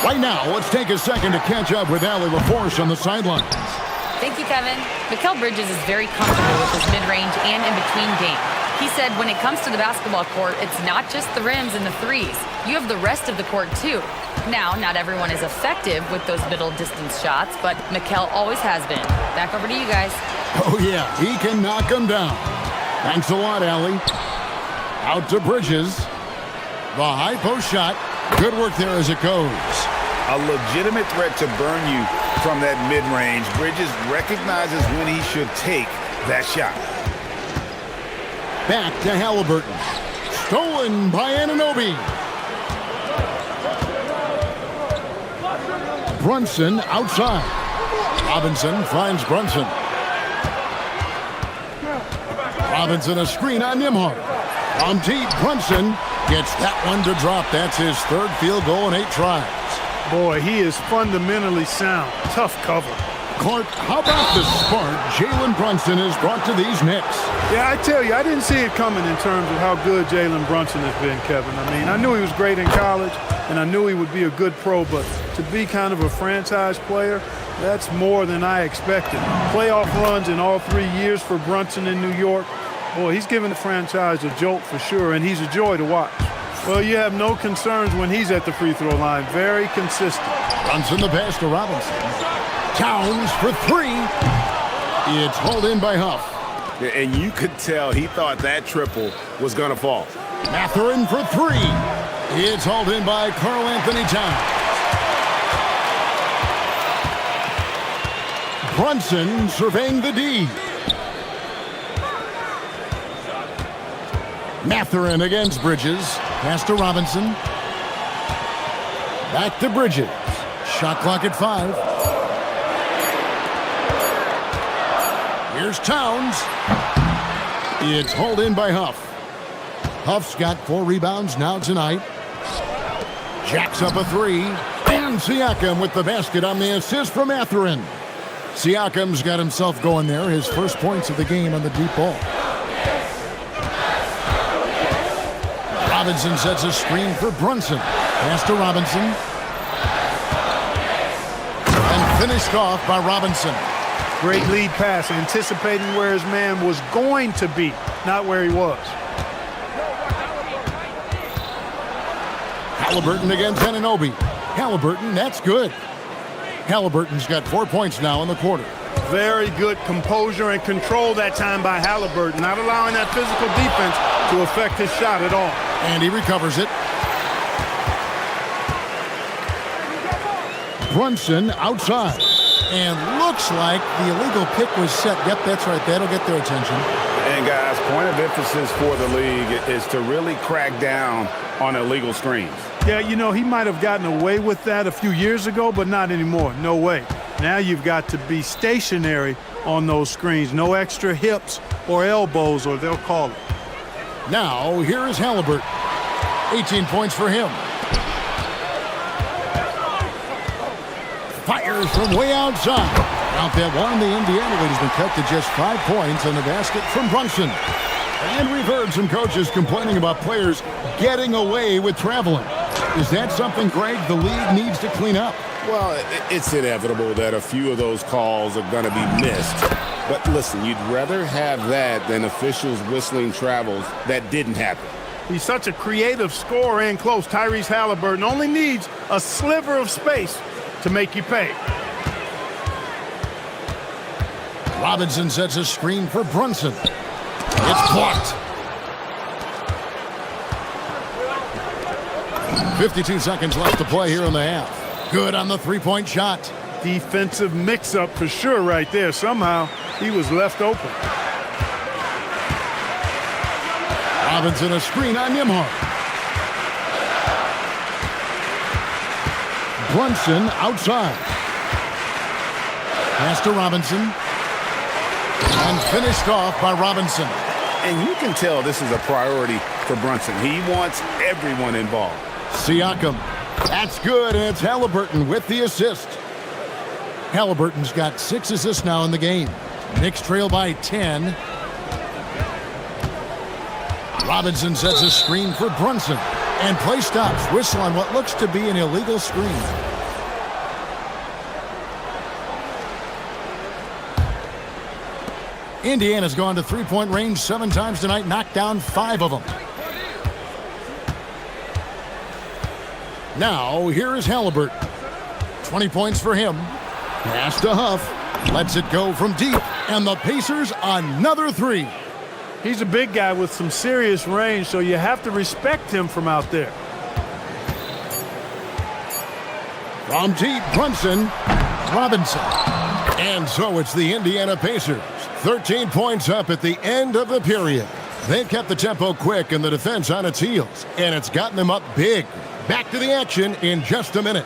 Right now, let's take a second to catch up with Allie LaForce on the sidelines. Thank you, Kevin. Mikal Bridges is very comfortable with his mid-range and in-between game. He said when it comes to the basketball court, it's not just the rims and the threes. You have the rest of the court, too. Now, not everyone is effective with those middle-distance shots, but Mikal always has been. Back over to you guys. Oh, yeah, he can knock them down. Thanks a lot, Allie. Out to Bridges. The high post shot. Good work there as it goes. A legitimate threat to burn you from that mid-range. Bridges recognizes when he should take that shot. Back to Halliburton. Stolen by Anunoby. Brunson outside. Robinson finds Brunson. Robinson a screen on Nimhart. On deep, Brunson gets that one to drop. That's his third field goal in 8 tries. Boy, he is fundamentally sound. Tough cover. Clark, how about the spark Jalen Brunson has brought to these Knicks? Yeah, I tell you, I didn't see it coming in terms of how good Jalen Brunson has been, Kevin. I mean, I knew he was great in college, and I knew he would be a good pro, but to be kind of a franchise player, that's more than I expected. Playoff runs in all 3 years for Brunson in New York. Boy, he's given the franchise a jolt for sure, and he's a joy to watch. Well, you have no concerns when he's at the free throw line. Very consistent. Brunson the pass to Robinson. Towns for 3. It's hauled in by Huff. And you could tell he thought that triple was going to fall. Mathurin for 3. It's hauled in by Karl Anthony Towns. Brunson surveying the D. Mathurin against Bridges. Pass to Robinson. Back to Bridges. Shot clock at 5. Here's Towns. It's hauled in by Huff. Huff's got 4 rebounds now tonight. Jacks up a 3. And Siakam with the basket on the assist from Mathurin. Siakam's got himself going there. His first points of the game on the deep ball. Robinson sets a screen for Brunson. Pass to Robinson. And finished off by Robinson. Great lead pass, anticipating where his man was going to be, not where he was. Halliburton against Anunoby. Halliburton, that's good. Halliburton's got 4 points now in the quarter. Very good composure and control that time by Halliburton, not allowing that physical defense to affect his shot at all. And he recovers it. Brunson outside. And looks like the illegal pick was set. Yep, that's right. That'll get their attention. And guys, point of emphasis for the league is to really crack down on illegal screens. Yeah, you know, he might have gotten away with that a few years ago, but not anymore. No way. Now you've got to be stationary on those screens. No extra hips or elbows, or they'll call it. Now, here is Halliburton. 18 points for him. Fires from way outside. Out that one, the Indiana lead has been cut to just 5 points on the basket from Brunson. And we've heard some coaches complaining about players getting away with traveling. Is that something, Greg, the league needs to clean up? Well, it's inevitable that a few of those calls are going to be missed. But listen, you'd rather have that than officials whistling travels that didn't happen. He's such a creative scorer and close. Tyrese Halliburton only needs a sliver of space to make you pay. Robinson sets a screen for Brunson. It's blocked. 52 seconds left to play here in the half. Good on the three-point shot. Defensive mix-up for sure right there. Somehow he was left open. Robinson a screen on Nimhart. Brunson outside. Pass to Robinson. And finished off by Robinson. And you can tell this is a priority for Brunson. He wants everyone involved. Siakam. That's good, and it's Halliburton with the assist. Halliburton's got 6 assists now in the game. Knicks trail by 10. Robinson sets a screen for Brunson. And play stops. Whistle on what looks to be an illegal screen. Indiana's gone to three-point range 7 times tonight, knocked down 5 of them. Now, here is Halliburton. 20 points for him. Pass to Huff. Lets it go from deep. And the Pacers, another 3. He's a big guy with some serious range, so you have to respect him from out there. From deep, Brunson. Robinson. And so it's the Indiana Pacers. 13 points up at the end of the period. They've kept the tempo quick and the defense on its heels, and it's gotten them up big. Back to the action in just a minute.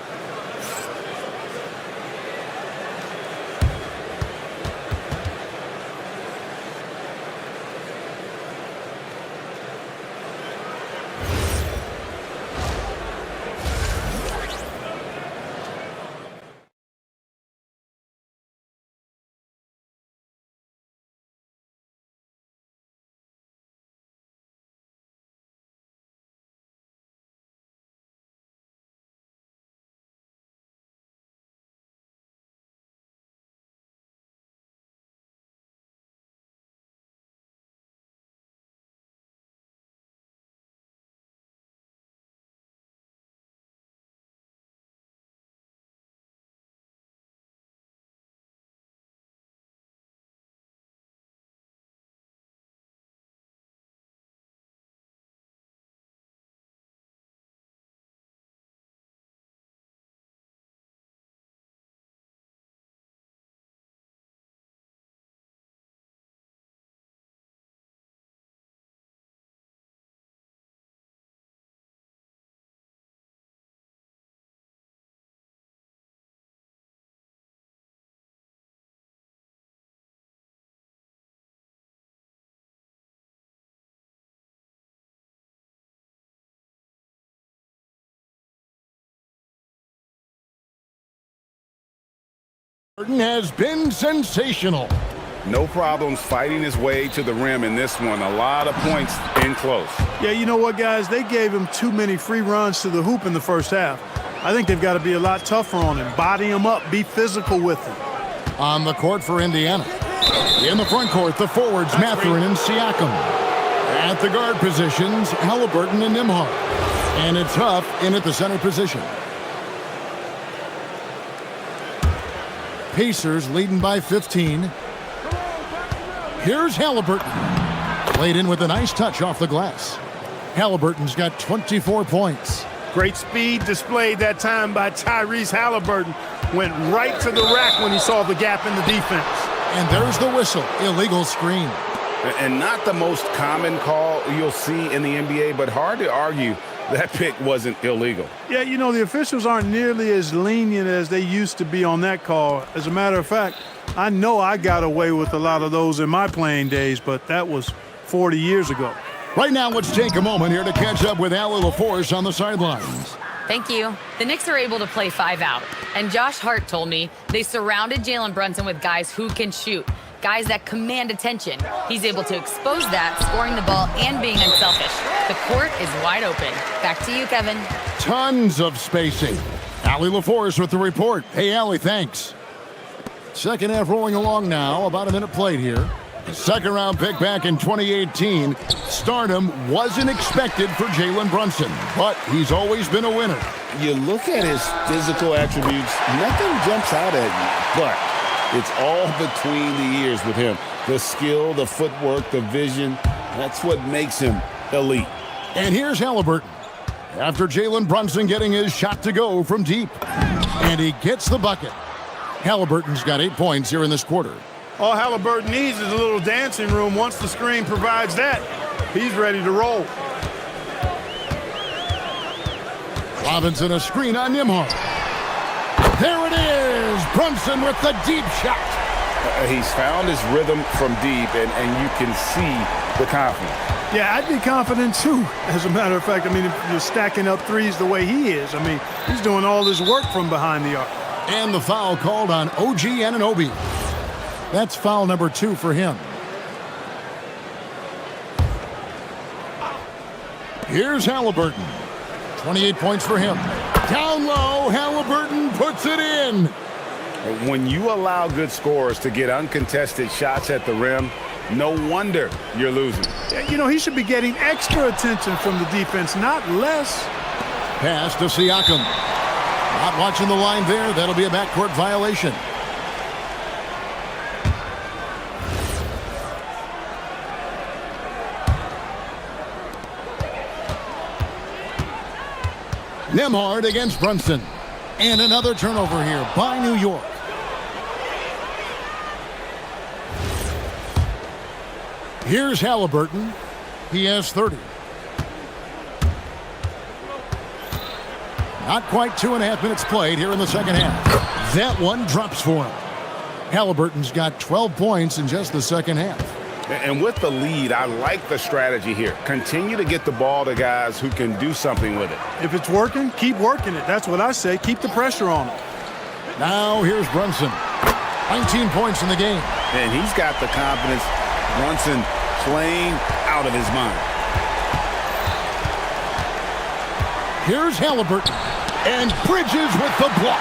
Has been sensational. No problems fighting his way to the rim in this one. A lot of points in close. Yeah, you know what, guys? They gave him too many free runs to the hoop in the first half. I think they've got to be a lot tougher on him. Body him up. Be physical with him. On the court for Indiana. In the front court, the forwards, Mathurin and Siakam. At the guard positions, Halliburton and Nimhart. And it's Huff in at the center position. Pacers leading by 15. Here's Halliburton. Played in with a nice touch off the glass. Halliburton's got 24 points. Great speed displayed that time by Tyrese Halliburton. Went right to the rack when he saw the gap in the defense. And there's the whistle. Illegal screen. And not the most common call you'll see in the NBA, but hard to argue that pick wasn't illegal. Yeah, you know, the officials aren't nearly as lenient as they used to be on that call. As a matter of fact, I know I got away with a lot of those in my playing days, but that was 40 years ago. Right now, let's take a moment here to catch up with Allie LaForce on the sidelines. Thank you. The Knicks are able to play 5 out, and Josh Hart told me they surrounded Jalen Brunson with guys who can shoot, guys that command attention. He's able to expose that, scoring the ball and being unselfish. The court is wide open. Back to you, Kevin. Tons of spacing. Allie LaForce with the report. Hey, Allie, thanks. Second half rolling along now, about a minute played here. Second round pick back in 2018. Stardom wasn't expected for Jalen Brunson, but he's always been a winner. You look at his physical attributes, nothing jumps out at you, but it's all between the ears with him. The skill, the footwork, the vision, that's what makes him elite. And here's Halliburton. After Jalen Brunson getting his shot to go from deep. And he gets the bucket. Halliburton's got 8 points here in this quarter. All Halliburton needs is a little dancing room. Once the screen provides that, he's ready to roll. Robinson a screen on Nembhard. There it is! Brunson with the deep shot. He's found his rhythm from deep, and you can see the confidence. Yeah, I'd be confident too. As a matter of fact, I mean, if you're stacking up threes the way he is, I mean, he's doing all this work from behind the arc. And the foul called on OG Anunoby. That's foul number 2 for him. Here's Halliburton. 28 points for him. Down low, Halliburton puts it in. When you allow good scorers to get uncontested shots at the rim, no wonder you're losing. You know, he should be getting extra attention from the defense, not less. Pass to Siakam. Not watching the line there. That'll be a backcourt violation. Nembhard against Brunson. And another turnover here by New York. Here's Halliburton. He has 30. Not quite 2.5 minutes played here in the second half. That one drops for him. Halliburton's got 12 points in just the second half. And with the lead, I like the strategy here. Continue to get the ball to guys who can do something with it. If it's working, keep working it. That's what I say. Keep the pressure on him. Now here's Brunson. 19 points in the game. And he's got the confidence. Brunson playing out of his mind. Here's Halliburton. And Bridges with the block.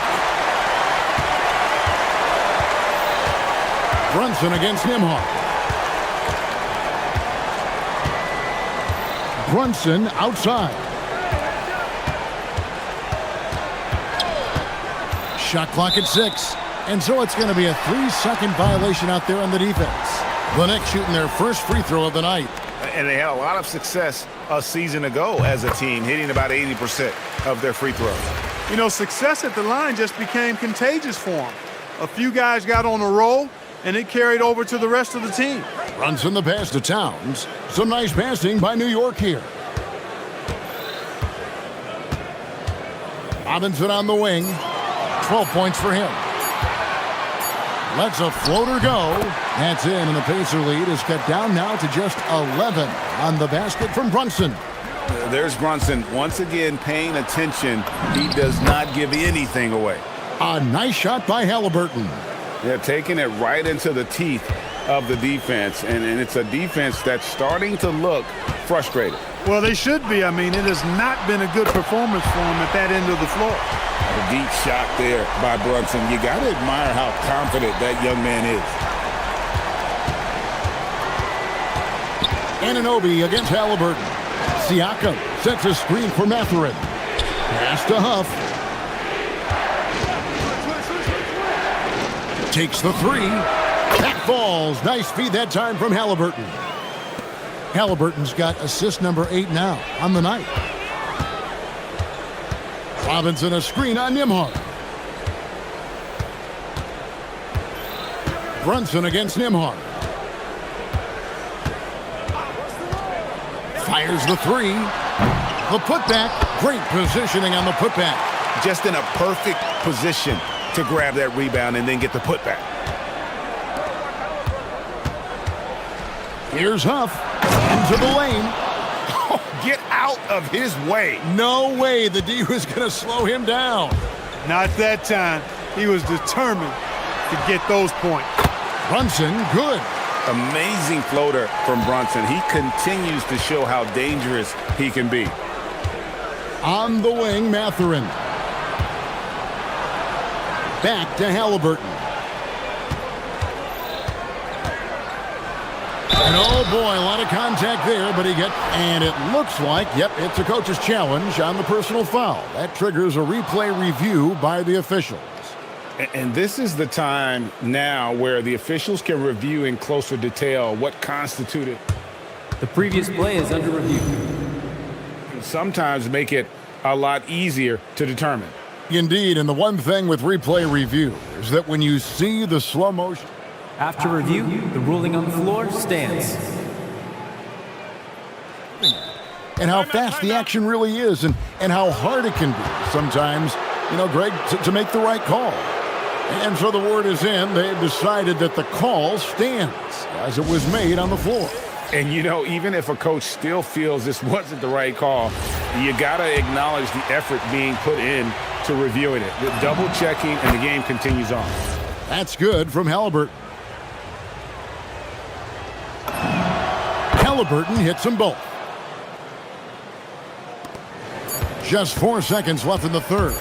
Brunson against Nembhard. Brunson outside. Shot clock at 6. And so it's going to be a 3-second violation out there on the defense. The Knicks shooting their first free throw of the night. And they had a lot of success a season ago as a team, hitting about 80% of their free throws. You know, success at the line just became contagious for them. A few guys got on a roll, and it carried over to the rest of the team. Brunson the pass to Towns. Some nice passing by New York here. Robinson on the wing. 12 points for him. Lets a floater go. That's in, and the Pacer lead is cut down now to just 11 on the basket from Brunson. There's Brunson once again paying attention. He does not give anything away. A nice shot by Halliburton. They're taking it right into the teeth of the defense, and it's a defense that's starting to look frustrated. Well, they should be. I mean, it has not been a good performance for them at that end of the floor. A deep shot there by Brunson. You got to admire how confident that young man is. Anunoby against Halliburton. Siakam sets a screen for Mathurin. Pass to Huff. Takes the 3. Back falls. Nice feed that time from Halliburton. Halliburton's got assist number 8 now on the night. Robinson a screen on Nembhard. Brunson against Nembhard. Fires the three. The putback. Great positioning on the putback. Just in a perfect position to grab that rebound and then get the putback. Here's Huff into the lane. Oh, get out of his way. No way the D was going to slow him down. Not that time. He was determined to get those points. Brunson, good. Amazing floater from Brunson. He continues to show how dangerous he can be. On the wing, Mathurin. Back to Halliburton. And oh boy, a lot of contact there, but and it looks like, yep, it's a coach's challenge on the personal foul. That triggers a replay review by the officials. And this is the time now where the officials can review in closer detail what constituted. The previous play is under review. Sometimes make it a lot easier to determine. Indeed, and the one thing with replay review is that when you see the slow motion. After review, the ruling on the floor stands. And how fast the action really is and how hard it can be sometimes, Greg, to make the right call. And so the word is in. They've decided that the call stands as it was made on the floor. And, even if a coach still feels this wasn't the right call, you got to acknowledge the effort being put in to reviewing it. With double checking, and the game continues on. That's good from Halliburton. Halliburton hits them both. Just 4 seconds left in the third.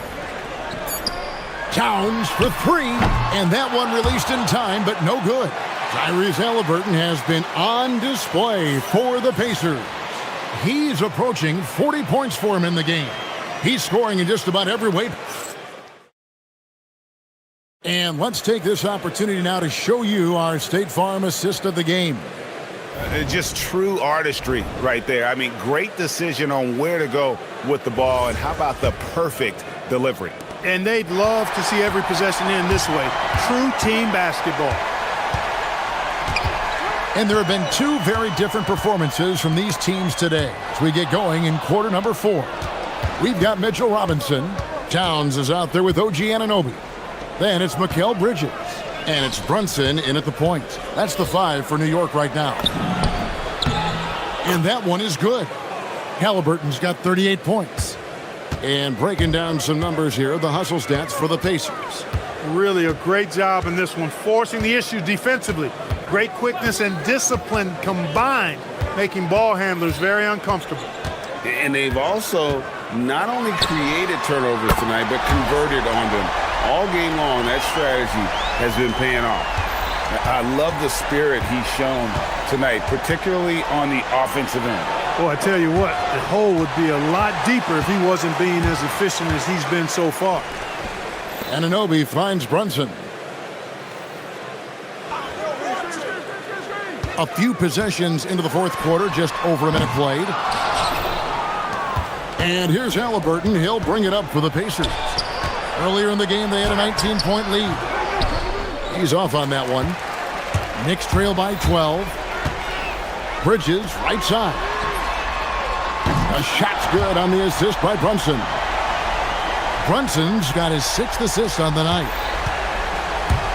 Towns for three, and that one released in time, but no good. Tyrese Halliburton has been on display for the Pacers. He's approaching 40 points for him in the game. He's scoring in just about every way. And let's take this opportunity now to show you our State Farm assist of the game. Just true artistry right there. I mean, great decision on where to go with the ball, and how about the perfect delivery? And they'd love to see every possession end this way. True team basketball. And there have been two very different performances from these teams today as we get going in quarter number 4. We've got Mitchell Robinson. Towns is out there with OG Anunoby. Then it's Mikal Bridges. And it's Brunson in at the point. That's the 5 for New York right now. And that one is good. Halliburton's got 38 points. And breaking down some numbers here, the hustle stats for the Pacers. Really a great job in this one, forcing the issue defensively. Great quickness and discipline combined, making ball handlers very uncomfortable. And they've also not only created turnovers tonight, but converted on them. All game long, that strategy has been paying off. I love the spirit he's shown tonight, particularly on the offensive end. Well, I tell you what, the hole would be a lot deeper if he wasn't being as efficient as he's been so far. Anunoby finds Brunson. A few possessions into the fourth quarter, just over a minute played. And here's Halliburton. He'll bring it up for the Pacers. Earlier in the game, they had a 19-point lead. He's off on that one. Knicks trail by 12. Bridges, right side. A shot's good on the assist by Brunson. Brunson's got his 6th assist on the night.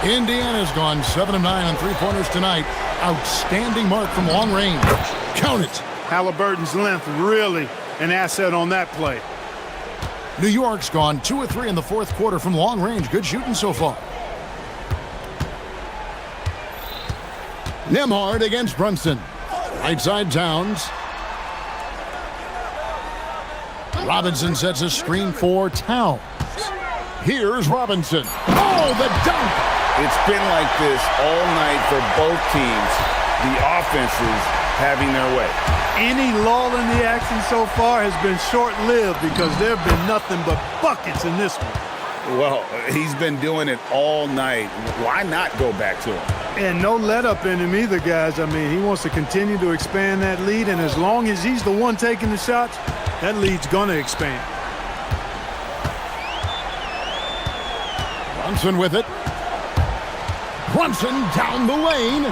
Indiana's gone 7 of 9 on three-pointers tonight. Outstanding mark from long range. Count it. Halliburton's length really an asset on that play. New York's gone 2 of 3 in the fourth quarter from long range. Good shooting so far. Nembhard against Brunson. Right side Towns. Robinson sets a screen for Towns. Here's Robinson. Oh, the dunk! It's been like this all night for both teams. The offenses having their way. Any lull in the action so far has been short-lived because there have been nothing but buckets in this one. Well, he's been doing it all night. Why not go back to him? And no let-up in him either, guys. I mean, he wants to continue to expand that lead, and as long as he's the one taking the shots, that lead's going to expand. Brunson with it. Brunson down the lane.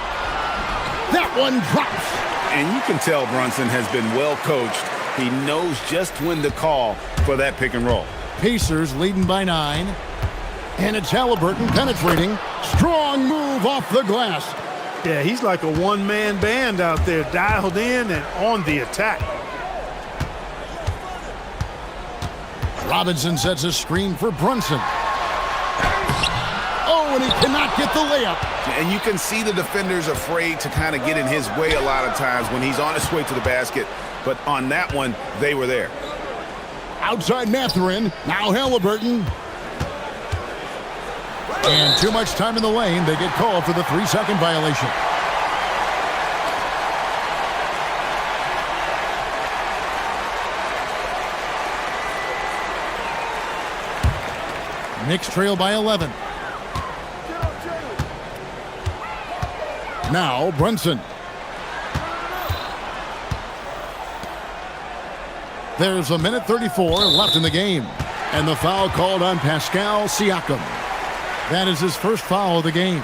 That one drops. And you can tell Brunson has been well coached. He knows just when to call for that pick and roll. Pacers leading by 9. And it's Halliburton penetrating. Strong move off the glass. Yeah, he's like a one-man band out there, dialed in and on the attack. Robinson sets a screen for Brunson. Oh, and he cannot get the layup. And you can see the defenders afraid to kind of get in his way a lot of times when he's on his way to the basket. But on that one, they were there. Outside Mathurin. Now Halliburton. And too much time in the lane. They get called for the 3-second violation. Knicks trail by 11. Now Brunson. There's a minute 34 left in the game. And the foul called on Pascal Siakam. That is his first foul of the game.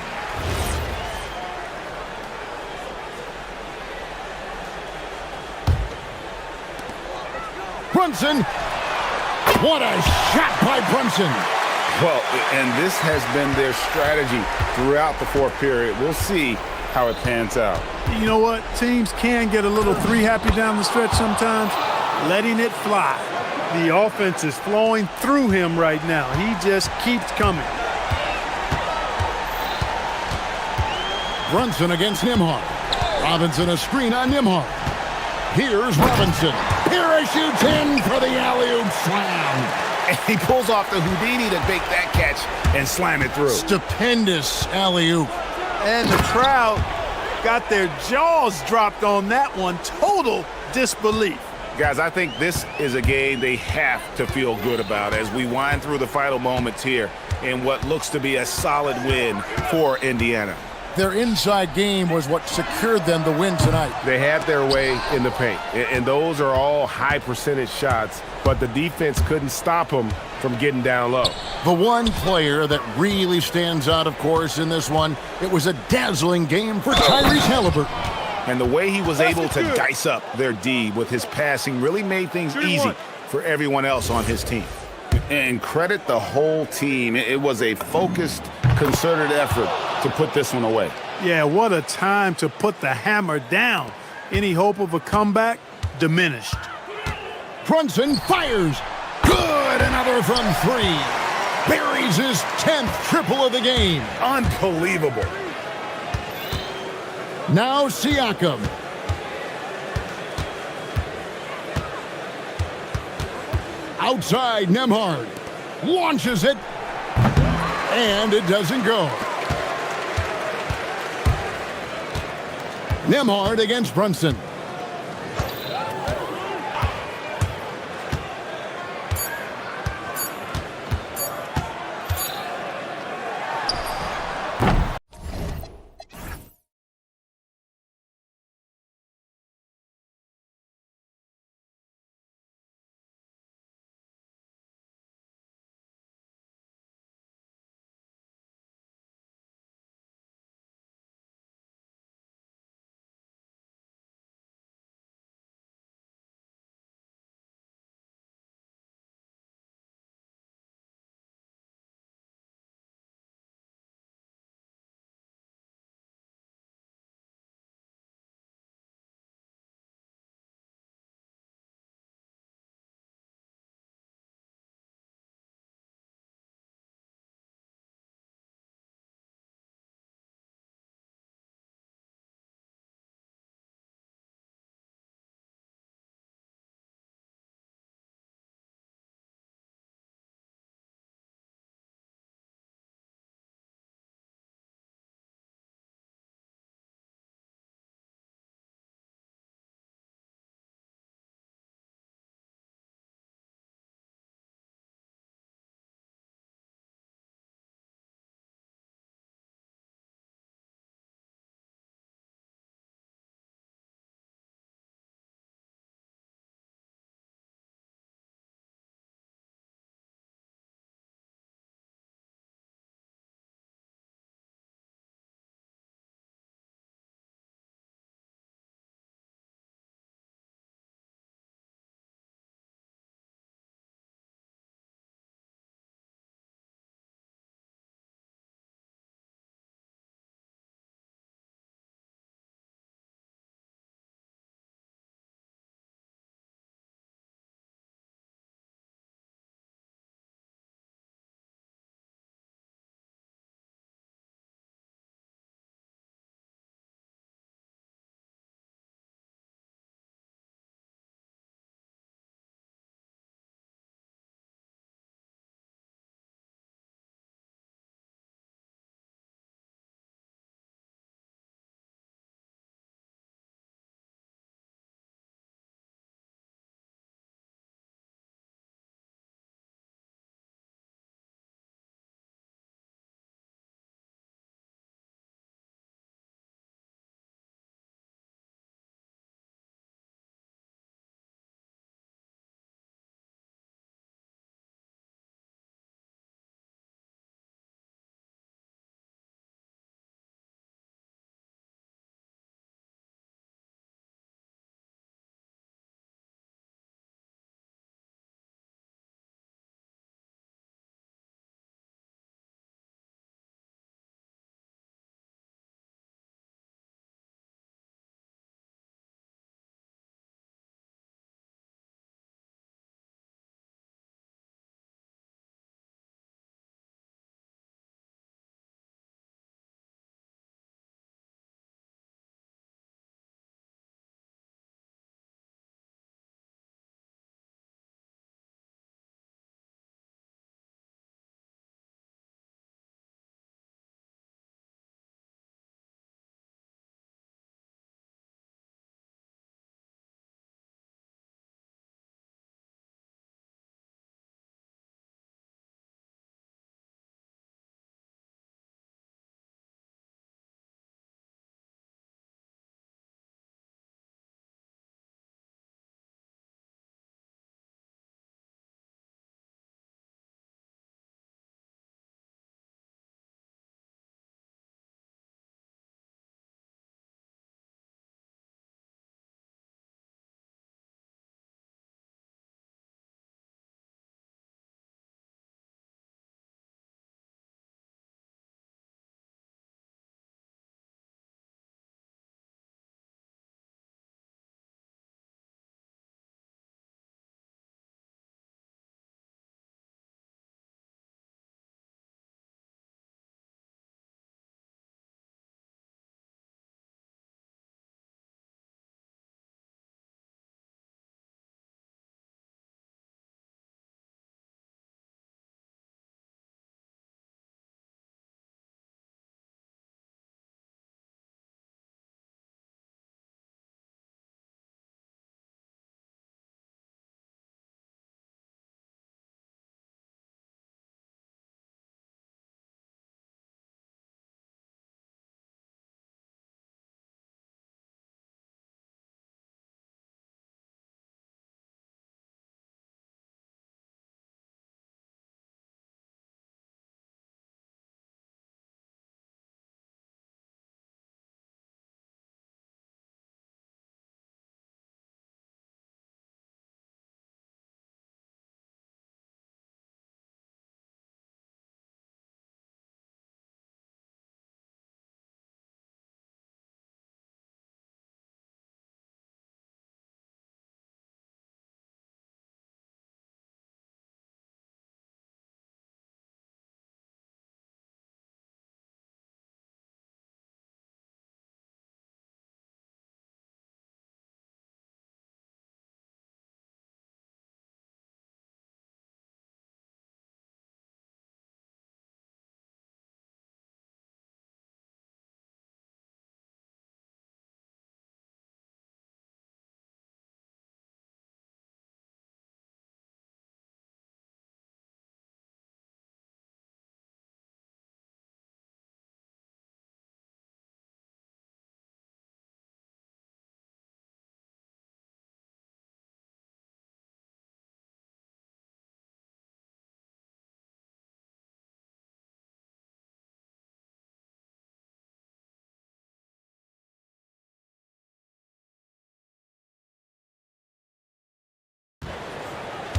Brunson. What a shot by Brunson. Well, and this has been their strategy throughout the fourth period. We'll see how it pans out. You know what? Teams can get a little three-happy down the stretch sometimes, letting it fly. The offense is flowing through him right now. He just keeps coming. Brunson against Nembhard. Robinson a screen on Nembhard. Here's Robinson. Parachutes in for the alley-oop slam. And he pulls off the Houdini to make that catch and slam it through. Stupendous alley-oop. And the crowd got their jaws dropped on that one. Total disbelief. Guys, I think this is a game they have to feel good about as we wind through the final moments here in what looks to be a solid win for Indiana. Their inside game was what secured them the win tonight. They had their way in the paint, and those are all high percentage shots, but the defense couldn't stop them from getting down low. The one player that really stands out, of course, in this one, it was a dazzling game for Tyrese Halliburton. And the way he was able to dice up their D with his passing really made things easy for everyone else on his team. And credit the whole team. It was a focused, concerted effort to put this one away. Yeah, what a time to put the hammer down. Any hope of a comeback diminished. Brunson fires. Good, another from 3. Buries his 10th triple of the game. Unbelievable. Now Siakam. Outside Nembhard. Launches it. And it doesn't go. Nembhard against Brunson.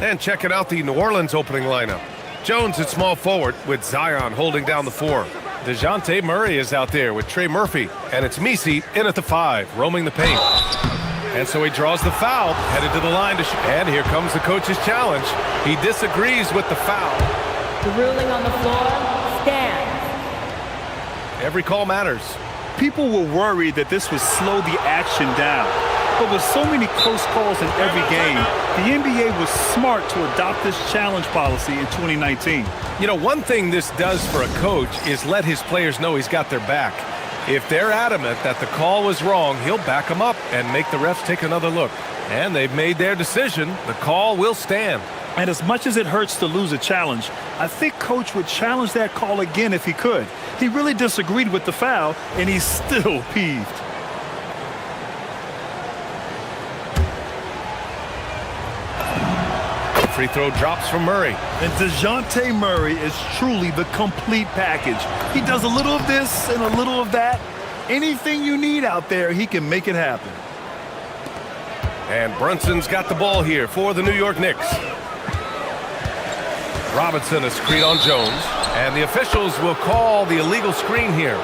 And checking out the New Orleans opening lineup. Jones at small forward with Zion holding down the 4. DeJounte Murray is out there with Trey Murphy. And it's Misi in at the 5, roaming the paint. And so he draws the foul, headed to the line to shoot. And here comes the coach's challenge. He disagrees with the foul. The ruling on the floor stands. Every call matters. People were worried that this would slow the action down. But with so many close calls in every game, the NBA was smart to adopt this challenge policy in 2019. You know, one thing this does for a coach is let his players know he's got their back. If they're adamant that the call was wrong, he'll back them up and make the refs take another look. And they've made their decision. The call will stand. And as much as it hurts to lose a challenge, I think Coach would challenge that call again if he could. He really disagreed with the foul, and he's still peeved. Free throw drops from Murray. And DeJounte Murray is truly the complete package. He does a little of this and a little of that. Anything you need out there, he can make it happen. And Brunson's got the ball here for the New York Knicks. Robinson a screen on Jones. And the officials will call the illegal screen here.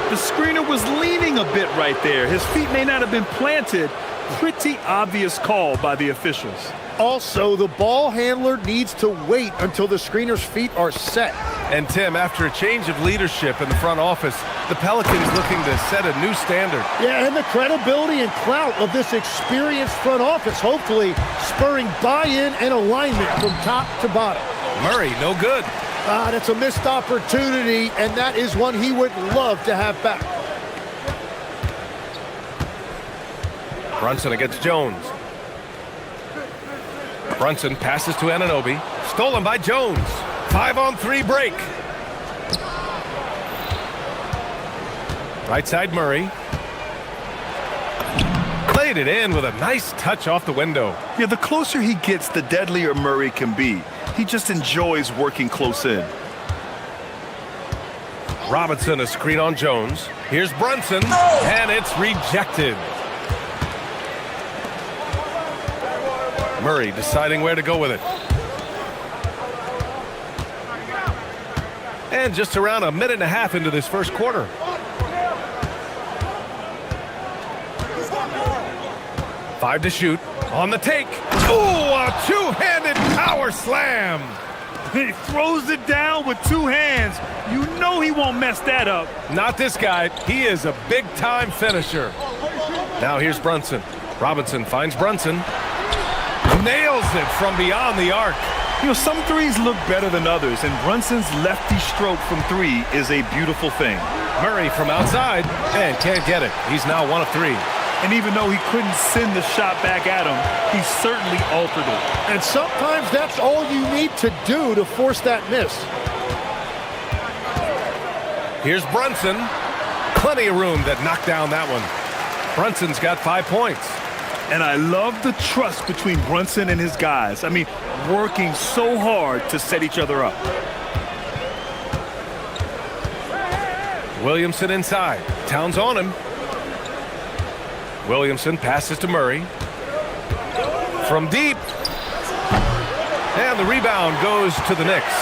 The screener was leaning a bit right there. His feet may not have been planted. Pretty obvious call by the officials. Also, the ball handler needs to wait until the screener's feet are set. And Tim, after a change of leadership in the front office, the Pelicans looking to set a new standard. Yeah, and the credibility and clout of this experienced front office, hopefully spurring buy-in and alignment from top to bottom. Murray, no good. That's a missed opportunity, and that is one he would love to have back. Brunson against Jones. Brunson passes to Anunoby. Stolen by Jones. 5-on-3 break. Right side Murray. Played it in with a nice touch off the window. Yeah, the closer he gets, the deadlier Murray can be. He just enjoys working close in. Robinson a screen on Jones. Here's Brunson, and it's rejected. Murray deciding where to go with it. And just around a minute and a half into this first quarter. Five to shoot. On the take. Ooh, a two-handed power slam. He throws it down with two hands. You know he won't mess that up. Not this guy. He is a big-time finisher. Now here's Brunson. Robinson finds Brunson. Nails it from beyond the arc. You know, some threes look better than others, and Brunson's lefty stroke from three is a beautiful thing. Murray from outside, and can't get it. He's now 1 of 3. And even though he couldn't send the shot back at him, he certainly altered it. And sometimes that's all you need to do to force that miss. Here's Brunson. Plenty of room that knocked down that one. Brunson's got 5 points. And I love the trust between Brunson and his guys. I mean, working so hard to set each other up. Williamson inside. Towns on him. Williamson passes to Murray. From deep. And the rebound goes to the Knicks.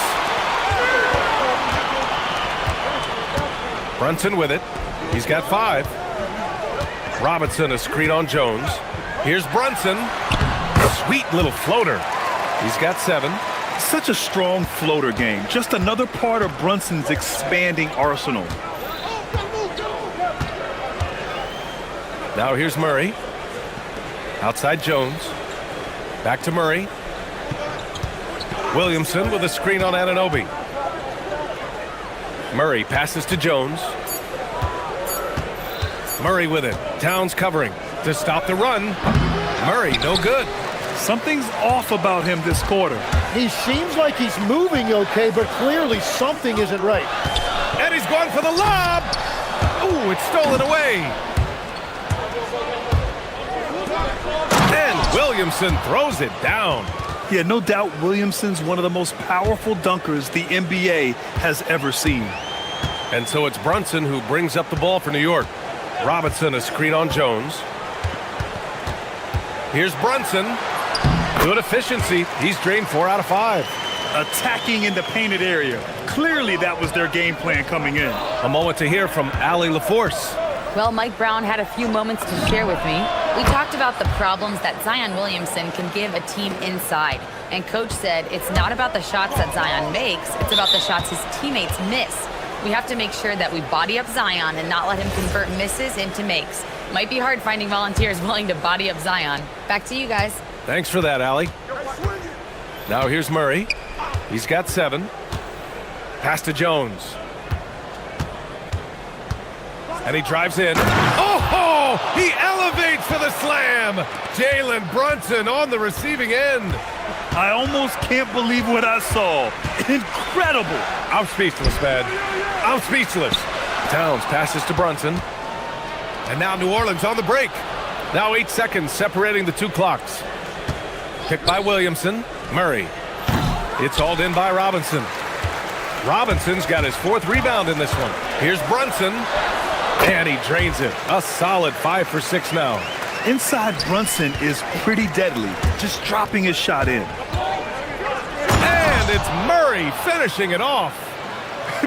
Brunson with it. He's got 5. Robinson a screen on Jones. Here's Brunson. Sweet little floater. He's got 7. Such a strong floater game. Just another part of Brunson's expanding arsenal. Now here's Murray. Outside Jones. Back to Murray. Williamson with a screen on Anunoby. Murray passes to Jones. Murray with it. Towns covering to stop the run. Murray, no good. Something's off about him this quarter. He seems like he's moving okay, but clearly something isn't right. And he's going for the lob. Ooh, it's stolen away. And Williamson throws it down. Yeah, no doubt Williamson's one of the most powerful dunkers the NBA has ever seen. And so it's Brunson who brings up the ball for New York. Robinson a screen on Jones. Here's Brunson. Good efficiency. He's drained 4 out of 5. Attacking in the painted area. Clearly that was their game plan coming in. A moment to hear from Allie LaForce. Well, Mike Brown had a few moments to share with me. We talked about the problems that Zion Williamson can give a team inside. And Coach said it's not about the shots that Zion makes, it's about the shots his teammates miss. We have to make sure that we body up Zion and not let him convert misses into makes. Might be hard finding volunteers willing to body up Zion. Back to you guys. Thanks for that, Allie. Now here's Murray. He's got 7. Pass to Jones. And he drives in. Oh, he elevates for the slam. Jalen Brunson on the receiving end. I almost can't believe what I saw. Incredible. I'm speechless, man. I'm speechless. Towns passes to Brunson. And now New Orleans on the break. Now 8 seconds separating the 2 clocks. Picked by Williamson. Murray. It's hauled in by Robinson. Robinson's got his 4th rebound in this one. Here's Brunson. And he drains it. A solid 5 for 6 now. Inside Brunson is pretty deadly, just dropping his shot in. And it's Murray finishing it off.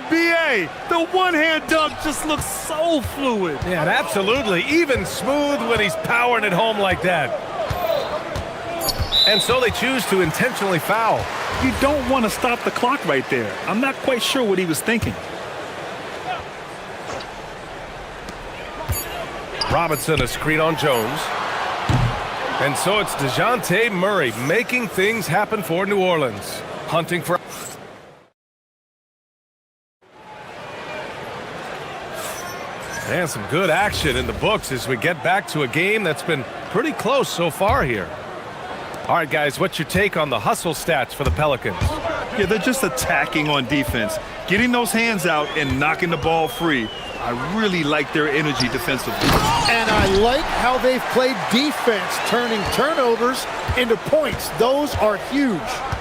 B.A., the one-hand dunk just looks so fluid. Yeah, absolutely. Even smooth when he's powering it home like that. And so they choose to intentionally foul. You don't want to stop the clock right there. I'm not quite sure what he was thinking. Robinson a screen on Jones. And so it's DeJounte Murray making things happen for New Orleans. Hunting for... And some good action in the books as we get back to a game that's been pretty close so far here. All right, guys, what's your take on the hustle stats for the Pelicans? Yeah, they're just attacking on defense, getting those hands out and knocking the ball free. I really like their energy defensively. And I like how they've played defense, turning turnovers into points. Those are huge.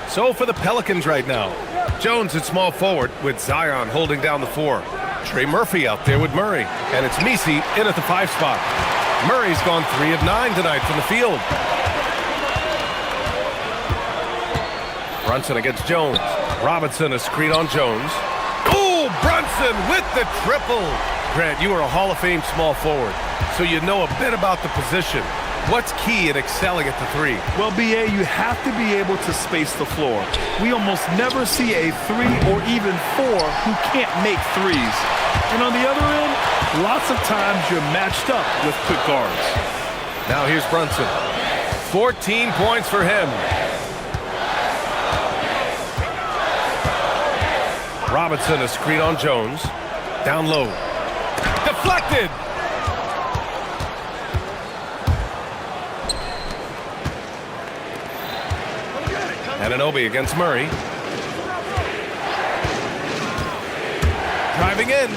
So for the Pelicans right now, Jones at small forward with Zion holding down the 4. Trey Murphy out there with Murray. And it's Misi in at the 5 spot. Murray's gone 3 of 9 tonight from the field. Brunson against Jones. Robinson a screen on Jones. Oh, Brunson with the triple. Grant, you are a Hall of Fame small forward, so you know a bit about the position. What's key in excelling at the 3? Well, B.A., you have to be able to space the floor. We almost never see a 3 or even 4 who can't make threes. And on the other end, lots of times you're matched up with quick guards. Now here's Brunson. 14 points for him. Robinson a screen on Jones. Down low. Deflected! Anunoby against Murray. Driving in.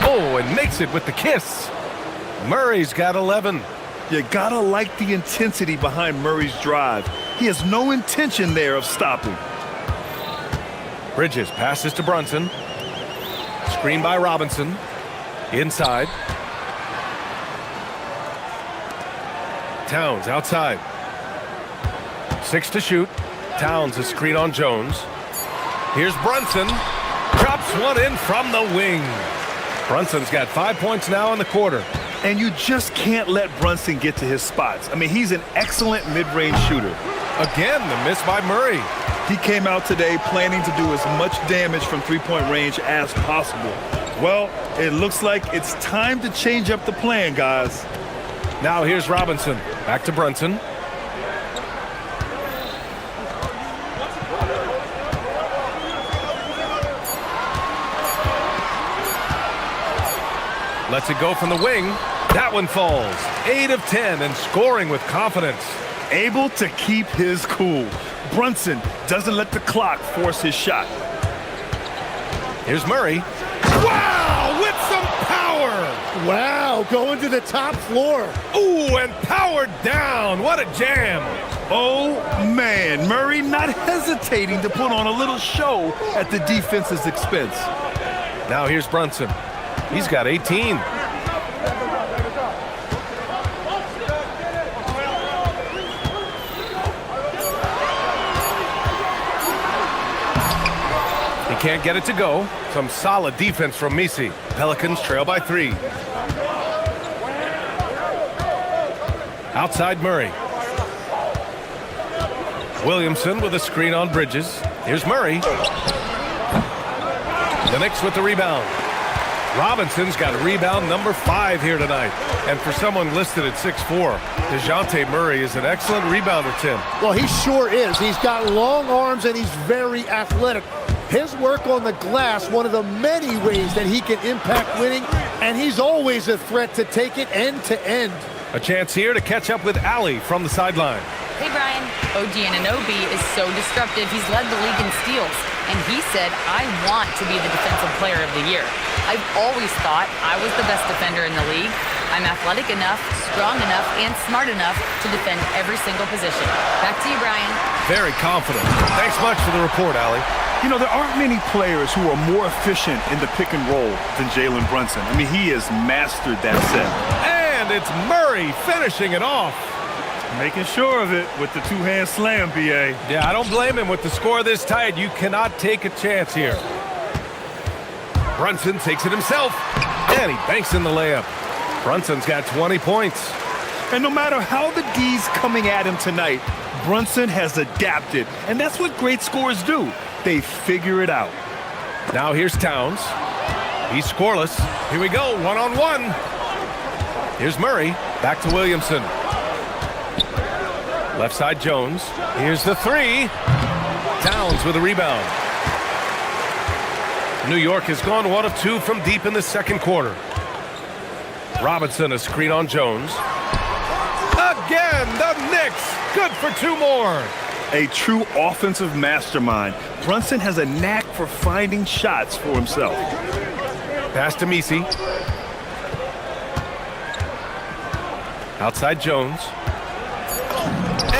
Oh, and makes it with the kiss. Murray's got 11. You gotta like the intensity behind Murray's drive. He has no intention there of stopping. Bridges passes to Brunson. Screen by Robinson. Inside. Towns outside. 6 to shoot. Towns a screen on Jones. Here's Brunson. Drops one in from the wing. Brunson's got 5 points now in the quarter. And you just can't let Brunson get to his spots. I mean, he's an excellent mid-range shooter. Again, the miss by Murray. He came out today planning to do as much damage from three-point range as possible. Well, it looks like it's time to change up the plan, guys. Now here's Robinson. Back to Brunson. Lets it go from the wing. That one falls. 8 of 10 and scoring with confidence. Able to keep his cool. Brunson doesn't let the clock force his shot. Here's Murray. Wow, with some power. Wow, going to the top floor. Ooh, and powered down. What a jam. Oh, man. Murray not hesitating to put on a little show at the defense's expense. Now here's Brunson. He's got 18. can't get it to go. Some solid defense from Misi. Pelicans trail by 3. Outside Murray. Williamson with a screen on Bridges. Here's Murray. The Knicks with the rebound. Robinson's got rebound number 5 here tonight. And for someone listed at 6'4", DeJounte Murray is an excellent rebounder, Tim. Well, he sure is. He's got long arms and he's very athletic. His work on the glass, one of the many ways that he can impact winning, and he's always a threat to take it end to end. A chance here to catch up with Ali from the sideline. Hey, Brian. OG Anunoby is so disruptive. He's led the league in steals. And he said, I want to be the defensive player of the year. I've always thought I was the best defender in the league. I'm athletic enough, strong enough, and smart enough to defend every single position. Back to you, Brian. Very confident. Thanks much for the report, Ali. You know, there aren't many players who are more efficient in the pick and roll than Jalen Brunson. I mean, he has mastered that set. And it's Murray finishing it off. Making sure of it with the two-hand slam, B.A. Yeah, I don't blame him with the score this tight. You cannot take a chance here. Brunson takes it himself, and he banks in the layup. Brunson's got 20 points. And no matter how the D's coming at him tonight, Brunson has adapted. And that's what great scorers do. They figure it out. Now here's Towns. He's scoreless. Here we go, one-on-one. Here's Murray. Back to Williamson. Left side Jones. Here's the 3. Towns with a rebound. New York has gone 1 of 2 from deep in the second quarter. Robinson a screen on Jones. Again, the Knicks. Good for 2 more. A true offensive mastermind. Brunson has a knack for finding shots for himself. Pass to Misi. Outside Jones.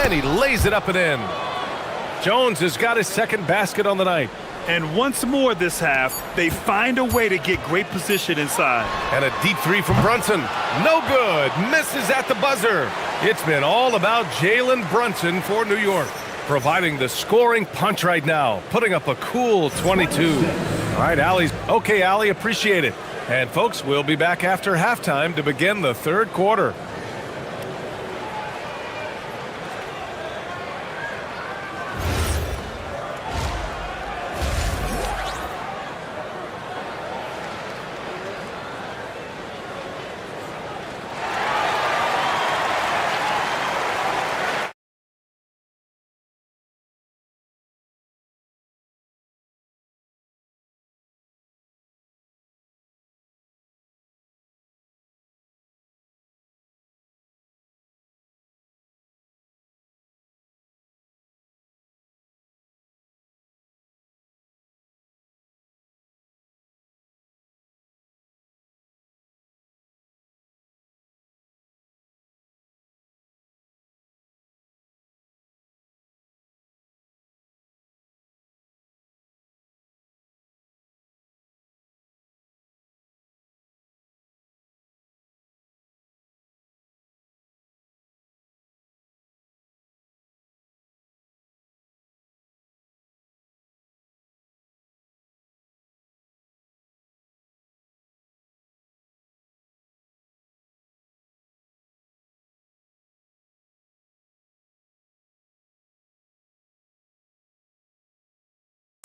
And he lays it up and in. Jones has got his second basket on the night. And once more this half, they find a way to get great position inside. And a deep 3 from Brunson. No good. Misses at the buzzer. It's been all about Jalen Brunson for New York, providing the scoring punch right now, putting up a cool 22. All right, Allie's okay, Allie, appreciate it. And folks, we'll be back after halftime to begin the third quarter.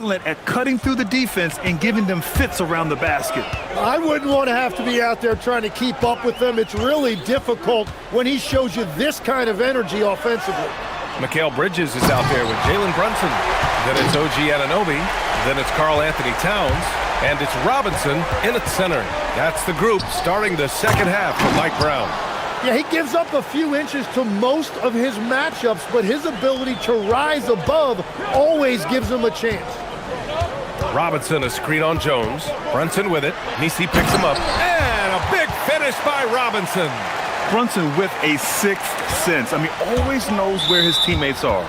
At cutting through the defense and giving them fits around the basket. I wouldn't want to have to be out there trying to keep up with them. It's really difficult when he shows you this kind of energy offensively. Mikal Bridges is out there with Jalen Brunson. Then it's OG Anunoby. Then it's Karl Anthony Towns. And it's Robinson in at center. That's the group starting the second half for Mike Brown. Yeah, he gives up a few inches to most of his matchups, but his ability to rise above always gives him a chance. Robinson a screen on Jones. Brunson with it. Nisi picks him up. And a big finish by Robinson. Brunson with a sixth sense. I mean, always knows where his teammates are.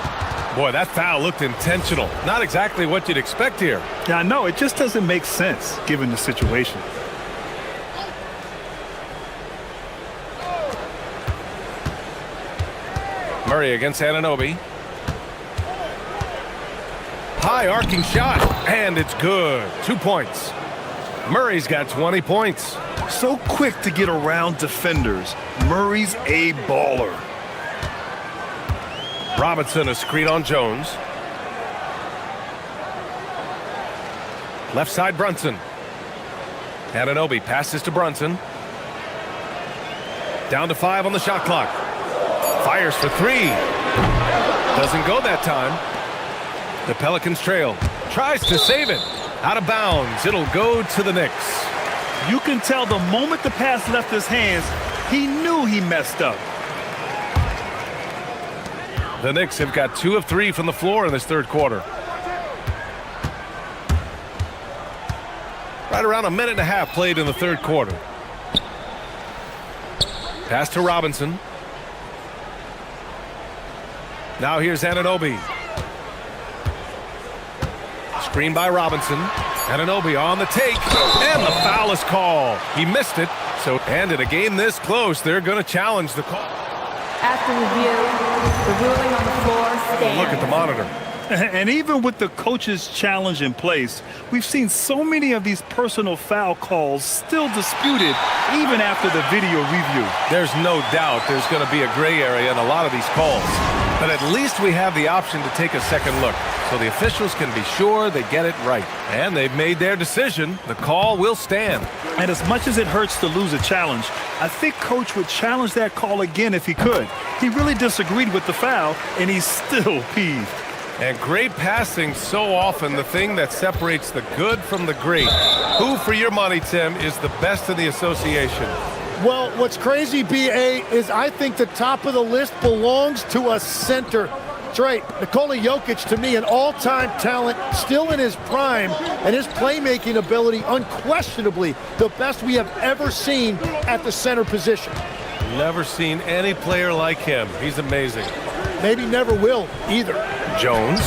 Boy, that foul looked intentional. Not exactly what you'd expect here. Yeah, I know. It just doesn't make sense given the situation. Murray against Anunoby. High arcing shot, and it's good. 2 points. Murray's got 20 points. So quick to get around defenders. Murray's a baller. Robinson a screen on Jones. Left side Brunson. Anunoby passes to Brunson. Down to 5 on the shot clock. Fires for 3. Doesn't go that time. The Pelicans trail. Tries to save it. Out of bounds. It'll go to the Knicks. You can tell the moment the pass left his hands, he knew he messed up. The Knicks have got 2 of 3 from the floor in this third quarter. Right around a minute and a half played in the third quarter. Pass to Robinson. Now here's Anunoby. Screen by Robinson. Anunoby on the take. And the foul is called. He missed it. And in a game this close, they're going to challenge the call. After review, the ruling on the floor stands. Look at the monitor. And even with the coach's challenge in place, we've seen so many of these personal foul calls still disputed even after the video review. There's no doubt there's going to be a gray area in a lot of these calls. But at least we have the option to take a second look, so the officials can be sure they get it right. And they've made their decision. The call will stand. And as much as it hurts to lose a challenge, I think Coach would challenge that call again if he could. He really disagreed with the foul, and he's still peeved. And great passing, so often the thing that separates the good from the great. Who, for your money, Tim, is the best in the association? Well, what's crazy, B.A., is I think the top of the list belongs to a center. That's right. Nikola Jokic, to me, an all-time talent, still in his prime, and his playmaking ability, unquestionably, the best we have ever seen at the center position. Never seen any player like him. He's amazing. Maybe never will, either. Jones,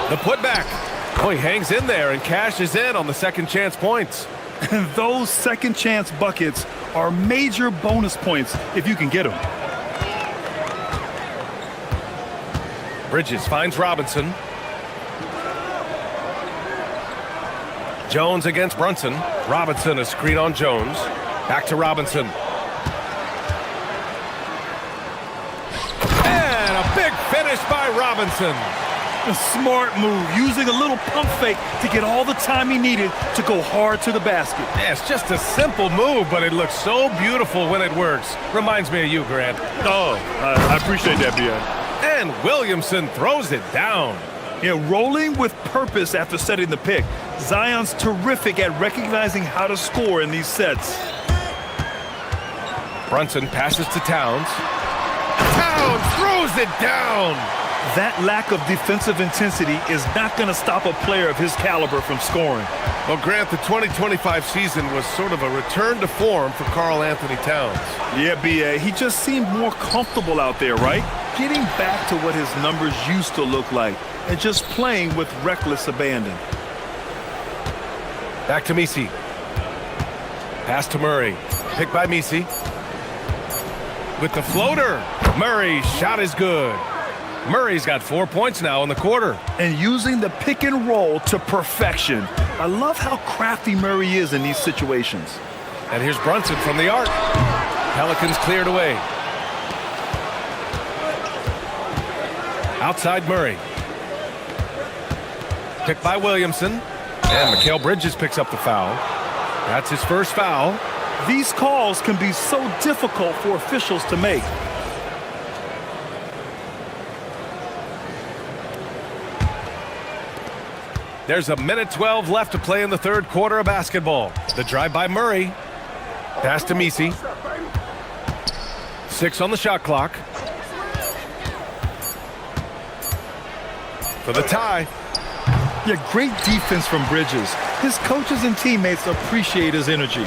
the putback. Oh, he hangs in there and cashes in on the second chance points. And those second chance buckets are major bonus points if you can get them. Bridges finds Robinson. Jones against Brunson. Robinson a screen on Jones. Back to Robinson. And a big finish by Robinson. A smart move, using a little pump fake to get all the time he needed to go hard to the basket. Yeah, it's just a simple move, but it looks so beautiful when it works. Reminds me of you, Grant. Oh, I appreciate that, B.A. And Williamson throws it down. Yeah, rolling with purpose after setting the pick. Zion's terrific at recognizing how to score in these sets. Brunson passes to Towns. Towns throws it down. That lack of defensive intensity is not going to stop a player of his caliber from scoring. Well, Grant, the 2025 season was sort of a return to form for Karl Anthony Towns. Yeah, B.A., he just seemed more comfortable out there, right? Getting back to what his numbers used to look like and just playing with reckless abandon. Back to Misi. Pass to Murray. Picked by Misi. With the floater. Murray's shot is good. Murray's got 4 points now in the quarter. And using the pick and roll to perfection. I love how crafty Murray is in these situations. And here's Brunson from the arc. Pelicans cleared away. Outside Murray. Picked by Williamson. And Mikal Bridges picks up the foul. That's his first foul. These calls can be so difficult for officials to make. There's a minute 12 left to play in the third quarter of basketball. The drive by Murray. Pass to Misi. 6 on the shot clock. For the tie. Yeah, great defense from Bridges. His coaches and teammates appreciate his energy.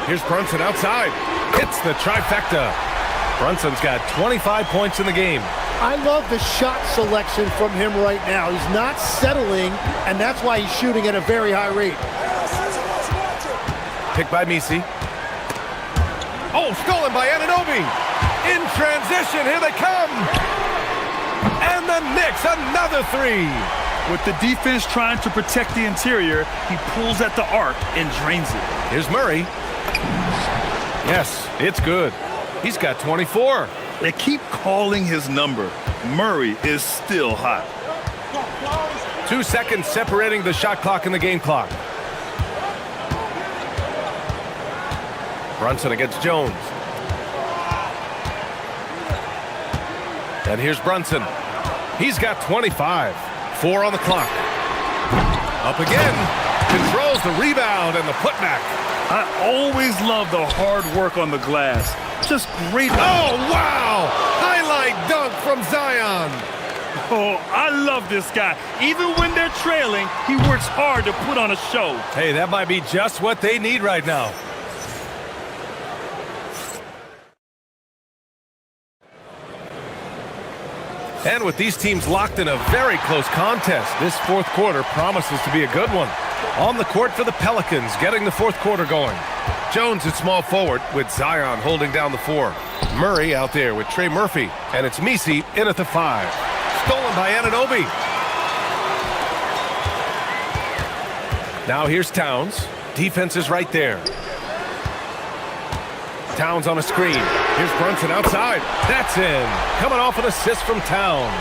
Here's Brunson outside. Hits the trifecta. Brunson's got 25 points in the game. I love the shot selection from him right now. He's not settling, and that's why he's shooting at a very high rate. Picked by Misi. Oh, stolen by Anunoby. In transition, here they come. And And the Knicks, another three. With the defense trying to protect the interior, he pulls at the arc and drains it. Here's Murray. Yes, it's good. He's got 24. They keep calling his number. Murray is still hot. 2 seconds separating the shot clock and the game clock. Brunson against Jones. And here's Brunson. He's got 25. 4 on the clock. Up again. Controls the rebound and the putback. I always love the hard work on the glass. Just great. Oh, wow! Highlight dunk from Zion. Oh, I love this guy. Even when they're trailing, he works hard to put on a show. Hey, that might be just what they need right now. And with these teams locked in a very close contest, this fourth quarter promises to be a good one. On the court for the Pelicans, getting the fourth quarter going. Jones at small forward with Zion holding down the 4. Murray out there with Trey Murphy, and it's Misi in at the 5. Stolen by Anunoby. Now here's Towns. Defense is right there. Towns on a screen. Here's Brunson outside. That's in. Coming off an assist from Towns.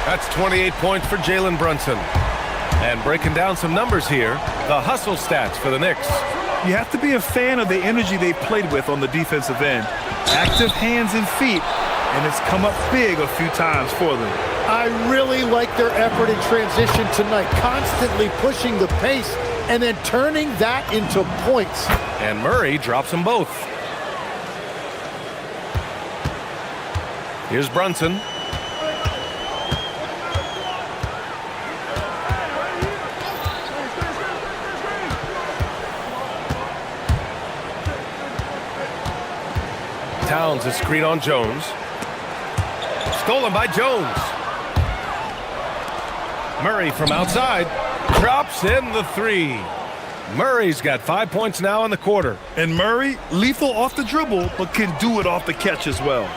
That's 28 points for Jalen Brunson. And breaking down some numbers here, the hustle stats for the Knicks. You have to be a fan of the energy they played with on the defensive end. Active hands and feet, and it's come up big a few times for them. I really like their effort in transition tonight, constantly pushing the pace and then turning that into points. And Murray drops them both. Here's Brunson. Towns a screen on Jones. Stolen by Jones. Murray from outside. Drops in the 3. Murray's got 5 points now in the quarter. And Murray, lethal off the dribble, but can do it off the catch as well.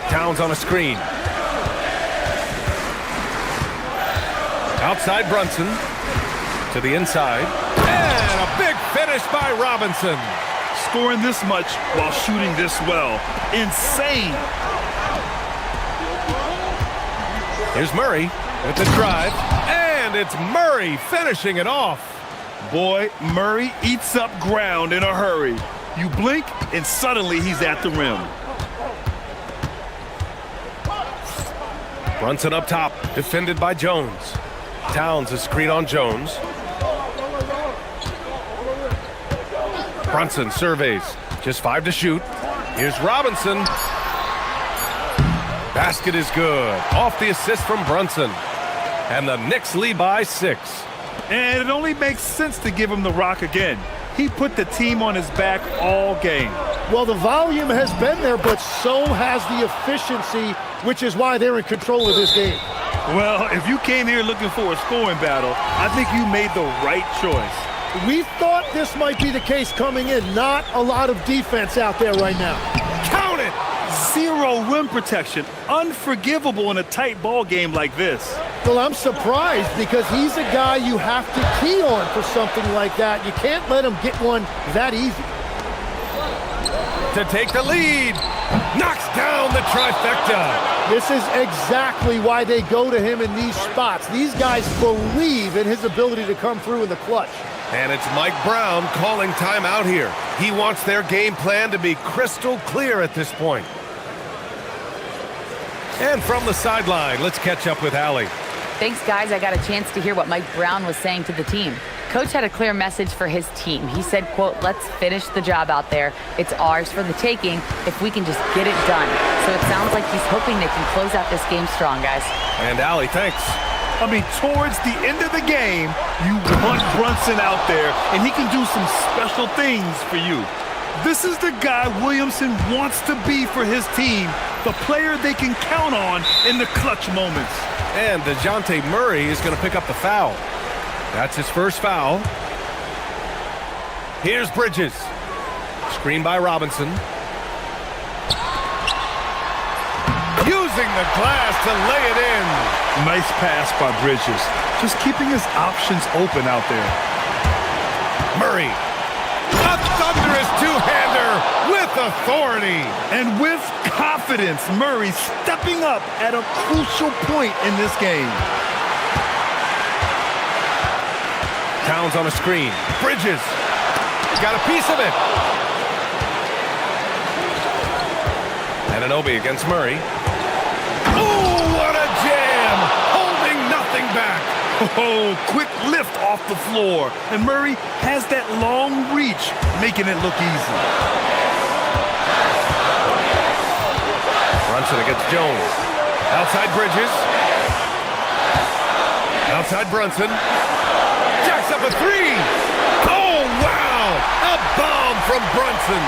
Towns on a screen. Outside Brunson. To the inside. And a big finish by Robinson. Scoring this much while shooting this well. Insane. Here's Murray with the drive. And it's Murray finishing it off. Boy, Murray eats up ground in a hurry. You blink, and suddenly he's at the rim. Brunson up top, defended by Jones. Towns a screen on Jones. Brunson surveys. Just 5 to shoot. Here's Robinson. Basket is good. Off the assist from Brunson. And the Knicks lead by 6. And it only makes sense to give him the rock again. He put the team on his back all game. Well, the volume has been there, but so has the efficiency, which is why they're in control of this game. Well, if you came here looking for a scoring battle, I think you made the right choice. We thought this might be the case coming in. Not a lot of defense out there right now. Count it! 0 rim protection. Unforgivable in a tight ball game like this. Well, I'm surprised because he's a guy you have to key on for something like that. You can't let him get one that easy. To take the lead. Knocks down the trifecta. This is exactly why they go to him in these spots. These guys believe in his ability to come through in the clutch. And it's Mike Brown calling timeout here. He wants their game plan to be crystal clear at this point. And from the sideline, let's catch up with Allie. Thanks, guys. I got a chance to hear what Mike Brown was saying to the team. Coach had a clear message for his team. He said, quote, "Let's finish the job out there. It's ours for the taking if we can just get it done." So it sounds like he's hoping they can close out this game strong, guys. And Allie, thanks. I mean, towards the end of the game, you want Brunson out there, and he can do some special things for you. This is the guy Williamson wants to be for his team, the player they can count on in the clutch moments. And DeJounte Murray is going to pick up the foul. That's his first foul. Here's Bridges. Screen by Robinson. Uses using the glass to lay it in. Nice pass by Bridges. Just keeping his options open out there. Murray. A thunderous two-hander with authority. And with confidence, Murray stepping up at a crucial point in this game. Towns on a screen. Bridges. Got a piece of it. Ananobi against Murray. Oh, what a jam! Holding nothing back. Oh, quick lift off the floor. And Murray has that long reach, making it look easy. Brunson against Jones. Outside Bridges. Outside Brunson. Jacks up a three. Oh, wow! A bomb from Brunson.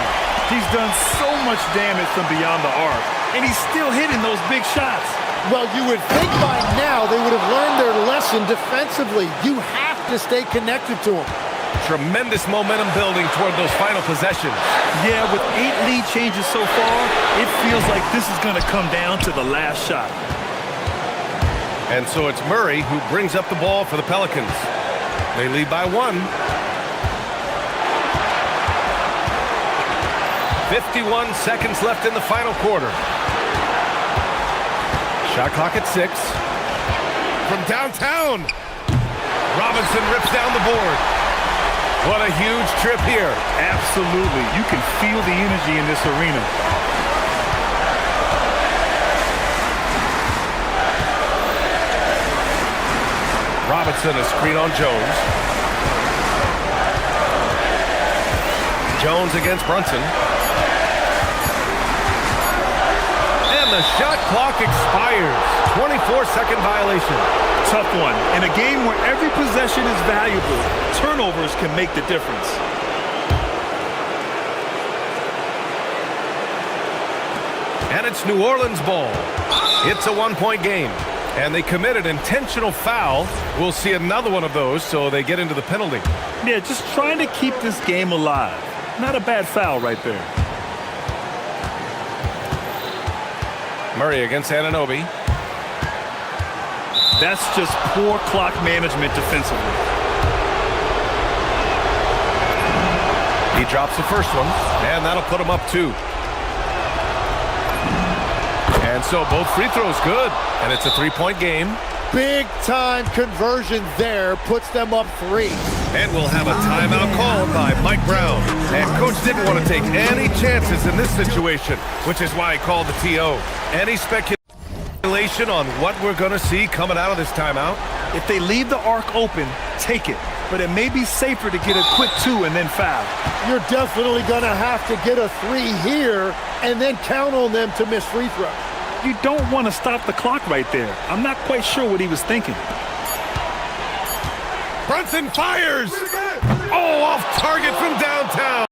He's done so much damage from beyond the arc, and he's still hitting those big shots. Well, you would think by now they would have learned their lesson defensively. You have to stay connected to them. Tremendous momentum building toward those final possessions. Yeah, with 8 lead changes so far, it feels like this is going to come down to the last shot. And so it's Murray who brings up the ball for the Pelicans. They lead by 1. 51 seconds left in the final quarter. Shot clock at 6. From downtown. Robinson rips down the board. What a huge trip here. Absolutely. You can feel the energy in this arena. Robinson a screen on Jones. Jones against Brunson. And the shot clock expires. 24-second violation. Tough one. In a game where every possession is valuable, turnovers can make the difference. And it's New Orleans ball. It's a 1-point game. And they committed intentional foul. We'll see another one of those, so they get into the penalty. Yeah, just trying to keep this game alive. Not a bad foul right there. Murray against Ananobi. That's just poor clock management defensively. He drops the first one, and that'll put him up 2. And so both free throws good, and it's a 3-point game. Big time conversion there, puts them up 3. And we'll have a timeout called by Mike Brown. And Coach didn't want to take any chances in this situation, which is why he called the TO. Any speculation on what we're going to see coming out of this timeout? If they leave the arc open, take it. But it may be safer to get a quick 2 and then foul. You're definitely going to have to get a 3 here and then count on them to miss free throws. You don't want to stop the clock right there. I'm not quite sure what he was thinking. Brunson fires! Oh, off target from downtown!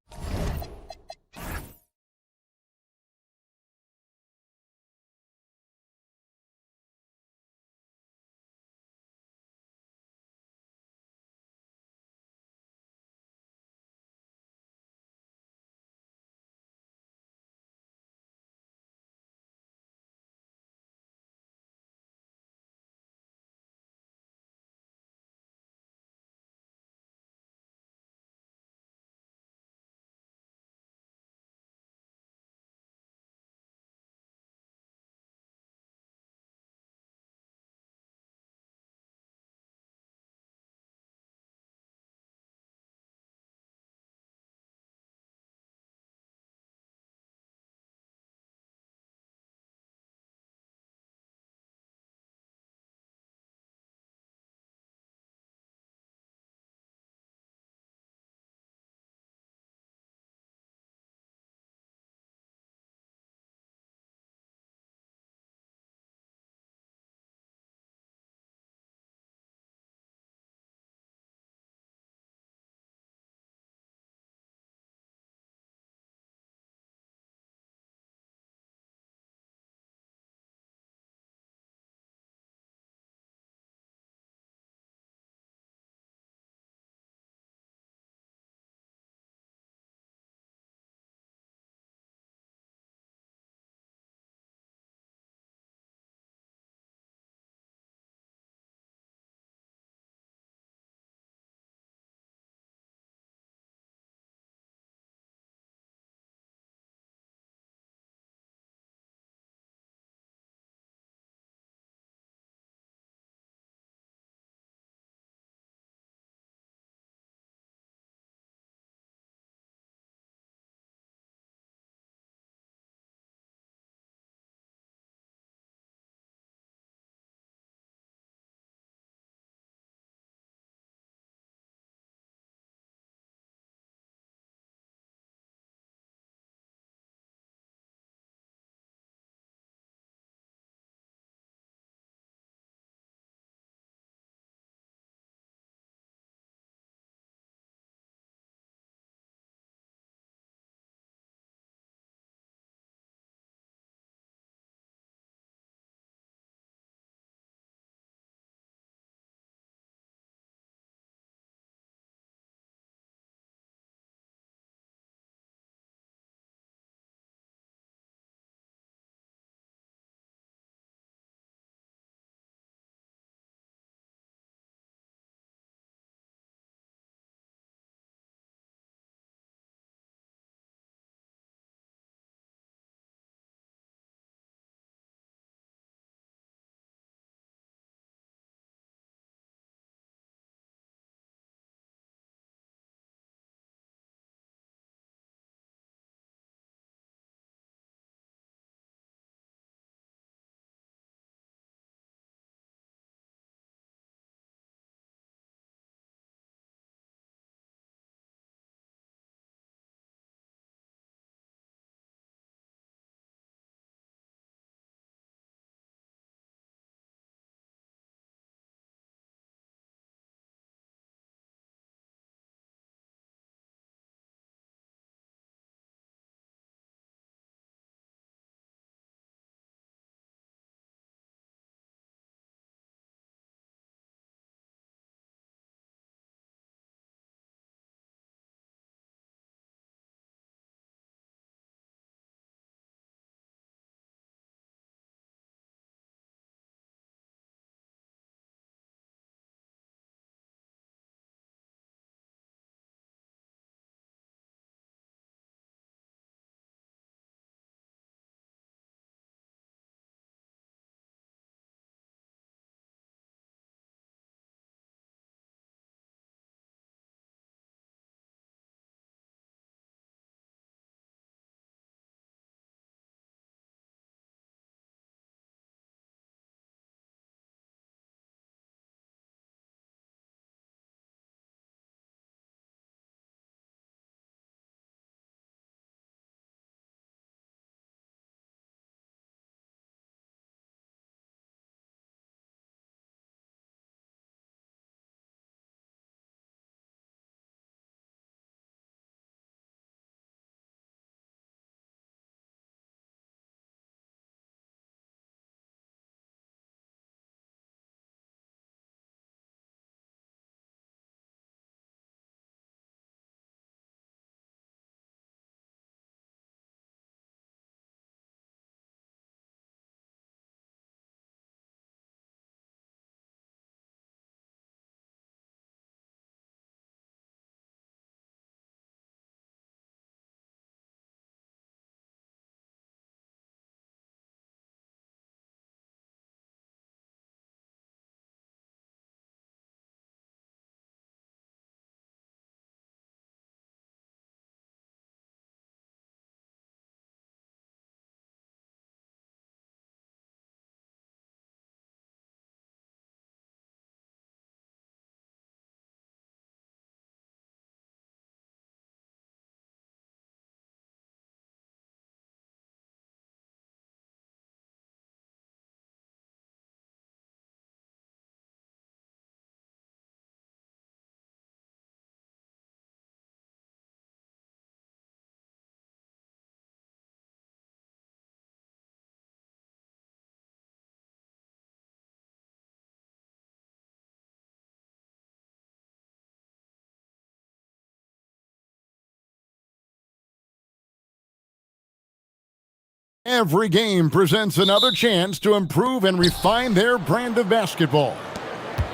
Every game presents another chance to improve and refine their brand of basketball.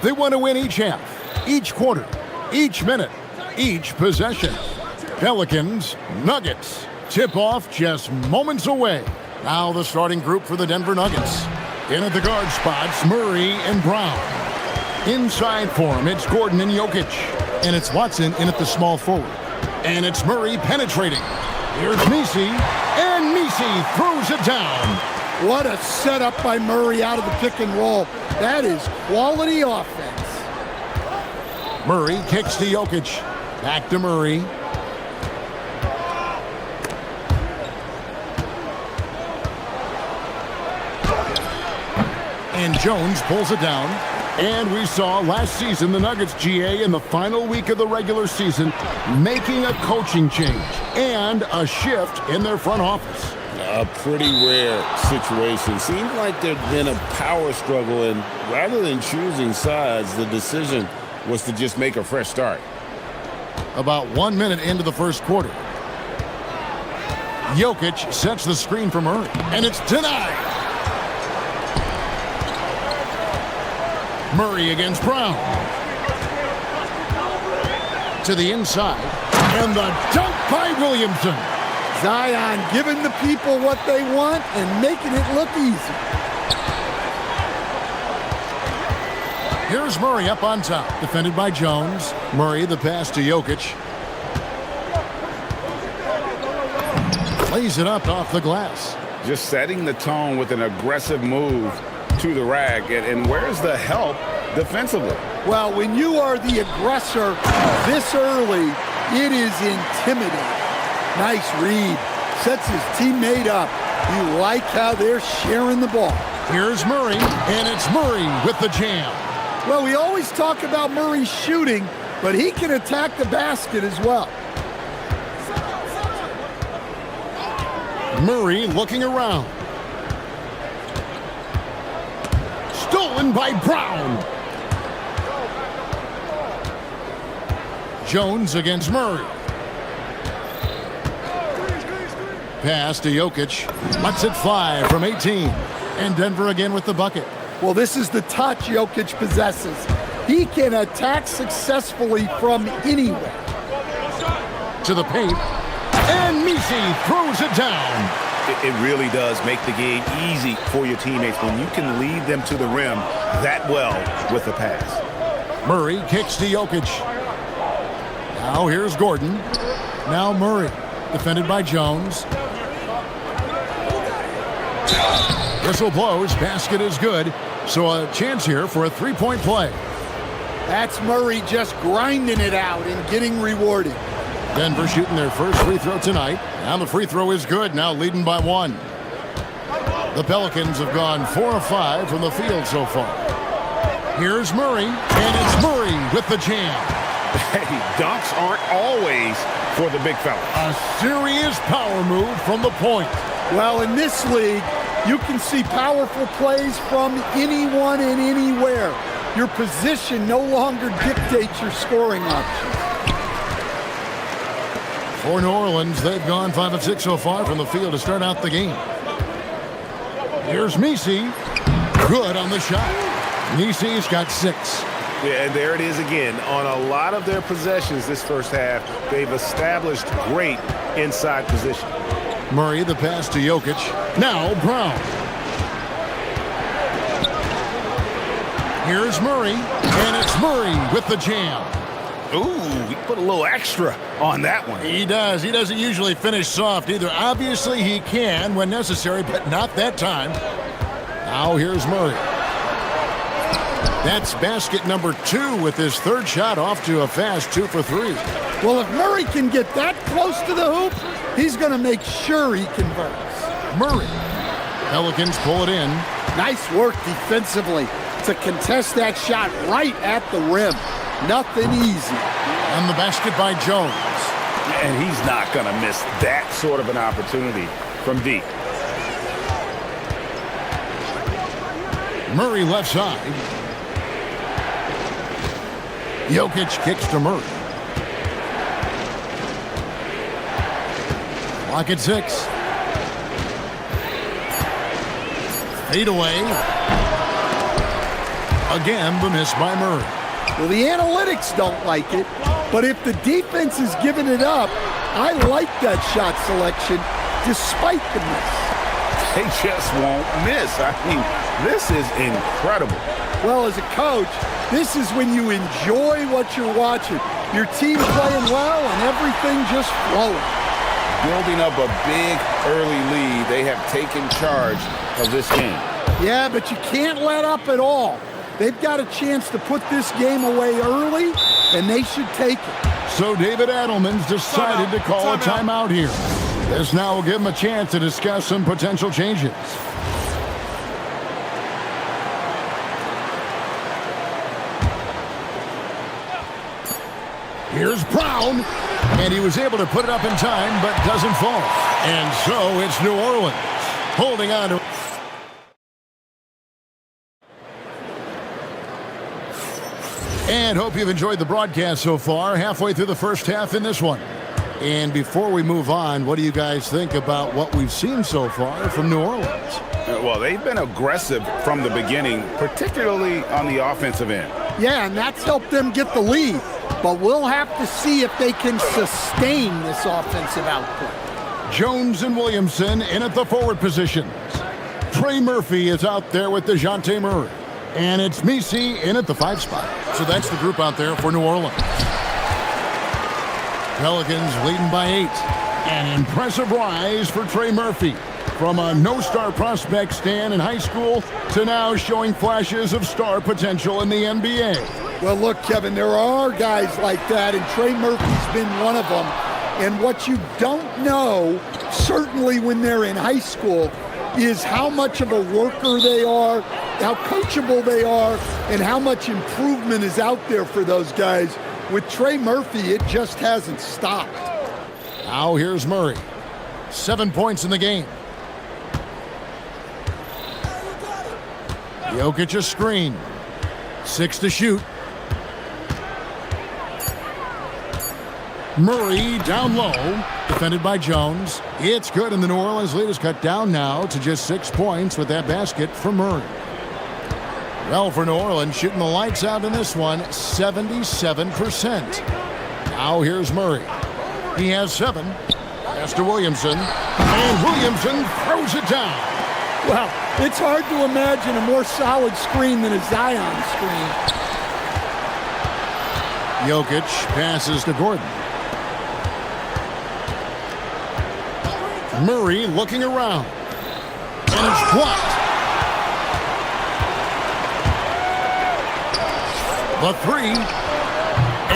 They want to win each half, each quarter, each minute, each possession. Pelicans, Nuggets. Tip-off just moments away. Now the starting group for the Denver Nuggets. In at the guard spots, Murray and Brown. Inside for him, it's Gordon and Jokic. And it's Watson in at the small forward. And it's Murray penetrating. Here's Misi, and Misi throws it down. What a setup by Murray out of the pick and roll. That is quality offense. Murray kicks to Jokic. Back to Murray. And Jones pulls it down. And we saw last season the Nuggets, GA, in the final week of the regular season, making a coaching change and a shift in their front office. A pretty rare situation. Seems like there'd been a power struggle, and rather than choosing sides, the decision was to just make a fresh start. About 1 minute into the first quarter. Jokic sets the screen for Murray, and it's denied. Murray against Brown. To the inside. And the dunk by Williamson. Zion giving the people what they want and making it look easy. Here's Murray up on top. Defended by Jones. Murray the pass to Jokic. Lays it up off the glass. Just setting the tone with an aggressive move to the rack, and where's the help defensively? Well, when you are the aggressor this early, it is intimidating. Nice read. Sets his teammate up. You like how they're sharing the ball. Here's Murray, and it's Murray with the jam. Well, we always talk about Murray shooting, but he can attack the basket as well. Murray looking around. Stolen by Brown. Jones against Murray. Pass to Jokic. Lets it fly from 18. And Denver again with the bucket. Well, this is the touch Jokic possesses. He can attack successfully from anywhere. To the paint. And Misi throws it down. It really does make the game easy for your teammates when you can lead them to the rim that well with a pass. Murray kicks to Jokic. Now here's Gordon. Now Murray. Defended by Jones. Whistle blows. Basket is good. So a chance here for a three-point play. That's Murray just grinding it out and getting rewarded. Denver shooting their first free throw tonight. And the free throw is good, now leading by 1. The Pelicans have gone 4 of 5 from the field so far. Here's Murray, and it's Murray with the jam. Hey, dunks aren't always for the big fella. A serious power move from the point. Well, in this league, you can see powerful plays from anyone and anywhere. Your position no longer dictates your scoring options. For New Orleans, they've gone 5 of 6 so far from the field to start out the game. Here's Misi. Good on the shot. Misi's got 6. Yeah, and there it is again. On a lot of their possessions this first half, they've established great inside position. Murray, the pass to Jokic. Now Brown. Here's Murray, and it's Murray with the jam. Ooh, he put a little extra on that one. He does. He doesn't usually finish soft either. Obviously, he can when necessary, but not that time. Now here's Murray. That's basket number 2 with his third shot off to a fast 2 for 3. Well, if Murray can get that close to the hoop, he's going to make sure he converts. Murray. Pelicans pull it in. Nice work defensively to contest that shot right at the rim. Nothing easy. And the basket by Jones. And he's not going to miss that sort of an opportunity from deep. Murray left side. Jokic kicks to Murray. Clock at 6. Fade away. Again, the miss by Murray. Well, the analytics don't like it, but if the defense is giving it up, I like that shot selection despite the miss. They just won't miss. I mean, this is incredible. Well, as a coach, this is when you enjoy what you're watching. Your team playing well and everything just flowing. Building up a big early lead, they have taken charge of this game. Yeah, but you can't let up at all. They've got a chance to put this game away early, and they should take it. So David Adelman's decided to call a timeout here. This now will give him a chance to discuss some potential changes. Here's Brown, and he was able to put it up in time, but doesn't fall. And so it's New Orleans holding on to. And hope you've enjoyed the broadcast so far, halfway through the first half in this one. And before we move on, what do you guys think about what we've seen so far from New Orleans? Well, they've been aggressive from the beginning, particularly on the offensive end. Yeah, and that's helped them get the lead. But we'll have to see if they can sustain this offensive output. Jones and Williamson in at the forward positions. Trey Murphy is out there with DeJounte Murray. And it's Misi in at the 5 spot. So that's the group out there for New Orleans. Pelicans leading by 8. An impressive rise for Trey Murphy. From a no-star prospect stand in high school to now showing flashes of star potential in the NBA. Well, look, Kevin, there are guys like that, and Trey Murphy's been one of them. And what you don't know, certainly when they're in high school, is how much of a worker they are, how coachable they are, and how much improvement is out there for those guys. With Trey Murphy, it just hasn't stopped. Now here's Murray. 7 points in the game. Jokic a screen. 6 to shoot. Murray down low, defended by Jones. It's good, and the New Orleans lead is cut down now to just 6 points with that basket from Murray. Well, for New Orleans, shooting the lights out in this one, 77%. Now here's Murray. He has 7. Pass to Williamson, and Williamson throws it down. Well, it's hard to imagine a more solid screen than a Zion screen. Jokic passes to Gordon. Murray looking around. And it's blocked. The 3.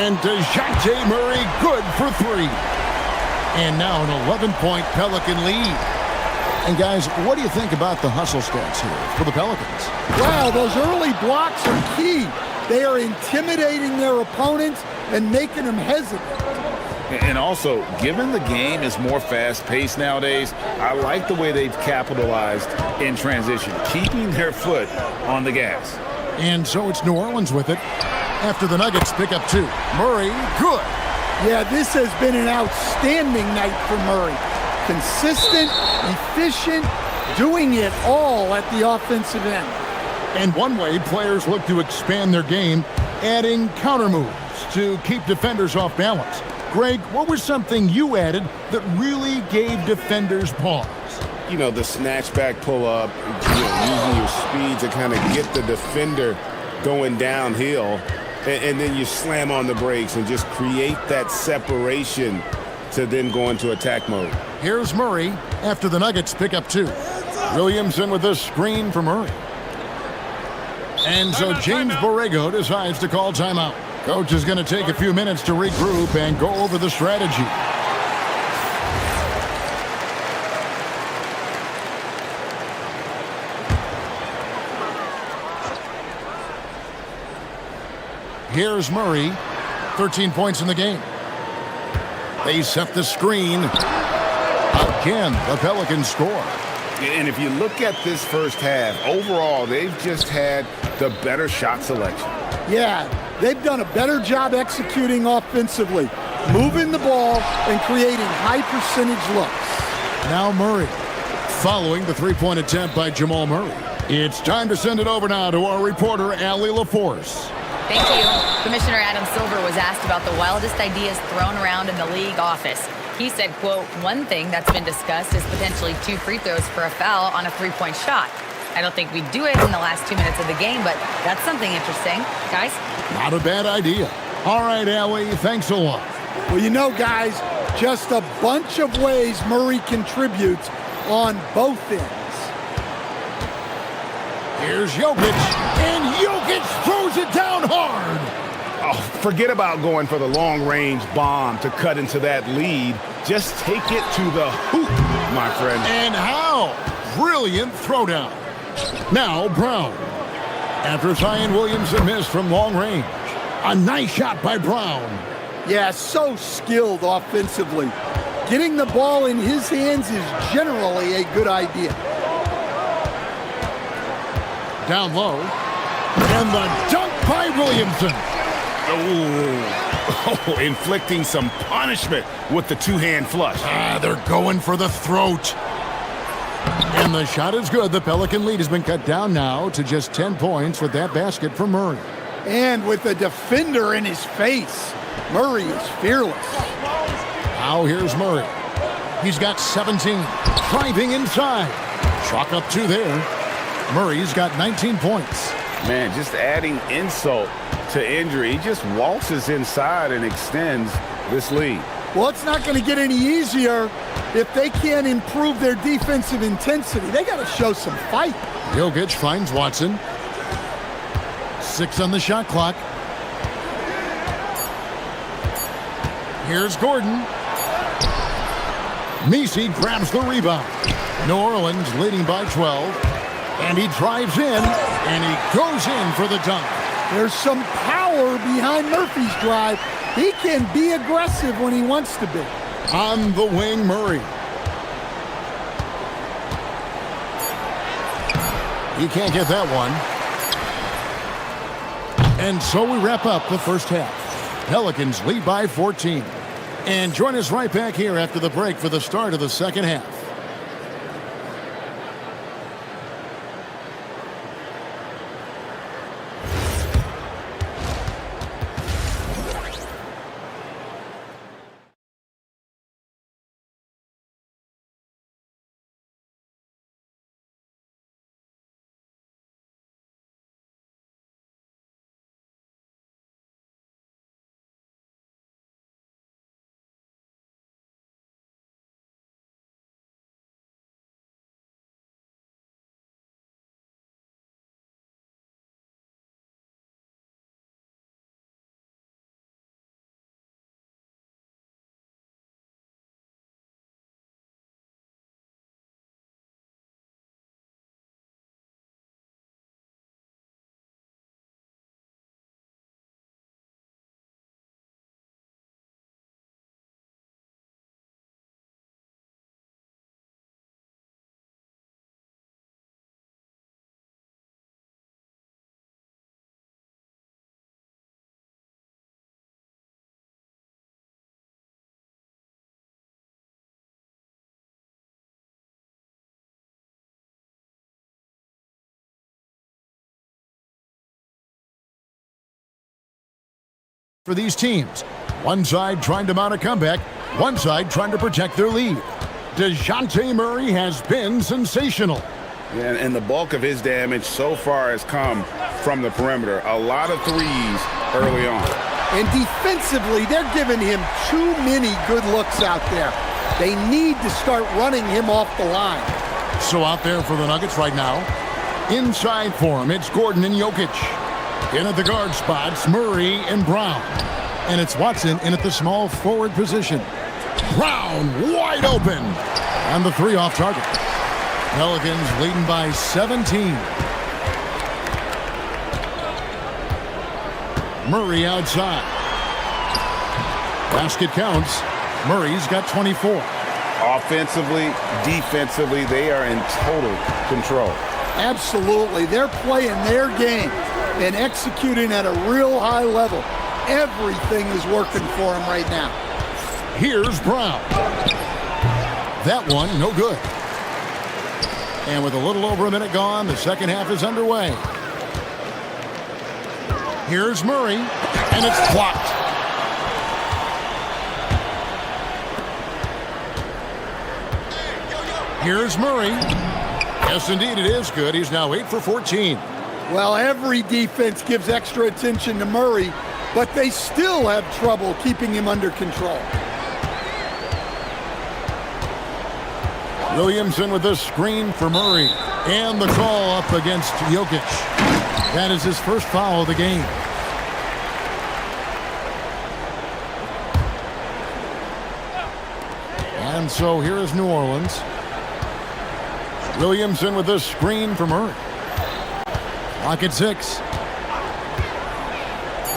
And DeJounte Murray good for 3. And now an 11-point Pelican lead. And guys, what do you think about the hustle stats here for the Pelicans? Wow, those early blocks are key. They are intimidating their opponents and making them hesitant. And also, given the game is more fast-paced nowadays, I like the way they've capitalized in transition, keeping their foot on the gas. And so it's New Orleans with it after the Nuggets pick up 2. Murray, good. Yeah, this has been an outstanding night for Murray. Consistent, efficient, doing it all at the offensive end. And one way players look to expand their game, adding counter moves to keep defenders off balance. Greg, what was something you added that really gave defenders pause? You know, the snatchback pull-up, using your speed to kind of get the defender going downhill, and then you slam on the brakes and just create that separation to then go into attack mode. Here's Murray after the Nuggets pick up 2. Williamson with a screen for Murray. And so James Borrego decides to call timeout. Coach is going to take a few minutes to regroup and go over the strategy. Here's Murray, 13 points in the game. They set the screen. Again, the Pelicans score. And if you look at this first half, overall, they've just had the better shot selection. Yeah, they've done a better job executing offensively, moving the ball and creating high percentage looks. Now Murray, following the 3-point attempt by Jamal Murray. It's time to send it over now to our reporter, Allie LaForce. Thank you. Commissioner Adam Silver was asked about the wildest ideas thrown around in the league office. He said, quote, one thing that's been discussed is potentially 2 free throws for a foul on a 3-point shot. I don't think we'd do it in the last 2 minutes of the game, but that's something interesting. Guys? Not a bad idea. All right, Allie, thanks a lot. Well, you know, guys, just a bunch of ways Murray contributes on both ends. Here's Jokic, and Jokic throws it down hard. Oh, forget about going for the long-range bomb to cut into that lead. Just take it to the hoop, my friend. And how? Brilliant throwdown. Now Brown. After Zion Williamson missed from long range. A nice shot by Brown. Yeah, so skilled offensively. Getting the ball in his hands is generally a good idea. Down low. And the dunk by Williamson. Oh, inflicting some punishment with the two-hand flush. They're going for the throat. And the shot is good. The Pelican lead has been cut down now to just 10 points with that basket from Murray. And with the defender in his face, Murray is fearless. Now here's Murray. He's got 17. Driving inside. Chalk up 2 there. Murray's got 19 points. Man, just adding insult to injury. He just waltzes inside and extends this lead. Well, it's not going to get any easier if they can't improve their defensive intensity. They got to show some fight. Jokic finds Watson. 6 on the shot clock. Here's Gordon. Messi grabs the rebound. New Orleans leading by 12. And he drives in, and he goes in for the dunk. There's some power behind Murphy's drive. He can be aggressive when he wants to be. On the wing, Murray. He can't get that one. And so we wrap up the first half. Pelicans lead by 14. And join us right back here after the break for the start of the second half. For these teams, one side trying to mount a comeback, one side trying to protect their lead. DeJounte Murray has been sensational. Yeah, and the bulk of his damage so far has come from the perimeter. A lot of threes early on. And defensively, they're giving him too many good looks out there. They need to start running him off the line. So out there for the Nuggets right now, inside for him, it's Gordon and Jokic. In at the guard spots, Murray and Brown. And it's Watson in at the small forward position. Brown wide open. And the 3 off target. Pelicans leading by 17. Murray outside. Basket counts. Murray's got 24. Offensively, defensively, they are in total control. Absolutely. They're playing their game and executing at a real high level. Everything is working for him right now. Here's Brown. That one, no good. And with a little over a minute gone, the second half is underway. Here's Murray, and it's blocked. Here's Murray. Yes, indeed, it is good. He's now 8 for 14. Well, every defense gives extra attention to Murray, but they still have trouble keeping him under control. Williamson with the screen for Murray. And the call up against Jokic. That is his first foul of the game. And so here is New Orleans. Williamson with the screen for Murray. Clock at 6.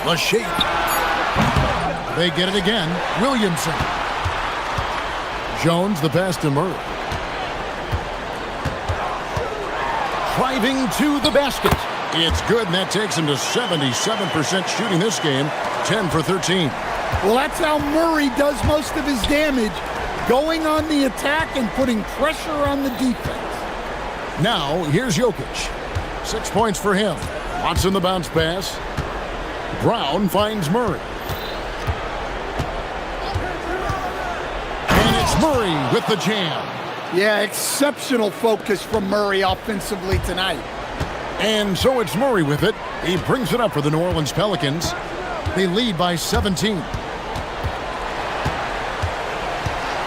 The shape. They get it again. Williamson. Jones the pass to Murray. Driving to the basket. It's good, and that takes him to 77% shooting this game. 10 for 13. Well, that's how Murray does most of his damage. Going on the attack and putting pressure on the defense. Now, here's Jokic. 6 points for him. Watson the bounce pass. Brown finds Murray. And it's Murray with the jam. Yeah, exceptional focus from Murray offensively tonight. And so it's Murray with it. He brings it up for the New Orleans Pelicans. They lead by 17.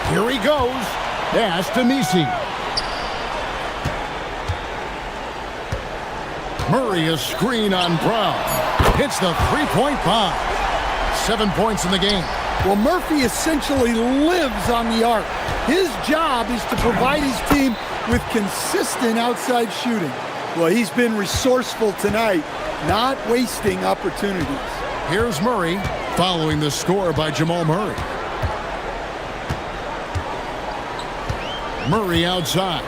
Here he goes. Pass to Misi. Murray a screen on Brown. Hits the three-point bomb. 7 points in the game. Well, Murphy essentially lives on the arc. His job is to provide his team with consistent outside shooting. Well, he's been resourceful tonight, not wasting opportunities. Here's Murray, following the score by Jamal Murray. Murray outside.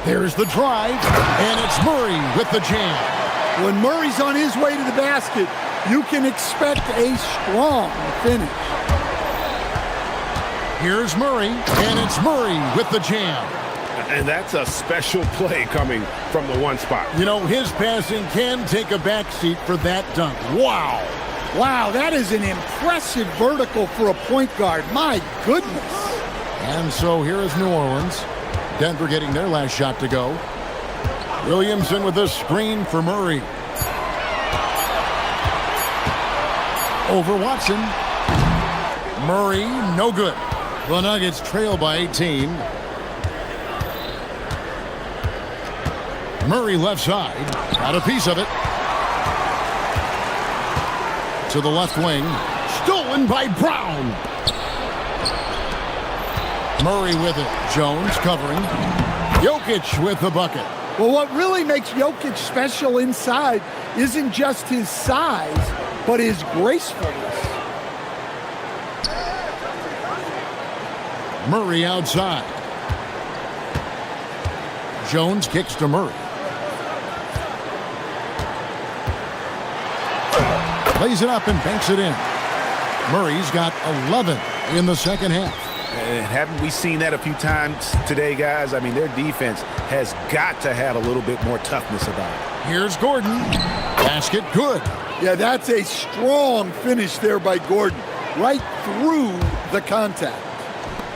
There's the drive, and it's Murray with the jam. When Murray's on his way to the basket, you can expect a strong finish. Here's Murray, and it's Murray with the jam. And that's a special play coming from the one spot. You know, his passing can take a backseat for that dunk. Wow. Wow, that is an impressive vertical for a point guard. My goodness. And so here is New Orleans. Denver getting their last shot to go. Williamson with the screen for Murray. Over Watson. Murray, no good. The Nuggets trail by 18. Murray left side. Got a piece of it. To the left wing. Stolen by Brown. Murray with it. Jones covering. Jokic with the bucket. Well, what really makes Jokic special inside isn't just his size, but his gracefulness. Murray outside. Jones kicks to Murray. Plays it up and banks it in. Murray's got 11 in the second half. And haven't we seen that a few times today, guys? I mean, their defense has got to have a little bit more toughness about it. Here's Gordon. Basket good. Yeah, that's a strong finish there by Gordon. Right through the contact.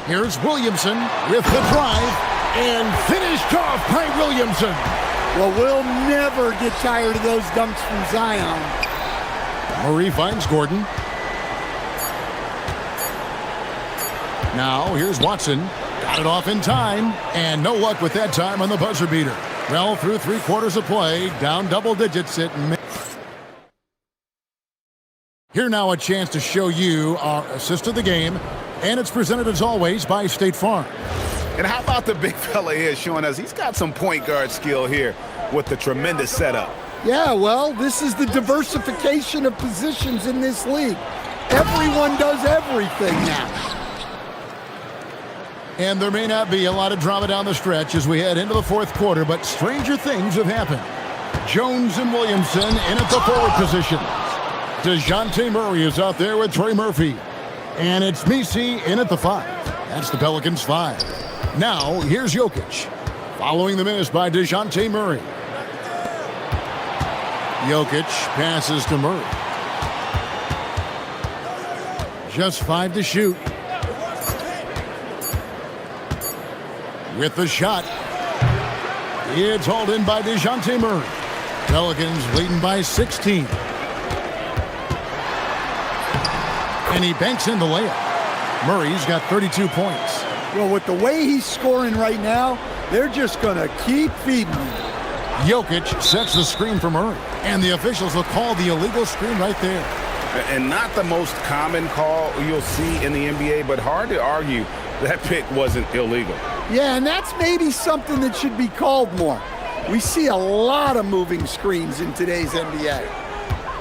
Here's Williamson with the drive. And finished off by Williamson. Well, we'll never get tired of those dunks from Zion. Murray finds Gordon. Now, here's Watson. Got it off in time. And no luck with that time on the buzzer beater. Well, through 3/4 of play, down double digits at mid. Here now a chance to show you our assist of the game. And it's presented as always by State Farm. And how about the big fella here showing us he's got some point guard skill here with the tremendous setup. Yeah, well, this is the diversification of positions in this league. Everyone does everything now. And there may not be a lot of drama down the stretch as we head into the 4th quarter, but stranger things have happened. Jones and Williamson in at the forward position. DeJounte Murray is out there with Trey Murphy. And it's Misi in at the 5. That's the Pelicans' 5. Now, here's Jokic. Following the miss by DeJounte Murray. Jokic passes to Murray. Just 5 to shoot. With the shot. It's hauled in by DeJounte Murray. Pelicans leading by 16. And he banks in the layup. Murray's got 32 points. Well, with the way he's scoring right now, they're just going to keep feeding him. Jokic sets the screen for Murray. And the officials will call the illegal screen right there. And not the most common call you'll see in the NBA, but hard to argue that pick wasn't illegal. Yeah, and that's maybe something that should be called more. We see a lot of moving screens in today's NBA.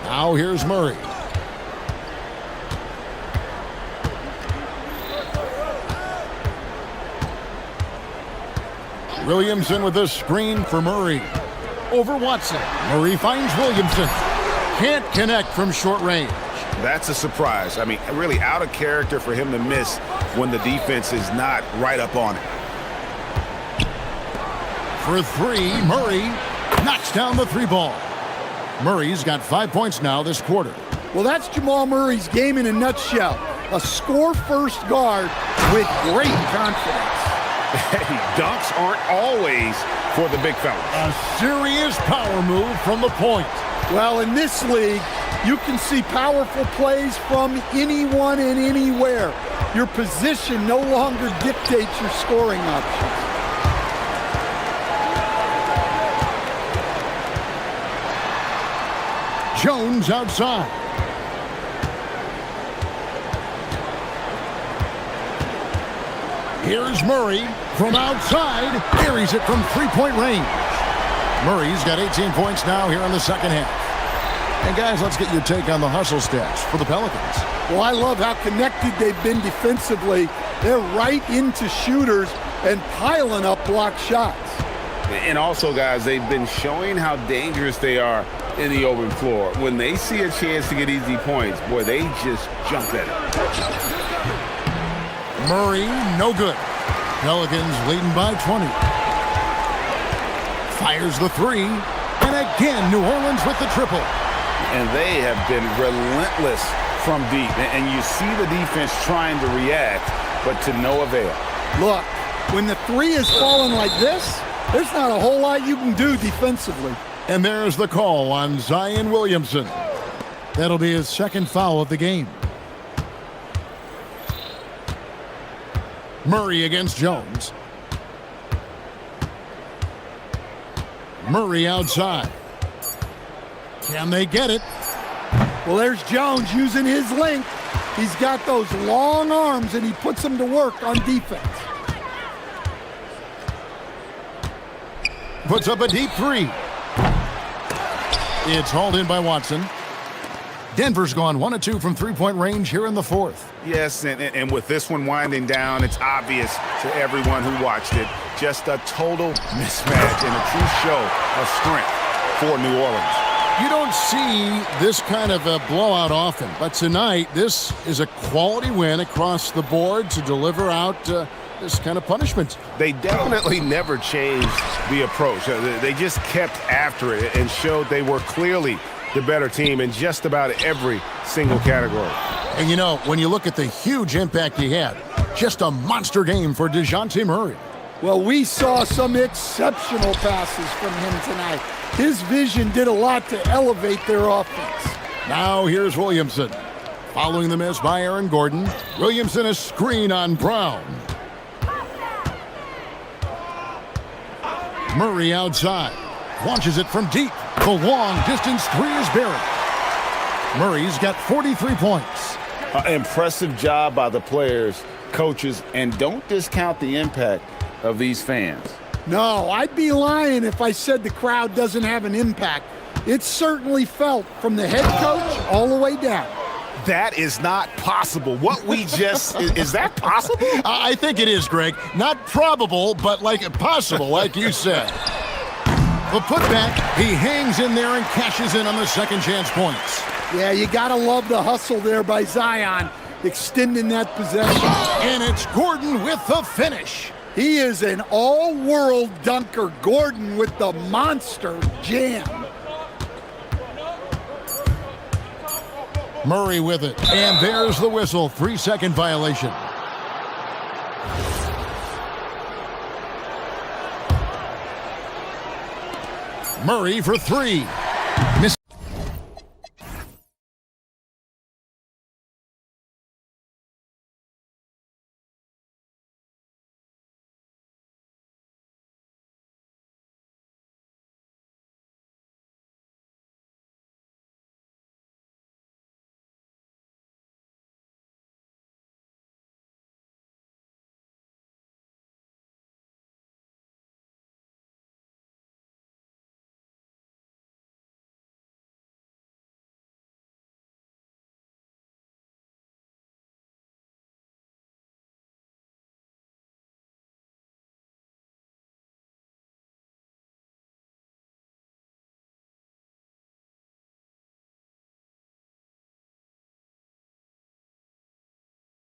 Now here's Murray. Williamson with the screen for Murray. Over Watson. Murray finds Williamson. Can't connect from short range. That's a surprise. I mean, really out of character for him to miss when the defense is not right up on it. For 3, Murray knocks down the 3 ball. Murray's got 5 points now this quarter. Well, that's Jamal Murray's game in a nutshell. A score-first guard with great confidence. Hey, dunks aren't always for the big fellas. A serious power move from the point. Well, in this league, you can see powerful plays from anyone and anywhere. Your position no longer dictates your scoring options. Jones outside. Here's Murray from outside. Carries it from 3-point range. Murray's got 18 points now here in the second half. And guys, let's get your take on the hustle stats for the Pelicans. Well, I love how connected they've been defensively. They're right into shooters and piling up block shots. And also, guys, they've been showing how dangerous they are in the open floor. When they see a chance to get easy points, boy, they just jump at it. Murray, no good. Pelicans leading by 20. Fires the 3. And again, New Orleans with the triple. And they have been relentless from deep. And you see the defense trying to react, but to no avail. Look, when the 3 is falling like this, there's not a whole lot you can do defensively. And there's the call on Zion Williamson. That'll be his second foul of the game. Murray against Jones. Murray outside. Can they get it? Well, there's Jones using his length. He's got those long arms, and he puts them to work on defense. Puts up a deep 3. It's hauled in by Watson. Denver's gone 1 of 2 from 3-point range here in the 4th. Yes, and with this one winding down, it's obvious to everyone who watched it. Just a total mismatch and a true show of strength for New Orleans. You don't see this kind of a blowout often, but tonight this is a quality win across the board to deliver out this kind of punishment. They definitely never changed the approach. They just kept after it and showed they were clearly the better team in just about every single category. And you know, when you look at the huge impact he had, just a monster game for DeJounte Murray. Well, we saw some exceptional passes from him tonight. His vision did a lot to elevate their offense. Now here's Williamson. Following the miss by Aaron Gordon. Williamson a screen on Brown. Murray outside. Launches it from deep. The long distance 3 is buried. Murray's got 43 points. Impressive job by the players, coaches, and don't discount the impact of these fans. No, I'd be lying if I said the crowd doesn't have an impact. It's certainly felt from the head coach all the way down. That is not possible. What we just, is that possible? I think it is, Greg. Not probable, but like possible, like you said. The putback, he hangs in there and cashes in on the second chance points. Yeah, you gotta love the hustle there by Zion. extending that possession. And it's Gordon with the finish. He is an all-world dunker. Gordon with the monster jam. Murray with it. And there's the whistle. 3-second violation. Murray for three.